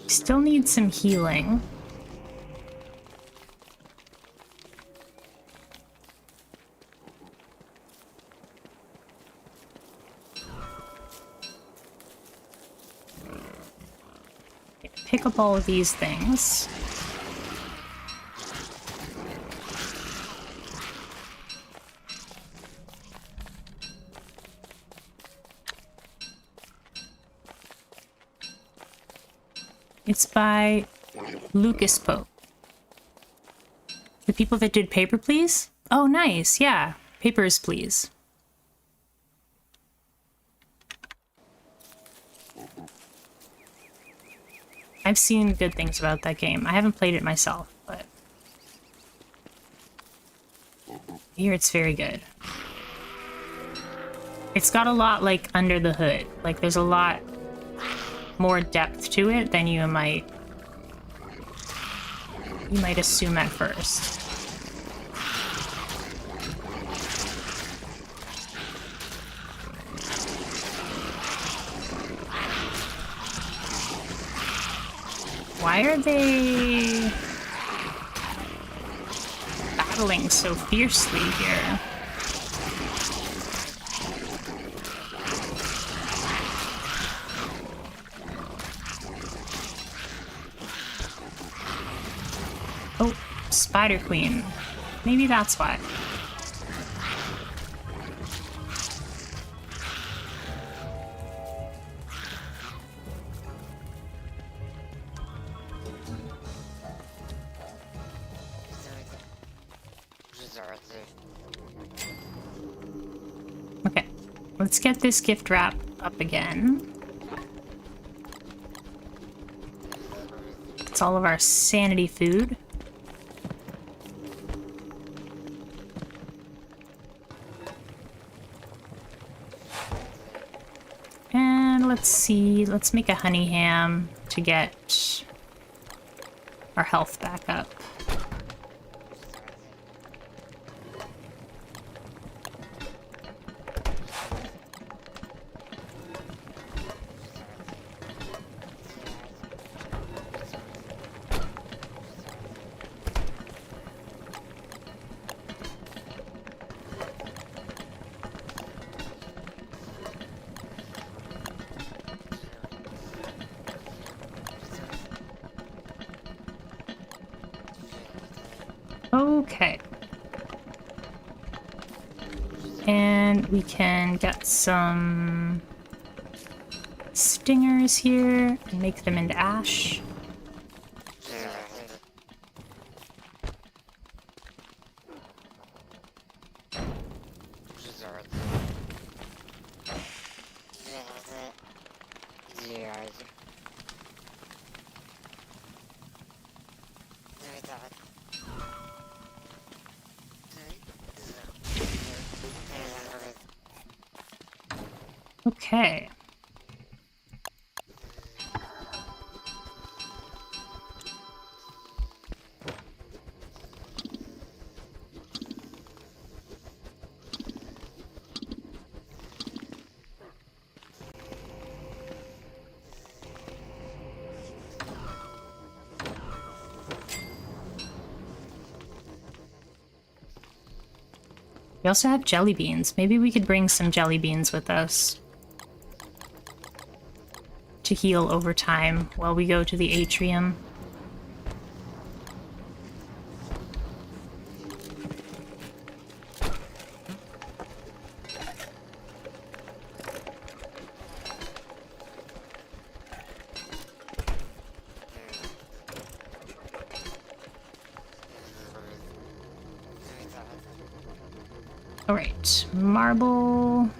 Still need some healing. Pick up all of these things. It's by Lucas Pope. The people that did Paper Please? Oh, nice. Yeah. Papers, Please. I've seen good things about that game. I haven't played it myself, but I hear it's very good. It's got a lot, like, under the hood. Like, there's a lot more depth to it than you might assume at first. Why are they battling so fiercely here? Oh, Spider Queen. Maybe that's why. Okay, let's get this gift wrap up again. It's all of our sanity food. And let's see, let's make a honey ham to get our health back up. Okay. And we can get some stingers here and make them into ash. Okay. We also have jelly beans. Maybe we could bring some jelly beans with us to heal over time while we go to the atrium. All right, marble.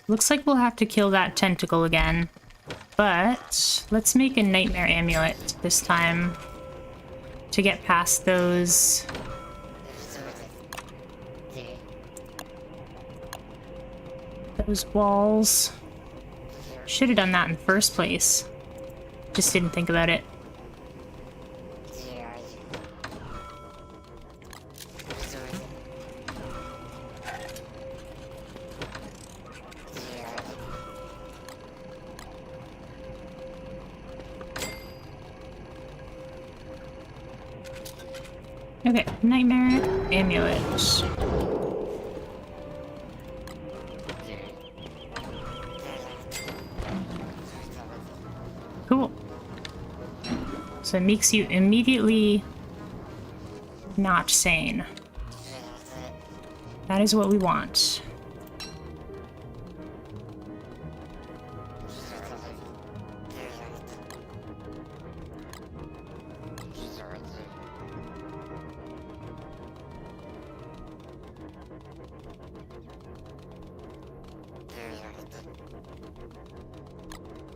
Looks like we'll have to kill that tentacle again, but let's make a nightmare amulet this time to get past those walls. Should have done that in the first place. Just didn't think about it. Okay, nightmare amulet. Cool. So it makes you immediately not sane. That is what we want.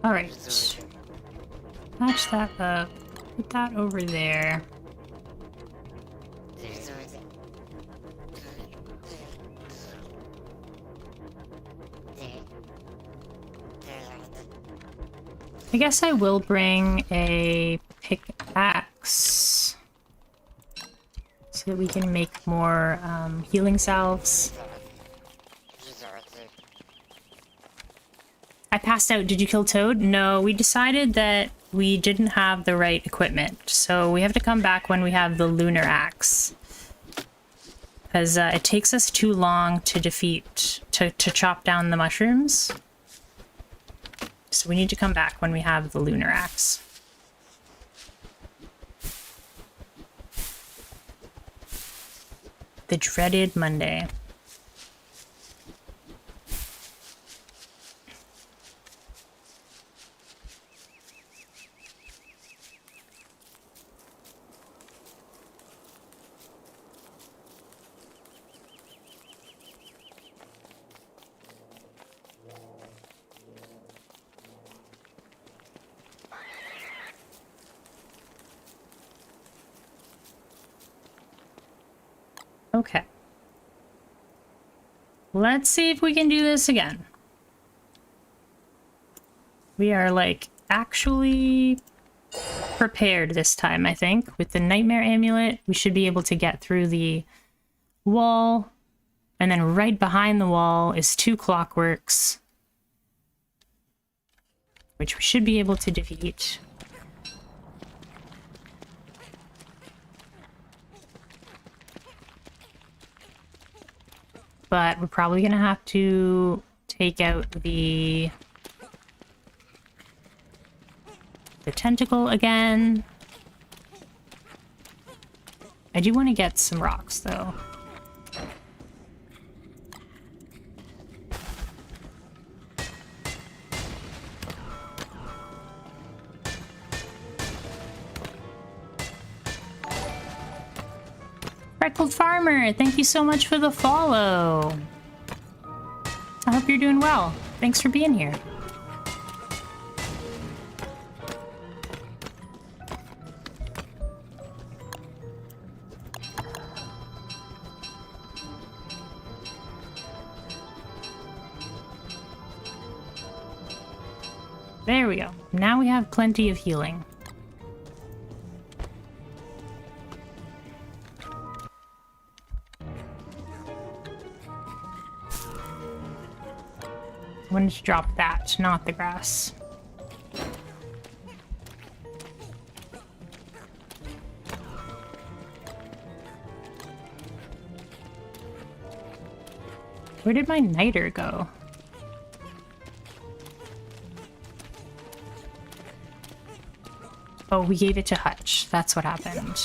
All right. Match that up. Put that over there. I guess I will bring a pickaxe so that we can make more healing salves. I passed out. Did you kill Toad? No, we decided that we didn't have the right equipment, so we have to come back when we have the lunar axe. Because it takes us too long to to chop down the mushrooms. So we need to come back when we have the lunar axe. The dreaded Monday. Okay. Let's see if we can do this again. We are, like, actually prepared this time, I think. With the nightmare amulet, we should be able to get through the wall. And then right behind the wall is 2 clockworks, which we should be able to defeat. But we're probably gonna have to take out the tentacle again. I do want to get some rocks, though. Freckled Farmer, thank you so much for the follow. I hope you're doing well. Thanks for being here. There we go. Now we have plenty of healing. I wanted to drop that, not the grass. Where did my niter go? Oh, we gave it to Hutch. That's what happened.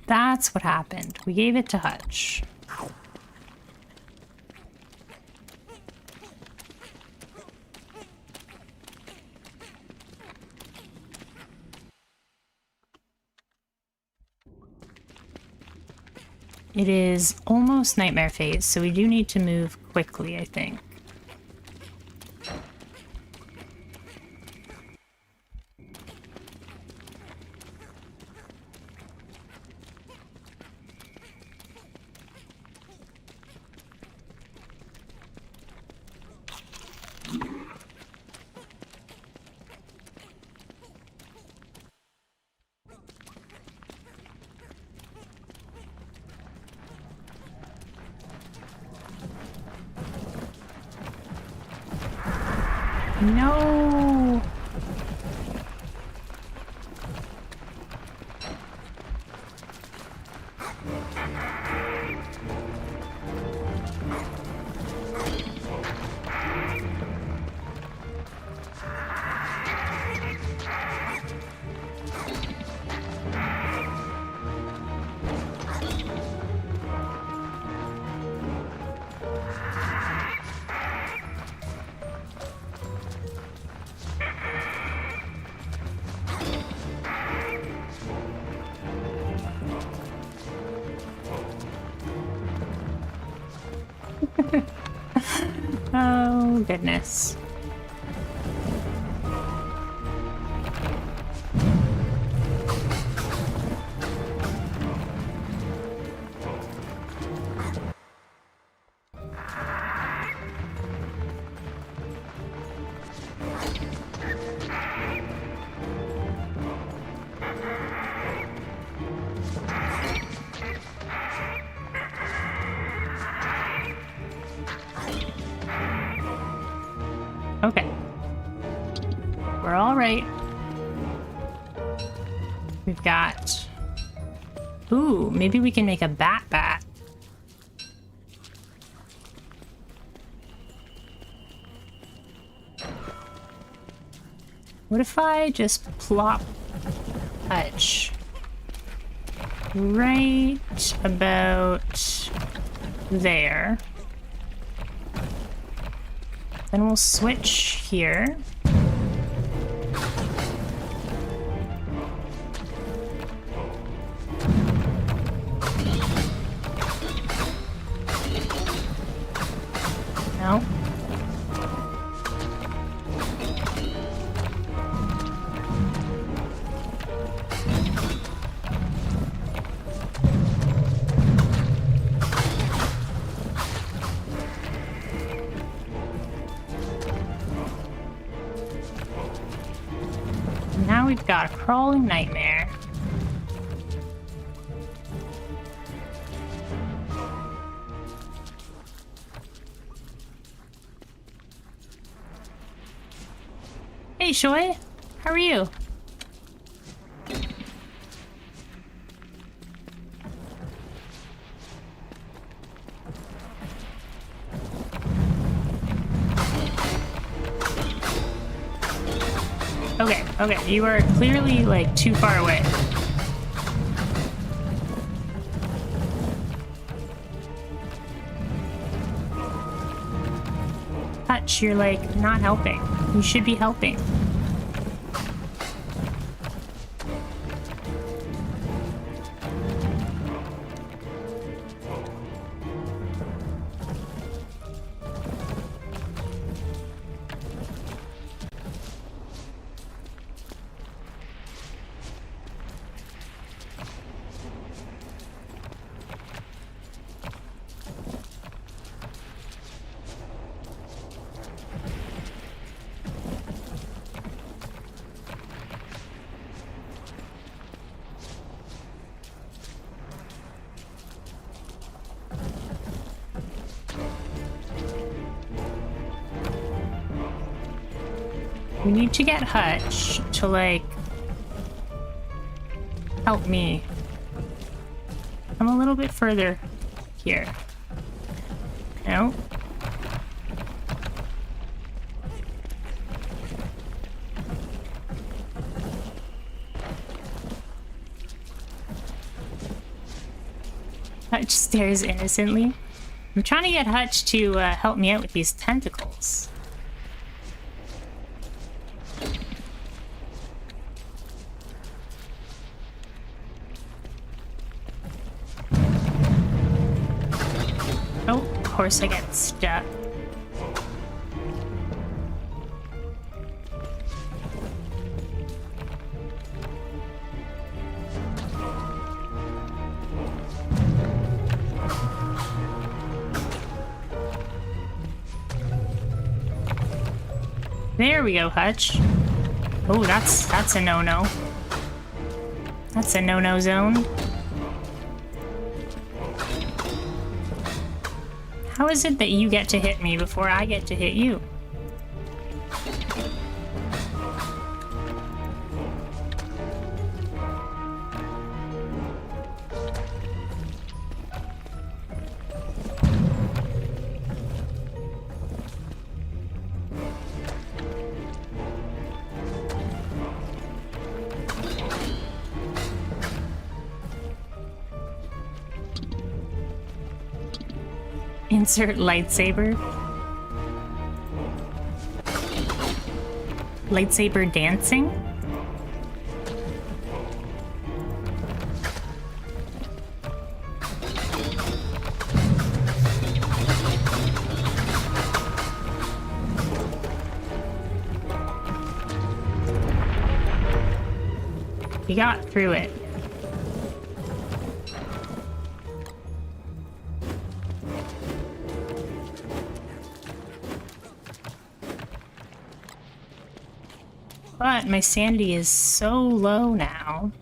That's what happened. We gave it to Hutch. It is almost nightmare phase, so we do need to move quickly, I think. No. Oh, goodness. Okay. We're all right. We've got... Ooh, maybe we can make a bat. What if I just plop Hutch right about there? Then we'll switch here. No. Now we've got a crawling nightmare. Hey, Shoy. How are you? Okay, you are clearly, like, too far away. Hutch, you're, like, not helping. You should be helping. We need to get Hutch to, like, help me. I'm a little bit further here. No. Hutch stares innocently. I'm trying to get Hutch to help me out with these tentacles. Oh, of course I get stuck. There we go, Hutch. Oh, that's a no-no. That's a no-no zone. How is it that you get to hit me before I get to hit you? Insert lightsaber. Lightsaber dancing? We got through it. But my sanity is so low now.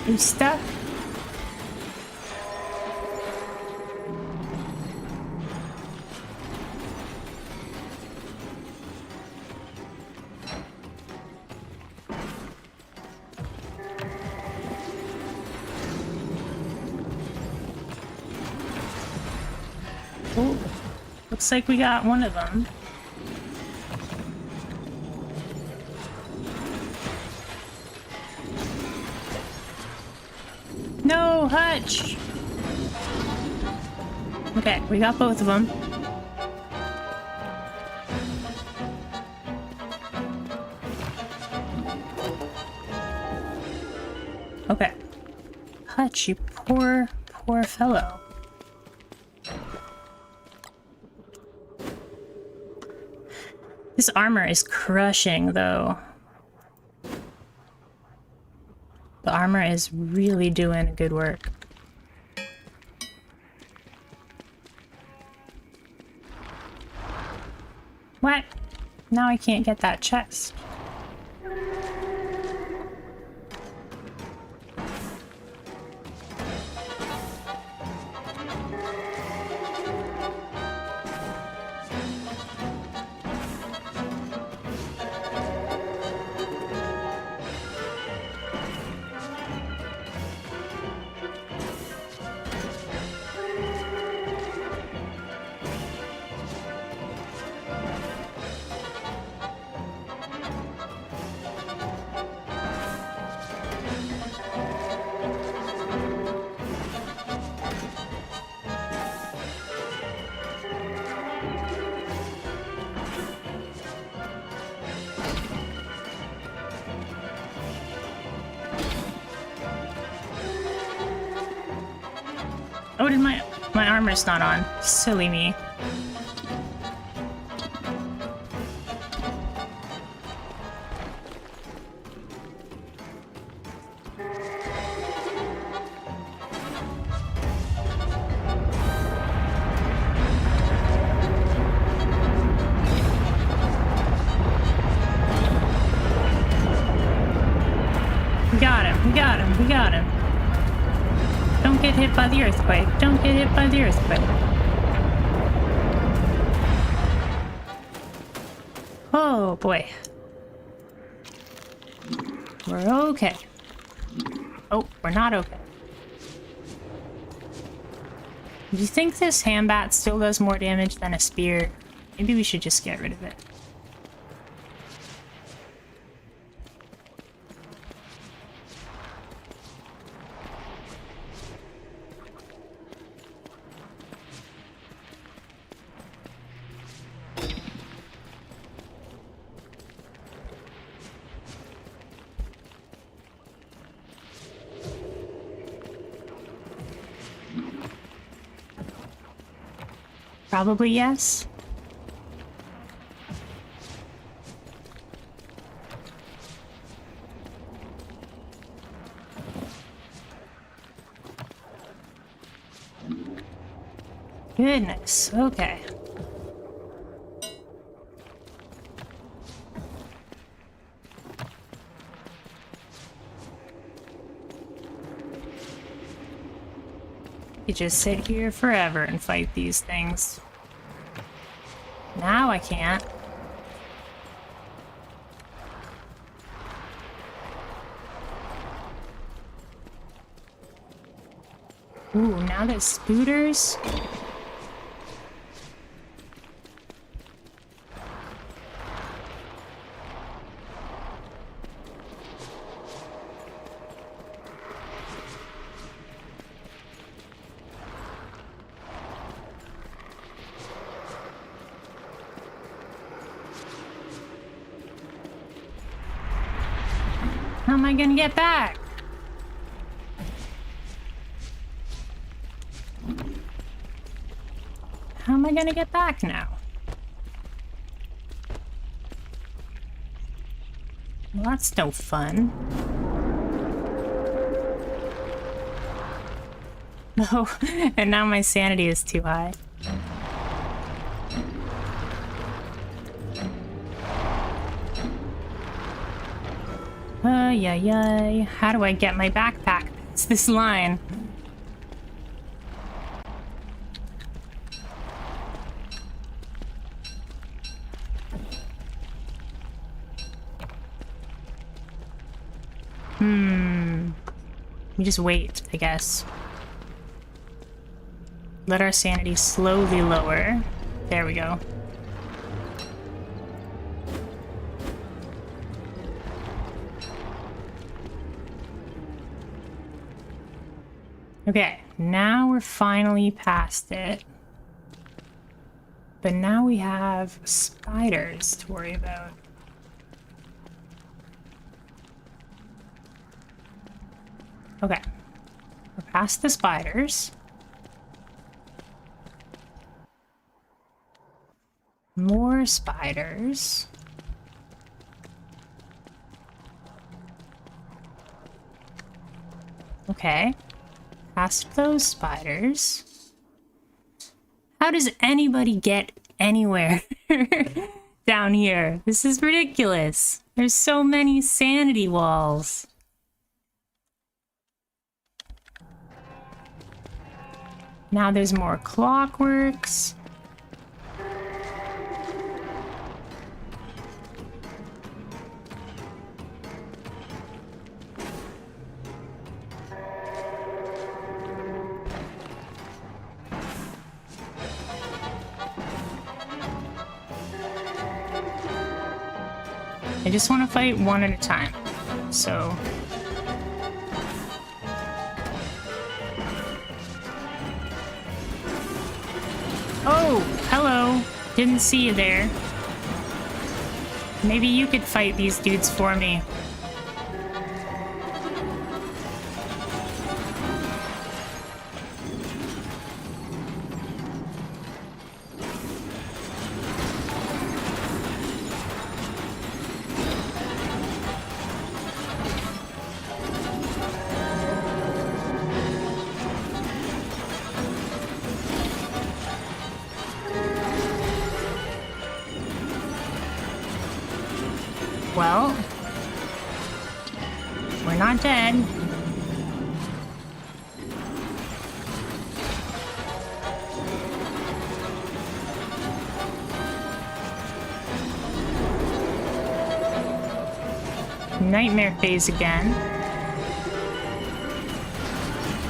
You stuck? Oh, looks like we got one of them. No, Hutch! Okay, we got both of them. Okay. Hutch, you poor, poor fellow. This armor is crushing, though. The armor is really doing good work. What? Now I can't get that chest. Oh, did my armor's not on? Silly me. We got him, we got him, we got him. Don't get hit by the earthquake. Don't get hit by the earthquake. Oh boy. We're okay. Oh, we're not okay. Do you think this handbat still does more damage than a spear? Maybe we should just get rid of it. Probably yes. Goodness, okay. You just sit here forever and fight these things. Now I can't. Ooh, now there's scooters. How am I gonna get back? How am I gonna get back now? Well, that's no fun. No, and now my sanity is too high. Yay. How do I get my backpack? It's this line. We just wait, I guess. Let our sanity slowly lower. There we go. Okay, now we're finally past it. But now we have spiders to worry about. Okay, we're past the spiders. More spiders. Okay, past those spiders. How does anybody get anywhere down here? This is ridiculous. There's so many sanity walls. Now there's more clockworks. I just want to fight one at a time, so... Oh, hello. Didn't see you there. Maybe you could fight these dudes for me. Well, we're not dead. Nightmare phase again.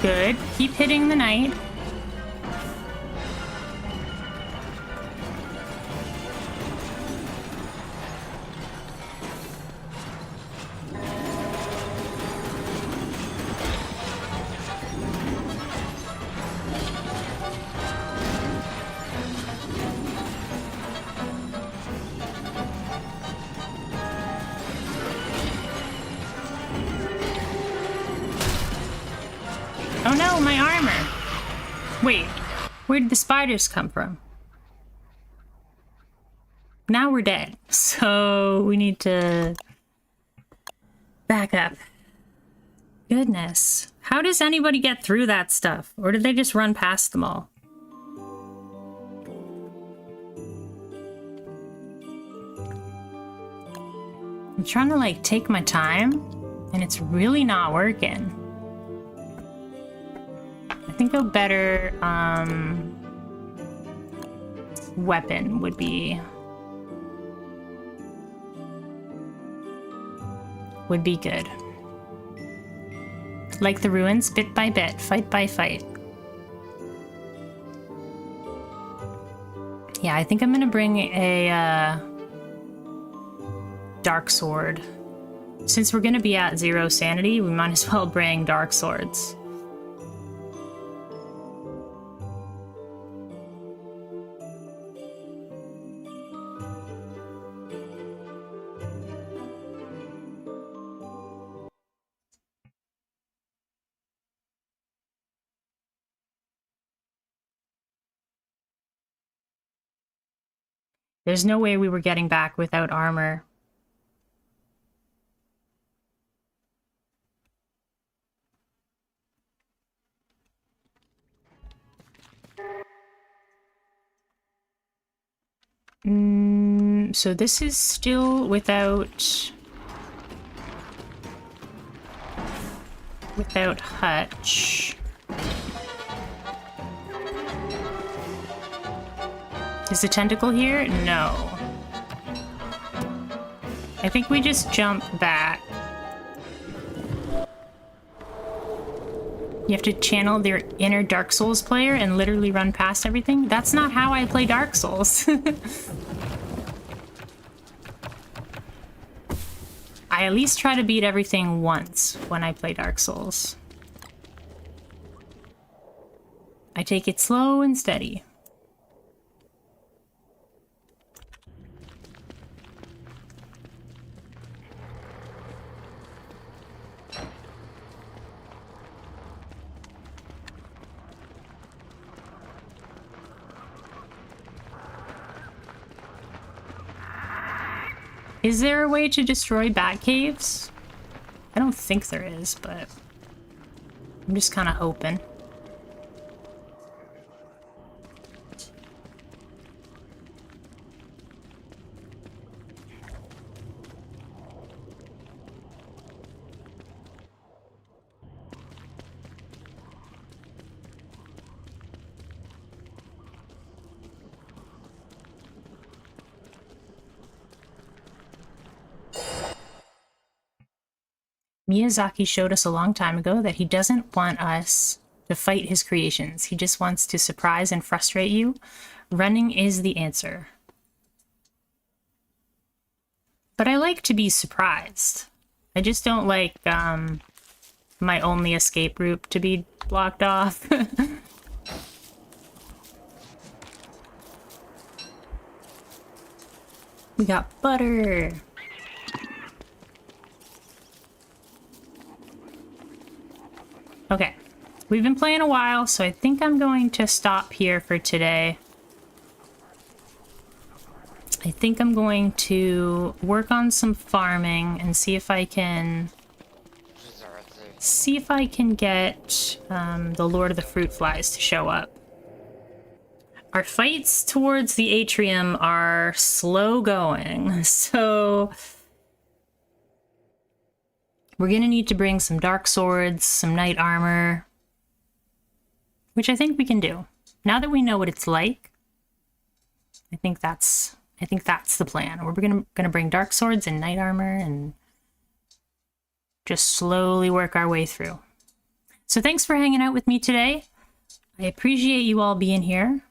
Good. Keep hitting the night. Oh no, my armor! Wait, where did the spiders come from? now we're dead. So we need to back up. Goodness. How does anybody get through that stuff? Or did they just run past them all? I'm trying to like take my time and it's really not working. I think a better weapon would be good. Like the ruins, bit by bit, fight by fight. Yeah, I think I'm gonna bring a dark sword. Since we're gonna be at 0 sanity, we might as well bring dark swords. There's no way we were getting back without armor. So this is still without Hutch. Is the tentacle here? No. I think we just jump back. You have to channel their inner Dark Souls player and literally run past everything? That's not how I play Dark Souls. I at least try to beat everything once when I play Dark Souls. I take it slow and steady. Is there a way to destroy bat caves? I don't think there is, but I'm just kind of hoping. Miyazaki showed us a long time ago that he doesn't want us to fight his creations. He just wants to surprise and frustrate you. Running is the answer. But I like to be surprised. I just don't like my only escape route to be blocked off. We got butter. Okay, we've been playing a while, so I think I'm going to stop here for today. I think I'm going to work on some farming and see if I can get the Lord of the Fruit Flies to show up. Our fights towards the atrium are slow going, so we're gonna need to bring some dark swords, some knight armor, which I think we can do. Now that we know what it's like, I think that's the plan. We're gonna bring dark swords and knight armor and just slowly work our way through. So thanks for hanging out with me today. I appreciate you all being here.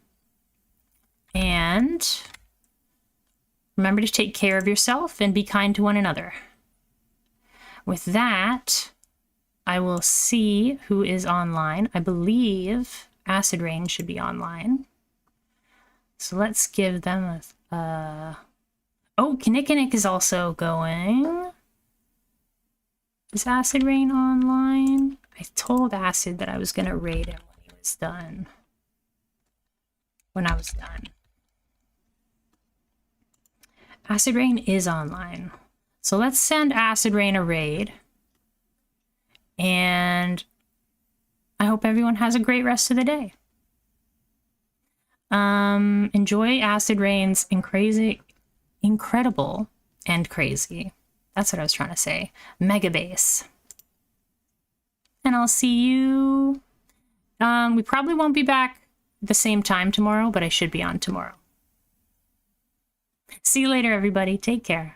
And remember to take care of yourself and be kind to one another. With that, I will see who is online. I believe Acid Rain should be online. So let's give them a... Oh, Kinnikinnick is also going. Is Acid Rain online? I told Acid that I was going to raid him when he was done. When I was done. Acid Rain is online. So let's send Acid Rain a raid. And I hope everyone has a great rest of the day. Enjoy Acid Rain's incredible and crazy. That's what I was trying to say. Mega base. And I'll see you. We probably won't be back the same time tomorrow, but I should be on tomorrow. See you later, everybody. Take care.